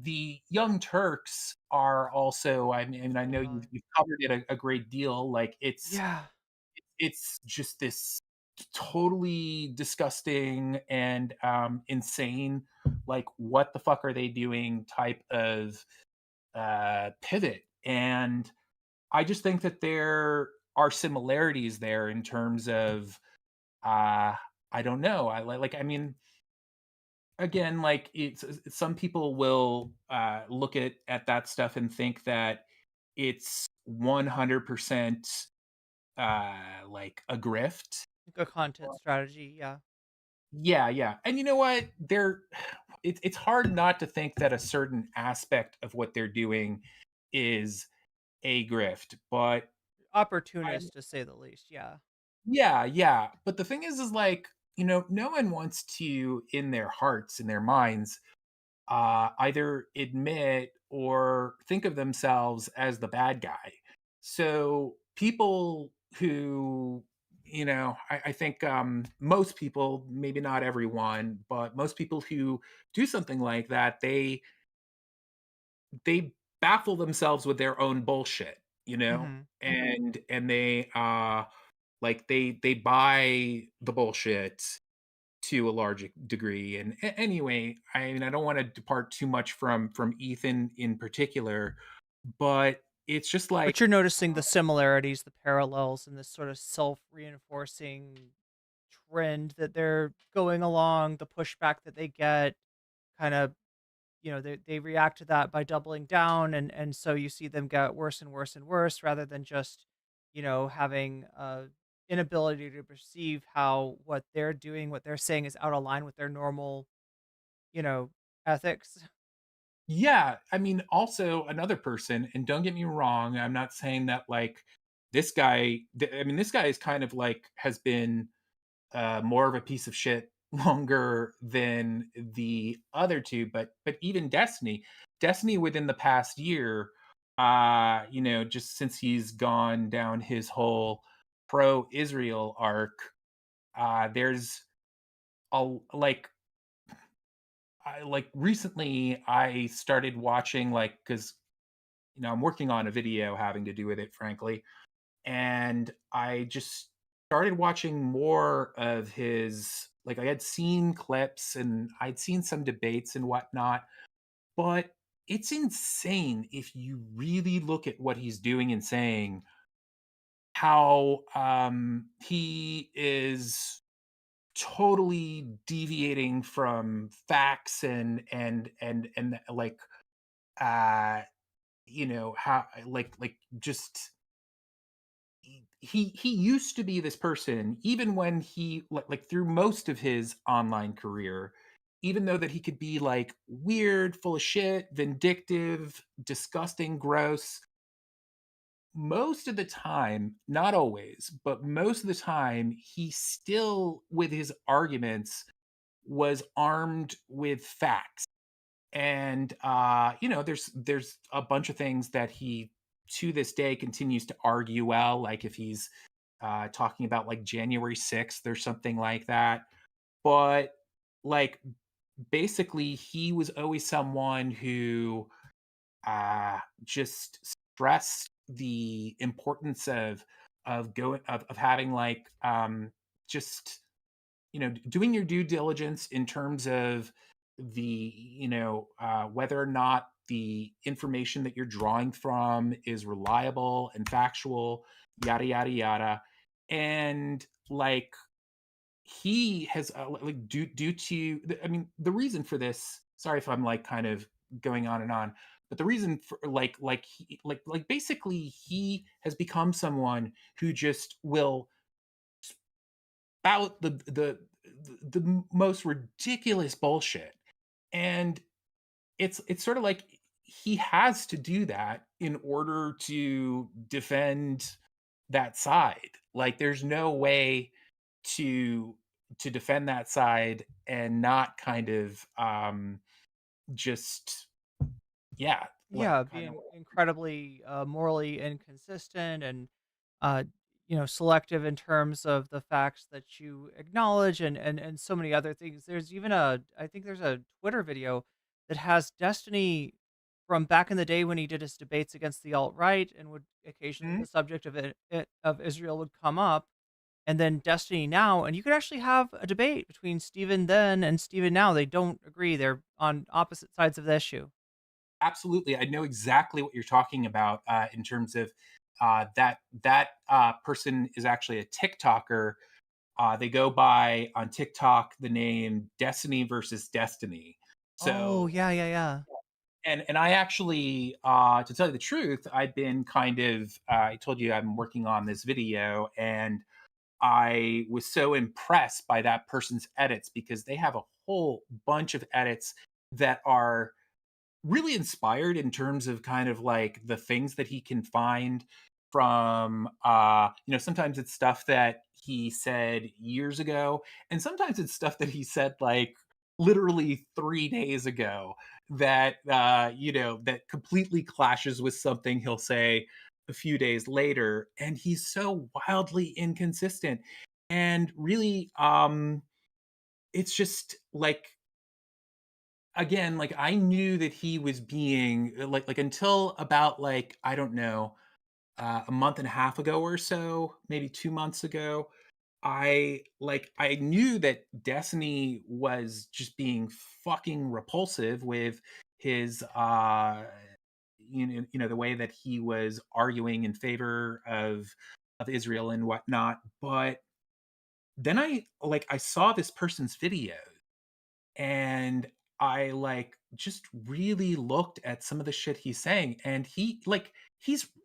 the Young Turks are also. I Oh know god. you've covered it a great deal. Like, Yeah. it's just this totally disgusting and insane. Like, what the fuck are they doing? Type of pivot, and I just think that there are similarities there in terms of uh I don't know. I mean, again, like, some people will look at that stuff and think that it's 100% like a grift. Like a content strategy. Yeah. Yeah, yeah. And you know what? It's hard not to think that a certain aspect of what they're doing is a grift, but Opportunist to say the least. Yeah. yeah, yeah. But the thing is like, no one wants to, in their hearts, in their minds, either admit or think of themselves as the bad guy. So people who, I think most people, maybe not everyone, but most people who do something like that, they baffle themselves with their own bullshit, Hmm. and they like they buy the bullshit to a large degree. And anyway, I mean, I don't want to depart too much from Ethan in particular, but it's just But like, you're noticing the similarities, the parallels, and this sort of self-reinforcing trend that they're going along, the pushback that they get, kind of, they react to that by doubling down, and so you see them get worse and worse and worse rather than just, having a inability to perceive how what they're doing, what they're saying is out of line with their normal, you know, ethics. yeah, I mean, also another person, and don't get me wrong, I'm not saying that, like, this guy, I mean, this guy is kind of like, has been more of a piece of shit longer than the other two, but even Destiny within the past year, just since he's gone down his whole pro Israel arc, there's like, recently I started watching, like, because I'm working on a video having to do with it, frankly, and I just started watching more of his. Like, I had seen clips and I'd seen some debates and whatnot, but it's insane if you really look at what he's doing and saying, how he is totally deviating from facts, and like, uh how, like, just, he used to be this person, even when he, like, through most of his online career, even though that he could be like weird, full of shit, vindictive, disgusting, gross, most of the time, not always, but most of the time, he still, with his arguments, was armed with facts. And there's a bunch of things that he, to this day, continues to argue well, like if he's talking about, like, January 6th or something like that. But, like, basically, he was always someone who just stressed the importance of of having like just doing your due diligence in terms of the whether or not the information that you're drawing from is reliable and factual, yada yada yada. And like he has like due to I mean the reason for this, sorry if I'm like kind of going on and on, but the reason for like basically he has become someone who just will spout the most ridiculous bullshit. And it's sort of like he has to do that in order to defend that side. Like there's no way to defend that side and not kind of just Yeah, being incredibly morally inconsistent and uh, selective in terms of the facts that you acknowledge and so many other things. There's even I think there's a Twitter video that has Destiny from back in the day when he did his debates against the alt-right and would occasionally the subject of Israel would come up, and then Destiny now, and you could actually have a debate between Steven then and Steven now. They don't agree. They're on opposite sides of the issue. Absolutely, I know exactly what you're talking about in terms of that person is actually a TikToker. They go by on TikTok the name Destiny versus Destiny. So Oh, yeah. and I actually, to tell you the truth, I've been kind of I told you I'm working on this video, and I was so impressed by that person's edits because they have a whole bunch of edits that are really inspired in terms of kind of like the things that he can find from sometimes it's stuff that he said years ago, and sometimes it's stuff that he said like literally 3 days ago that that completely clashes with something he'll say a few days later. And he's so wildly inconsistent, and really it's just like, again, like I knew that he was being like until about like I don't know a month and a half ago or so, maybe 2 months ago. I knew that Destiny was just being fucking repulsive with his the way that he was arguing in favor of Israel and whatnot. But then I saw this person's video, and I like just really looked at some of the shit he's saying, and he's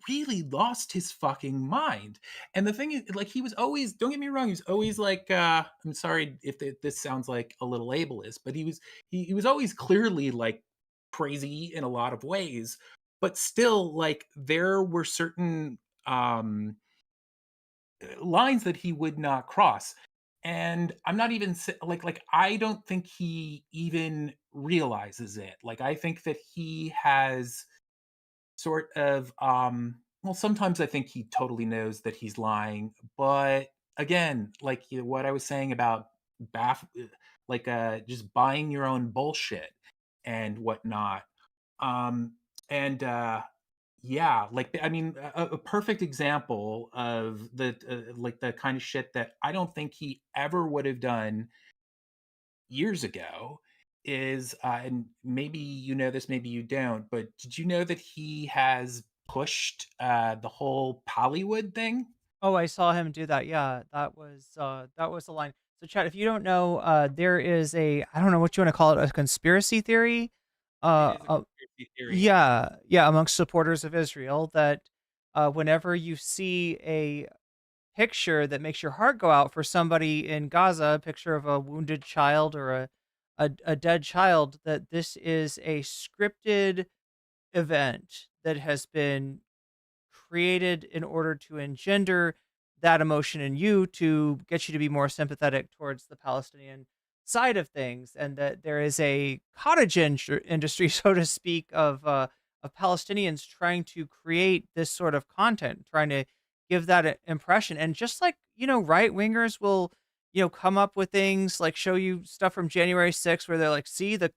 really lost his fucking mind. And the thing is, like, he was always, don't get me wrong, he was always like I'm sorry if this sounds like a little ableist, but he was always clearly like crazy in a lot of ways, but still like there were certain lines that he would not cross. And I'm not even like I don't think he even realizes it. Like I think that he has sort of well, sometimes I think he totally knows that he's lying, but again, like what I was saying about just buying your own bullshit and whatnot. And Yeah, like I mean, a perfect example of the like the kind of shit that I don't think he ever would have done years ago is, and maybe you know this, maybe you don't, but did you know that he has pushed the whole Hollywood thing? Oh, I saw him do that. Yeah, that was the line. So, Chad, if you don't know, there is I don't know what you want to call it, a conspiracy theory. Conspiracy theory. Yeah, amongst supporters of Israel that whenever you see a picture that makes your heart go out for somebody in Gaza, a picture of a wounded child or a dead child, that this is a scripted event that has been created in order to engender that emotion in you to get you to be more sympathetic towards the Palestinian side of things, and that there is a cottage industry, so to speak, of Palestinians trying to create this sort of content, trying to give that impression. And just like right wingers will come up with things like show you stuff from January 6th where they're like, see, the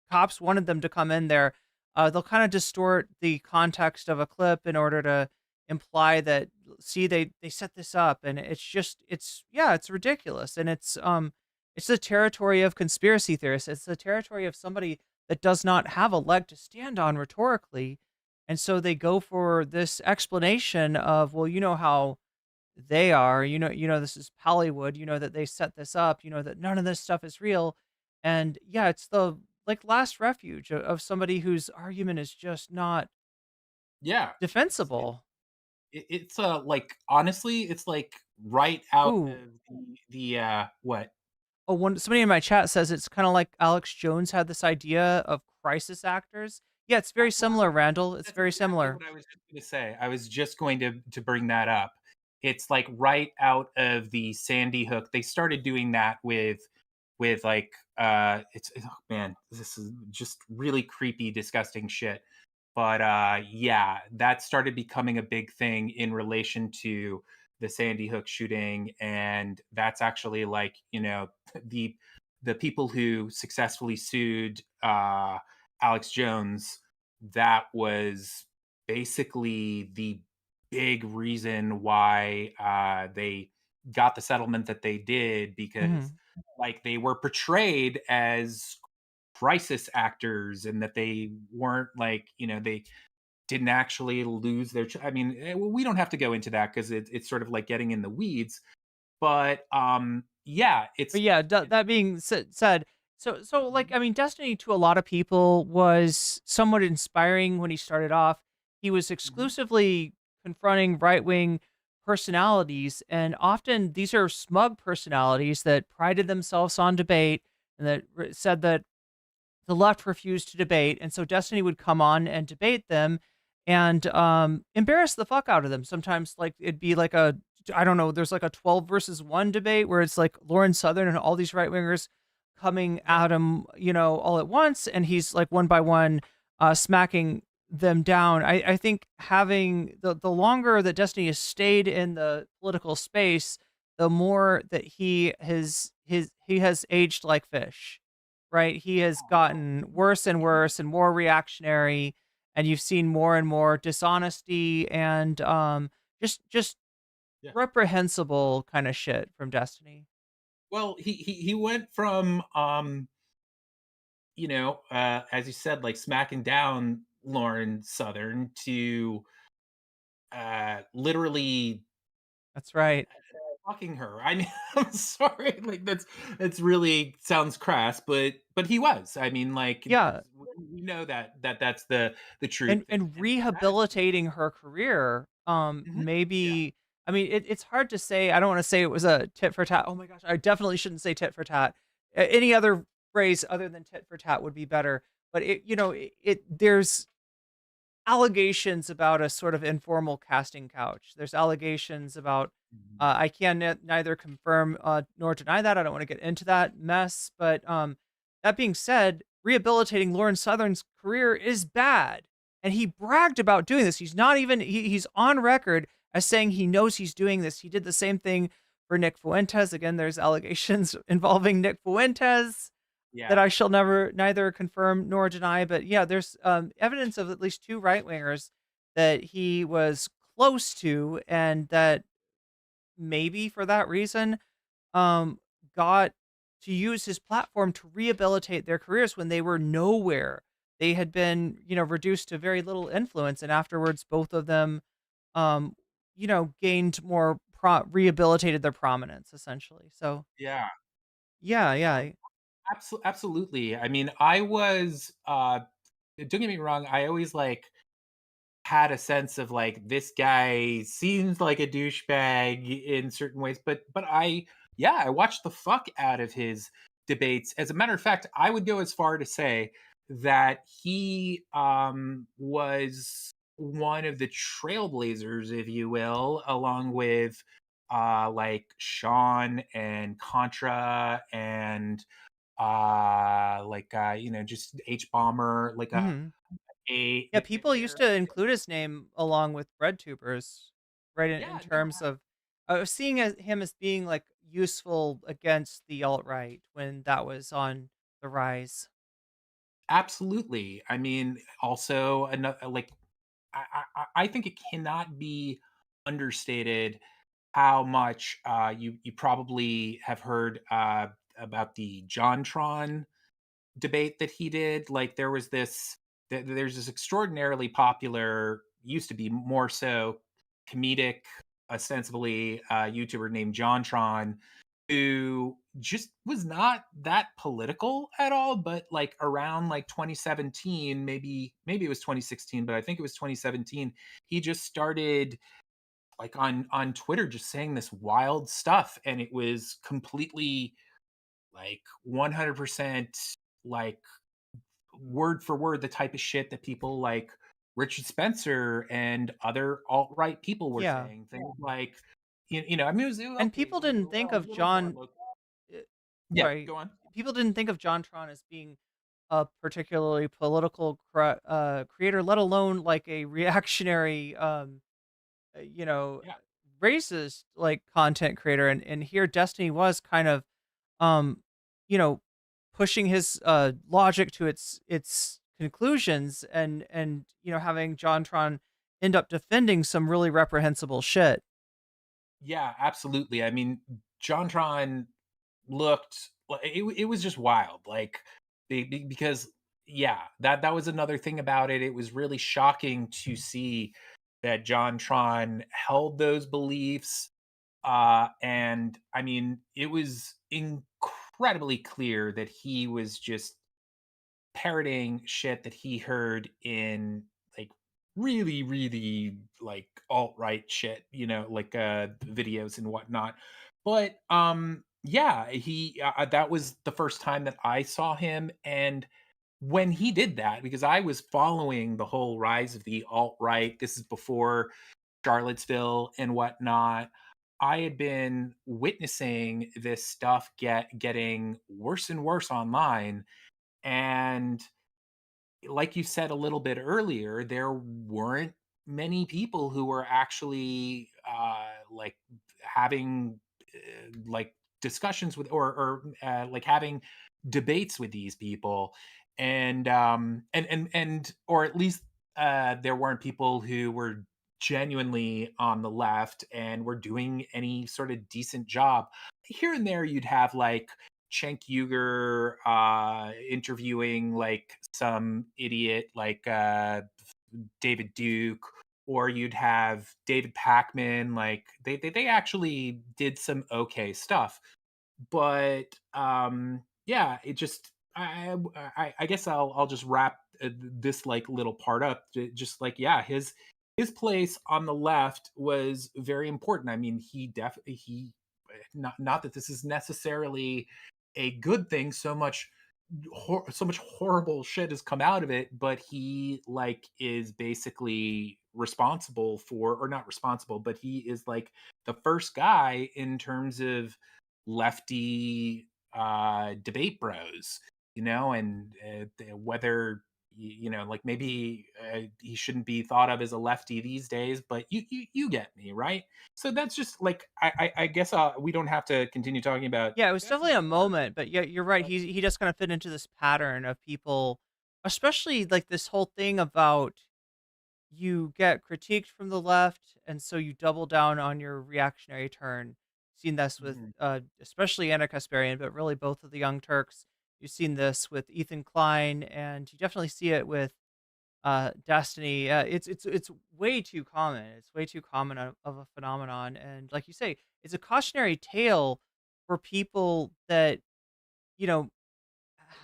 cops wanted them to come in there. They'll kind of distort the context of a clip in order to imply that see they set this up, and it's ridiculous, and it's the territory of conspiracy theorists. It's the territory of somebody that does not have a leg to stand on rhetorically, and so they go for this explanation of, well, you know how they are, this is Hollywood, that they set this up, that none of this stuff is real, and yeah, it's the like last refuge of somebody whose argument is just not Yeah. defensible. It's like honestly, it's like right out Ooh. of the what? Oh, somebody in my chat says it's kind of like Alex Jones had this idea of crisis actors. Yeah, it's very similar, Randall. It's very similar. What I was just going to say. I was just going to bring that up. It's like right out of the Sandy Hook. They started doing that with like oh man, this is just really creepy, disgusting shit. But yeah, that started becoming a big thing in relation to the Sandy Hook shooting, and that's actually like the the people who successfully sued Alex Jones. That was basically the big reason why they got the settlement that they did, because like they were portrayed as crisis actors, and that they weren't like they didn't actually lose their I mean, we don't have to go into that because it's sort of like getting in the weeds, but yeah, But yeah, that being said, so like I mean, Destiny to a lot of people was somewhat inspiring when he started off. He was exclusively confronting right wing personalities, and often these are smug personalities that prided themselves on debate and that said that the left refused to debate, and so Destiny would come on and debate them and embarrass the fuck out of them. Sometimes like it'd be like I don't know, there's like a 12 versus 1 debate where it's like Lauren Southern and all these right wingers coming at him, all at once, and he's like one by one smacking them down. I think having the longer that Destiny has stayed in the political space, the more that he has aged like fish, right? He has gotten worse and worse and more reactionary, and you've seen more and more dishonesty and just reprehensible kind of shit from Destiny. Well, he went from as you said, like smacking down Lauren Southern to literally That's right. fucking her. I mean, I'm sorry, like that's really sounds crass, but he was. I mean, like Yeah. we know that's the truth. And rehabilitating her career, maybe I mean it's hard to say. I don't want to say it was a tit for tat. Oh my gosh, I definitely shouldn't say tit for tat. Any other phrase other than tit for tat would be better. But there's allegations about a sort of informal casting couch. There's allegations about I can neither confirm nor deny that. I don't want to get into that mess. But that being said, rehabilitating Lauren Southern's career is bad. And he bragged about doing this. He's not even, he's on record as saying he knows he's doing this. He did the same thing for Nick Fuentes. Again, there's allegations involving Nick Fuentes that I shall neither confirm nor deny. But yeah, there's evidence of at least 2 right wingers that he was close to, and that maybe for that reason, got to use his platform to rehabilitate their careers when they were nowhere. They had been, reduced to very little influence, and afterwards, both of them, gained more rehabilitated their prominence essentially. So Yeah. yeah. Absolutely. I mean, I was don't get me wrong, I always like had a sense of like this guy seems like a douchebag in certain ways, but I watched the fuck out of his debates. As a matter of fact, I would go as far to say that he was one of the trailblazers, if you will, along with like Sean and Contra and just H Bomber, like Yeah, people used to include his name along with breadtubers, right? In terms of seeing him as being like useful against the alt right when that was on the rise. Absolutely. I mean, also another like I think it cannot be understated how much you probably have heard about the JonTron debate that he did. Like there's this extraordinarily popular, used to be more so, comedic, ostensibly YouTuber named JonTron, who just was not that political at all. But like around like 2017, maybe it was 2016, but I think it was 2017, he just started like on Twitter just saying this wild stuff, and it was completely like 100% like word for word the type of shit that people like Richard Spencer and other alt-right people were Yeah. saying. Things like, I mean, And people didn't think of John. Yeah, Sorry, go on. people didn't think of JonTron as being a particularly political creator, let alone like a reactionary, you know, racist like content creator. And here Destiny was kind of, um, you know, pushing his logic to its conclusions, and having JonTron end up defending some really reprehensible shit. Yeah, absolutely. I mean, JonTron looked like it was just wild. Like because yeah, that was another thing about it. It was really shocking to see that JonTron held those beliefs. And I mean, it was incredibly clear that he was just parroting shit that he heard in like really, really like alt-right shit, like videos and whatnot. But yeah, he that was the first time that I saw him. And when he did that, because I was following the whole rise of the alt-right, this is before Charlottesville and whatnot. I had been witnessing this stuff getting worse and worse online. And like you said a little bit earlier, there weren't many people who were actually like having like discussions with, or like having debates with these people. And or at least there weren't people who were genuinely on the left and were doing any sort of decent job. Here and there you'd have like Cenk Uygur interviewing like some idiot like David Duke, or you'd have David Pakman. Like they actually did some okay stuff. But yeah, it just I guess I'll just wrap this like little part up. Just like, yeah, his place on the left was very important. I mean, he not that this is necessarily a good thing, so much horrible shit has come out of it, but he like is basically responsible for, or not responsible, but he is like the first guy in terms of lefty debate bros, and whether like maybe he shouldn't be thought of as a lefty these days, but you get me, right? So that's just like I guess we don't have to continue talking about. Yeah, it was definitely a moment, but yeah, you're right. He just kind of fit into this pattern of people, especially like this whole thing about you get critiqued from the left, and so you double down on your reactionary turn. Seen this with especially Anna Kasparian, but really both of the Young Turks. You've seen this with Ethan Klein, and you definitely see it with Destiny. It's way too common. It's way too common of a phenomenon, and like you say, it's a cautionary tale for people that you know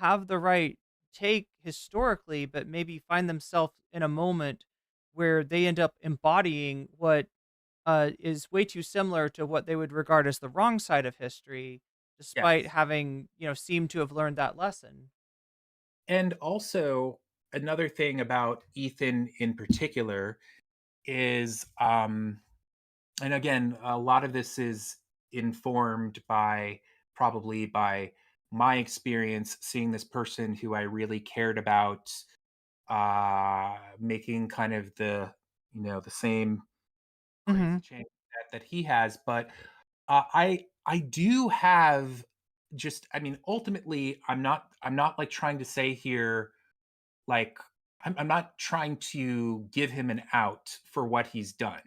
have the right take historically, but maybe find themselves in a moment where they end up embodying what is way too similar to what they would regard as the wrong side of history, despite Yes. having seemed to have learned that lesson. And also another thing about Ethan in particular is, and again, a lot of this is informed probably by my experience seeing this person who I really cared about making kind of the same crazy Hmm. change that he has. But I do have just, I mean, ultimately, I'm not like trying to say here like I'm not trying to give him an out for what he's done.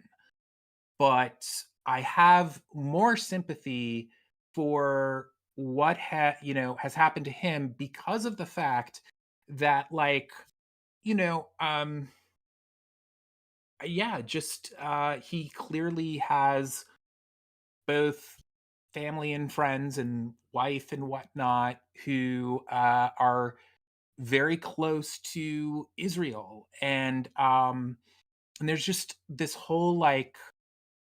but I have more sympathy for what has happened to him because of the fact that, like, you know, yeah, just he clearly has both family and friends and wife and whatnot who are very close to Israel, and there's just this whole like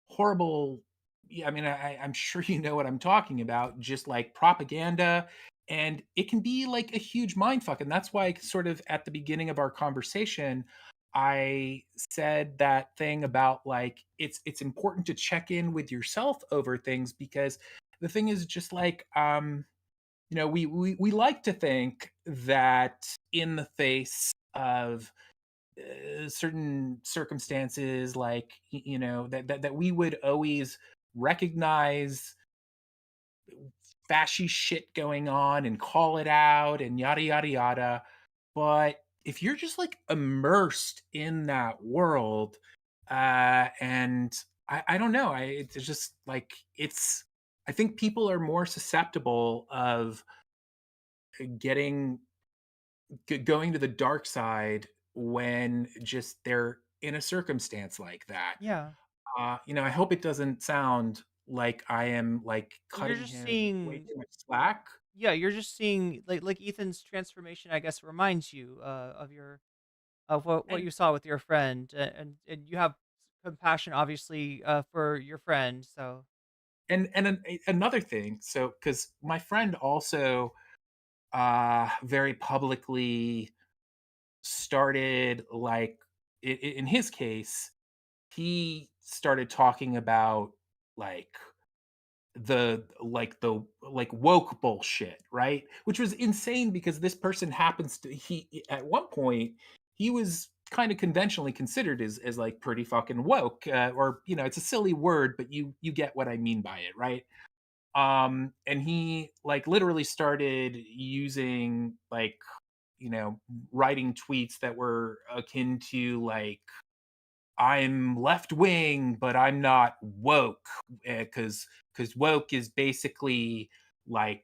horrible, yeah, I mean, I'm sure you know what I'm talking about, just like propaganda, and it can be like a huge mindfuck. And that's why, sort of at the beginning of our conversation, I said that thing about like it's important to check in with yourself over things, because the thing is just like we like to think that in the face of certain circumstances, like that we would always recognize fashy shit going on and call it out and yada yada yada. But if you're just like immersed in that world, and I don't know, it's just like I think people are more susceptible of getting going to the dark side when just they're in a circumstance like that. Yeah. I hope it doesn't sound like I am like You're cutting just him way seeing, too much slack. yeah, you're just seeing like Ethan's transformation, I guess, reminds you of what And you saw with your friend, and you have compassion, obviously, for your friend. So another thing, so because my friend also very publicly started like in his case, he started talking about like the woke bullshit, right? Which was insane, because this person happens to he at one point he was kind of conventionally considered as like pretty fucking woke, or it's a silly word, but you get what I mean by it, right? And he like literally started using like writing tweets that were akin to like, I'm left wing, but I'm not woke, because woke is basically like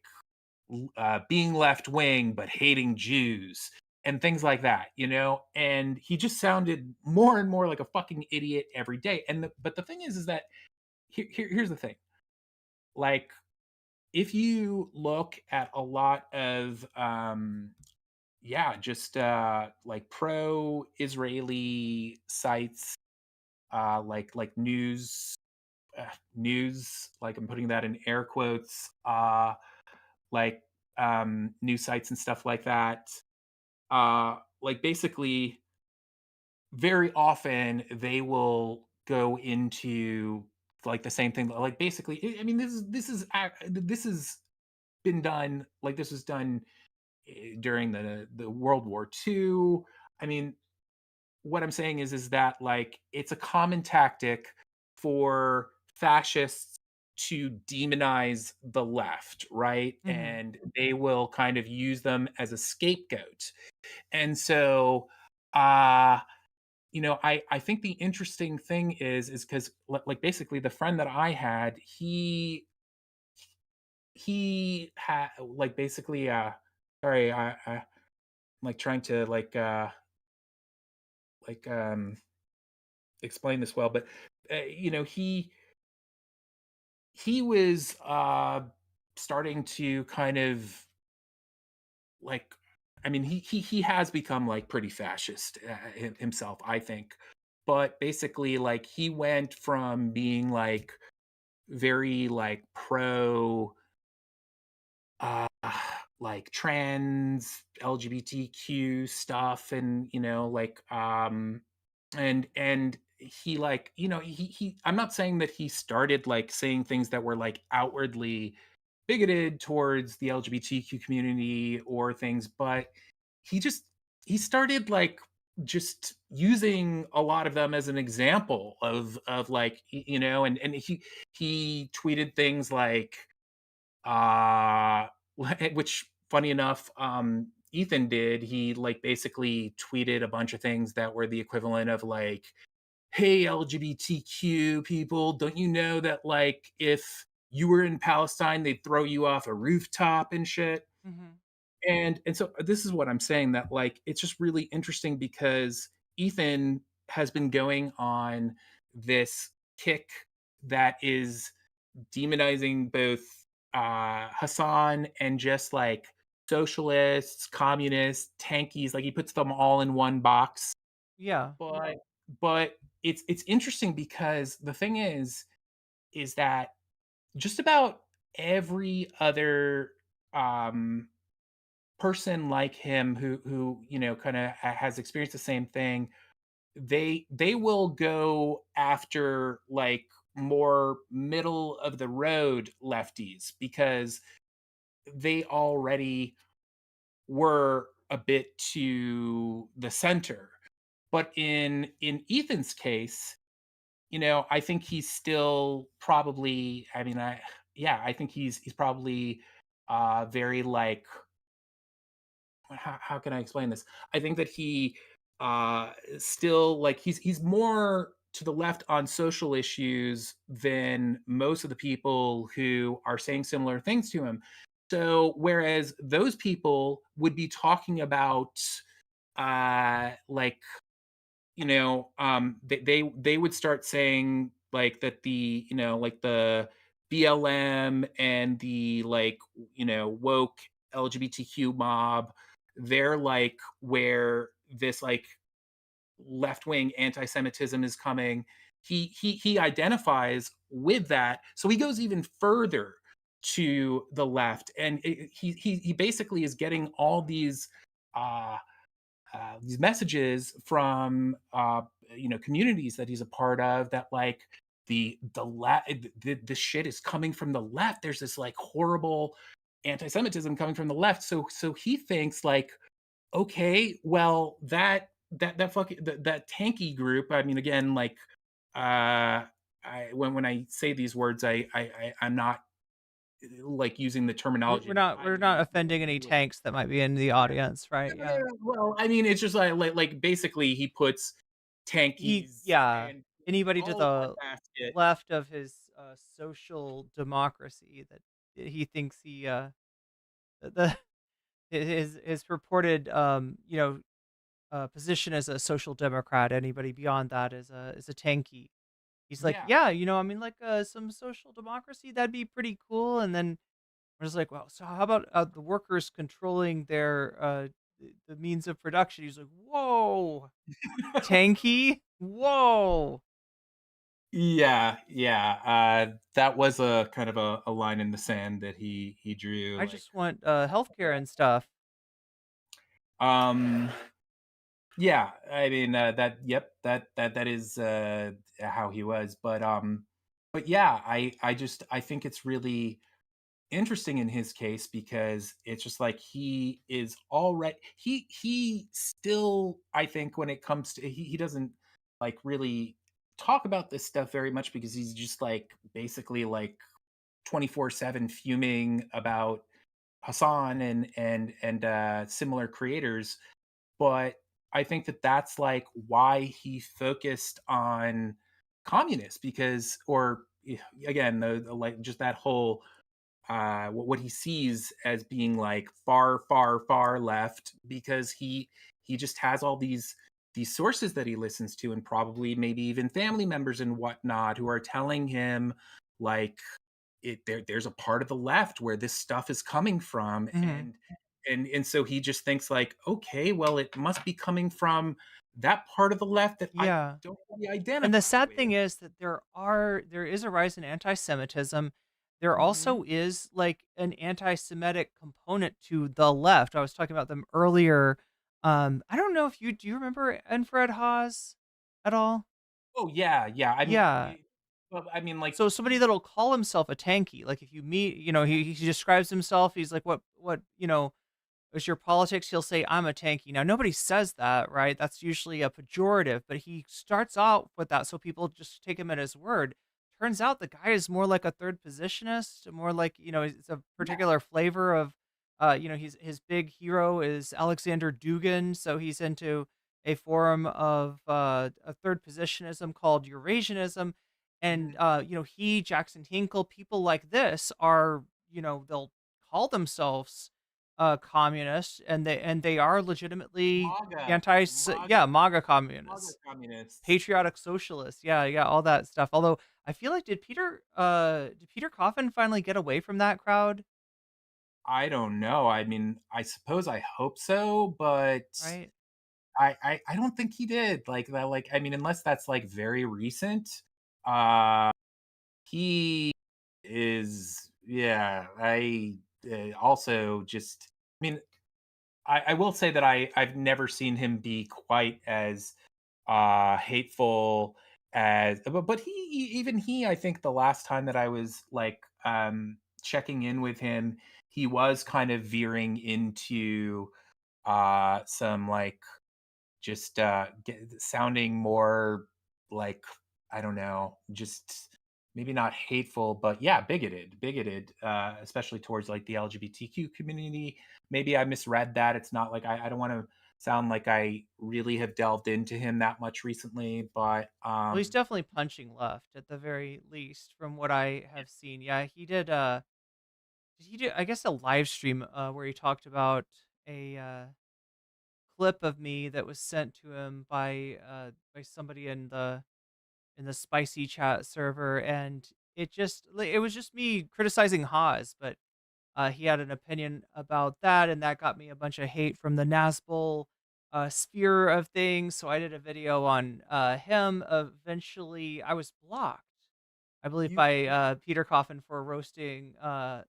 being left wing but hating Jews and things like that. And he just sounded more and more like a fucking idiot every day. But the thing is that here's the thing, like if you look at a lot of just like pro-Israeli sites, like news, like I'm putting that in air quotes, like news sites and stuff like that, like basically very often they will go into like the same thing, like basically I mean this is been done, like this was done during the World War II. I mean, what I'm saying is that like it's a common tactic for fascists to demonize the left, right? Mhm. And they will kind of use them as a scapegoat. And so I think the interesting thing is because like basically the friend that I had, he had like basically sorry, I'm like trying to like explain this well, but he was starting to kind of like, I mean he has become like pretty fascist himself, I think. But basically like he went from being like very like pro uh like trans LGBTQ stuff, and and he like he I'm not saying that he started like saying things that were like outwardly bigoted towards the LGBTQ community or things, but he started like just using a lot of them as an example of like and he tweeted things like uh which funny enough Ethan did. He like basically tweeted a bunch of things that were the equivalent of like hey, LGBTQ people, don't you know that like if you were in Palestine, they'd throw you off a rooftop and shit? Mhm. And so this is what I'm saying, that like it's just really interesting because Ethan has been going on this kick that is demonizing both Hassan and just like socialists, communists, tankies, like he puts them all in one box. Yeah. But it's interesting because the thing is that just about every other um person like him who kind of has experienced the same thing, they will go after like more middle of the road lefties because they already were a bit to the center. But in Ethan's case, I think he's still probably, I mean, I think he's probably very like, how can I explain this? I think that he still like he's more to the left on social issues than most of the people who are saying similar things to him. So whereas those people would be talking about like they would start saying like that like the BLM and the like woke LGBTQ mob, they're like where this like left-wing anti-Semitism is coming. He identifies with that, so he goes even further to the left, and he basically is getting all these messages from communities that he's a part of, that like the shit is coming from the left. There's this like horrible anti-Semitism coming from the left. So he thinks like, okay, well that tanky group. I mean, again, like when I say these words, I'm not like using the terminology. We're not offending any tanks that might be in the audience, right? Yeah. Well, I mean, it's just like basically he puts tankies and Anybody to all in one the basket. left of his social democracy that he thinks the his purported position as a social democrat. Anybody beyond that is a tanky. He's like, I mean, like some social democracy, that'd be pretty cool. And then I was like, well, so how about the workers controlling their the means of production? He's like, whoa, tanky, whoa. Yeah. That was a kind of a line in the sand that he drew. I just want healthcare and stuff. Um. Yeah, I mean that is how he was, but yeah, I think it's really interesting in his case because it's just like he is already he still, I think when it comes to he doesn't like really talk about this stuff very much because he's just like basically like 24/7 fuming about Hassan and similar creators. But I think that that's like why he focused on communists, because or again the like just that whole what he sees as being like far left, because he just has all these sources that he listens to, and probably maybe even family members and whatnot who are telling him like there's a part of the left where this stuff is coming from. Mhm. And so he just thinks like, okay, well it must be coming from that part of the left that I Yeah. don't really identify And the sad with. thing is that there is a rise in anti-Semitism. There also is like an anti-Semitic component to the left. I was talking about them earlier. I don't know if do you remember Enfred Haas at all? Oh yeah. I mean, Yeah. well, I mean, like So somebody that'll call himself a tanky, like if you meet, he describes himself. He's like, what, is your politics? He'll say, I'm a tanky. Now, nobody says that, right? That's usually a pejorative, but he starts out with that so people just take him at his word. Turns out the guy is more like a third positionist, more like, it's a particular flavor of, his big hero is Alexander Dugin. So he's into a form of a third positionism called Eurasianism. And, Jackson Hinkle, people like this are, they'll call themselves communists, and they are legitimately MAGA communists, communists. patriotic socialists. Yeah, all that stuff. Although I feel like did Peter Coffin finally get away from that crowd? I don't know. I mean, I suppose I hope so, but Right. I don't think he did. Like that, I mean, unless that's like very recent. Uh he is, yeah, I also just, I mean, I will say that I've never seen him be quite as hateful as, but even he, I think the last time that I was like checking in with him, he was kind of veering into some like just sounding more like, I don't know, just maybe not hateful, but yeah, bigoted, especially towards like the LGBTQ community. Maybe I misread that. It's not like I don't want to sound like I really have delved into him that much recently, but Well, he's definitely punching left at the very least from what I have seen. Yeah, he did I guess a live stream where he talked about a clip of me that was sent to him by somebody in the spicy chat server, and it was just me criticizing Haas, but he had an opinion about that, and that got me a bunch of hate from the Nazbol sphere of things. So I did a video on him. Eventually, I was blocked, I believe, by Peter Coffin for roasting, him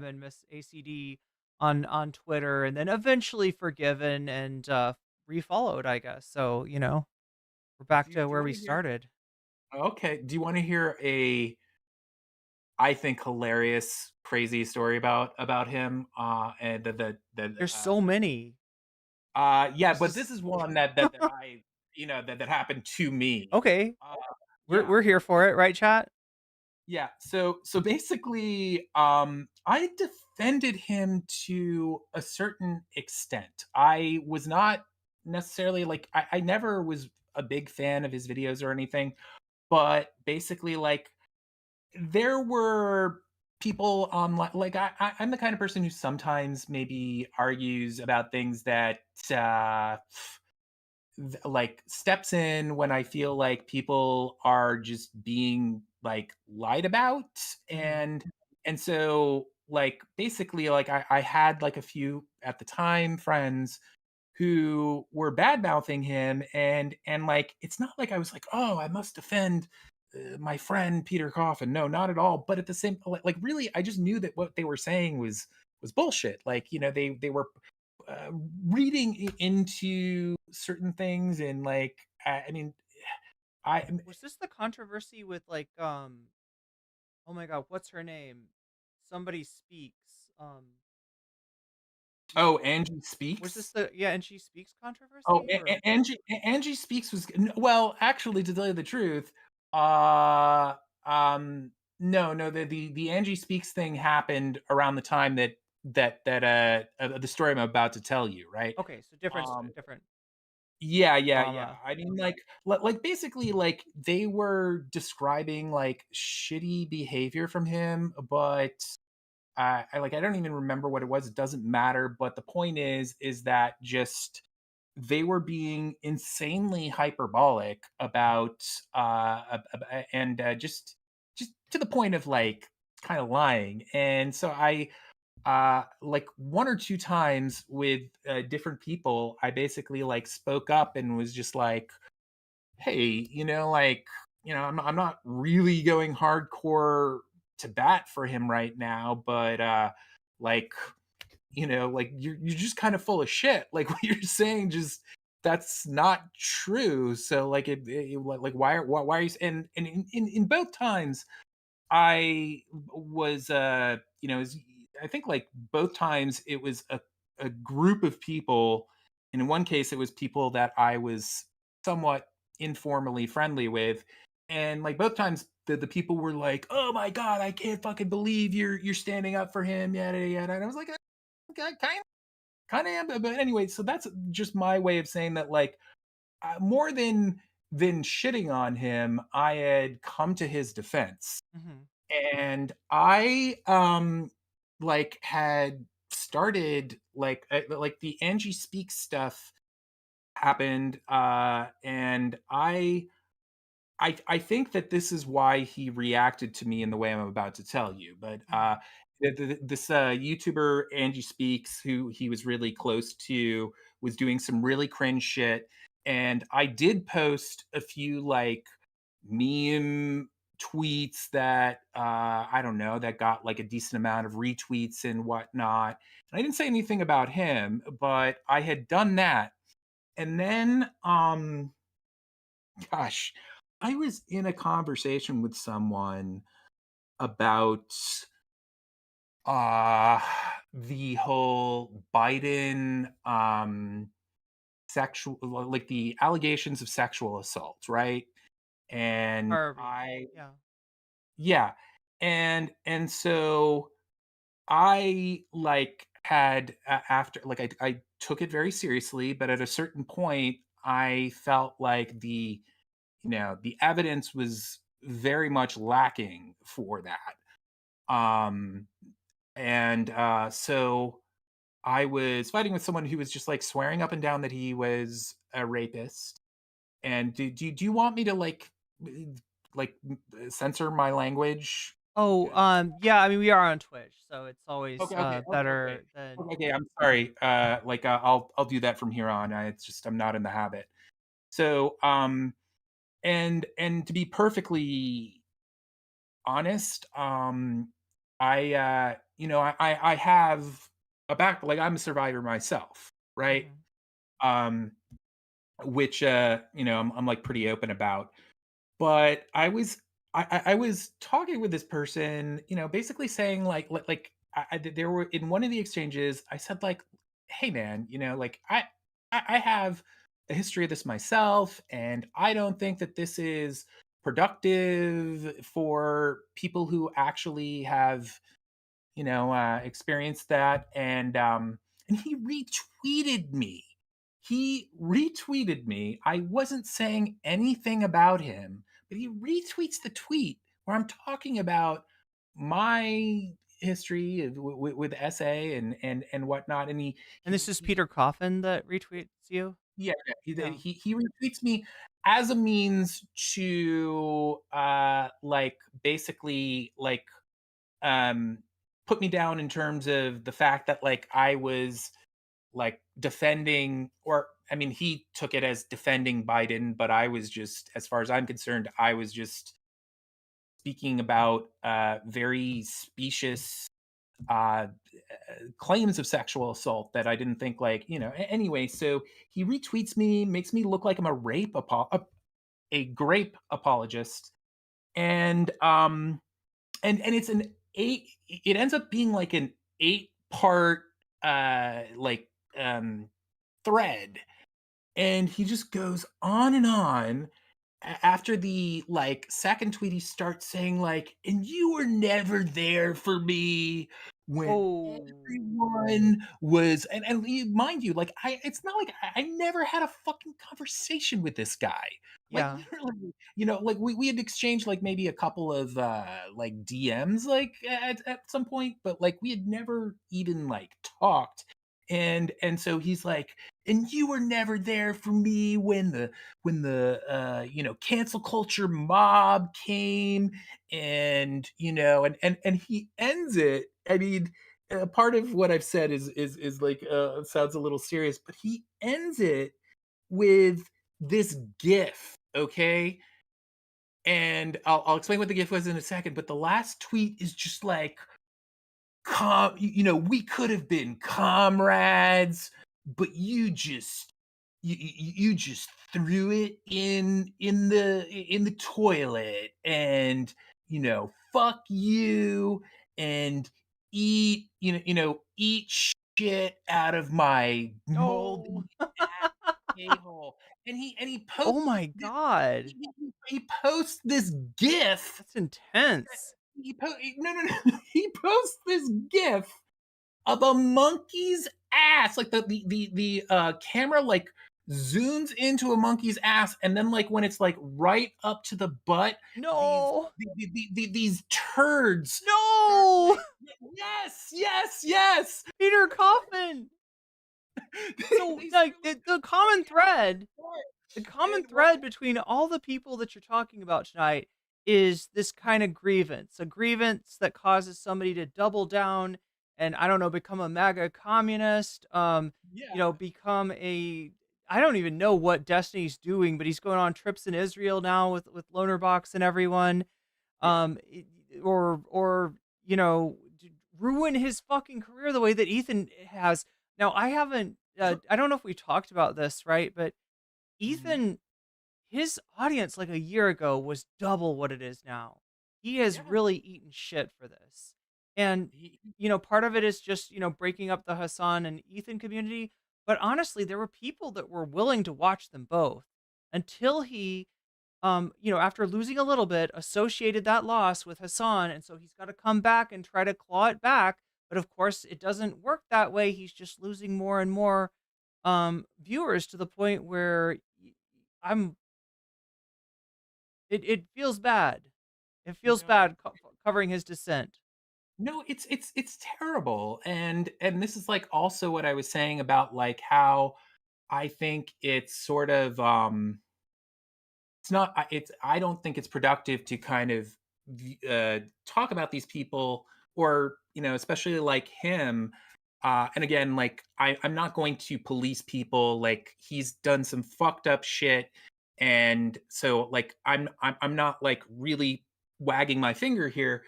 and Miss ACD on Twitter, and then eventually forgiven and refollowed, I guess. So we're back to where we started. Okay. Do you want to hear I think hilarious, crazy story about him? And There's so many. Yeah, but this is one that I, that happened to me. Okay. Yeah. We're here for it, right, chat? Yeah. So basically, I defended him to a certain extent. I was not necessarily like, I never was a big fan of his videos or anything, but basically, like, there were people online, like I'm the kind of person who sometimes maybe argues about things that like steps in when I feel like people are just being like lied about. And so like basically like I had like a few at the time friends who were bad mouthing him, and like it's not like I was like, oh, I must defend my friend Peter Coffin. No, not at all. But at the same, like really, I just knew that what they were saying was bullshit. Like they were uh, reading into certain things, and like I mean, Was this the controversy with like oh my god, what's her name? Somebody speaks. oh, Angie Speaks. Was this the and she speaks controversy? Oh, Or- Angie Speaks was, well, actually, to tell you the truth, uh, no, the Angie Speaks thing happened around the time that the story I'm about to tell you, right? Okay, so different. Yeah. Drama. I mean, like basically, like they were describing like shitty behavior from him, but I don't even remember what it was. It doesn't matter. But the point is that just they were being insanely hyperbolic about and just to the point of like kind of lying. And so I like one or two times with different people, I basically like spoke up and was just like, hey, like, I'm not really going hardcore to bat for him right now, but like, like you're just kind of full of shit. Like what you're saying, just that's not true. So like like why are you, and in both times I was I think like both times it was a group of people. And in one case it was people that I was somewhat informally friendly with. And like both times the people were like, oh my god, I can't fucking believe you're standing up for him, yada yada. And I was like, okay, kind of. kind of am. But anyway, so that's just my way of saying that, like, more than shitting on him, I had come to his defense, and I like had started like the Angie Speaks stuff happened, and I think that this is why he reacted to me in the way I'm about to tell you. But this YouTuber Angie Speaks, who he was really close to, was doing some really cringe shit, and I did post a few like meme tweets that I don't know, that got like a decent amount of retweets and whatnot. And I didn't say anything about him, but I had done that, and then gosh, I was in a conversation with someone about uh the whole Biden sexual, like the allegations of sexual assault, right? And Harvey. Yeah. yeah. And so I like had after like I took it very seriously, but at a certain point I felt like the evidence was very much lacking for that. And so I was fighting with someone who was just like swearing up and down that he was a rapist. And do you want me to like censor my language? Oh, yeah, I mean, we are on Twitch, so it's always Okay. better than. Okay, I'm sorry. I'll do that from here on. It's just I'm not in the habit. So and to be perfectly honest, I have a back, like I'm a survivor myself, right? Um, which I'm like pretty open about. But I was talking with this person, basically saying like there were in one of the exchanges, I said like, hey man, like I have a history of this myself, and I don't think that this is productive for people who actually have experienced that. And he retweeted me. He retweeted me. I wasn't saying anything about him, but he retweets the tweet where I'm talking about my history with SA and whatnot. And And this is Peter Coffin that retweets you? yeah, he retweets me as a means to like basically like um put me down in terms of the fact that like I was like defending, or I mean he took it as defending Biden, but I was just, as far as I'm concerned, I was just speaking about very specious claims of sexual assault that I didn't think anyway. So he retweets me, makes me look like I'm a grape apologist, and it's an eight it ends up being like an 8-part like thread, and he just goes on and on. After the like second tweet, he starts saying like, and you were never there for me when everyone was, mind you, like it's not like I never had a fucking conversation with this guy. Like Yeah. literally, like we had exchanged like maybe a couple of like DMs like at some point, but like we had never even like talked. And so he's like, and you were never there for me when the cancel culture mob came, and and he ends it. I mean, part of what I've said is like sounds a little serious, but he ends it with this GIF, okay? And I'll explain what the GIF was in a second, but the last tweet is just like, we could have been comrades, but you just threw it in the toilet, and fuck you, and eat shit out of my moldy a-hole. And he posts Oh my god. he posts this GIF. That's intense. No. He posts this GIF of a monkey's ass. Like the camera like zooms into a monkey's ass, and then like when it's like right up to the butt, No. these turds. No. Yes, yes, yes. Peter Coffin. So like the common thread, between all the people that you're talking about tonight is this kind of grievance, a grievance that causes somebody to double down and I don't know, become a MAGA communist, become a I don't even know what Destiny's doing, but he's going on trips in Israel now with Lonerbox and everyone, or ruin his fucking career the way that Ethan has. Now, I haven't, I don't know if we talked about this, right? But Ethan, his audience like a year ago was double what it is now. He has really eaten shit for this. And, part of it is just, breaking up the Hassan and Ethan community. But honestly, there were people that were willing to watch them both until he, after losing a little bit, associated that loss with Hassan. And so he's got to come back and try to claw it back. But of course, it doesn't work that way. He's just losing more and more viewers to the point where it feels bad. It feels bad covering his dissent. No, it's terrible. And this is like also what I was saying about like how I think it's sort of it's not it's I don't think it's productive to kind of talk about these people or especially like him and again like I'm not going to police people. Like he's done some fucked up shit, and so like I'm not like really wagging my finger here,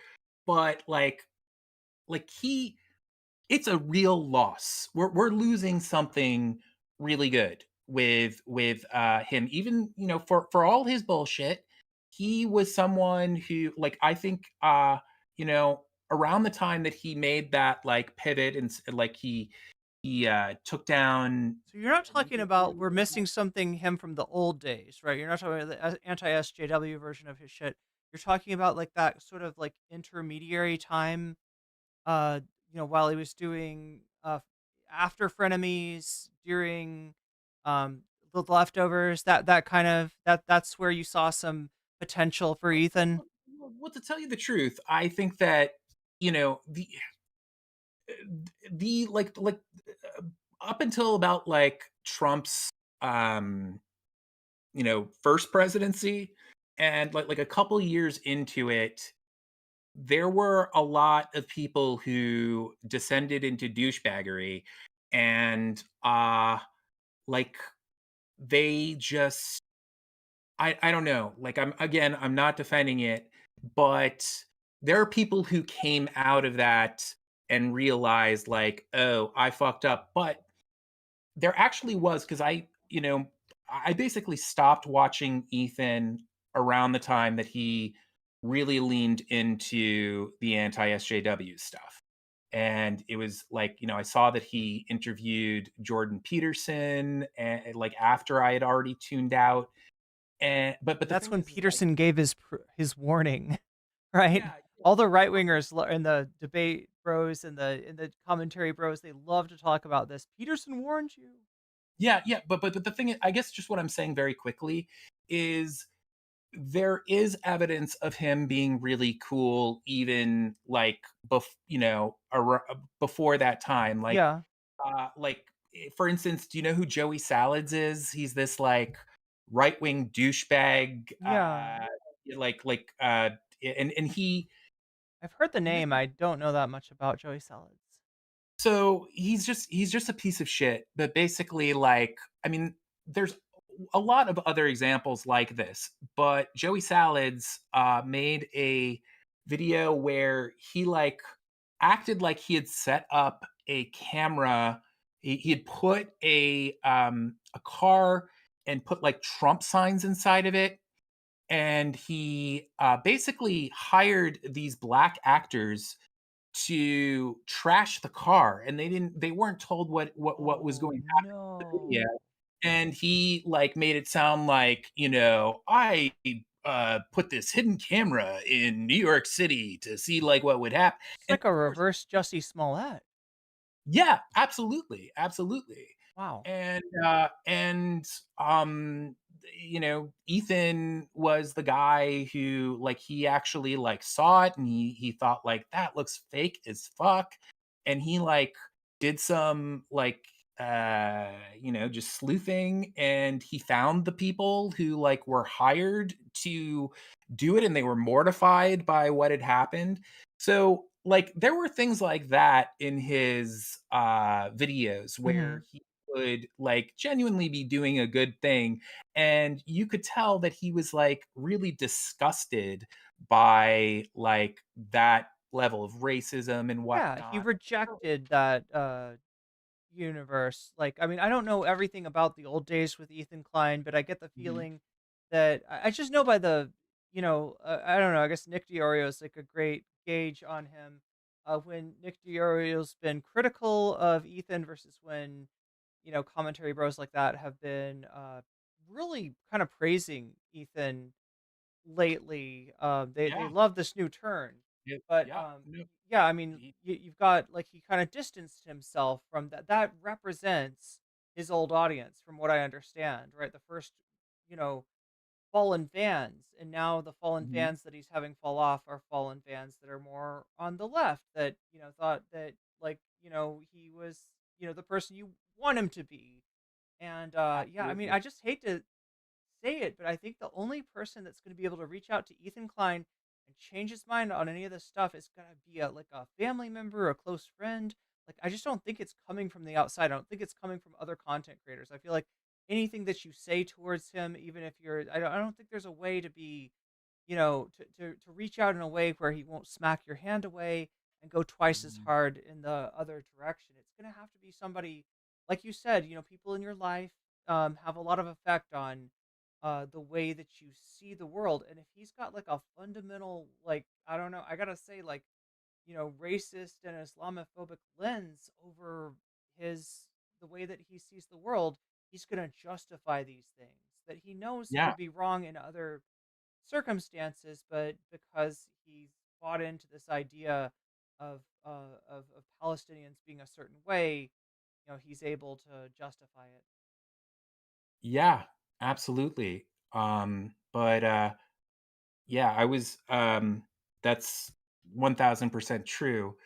but like it's a real loss. We're losing something really good with him. Even for all his bullshit, he was someone who like I think around the time that he made that like pivot and like he took down. So you're not talking about we're missing something him from the old days, right? You're not talking about the anti-SJW version of his shit. You're talking about like that sort of like intermediary time, while he was doing after Frenemies, during the leftovers, that kind of that's where you saw some potential for Ethan. Well, to tell you the truth, I think that the up until about like Trump's first presidency and like a couple years into it, there were a lot of people who descended into douchebaggery and like they just I don't know, like I'm not defending it, but there are people who came out of that and realized like, oh, I fucked up. But there actually was, because I basically stopped watching Ethan around the time that he really leaned into the anti-SJW stuff. And it was like, I saw that he interviewed Jordan Peterson and like after I had already tuned out. And but that's when Peterson gave his warning, right? Yeah. All the right wingers and the debate bros and the commentary bros, they love to talk about this. Peterson warned you. Yeah, but the thing is, I guess just what I'm saying very quickly is there is evidence of him being really cool, even like before that time. Like, yeah. Like for instance, do you know who Joey Salads is? He's this like right-wing douchebag. Yeah. And he. I've heard the name. I don't know that much about Joey Salads. So he's just a piece of shit. But basically, like, I mean, there's a lot of other examples like this. But Joey Salads made a video where he like acted like he had set up a camera. He had put a car and put like Trump signs inside of it. And he basically hired these black actors to trash the car, and they weren't told what was going to happen in the video. And he like made it sound like, I put this hidden camera in New York City to see like what would happen. It's like a reverse Jussie Smollett. Yeah, absolutely, absolutely. Wow. And you know, Ethan was the guy who like he actually like saw it and he thought like that looks fake as fuck. And he like did some like you know, just sleuthing and he found the people who like were hired to do it and they were mortified by what had happened. So like there were things like that in his videos Hmm. where he would like genuinely be doing a good thing and you could tell that he was like really disgusted by like that level of racism and Yeah, he whatnot. rejected that universe. Like, I mean, I don't know everything about the old days with Ethan Klein, but I get the Mhm. feeling that I just know by the, I don't know. I guess Nick Diorio is like a great gauge on him. When Nick Diorio's been critical of Ethan versus when, commentary bros like that have been really kind of praising Ethan lately. They Yeah. love this new turn, Yeah. but Yeah. No. yeah, I mean, you've got like he kind of distanced himself from that. That represents his old audience, from what I understand, right? The first, you know, fallen fans, and now the fallen Mhm. fans that he's having fall off are fallen fans that are more on the left that thought that like he was the person you want him to be, and yeah, I mean, Absolutely. I just hate to say it, but I think the only person that's going to be able to reach out to Ethan Klein and change his mind on any of this stuff is going to be like a family member, a close friend. Like, I just don't think it's coming from the outside. I don't think it's coming from other content creators. I feel like anything that you say towards him, even if you're, I don't think there's a way to be, to reach out in a way where he won't smack your hand away and go twice as Mhm. hard in the other direction. It's going to have to be somebody, like you said, people in your life have a lot of effect on the way that you see the world. And if he's got like a fundamental, like, I don't know, I gotta say, like, racist and Islamophobic lens over the way that he sees the world, he's gonna justify these things that he knows Yeah. would be wrong in other circumstances, but because he's bought into this idea of Palestinians being a certain way, he's able to justify it. Yeah, absolutely. But yeah, I was that's 1000% true.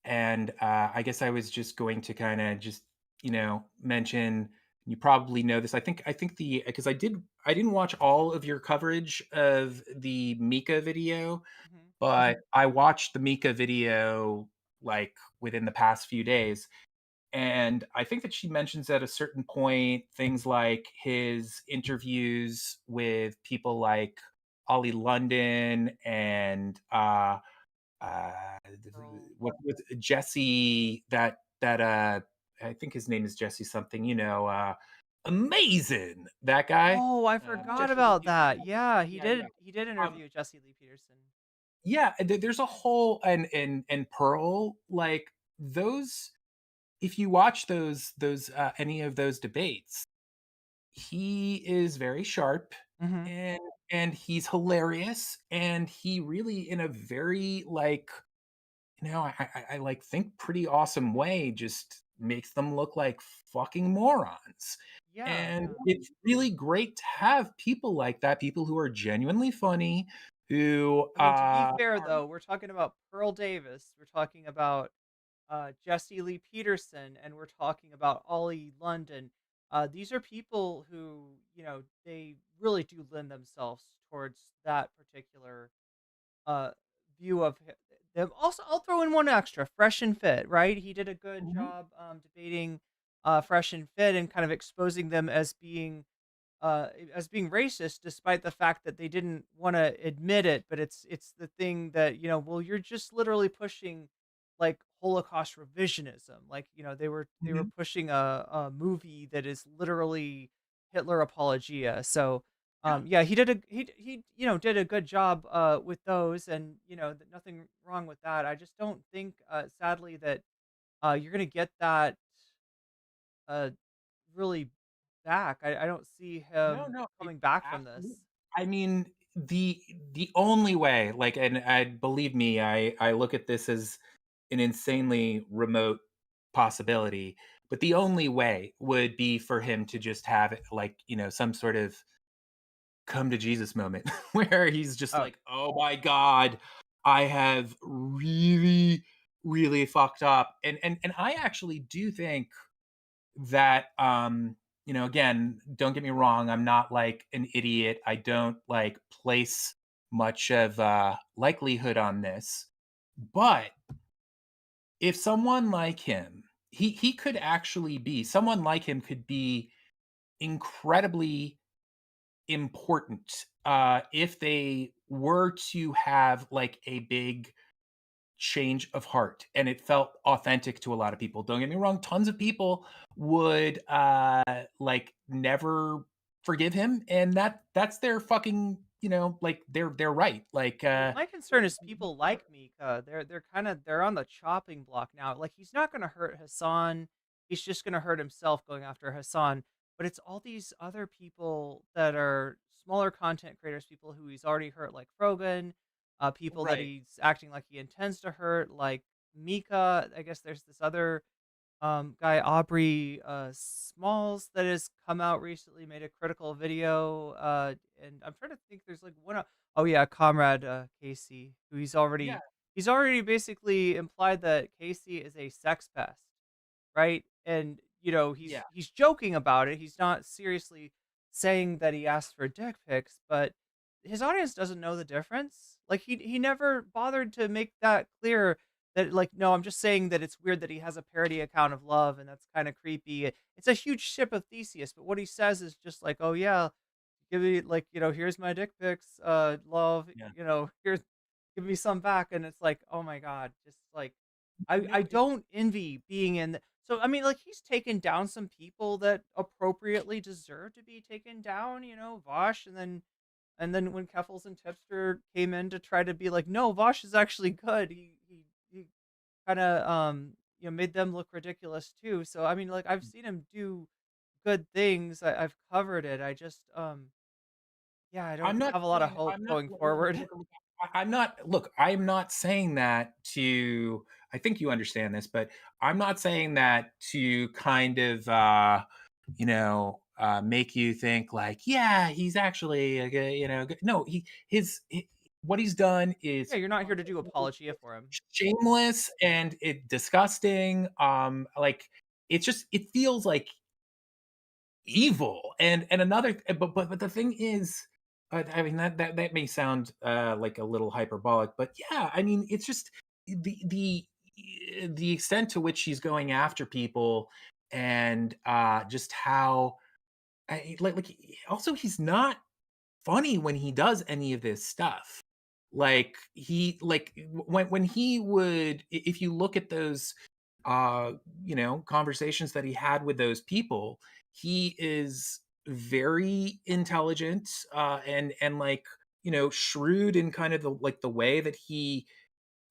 And I guess I was just going to kind of just, you know, mention you probably know this. I think the because I didn't watch all of your coverage of the Mika video, Mhm. but I watched the Mika video like within the past few days. And I think that she mentions at a certain point things like his interviews with people like Ollie London and uh, Girl. what with Jesse I think his name is Jesse something, you know, amazing that guy. Oh, I forgot Jesse Lee about that. Peterson. Yeah, he Yeah, yeah. did Um, interview Jesse Lee Peterson. yeah, there's a whole and Pearl like those. If you watch those any of those debates, he is very sharp Mhm. and and he's hilarious and he really in a very like you know, I like think pretty awesome way just makes them look like fucking morons. Yeah, And yeah. it's really great to have people like that, people who are genuinely funny, who I mean, to be fair are though, we're talking about Pearl Davis, we're talking about Jesse Lee Peterson, and we're talking about Ollie London. These are people who, they really do lend themselves towards that particular uh, view of them. Also, I'll throw in one extra, Fresh and Fit, right? He did a good Mhm. job debating Fresh and Fit and kind of exposing them as being racist, despite the fact that they didn't want to admit it. But it's the thing that well, you're just literally pushing like Holocaust revisionism. Like they were Mhm. pushing a movie that is literally Hitler apologia. So Yeah. yeah, he did a good job with those, and nothing wrong with that. I just don't think sadly that you're gonna get that uh really back. I don't see No, him no, coming back from this. absolutely. I mean, the only way, like, and believe me, I look at this as an insanely remote possibility. But the only way would be for him to just have like, some sort of come to Jesus moment where he's just like, oh my God, I have really, really fucked up. And I actually do think that again, don't get me wrong, I'm not like an idiot. I don't like place much of likelihood on this. But if someone like him, he could actually be someone like him could be incredibly important if they were to have like a big change of heart and it felt authentic to a lot of people. Don't get me wrong, tons of people would like never forgive him, and that's their fucking, like they're right. Like My concern is people like Mika. They're on the chopping block now. Like he's not gonna hurt Hassan. He's just gonna hurt himself going after Hassan. But it's all these other people that are smaller content creators, people who he's already hurt, like Frogan, people that Right. he's acting like he intends to hurt, like Mika. I guess there's this other guy, Aubrey Smalls, that has come out recently, made a critical video, and I'm trying to think. There's like oh yeah, Comrade Casey, who Yeah. he's already basically implied that Casey is a sex pest, right? And Yeah. he's joking about it. He's not seriously saying that he asked for dick pics, but his audience doesn't know the difference. Like he never bothered to make that clear that, like, no, I'm just saying that it's weird that he has a parody account of love and that's kind of creepy. It's a huge ship of Theseus, but what he says is just like, oh yeah, give me, like, here's my dick pics, love, Yeah. here's, give me some back. And it's like, oh my God, just like, I No, I don't envy being in so I mean, like, he's taken down some people that appropriately deserve to be taken down, Vosh, and then when Keffels and Tipster came in to try to be like, no, Vosh is actually good, he kind of made them look ridiculous too. So I mean, like, I've seen him do good things. I've covered it. I just yeah, I I'm don't not have a lot of saying hope I'm not going forward. I'm not look, I'm not saying that to I think you understand this, but I'm not saying that to kind of make you think like, yeah, he's actually a good, no, what he's done is Yeah, you're not here to do apologia for him. shameless and disgusting. Like it feels like evil. And another but the thing is, I mean, that may sound like a little hyperbolic, but yeah, I mean, it's just the extent to which he's going after people, and just how also he's not funny when he does any of this stuff. Like when he would, if you look at those conversations that he had with those people, he is very intelligent, and like, shrewd in kind of the way that he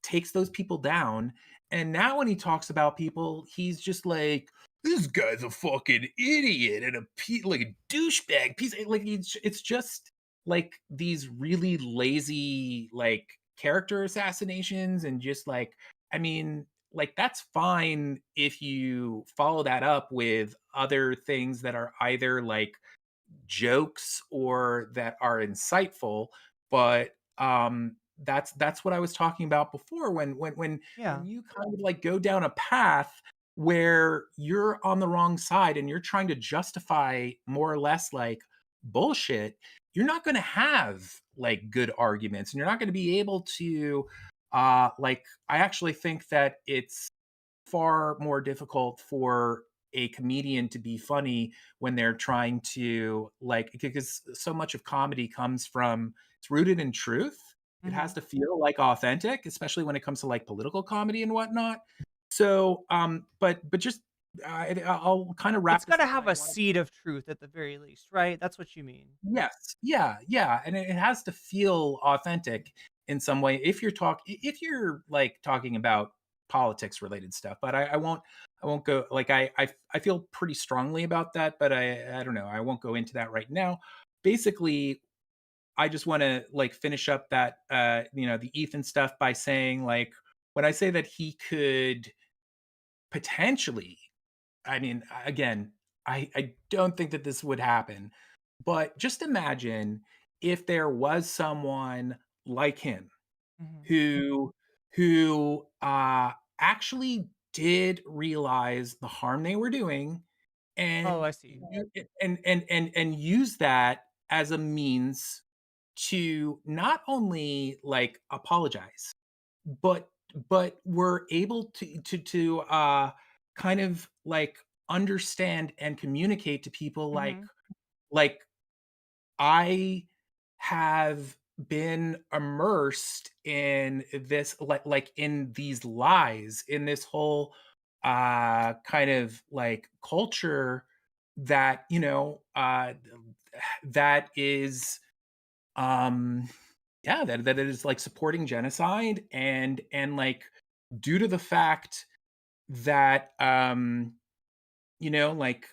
takes those people down. And now when he talks about people, he's just like, this guy's a fucking idiot and like a douchebag piece. Like it's just like these really lazy like character assassinations, and just like, I mean, like that's fine if you follow that up with other things that are either like jokes or that are insightful. But that's what I was talking about before, Yeah. when you kind of like go down a path where you're on the wrong side and you're trying to justify more or less like bullshit, you're not going to have like good arguments, and you're not going to be able to like, I actually think that it's far more difficult for a comedian to be funny when they're trying to like, because so much of comedy comes from, it's rooted in truth. It has Mhm. to feel like authentic, especially when it comes to like political comedy and whatnot. So but just I'll kind of wrap It's this got to up, and have I a want seed of truth at the very least, right? That's what you mean. Yes. Yeah, yeah, and it has to feel authentic in some way if you're, like, talking about politics related stuff. But I won't go like, I feel pretty strongly about that, but I don't know, I won't go into that right now. Basically, I just wanna, like, finish up that, the Ethan stuff by saying, like, when I say that he could potentially, I mean, again, I don't think that this would happen, but just imagine if there was someone like him Mhm. who actually did realize the harm they were doing Oh, and I see. and use that as a means to not only like apologize, but were able to kind of like understand and communicate to people Mhm. like I have been immersed in this like in these lies, in this whole kind of like culture that, that is yeah, that it is like supporting genocide and like due to the fact that like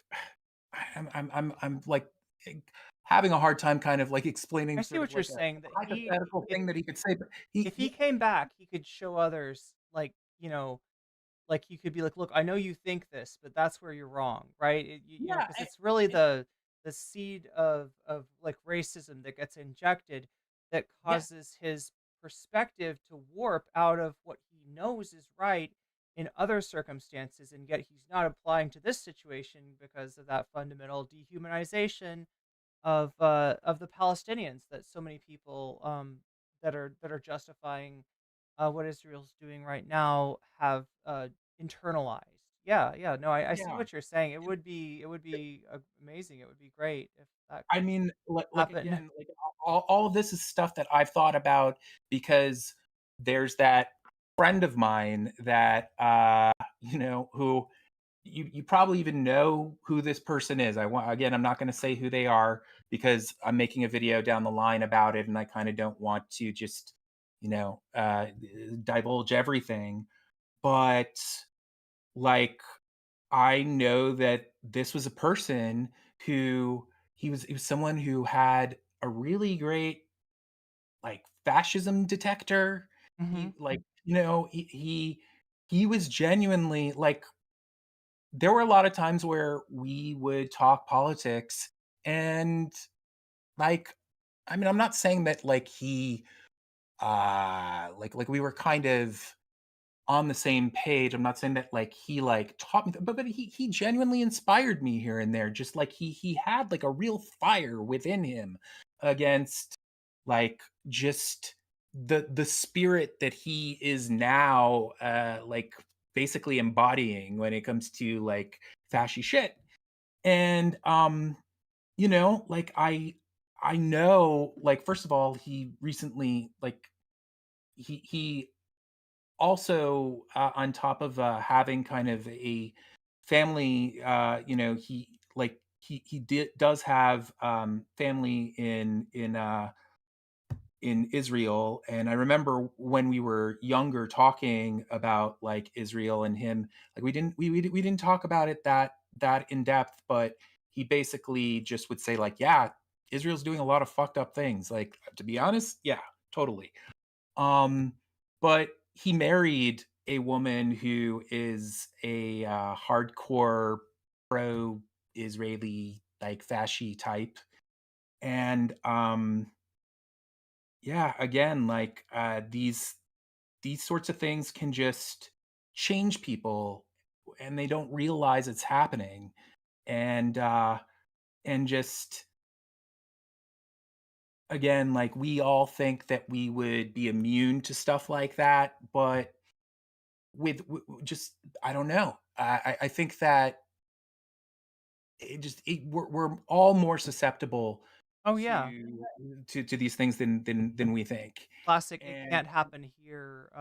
I'm like eh, having a hard time kind of like I explaining see sort of what you're like a saying, that he hypothetical if thing that he could say, but he if he came back, he could show others, like, like, he could be like, "Look, I know you think this, but that's where you're wrong," right? yeah, 'Cause it's really the seed of, like, racism that gets injected that yeah, causes his perspective to warp out of what he knows is right in other circumstances, and yet he's not applying to this situation because of that fundamental dehumanization of the Palestinians that so many people that are justifying what Israel's doing right now have internalized. Yeah, yeah. No, I see yeah. what you're saying. It would be amazing. It would be great if that I could mean, like happen. again, like all of this is stuff that I've thought about because there's that friend of mine that who you probably even know who this person is. I'm not going to say who they are because I'm making a video down the line about it, and I kind of don't want to just divulge everything. But like, I know that this was a person who he was someone who had a really great like fascism detector. Hmm. He like he was genuinely like there were a lot of times where we would talk politics and like I mean I'm not saying that like he like we were kind of on the same page. I'm not saying that like he like taught me, but he genuinely inspired me here and there. Just like he had like a real fire within him against like just the spirit that he is now like basically embodying when it comes to like fashy shit. And like I know like first of all he recently like he also, on top of, having kind of a family, he like he does have, family in Israel, and I remember when we were younger talking about, like, Israel and him, like, we didn't talk about it that in depth, but he basically just would say, like, "Yeah, Israel's doing a lot of fucked up things." Like, to be honest, yeah, totally. Um, but he married a woman who is a hardcore pro-Israeli like fasci type, and yeah, again, like these sorts of things can just change people, and they don't realize it's happening, and just again, like we all think that we would be immune to stuff like that, but just I don't know. I think that we're all more susceptible Oh yeah, to these things than we think. classic. It And can't happen here.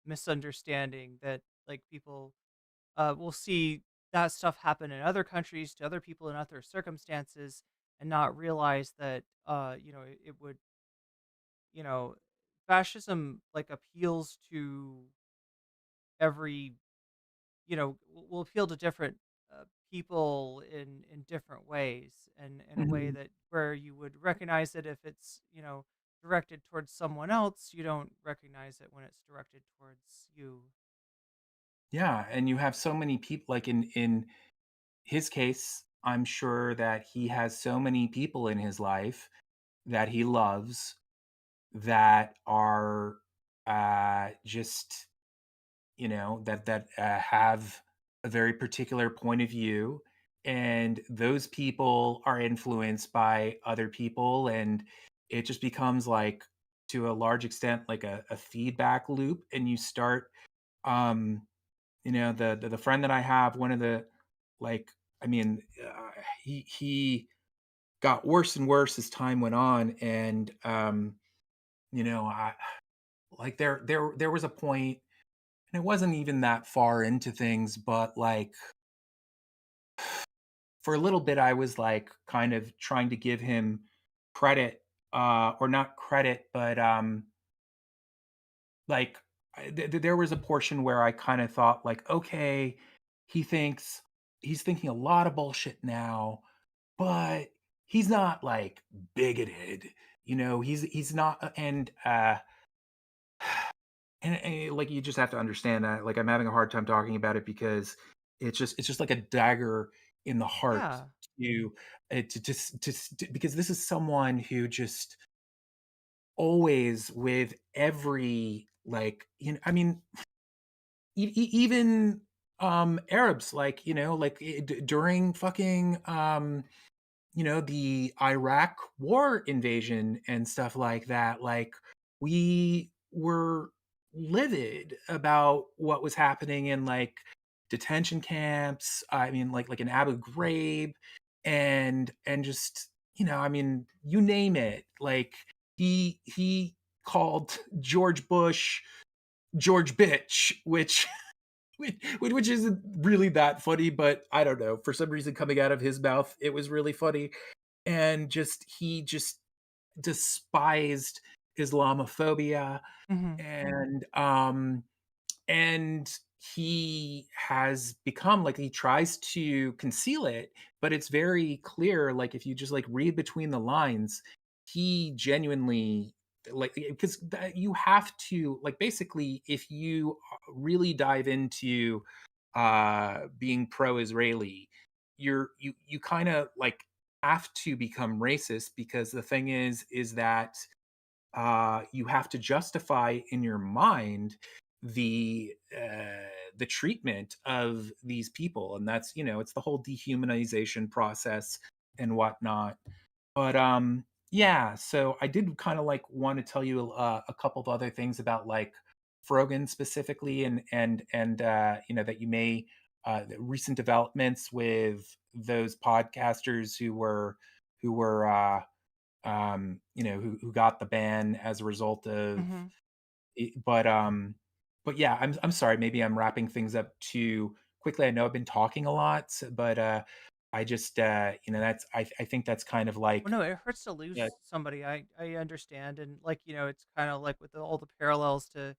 Misunderstanding that like people will see that stuff happen in other countries to other people in other circumstances and not realize that it would you know fascism like appeals to every will appeal to different people in different ways and in a way Mhm. that where you would recognize it if it's directed towards someone else, you don't recognize it when it's directed towards you. Yeah, and you have so many people, like in his case, I'm sure that he has so many people in his life that he loves that are just, that have a very particular point of view, and those people are influenced by other people, and it just becomes like, to a large extent, like a feedback loop, and you start, um the friend that I have, one of the, like, I mean, he got worse and worse as time went on, and I like, there was a point, and it wasn't even that far into things, but like, for a little bit, I was like kind of trying to give him credit, or not credit, but like, there was a portion where I kind of thought like, okay, he thinks he's thinking a lot of bullshit now, but he's not like bigoted, he's not, and like, you just have to understand that, like, I'm having a hard time talking about it because it's just like a dagger in the heart Yeah. to to because this is someone who just always, with every, like, I mean, even Arabs, like, like, during fucking the Iraq war invasion and stuff like that, like, we were livid about what was happening in, like, detention camps. I mean, like in Abu Ghraib, and just, I mean, you name it. Like, he called George Bush George Bitch, which isn't really that funny, but I don't know. For some reason, coming out of his mouth, it was really funny. And he just despised Islamophobia, Mhm. and he has become, like, he tries to conceal it, but it's very clear, like, if you just, like, read between the lines, he genuinely, like, because you have to, like, basically, if you really dive into being pro-Israeli, you kind of, like, have to become racist, because the thing is that you have to justify in your mind the treatment of these people, and that's, it's the whole dehumanization process and whatnot. But yeah, so I did kind of like want to tell you a couple of other things about, like, Frogan specifically, and that you may, the recent developments with those podcasters who were who got the ban as a result of Mhm. but yeah, I'm sorry, maybe I'm wrapping things up too quickly. I know I've been talking a lot, but I just, that's, I think that's kind of Well, like, no, it hurts to yeah. lose somebody. I understand, and like, it's kind of like with all the parallels to,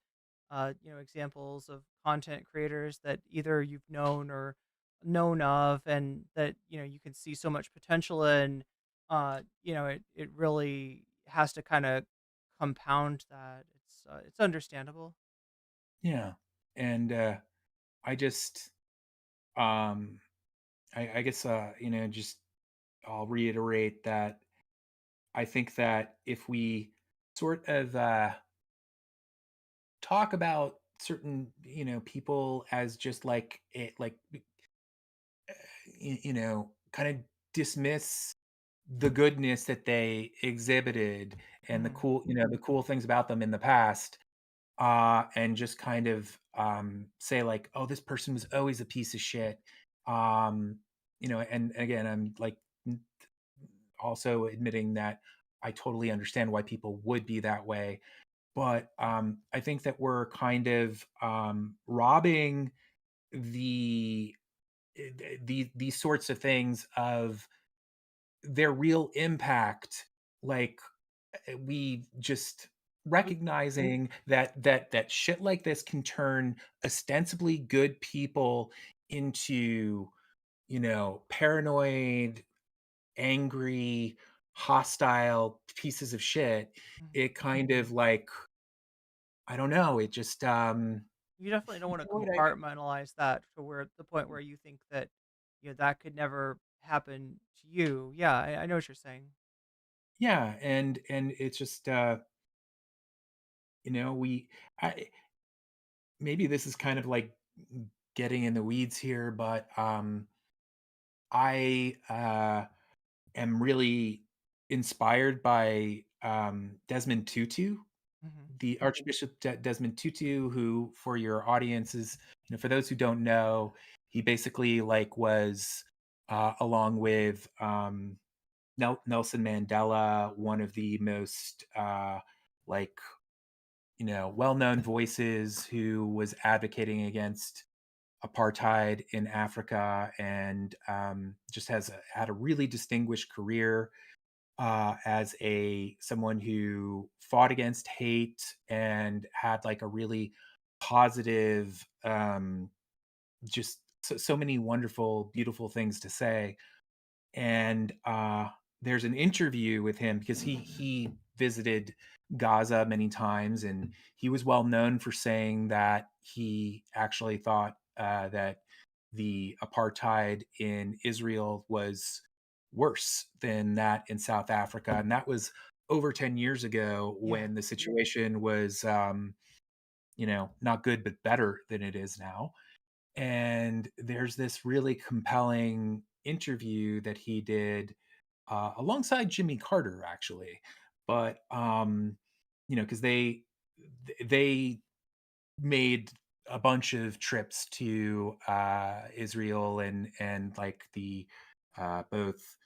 examples of content creators that either you've known or known of, and that you can see so much potential in. It really has to kind of compound that. It's understandable. Yeah. And I just, um I guess, just, I'll reiterate that I think that if we sort of talk about certain, people as just like it, like, kind of dismiss the goodness that they exhibited, and Mhm. the cool things about them in the past, and just kind of say like, oh, this person was always a piece of shit. And again, I'm like, also admitting that I totally understand why people would be that way. But I think that we're kind of robbing the these sorts of things of their real impact. Like, we just recognizing that shit like this can turn ostensibly good people into, paranoid, angry, hostile pieces of shit, it kind of like, I don't know, it just You definitely don't want to what compartmentalize that to where the point where you think that that could never happen to you. Yeah, I know what you're saying. yeah, and it's just we I maybe this is kind of like getting in the weeds here, but I am really inspired by Desmond Tutu, the Archbishop Desmond Tutu, who, for your audiences, for those who don't know, he basically like was along with Nelson Mandela, one of the most like well-known voices who was advocating against apartheid in Africa, and just had a really distinguished career as someone who fought against hate and had like a really positive, just so many wonderful, beautiful things to say. And there's an interview with him because he visited Gaza many times, and he was well known for saying that he actually thought that the apartheid in Israel was worse than that in South Africa, and that was over 10 years ago when the situation was not good but better than it is now. And there's this really compelling interview that he did alongside Jimmy Carter, actually. But because they made a bunch of trips to Israel, and like the both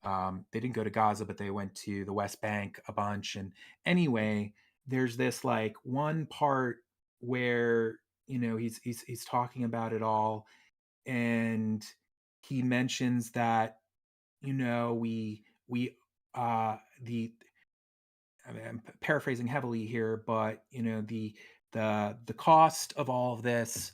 they didn't go to Gaza, but they went to the West Bank a bunch. And anyway, there's this like one part where he's talking about it all, and he mentions that we the I mean, I'm paraphrasing heavily here, but the cost of all of this,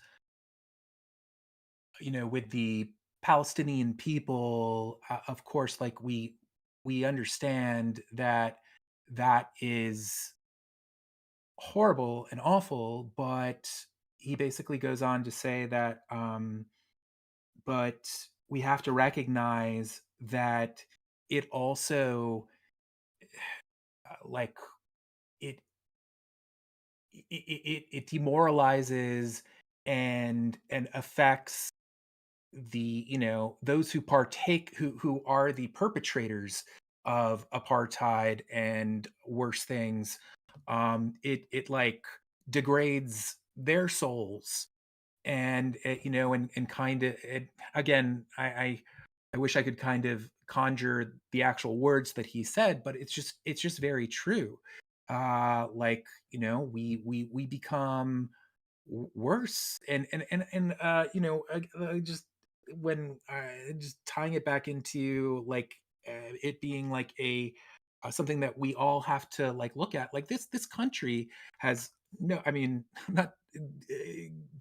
with the Palestinian people, of course, like we understand that that is horrible and awful, but he basically goes on to say that but we have to recognize that it also like it it demoralizes and affects the those who partake, who are the perpetrators of apartheid and worse things. It like degrades their souls, and and kind of again, I wish I could kind of conjure the actual words that he said, but it's just very true. Like we become worse, and just when just tying it back into like it being like a something that we all have to like look at, like this country has no, I mean, I'm not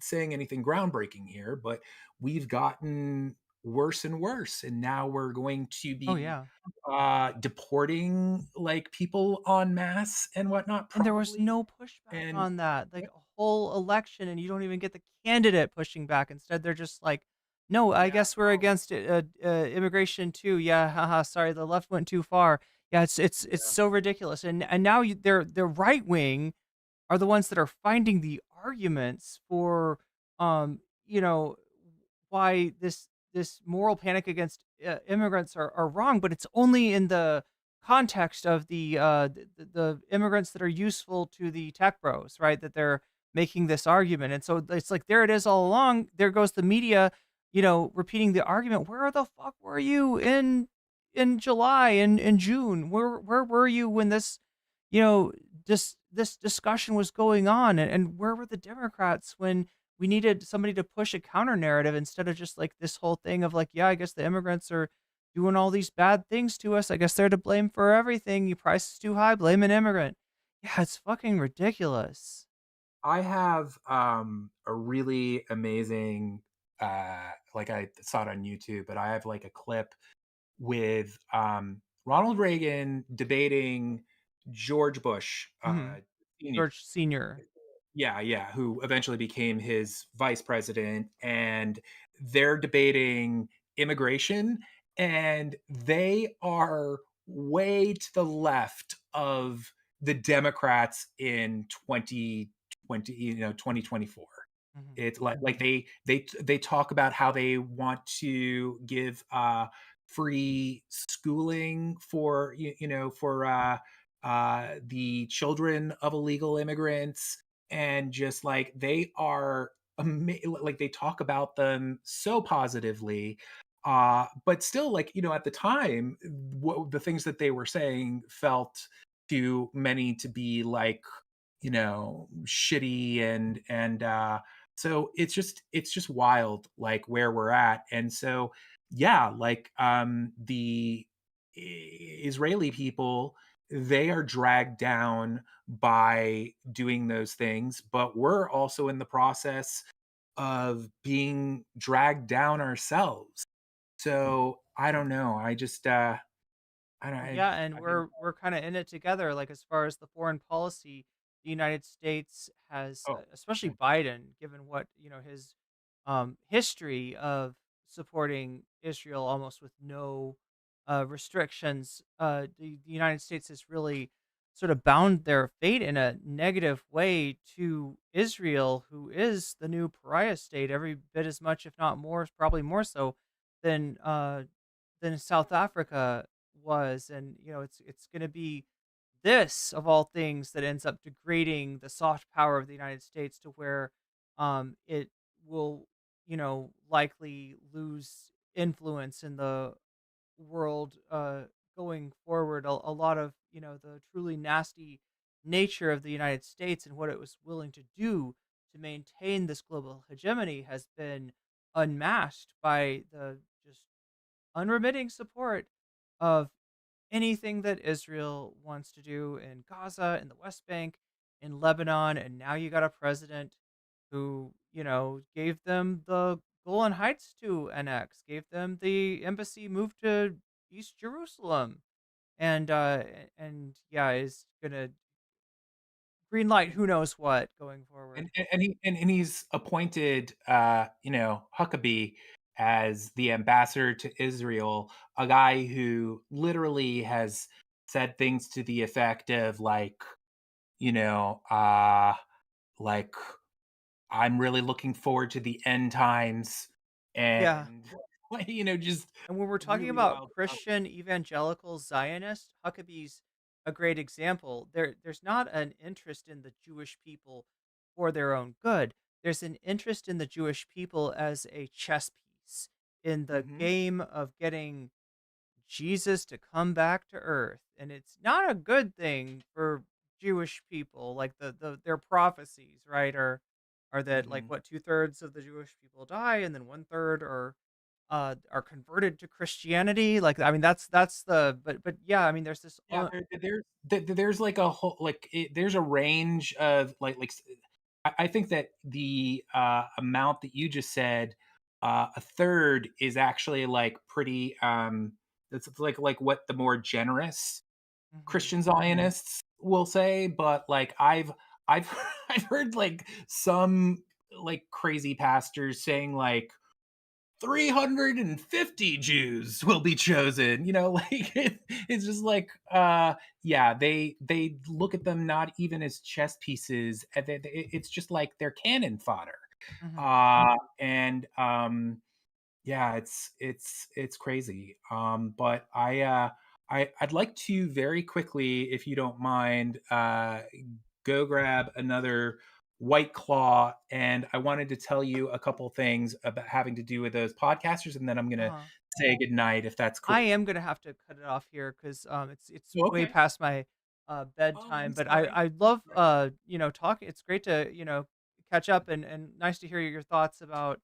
saying anything groundbreaking here, but we've gotten worse and worse, and now we're going to Oh be yeah. deporting like people en masse and whatnot, And there was probably. no pushback And on that, like a whole election, and you don't even get the candidate pushing back. Instead, they're just like, "No, I guess we're against immigration too." Yeah, haha. Sorry, the left went too far. Yeah, it's so ridiculous. And now they're the right wing are the ones that are finding the arguments for, um, you know, why this moral panic against immigrants are wrong, but it's only in the context of the immigrants that are useful to the tech bros, right? That they're making this argument, and so it's like there it is all along. There goes the media, repeating the argument. Where the fuck were you in July and in June? Where were you when this, you know, this discussion was going on, and where were the Democrats when we needed somebody to push a counter narrative instead of just like this whole thing of like, yeah, I guess the immigrants are doing all these bad things to us. I guess they're to blame for everything. Your price is too high, blame an immigrant. Yeah, it's fucking ridiculous. I have a really amazing like I saw it on YouTube, but I have like a clip with Ronald Reagan debating George Bush, Senior. George Senior. Yeah, who eventually became his vice president, and they're debating immigration, and they are way to the left of the Democrats in 2020, 2024. It's like they talk about how they want to give free schooling for the children of illegal immigrants, and just like they are like they talk about them so positively, but still, like, at the time, the things that they were saying felt to many to be like, shitty, and so it's just wild, like, where we're at. And so, yeah, like, the Israeli people, they are dragged down by doing those things, but we're also in the process of being dragged down ourselves. So I don't know. I just I don't. Yeah, and we're kind of in it together. Like as far as the foreign policy, the United States has, especially Biden, given what his history of supporting Israel almost with no restrictions. The United States has really sort of bound their fate in a negative way to Israel, who is the new pariah state, every bit as much, if not more, probably more so than South Africa was. And it's going to be this of all things that ends up degrading the soft power of the United States to where it will likely lose influence in the world going forward. A lot of the truly nasty nature of the United States and what it was willing to do to maintain this global hegemony has been unmasked by the just unremitting support of anything that Israel wants to do in Gaza, in the West Bank, in Lebanon. And now you got a president who, gave them the Golan Heights to annex, gave them the embassy moved to East Jerusalem, and yeah, is gonna green light who knows what going forward. And he's appointed Huckabee as the ambassador to Israel, a guy who literally has said things to the effect of like, you know, uh like, I'm really looking forward to the end times, Yeah. and just And when we're talking really about wild stuff. Christian evangelical Zionists, Huckabee's a great example. There's not an interest in the Jewish people for their own good. There's an interest in the Jewish people as a chess piece in the Mhm. game of getting Jesus to come back to earth. And it's not a good thing for Jewish people. Like their prophecies, right? Are that like Mhm. what 2/3 of the Jewish people die and then 1/3 are converted to Christianity. Like I mean that's the but yeah, I mean there's this Yeah, there's like a whole, like, there's a range of I think that the amount that you just said, a third is actually like pretty it's like what the more generous Christian Zionists will say. But like I've I've heard like some like crazy pastors saying like 350 Jews will be chosen. Like it's just like yeah, they look at them not even as chess pieces. And it's just like they're cannon fodder. And yeah, it's crazy. But I'd like to very quickly, if you don't mind, go grab another White Claw, and I wanted to tell you a couple things about having to do with those podcasters, and then I'm gonna Uh-huh. say goodnight if that's cool. I am gonna have to cut it off here because it's Oh, way okay. past my Oh, bedtime. I'm But sorry. I love talking. It's great to catch up and nice to hear your thoughts about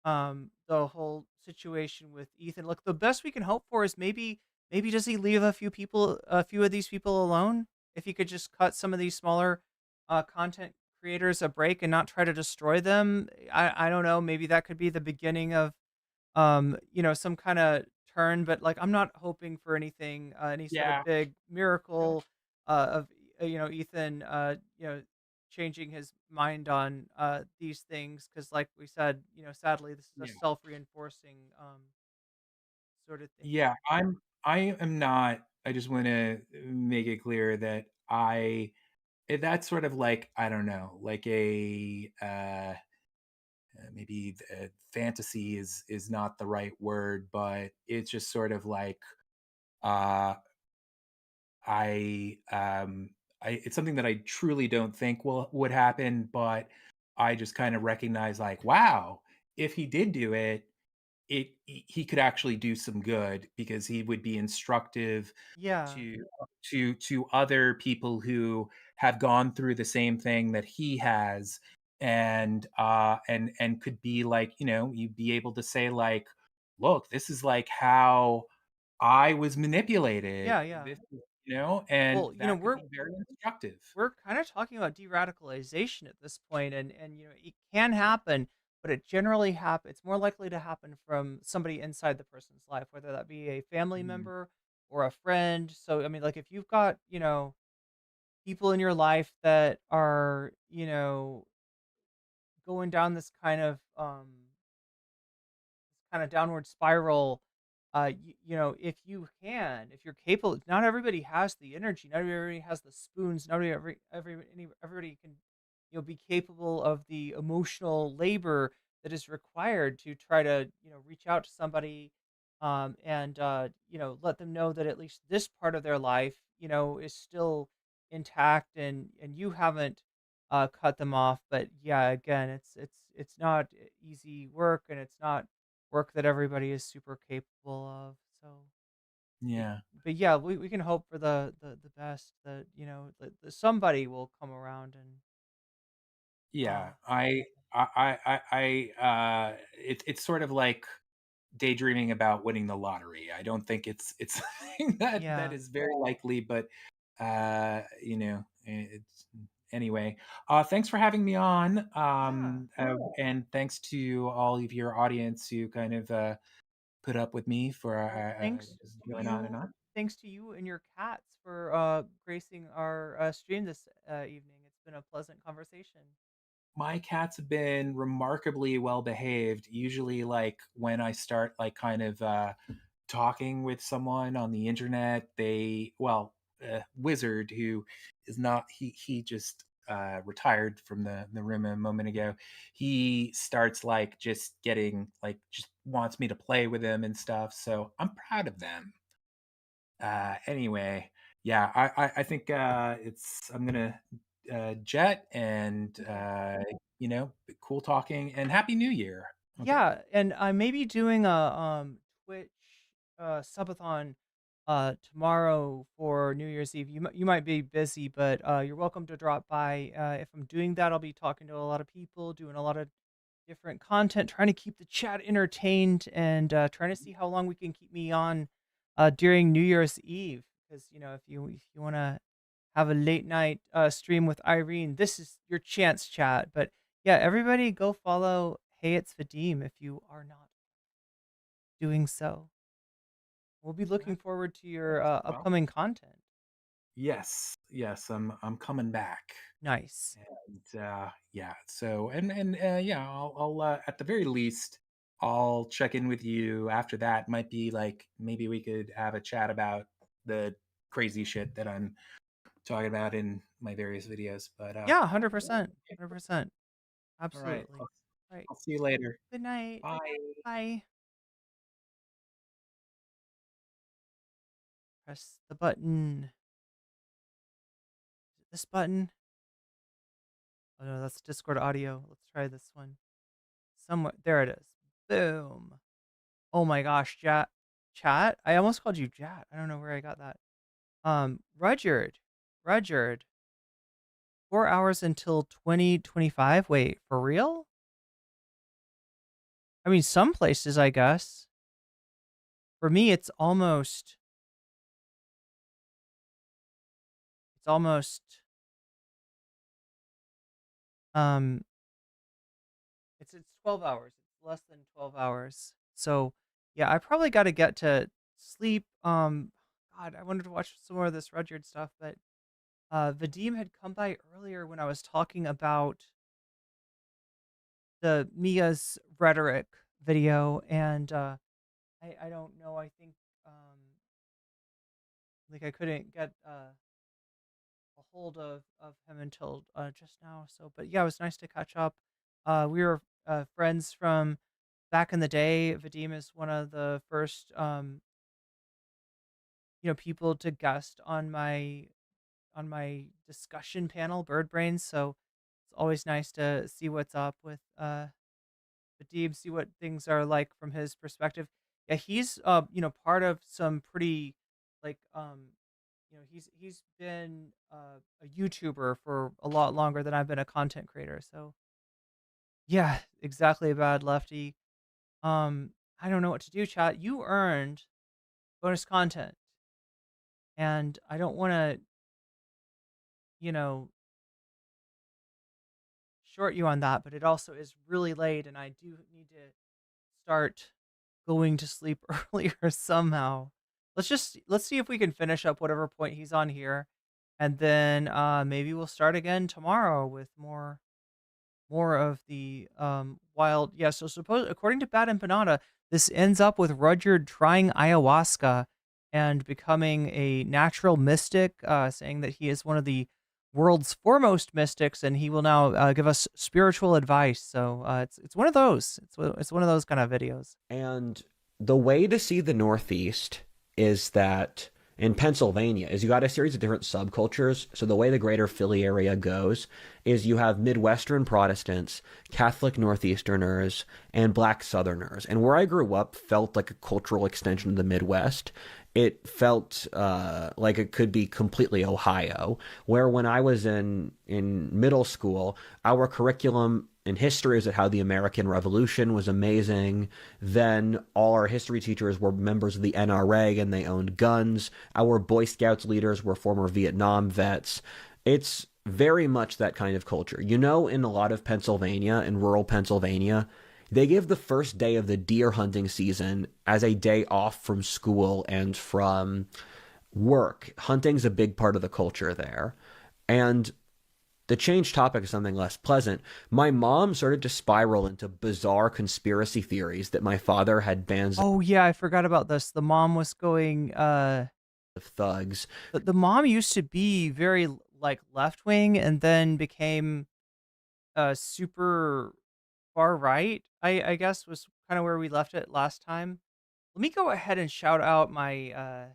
the whole situation with Ethan. Look, the best we can hope for is maybe does he leave a few of these people alone? If he could just cut some of these smaller content creators a break and not try to destroy them. I don't know. Maybe that could be the beginning of some kind of turn, but like I'm not hoping for anything, any sort of Yeah. big miracle of Ethan, changing his mind on these things because, like we said, sadly, this is a Yeah. self-reinforcing sort of thing. Yeah, I am not. I just want to make it clear that that's sort of like, I don't know, like a maybe fantasy is not the right word, but it's just sort of like uh I it's something that I truly don't think would happen, but I just kind of recognize like, wow, if he did do it, he could actually do some good because he would be instructive Yeah. to other people who have gone through the same thing that he has, and could be like, you'd be able to say like, look, this is like how I was manipulated. Yeah, yeah. This and Well, that could be very instructive. we're kind of talking about de-radicalization at this point, and it can happen, but it generally it's more likely to happen from somebody inside the person's life, whether that be a family Mm. member or a friend. So I mean, like if you've got people in your life that are going down this kind of downward spiral, if you're capable, not everybody has the energy, not everybody has the spoons, not everybody can, be capable of the emotional labor that is required to try to, reach out to somebody, and let them know that at least this part of their life, is still intact, and you haven't cut them off. But yeah, again, it's not easy work, and it's not work that everybody is super capable of. So, Yeah. but yeah, we can hope for the best, that somebody will come around and Yeah, it's sort of like daydreaming about winning the lottery. I don't think it's something that yeah. is very likely, but it's anyway. Thanks for having me on, and thanks to all of your audience who kind of put up with me for Well, just going on and on. thanks to you and your cats for gracing our stream this evening. It's been a pleasant conversation. My cats have been remarkably well behaved. Usually, like when I start like kind of talking with someone on the internet, Wizard, who is not he just retired from the room a moment ago. He starts like just getting like just wants me to play with him and stuff. So I'm proud of them. Anyway, yeah, I think I'm gonna jet, and cool talking, and happy New Year. Okay. Yeah, and I may be doing a Twitch subathon tomorrow for New Year's Eve. You might be busy, but you're welcome to drop by. If I'm doing that, I'll be talking to a lot of people, doing a lot of different content, trying to keep the chat entertained, and trying to see how long we can keep me on during New Year's Eve. Because if you want to have a late night stream with Irene, this is your chance, chat. But yeah, everybody go follow Hey It's Vadim if you are not doing so. We'll be looking forward to your Well, upcoming content. yes, I'm coming back. Nice. And yeah, so and yeah, I'll at the very least I'll check in with you after that. Might be like maybe we could have a chat about the crazy shit that I'm talking about in my various videos. But Yeah, 100%. 100%. all right, Absolutely. Right. I'll see you later. Good night. Bye. Bye. Press the button. This button. Oh no, that's Discord audio. Let's try this one. Somewhere there it is. Boom. Oh my gosh, chat. I almost called you Jat. I don't know where I got that. Rudyard. 4 hours until 2025. Wait, for real? I mean, some places, I guess. For me, it's almost. Um, it's 12 hours. It's less than 12 hours. So yeah, I probably got to get to sleep. God, I wanted to watch some more of this Rudyard stuff, but Vadim had come by earlier when I was talking about the Mia's rhetoric video, and I don't know. I think like I couldn't get a hold of him until just now. So, but yeah, it was nice to catch up. We were friends from back in the day. Vadim is one of the first people to guest on my discussion panel, Bird Brains. So it's always nice to see what's up with Vadim, see what things are like from his perspective. Yeah, he's part of some pretty like he's been a YouTuber for a lot longer than I've been a content creator. So yeah, exactly, bad lefty. I don't know what to do, chat. You earned bonus content, and I don't want to, you know, short you on that, but it also is really late, and I do need to start going to sleep earlier somehow. Let's see if we can finish up whatever point he's on here, and then maybe we'll start again tomorrow with more of the wild. Yeah, so suppose according to Bad Empanada, this ends up with Rudyard trying ayahuasca and becoming a natural mystic, saying that he is one of the world's foremost mystics, and he will now give us spiritual advice. So it's one of those. It's one of those kind of videos. And the way to see the Northeast is that in Pennsylvania is you got a series of different subcultures. So the way the greater Philly area goes is you have Midwestern Protestants, Catholic Northeasterners, and Black Southerners. And where I grew up felt like a cultural extension of the Midwest. It felt like it could be completely Ohio, where when I was in middle school, our curriculum in history is at how the American Revolution was amazing. Then all our history teachers were members of the NRA and they owned guns. Our Boy Scouts leaders were former Vietnam vets. It's very much that kind of culture. In a lot of Pennsylvania, in rural Pennsylvania, they give the first day of the deer hunting season as a day off from school and from work. Hunting's a big part of the culture there. And to change topic to something less pleasant, my mom started to spiral into bizarre conspiracy theories that my father had bands Oh yeah, I forgot about this. The mom was going of thugs. The mom used to be very like left wing and then became super far right. I guess was kind of where we left it last time. Let me go ahead and shout out my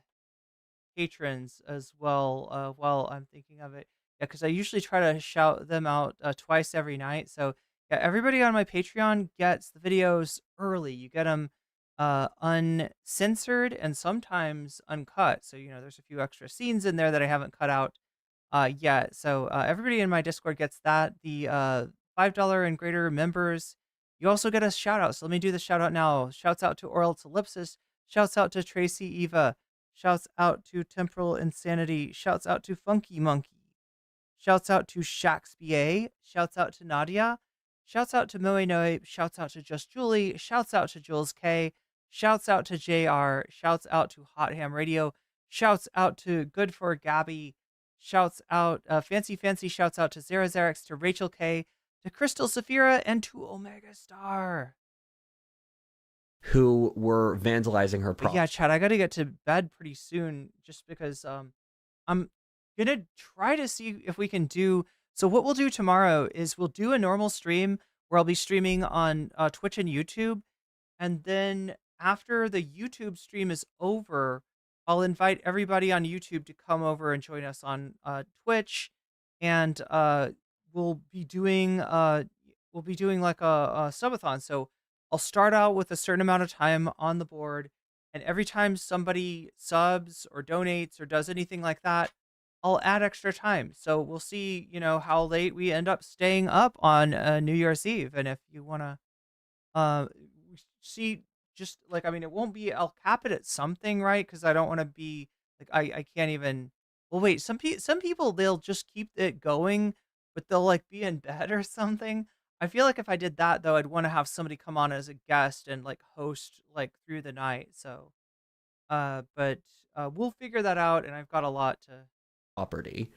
patrons as well while I'm thinking of it. Yeah, because I usually try to shout them out twice every night. So yeah, everybody on my Patreon gets the videos early. You get them uncensored and sometimes uncut. So there's a few extra scenes in there that I haven't cut out yet. So everybody in my Discord gets that. The $5 and greater members, you also get a shout out. So let me do the shout out now. Shouts out to Oral Ellipsis. Shouts out to Tracy Eva. Shouts out to Temporal Insanity. Shouts out to Funky Monkey. Shouts out to Shaxba. Shouts out to Nadia. Shouts out to Moe Noe. Shouts out to Just Julie. Shouts out to Jules K. Shouts out to JR. Shouts out to Hot Ham Radio. Shouts out to Good for Gabby. Shouts out, Fancy shouts out to Zara Zarix, to Rachel K, to Crystal Saphira, and to Omega Star. Who were vandalizing her property. Yeah, Chad, I gotta get to bed pretty soon just because I'm gonna try to see if we can do. So what we'll do tomorrow is we'll do a normal stream where I'll be streaming on Twitch and YouTube, and then after the YouTube stream is over, I'll invite everybody on YouTube to come over and join us on Twitch, and we'll be doing like a subathon. So I'll start out with a certain amount of time on the board, and every time somebody subs or donates or does anything like that, I'll add extra time. So we'll see, how late we end up staying up on New Year's Eve. And if you want to see, just like, it won't be, I'll cap it at something, right? Because I don't want to be like, I can't even, well, wait, some people, they'll just keep it going, but they'll like be in bed or something. I feel like if I did that though, I'd want to have somebody come on as a guest and like host like through the night. So, but we'll figure that out, and I've got a lot to. Property.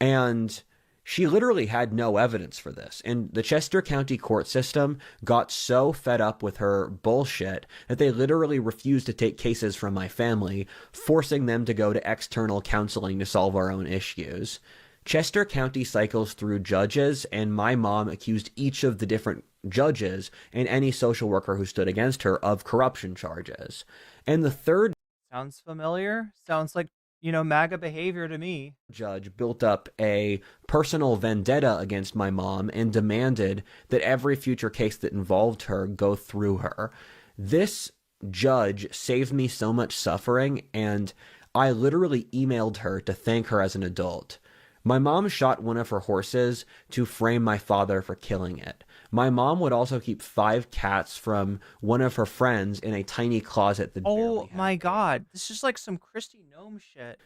And she literally had no evidence for this. And the Chester County court system got so fed up with her bullshit that they literally refused to take cases from my family, forcing them to go to external counseling to solve our own issues. Chester County cycles through judges, and my mom accused each of the different judges and any social worker who stood against her of corruption charges. And the third Sounds familiar. Sounds like, MAGA behavior to me. Judge built up a personal vendetta against my mom and demanded that every future case that involved her go through her. This judge saved me so much suffering, and I literally emailed her to thank her as an adult. My mom shot one of her horses to frame my father for killing it. My mom would also keep 5 cats from one of her friends in a tiny closet that Oh my god. This is like some Christy Gnome shit.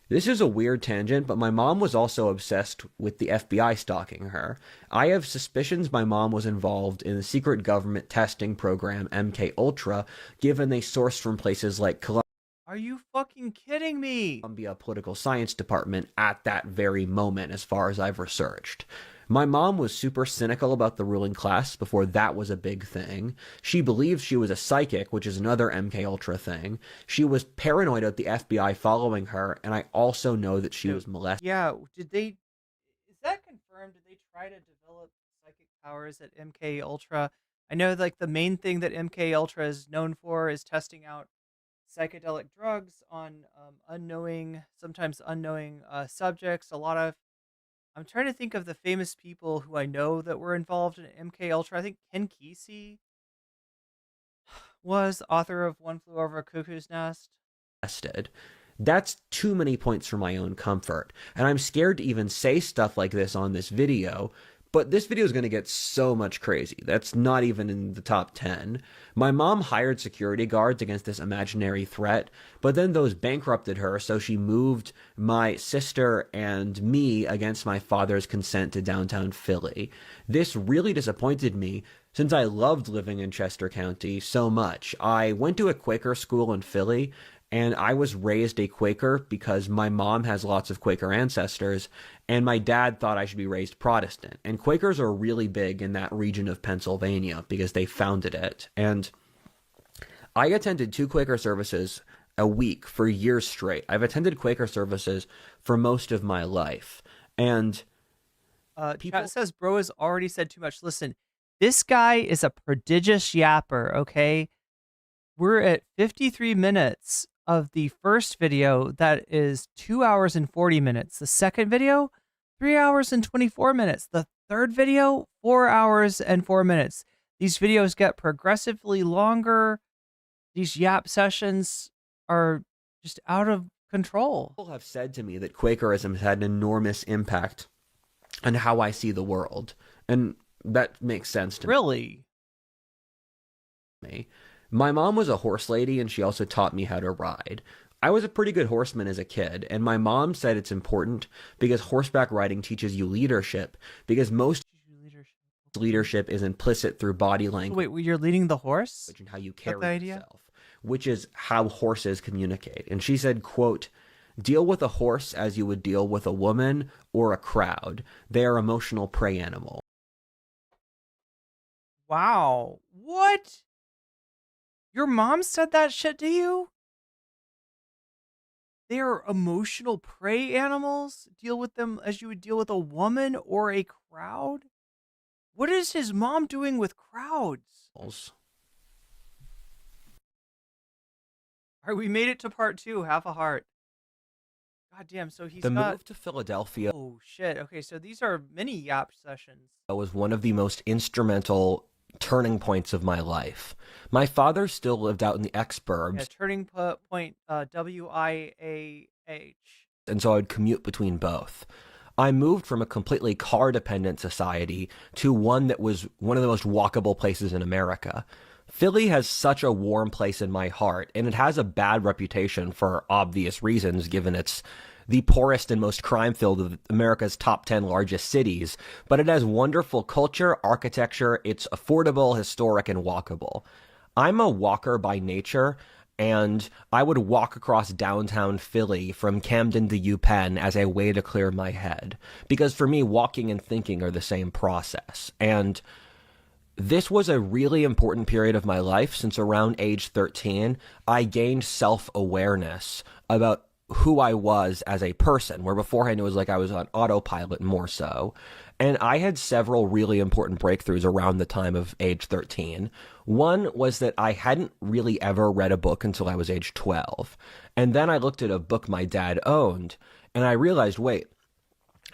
This is a weird tangent, but my mom was also obsessed with the FBI stalking her. I have suspicions my mom was involved in the secret government testing program MKUltra, given they sourced from places like Are you fucking kidding me? Columbia Political Science Department at that very moment, as far as I've researched. My mom was super cynical about the ruling class before that was a big thing. She believed she was a psychic, which is another MKUltra thing. She was paranoid about the FBI following her, and I also know that she was molested. Yeah, is that confirmed? Did they try to develop psychic powers at MKUltra? I know like the main thing that MKUltra is known for is testing out psychedelic drugs on sometimes unknowing subjects. I'm trying to think of the famous people who I know that were involved in MKUltra. I think Ken Kesey was author of One Flew Over a Cuckoo's Nest. That's too many points for my own comfort, and I'm scared to even say stuff like this on this video. But this video is going to get so much crazy. That's not even in the top 10. My mom hired security guards against this imaginary threat, but then those bankrupted her, so she moved my sister and me against my father's consent to downtown Philly. This really disappointed me, since I loved living in Chester County so much. I went to a Quaker school in Philly, and I was raised a Quaker because my mom has lots of Quaker ancestors, and my dad thought I should be raised Protestant. And Quakers are really big in that region of Pennsylvania because they founded it. And I attended 2 Quaker services a week for years straight. I've attended Quaker services for most of my life. And Chat says, bro has already said too much. Listen, this guy is a prodigious yapper, okay? We're at 53 minutes of the first video. That is 2 hours and 40 minutes. The second video, 3 hours and 24 minutes. The third video, 4 hours and 4 minutes. These videos get progressively longer. These yap sessions are just out of control. People have said to me that Quakerism has had an enormous impact on how I see the world. And that makes sense to me. My mom was a horse lady, and she also taught me how to ride. I was a pretty good horseman as a kid, and my mom said it's important because horseback riding teaches you leadership, because most leadership is implicit through body language. Wait, you're leading the horse? And how you carry yourself, which is how horses communicate. And she said, quote, "Deal with a horse as you would deal with a woman or a crowd. They are emotional prey animals." Wow. What? Your mom said that shit to you? They are emotional prey animals? Deal with them as you would deal with a woman or a crowd? What is his mom doing with crowds? All right, we made it to part 2, half a heart. God damn, so he's The got... move to Philadelphia Oh, shit. Okay, so these are mini yap sessions. was one of the most instrumental turning points of my life. My father still lived out in the exurbs. Yeah, turning point, WIAH. And so I would commute between both. I moved from a completely car-dependent society to one that was one of the most walkable places in America. Philly has such a warm place in my heart, and it has a bad reputation for obvious reasons, given its the poorest and most crime-filled of America's top 10 largest cities, but it has wonderful culture, architecture, it's affordable, historic, and walkable. I'm a walker by nature, and I would walk across downtown Philly from Camden to UPenn as a way to clear my head. Because for me, walking and thinking are the same process. And this was a really important period of my life. Since around age 13, I gained self-awareness about who I was as a person, where beforehand it was like I was on autopilot more so. And I had several really important breakthroughs around the time of age 13. One was that I hadn't really ever read a book until I was age 12. And then I looked at a book my dad owned, and I realized, wait,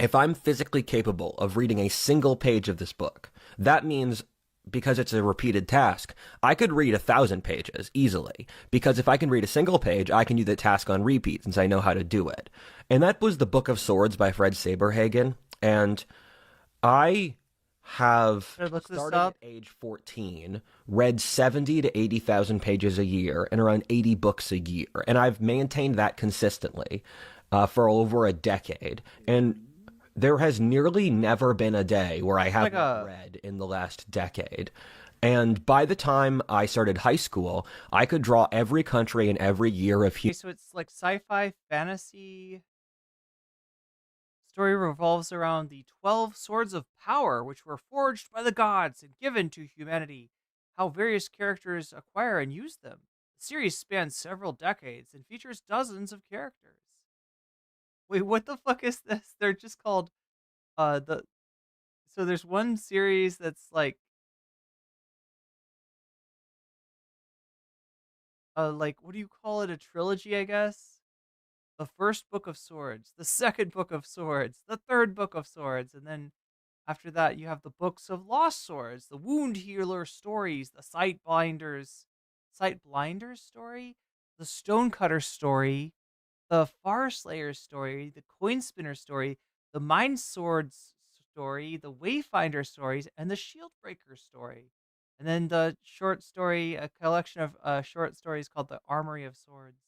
if I'm physically capable of reading a single page of this book, that means, because it's a repeated task, I could read 1,000 pages easily. Because if I can read a single page, I can do the task on repeat since I know how to do it. And that was The Book of Swords by Fred Saberhagen. And I have started at age 14, read 70 to 80,000 pages a year and around 80 books a year. And I've maintained that consistently for over a decade. And there has nearly never been a day where I haven't read in the last decade. And by the time I started high school, I could draw every country and every year of Okay, so it's like sci-fi fantasy. Story revolves around the 12 swords of power, which were forged by the gods and given to humanity. How various characters acquire and use them. The series spans several decades and features dozens of characters. Wait, what the fuck is this? They're just called so there's one series that's like what do you call it? A trilogy, I guess? The first book of swords, the second book of swords, the third book of swords, and then after that you have the books of lost swords, the wound healer stories, the sight blinders story, the stonecutter story, the Far Slayer story, the Coin Spinner story, the Mind Swords story, the Wayfinder stories, and the Shieldbreaker story. And then the short story, a collection of short stories called the Armory of Swords.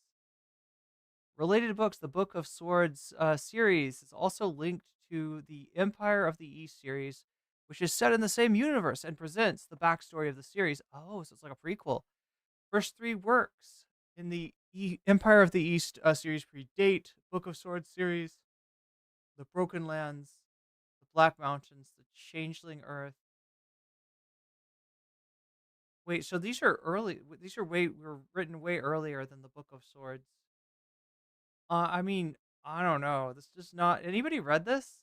Related books, the Book of Swords series is also linked to the Empire of the East series, which is set in the same universe and presents the backstory of the series. Oh, so it's like a prequel. First 3 works in the Empire of the East series predate Book of Swords series, the Broken Lands, the Black Mountains, the Changeling Earth. Wait, so these are early. These were written way earlier than the Book of Swords. I mean, I don't know. This is not. Anybody read this?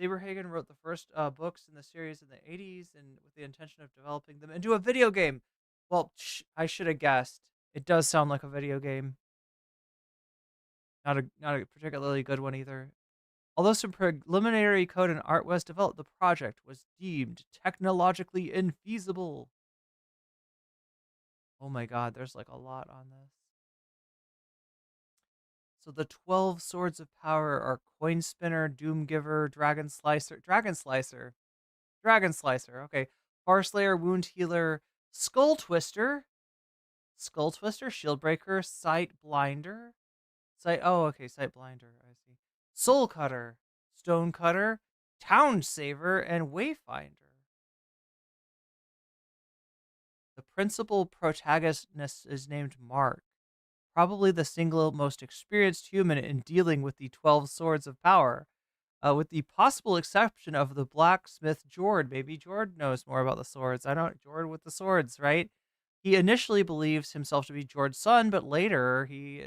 Saberhagen wrote the first books in the series in the 80s and with the intention of developing them into a video game. Well, I should have guessed. It does sound like a video game. Not a particularly good one either. Although some preliminary code and art was developed, the project was deemed technologically infeasible. Oh my god, there's like a lot on this. So the 12 swords of power are Coin Spinner, Doom Giver, Dragon Slicer, okay. Farslayer, Wound Healer, Skull Twister, Shieldbreaker, Sight Blinder, Sight Blinder, I see. Soul Cutter, Stone Cutter, Town Saver, and Wayfinder. The principal protagonist is named Mark, probably the single most experienced human in dealing with the 12 swords of power, with the possible exception of the blacksmith Jord. Maybe Jord knows more about the swords. I don't. Jord with the swords, right? He initially believes himself to be Jord's son, but later he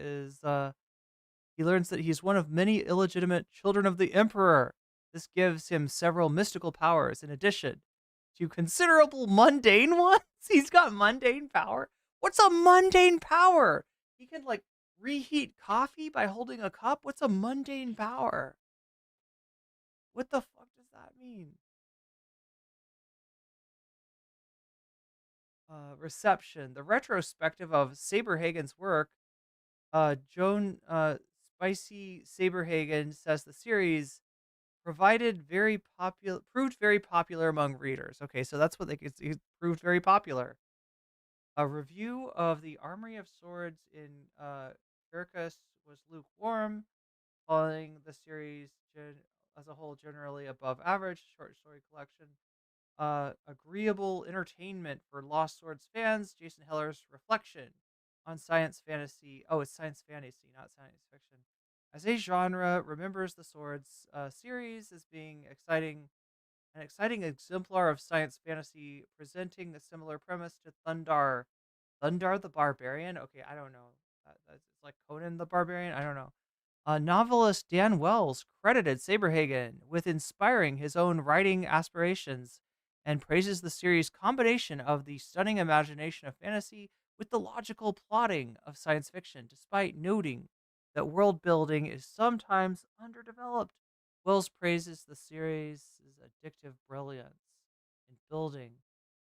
learns that he's one of many illegitimate children of the Emperor. This gives him several mystical powers in addition to considerable mundane ones. He's got mundane power. What's a mundane power? He can like reheat coffee by holding a cup. What's a mundane power? What the fuck does that mean? Reception. The retrospective of Saberhagen's work, Joan Spicy Saberhagen says the series proved very popular among readers. Okay, so that's what it proved very popular. A review of the Armory of Swords in Circus was lukewarm, calling the series as a whole generally above average. Short story collection. Agreeable entertainment for Lost Swords fans. Jason Heller's reflection on science fantasy. Oh, it's science fantasy, not science fiction. As a genre, remembers the Swords series as being an exciting exemplar of science fantasy, presenting a similar premise to Thundar the Barbarian. Okay, I don't know. It's like Conan the Barbarian. I don't know. Novelist Dan Wells credited Saberhagen with inspiring his own writing aspirations and praises the series' combination of the stunning imagination of fantasy with the logical plotting of science fiction, despite noting that world building is sometimes underdeveloped. Wells praises the series' addictive brilliance in building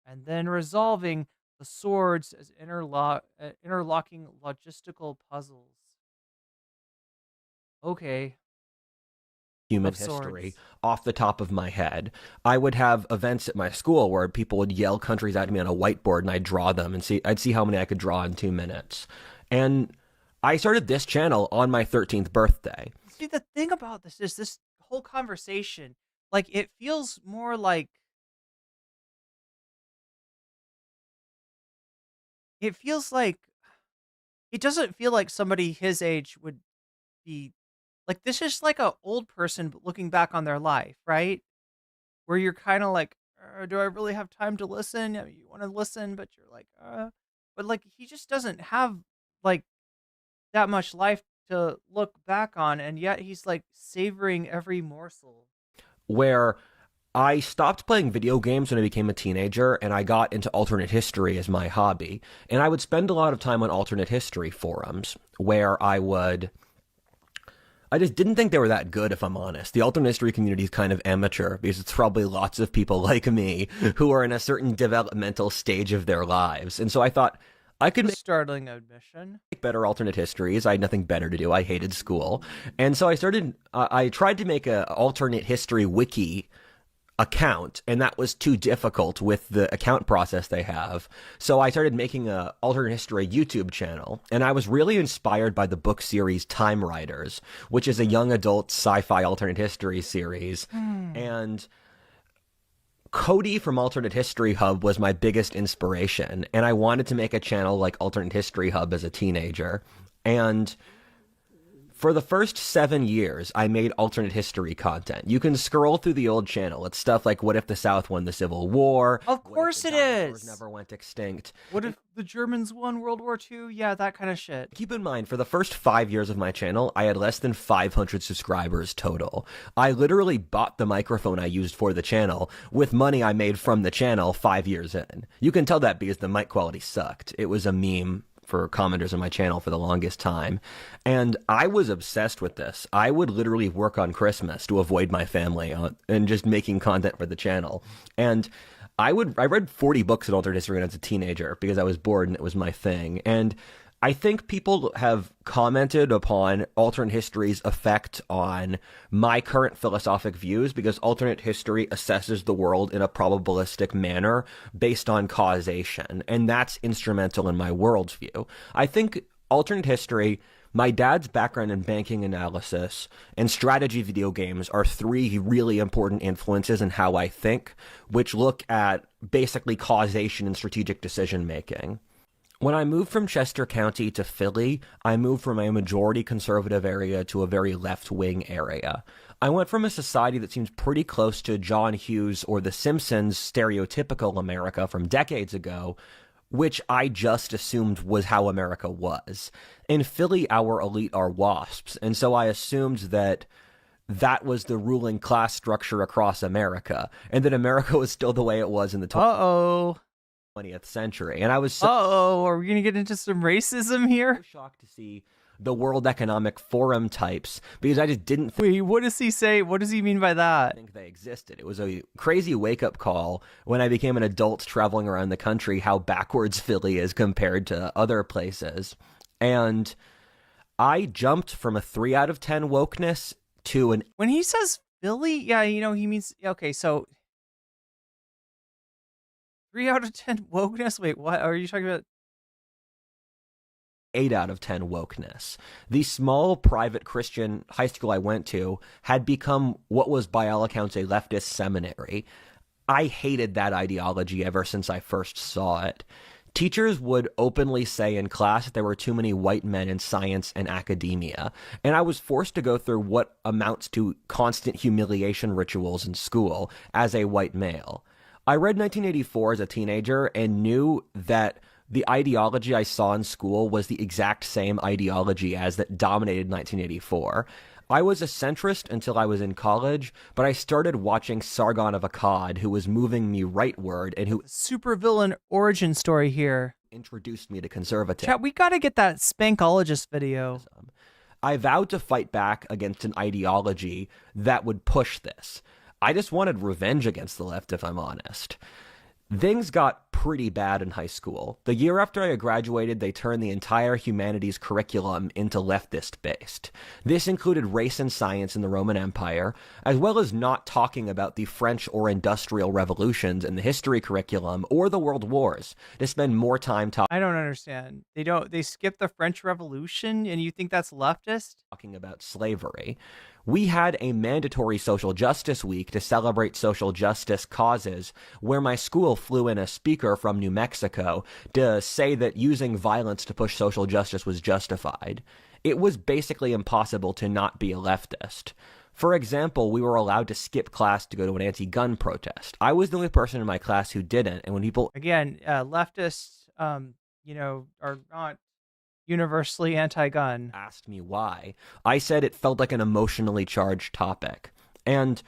and then resolving the swords as interlocking logistical puzzles. Okay. Human Of history swords. off the top of my head. I would have events at my school where people would yell countries at me on a whiteboard and I'd draw them and I'd see how many I could draw in 2 minutes. And I started this channel on my 13th birthday. See, the thing about this is this whole conversation, like, it feels more like it doesn't feel like somebody his age would be like, this is like a old person looking back on their life, right? Where you're kind of like, do I really have time to listen? I mean, you want to listen, but you're like, but like, he just doesn't have like that much life to look back on, and yet he's like savoring every morsel. Where I stopped playing video games when I became a teenager and I got into alternate history as my hobby. And I would spend a lot of time on alternate history forums where I just didn't think they were that good, if I'm honest. The alternate history community is kind of amateur because it's probably lots of people like me who are in a certain developmental stage of their lives. And so I thought I could make startling admission. Better alternate histories. I had nothing better to do. I hated school. And so I tried to make an alternate history wiki account, and that was too difficult with the account process they have. So I started making a alternate history YouTube channel, and I was really inspired by the book series Time Riders, which is a young adult sci-fi alternate history series. And Cody from Alternate History Hub was my biggest inspiration, and I wanted to make a channel like Alternate History Hub as a teenager. And for the first 7 years, I made alternate history content. You can scroll through the old channel. It's stuff like, what if the South won the Civil War? Of course it is. Never went extinct. What if the Germans won World War II? Yeah, that kind of shit. Keep in mind, for the first 5 years of my channel, I had less than 500 subscribers total. I literally bought the microphone I used for the channel with money I made from the channel 5 years in. You can tell that because the mic quality sucked. It was a meme for commenters on my channel for the longest time. And I was obsessed with this. I would literally work on Christmas to avoid my family and just making content for the channel. And I read 40 books in alternate history when I was a teenager because I was bored and it was my thing. And I think people have commented upon alternate history's effect on my current philosophic views because alternate history assesses the world in a probabilistic manner based on causation, and that's instrumental in my worldview. I think alternate history, my dad's background in banking analysis, and strategy video games are 3 really important influences in how I think, which look at basically causation and strategic decision making. When I moved from Chester County to Philly, I moved from a majority conservative area to a very left-wing area. I went from a society that seems pretty close to John Hughes or The Simpsons' stereotypical America from decades ago, which I just assumed was how America was. In Philly, our elite are WASPs, and so I assumed that that was the ruling class structure across America, and that America was still the way it was in the 20th century. And I was so are we gonna get into some racism here? shocked to see the World Economic Forum types because I just didn't Wait, what does he say? What does he mean by that? think they existed. It was a crazy wake-up call when I became an adult traveling around the country how backwards Philly is compared to other places. And I jumped from a 3 out of 10 wokeness to an... When he says Philly, yeah, you know, he means... Okay, so... 3 out of 10 wokeness? Wait, what? Are you talking about 8 out of 10 wokeness. The small private Christian high school I went to had become what was by all accounts a leftist seminary. I hated that ideology ever since I first saw it. Teachers would openly say in class that there were too many white men in science and academia, and I was forced to go through what amounts to constant humiliation rituals in school as a white male. I read 1984 as a teenager and knew that the ideology I saw in school was the exact same ideology as that dominated 1984. I was a centrist until I was in college, but I started watching Sargon of Akkad, who was moving me rightward and who Supervillain origin story here. Introduced me to conservatism. Chat, we gotta get that Spankologist video. I vowed to fight back against an ideology that would push this. I just wanted revenge against the left, if I'm honest. Things got pretty bad in high school. The year after I graduated, they turned the entire humanities curriculum into leftist-based. This included race and science in the Roman Empire, as well as not talking about the French or Industrial Revolutions in the history curriculum or the World Wars, to spend more time I don't understand. They skip the French Revolution and you think that's leftist? Talking about slavery. We had a mandatory social justice week to celebrate social justice causes, where my school flew in a speaker from New Mexico to say that using violence to push social justice was justified. It was basically impossible to not be a leftist. For example, we were allowed to skip class to go to an anti-gun protest. I was the only person in my class who didn't, and when people... Again, leftists, are not universally anti-gun. Asked me why. I said it felt like an emotionally charged topic. And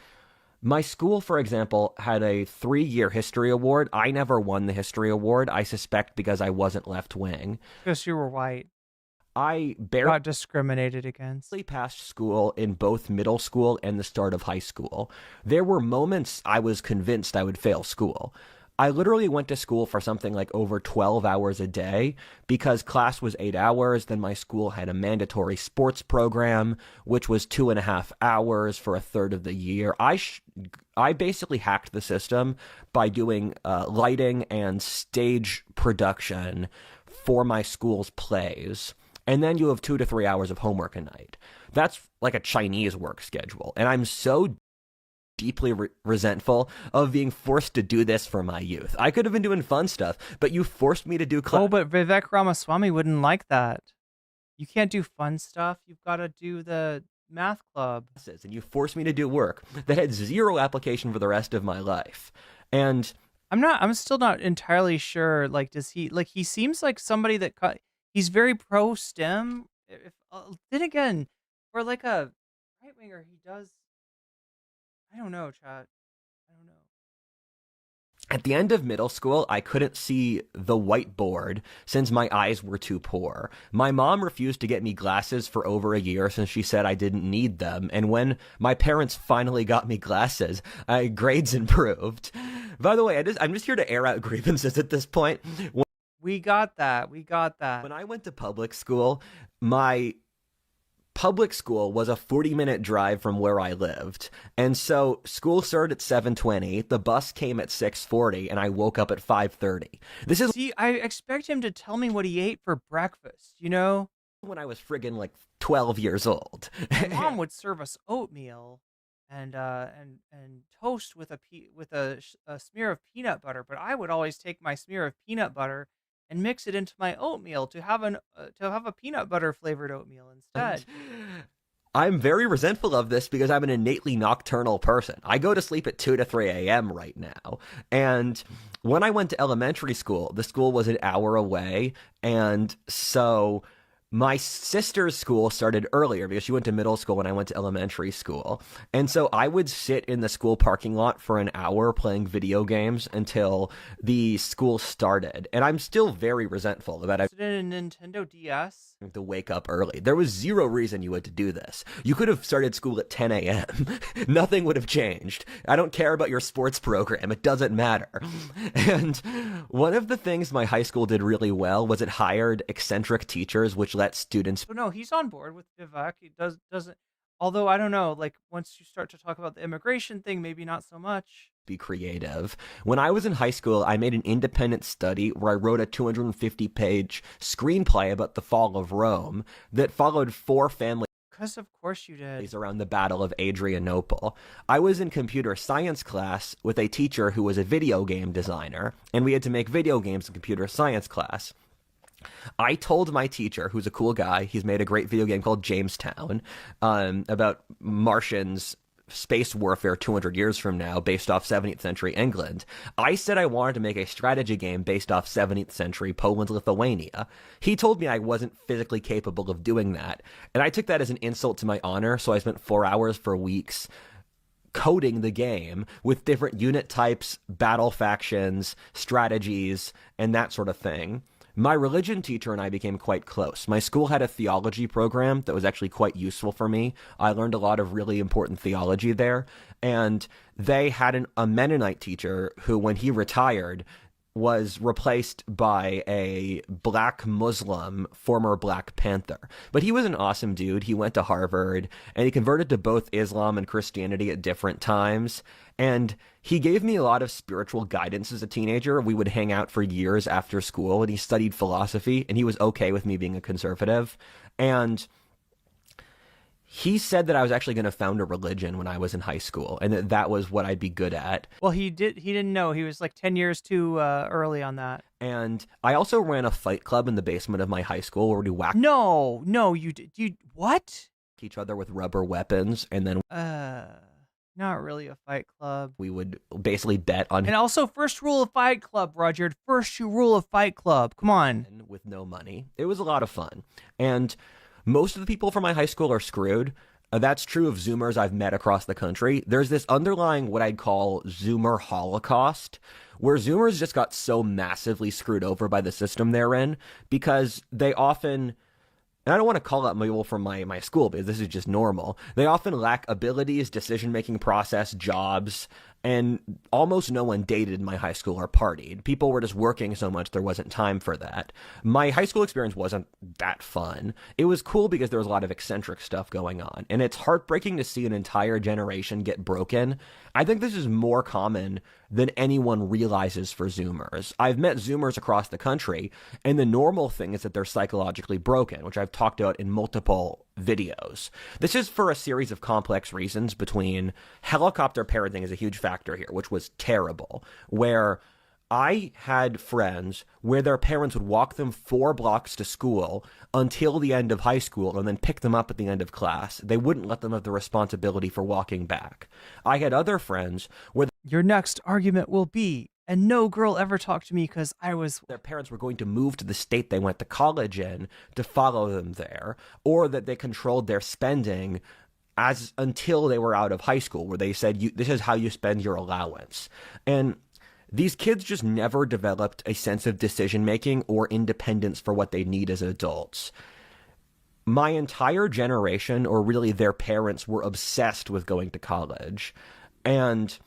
my school, for example, had a 3-year history award. I never won the history award, I suspect because I wasn't left-wing. Because you were white. I barely got discriminated against. Passed school in both middle school and the start of high school. There were moments I was convinced I would fail school. I literally went to school for something like over 12 hours a day because class was 8 hours. Then my school had a mandatory sports program, which was 2.5 hours for a third of the year. I basically hacked the system by doing lighting and stage production for my school's plays. And then you have 2 to 3 hours of homework a night. That's like a Chinese work schedule. And I'm so deeply resentful of being forced to do this for my youth. I could have been doing fun stuff, but you forced me to do Oh, but Vivek Ramaswamy wouldn't like that. You can't do fun stuff. You've got to do the math club. And you forced me to do work that had zero application for the rest of my life. And I'm still not entirely sure. Like, he seems like somebody that he's very pro STEM. Then again, for like a right winger, he does. I don't know, chat. I don't know. At the end of middle school, I couldn't see the whiteboard since my eyes were too poor. My mom refused to get me glasses for over a year since she said I didn't need them. And when my parents finally got me glasses, grades improved. By the way, I'm just here to air out grievances at this point. We got that. When I went to public school, my public school was a 40-minute drive from where I lived. And so school started at 7:20, the bus came at 6:40, and I woke up at 5:30. See, I expect him to tell me what he ate for breakfast, you know? When I was friggin' like 12 years old. My mom would serve us oatmeal and toast with a smear of peanut butter, but I would always take my smear of peanut butter and mix it into my oatmeal to have a peanut butter flavored oatmeal instead. I'm very resentful of this because I'm an innately nocturnal person. I go to sleep at 2 to 3 a.m. right now. And when I went to elementary school, the school was an hour away. And so my sister's school started earlier because she went to middle school when I went to elementary school. And so I would sit in the school parking lot for an hour playing video games until the school started. And I'm still very resentful about it. Is it in a Nintendo DS? To wake up early. There was zero reason you had to do this. You could have started school at 10 a.m. Nothing would have changed. I don't care about your sports program. It doesn't matter. And one of the things my high school did really well was it hired eccentric teachers, which let students... No, he's on board with Vivek. He doesn't... Although, I don't know, like, once you start to talk about the immigration thing, maybe not so much. be creative. When I was in high school, I made an independent study where I wrote a 250-page screenplay about the fall of Rome that followed 4 families. Because of course you did. Around the Battle of Adrianople. I was in computer science class with a teacher who was a video game designer, and we had to make video games in computer science class. I told my teacher, who's a cool guy, he's made a great video game called Jamestown, about Martians, space warfare 200 years from now based off 17th century England. I said I wanted to make a strategy game based off 17th century Poland, Lithuania. He told me I wasn't physically capable of doing that, and I took that as an insult to my honor, so I spent 4 hours for weeks coding the game with different unit types, battle factions, strategies, and that sort of thing. My religion teacher and I became quite close. My school had a theology program that was actually quite useful for me. I learned a lot of really important theology there. And they had a Mennonite teacher who, when he retired, was replaced by a black Muslim, former Black Panther. But he was an awesome dude. He went to Harvard, and he converted to both Islam and Christianity at different times. And he gave me a lot of spiritual guidance as a teenager. We would hang out for years after school, and he studied philosophy, and he was okay with me being a conservative. And he said that I was actually going to found a religion when I was in high school, and that was what I'd be good at. Well, he didn't know. He was like 10 years too early on that. And I also ran a fight club in the basement of my high school where we whacked. No, you what? Each other with rubber weapons, and then not really a fight club. We would basically bet on. And also, first rule of Fight Club, Roger. First rule of Fight Club. Come on. With no money, it was a lot of fun, and most of the people from my high school are screwed. That's true of Zoomers I've met across the country. There's this underlying what I'd call Zoomer holocaust, where Zoomers just got so massively screwed over by the system they're in because they often, and I don't want to call out people from my school because this is just normal, they often lack abilities, decision-making process, jobs, and almost no one dated in my high school or partied. People were just working so much there wasn't time for that. My high school experience wasn't that fun. It was cool because there was a lot of eccentric stuff going on, and it's heartbreaking to see an entire generation get broken. I think this is more common than anyone realizes for Zoomers. I've met Zoomers across the country, and the normal thing is that they're psychologically broken, which I've talked about in multiple videos. This is for a series of complex reasons. Between helicopter parenting is a huge factor here, which was terrible, where I had friends where their parents would walk them 4 blocks to school until the end of high school and then pick them up at the end of class. They wouldn't let them have the responsibility for walking back. I had other friends where your next argument will be, and no girl ever talked to me because their parents were going to move to the state they went to college in to follow them there, or that they controlled their spending until they were out of high school, where they said, this is how you spend your allowance. And these kids just never developed a sense of decision-making or independence for what they need as adults. My entire generation, or really their parents, were obsessed with going to college. And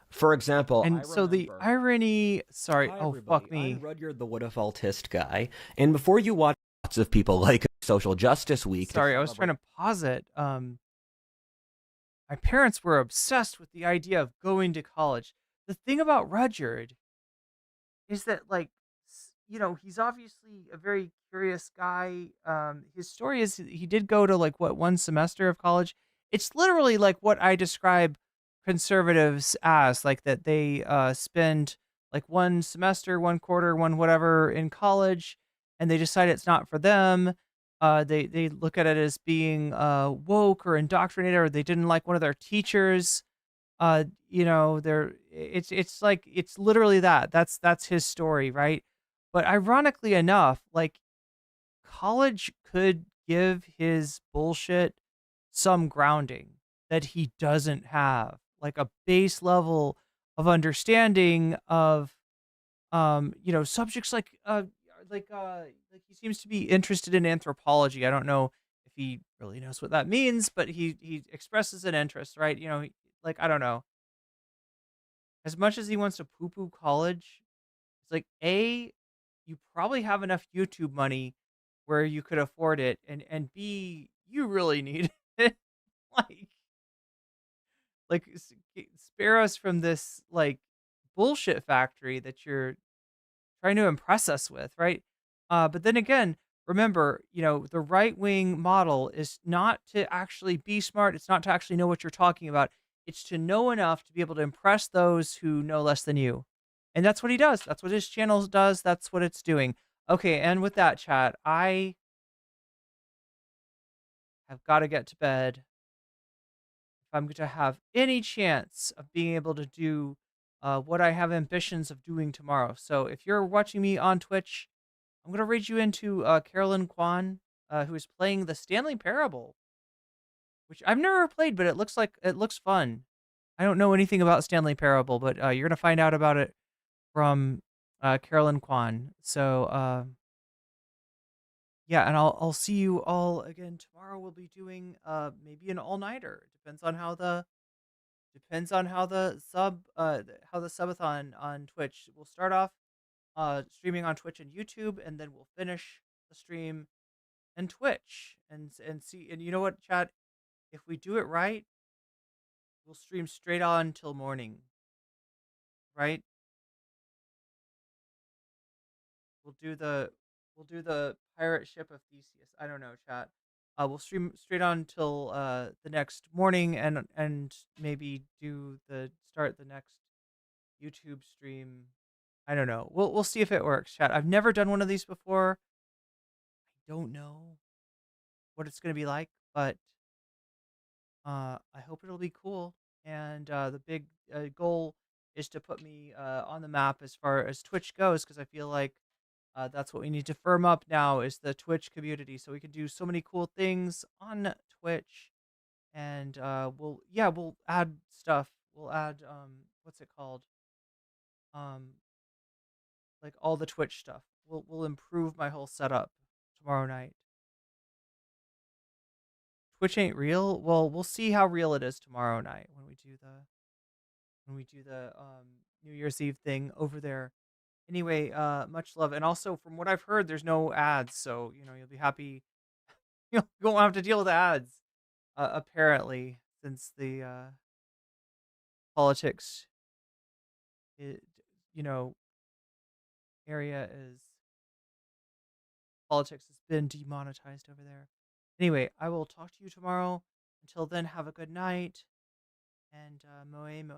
for example, and so the irony, fuck me. I'm Rudyard the Woodafall Tist guy. And before you watch lots of people like Social Justice Week. Sorry, I was trying to pause it. My parents were obsessed with the idea of going to college. The thing about Rudyard is that, he's obviously a very curious guy. His story is he did go to, 1 semester of college. It's literally like what I describe conservatives as, that they spend 1 semester, 1 quarter, 1 whatever in college, and they decide it's not for them. They look at it as being woke or indoctrinated, or they didn't like one of their teachers. It's literally that. That's his story, right? But ironically enough, college could give his bullshit some grounding that he doesn't have, a base level of understanding of, subjects like he seems to be interested in anthropology. I don't know if he really knows what that means, but he expresses an interest, right? I don't know. As much as he wants to poo-poo college, it's A, you probably have enough YouTube money where you could afford it, and B, you really need it. spare us from this like bullshit factory that you're trying to impress us with, right? But then again, remember, the right wing model is not to actually be smart. It's not to actually know what you're talking about. It's to know enough to be able to impress those who know less than you. And that's what he does. That's what his channel does. That's what it's doing. Okay, and with that, chat, I have got to get to bed. If I'm going to have any chance of being able to do what I have ambitions of doing tomorrow. So if you're watching me on Twitch, I'm going to read you into Carolyn Kwan, who is playing the Stanley Parable, which I've never played, but it looks fun. I don't know anything about Stanley Parable, but you're going to find out about it from Carolyn Kwan. So yeah, and I'll see you all again tomorrow. We'll be doing maybe an all-nighter. Depends on how the subathon on Twitch. We'll start off streaming on Twitch and YouTube, and then we'll finish the stream and Twitch and see. And you know what, chat? If we do it right, we'll stream straight on till morning. Right? We'll do the pirate ship of Theseus. I don't know, chat. We'll stream straight on till the next morning, and maybe start the next YouTube stream. I don't know. We'll see if it works, chat. I've never done one of these before. I don't know what it's gonna be like, but I hope it'll be cool. And the big goal is to put me on the map as far as Twitch goes, because I feel like that's what we need to firm up now is the Twitch community, so we can do so many cool things on Twitch. And we'll add stuff. We'll add what's it called? Like all the Twitch stuff. We'll improve my whole setup tomorrow night. Twitch ain't real. Well, we'll see how real it is tomorrow night when we do the New Year's Eve thing over there. Anyway, much love. And also from what I've heard, there's no ads, so you'll be happy. You won't have to deal with ads. Apparently, since the politics area is politics has been demonetized over there. Anyway, I will talk to you tomorrow. Until then, have a good night, and moe moe.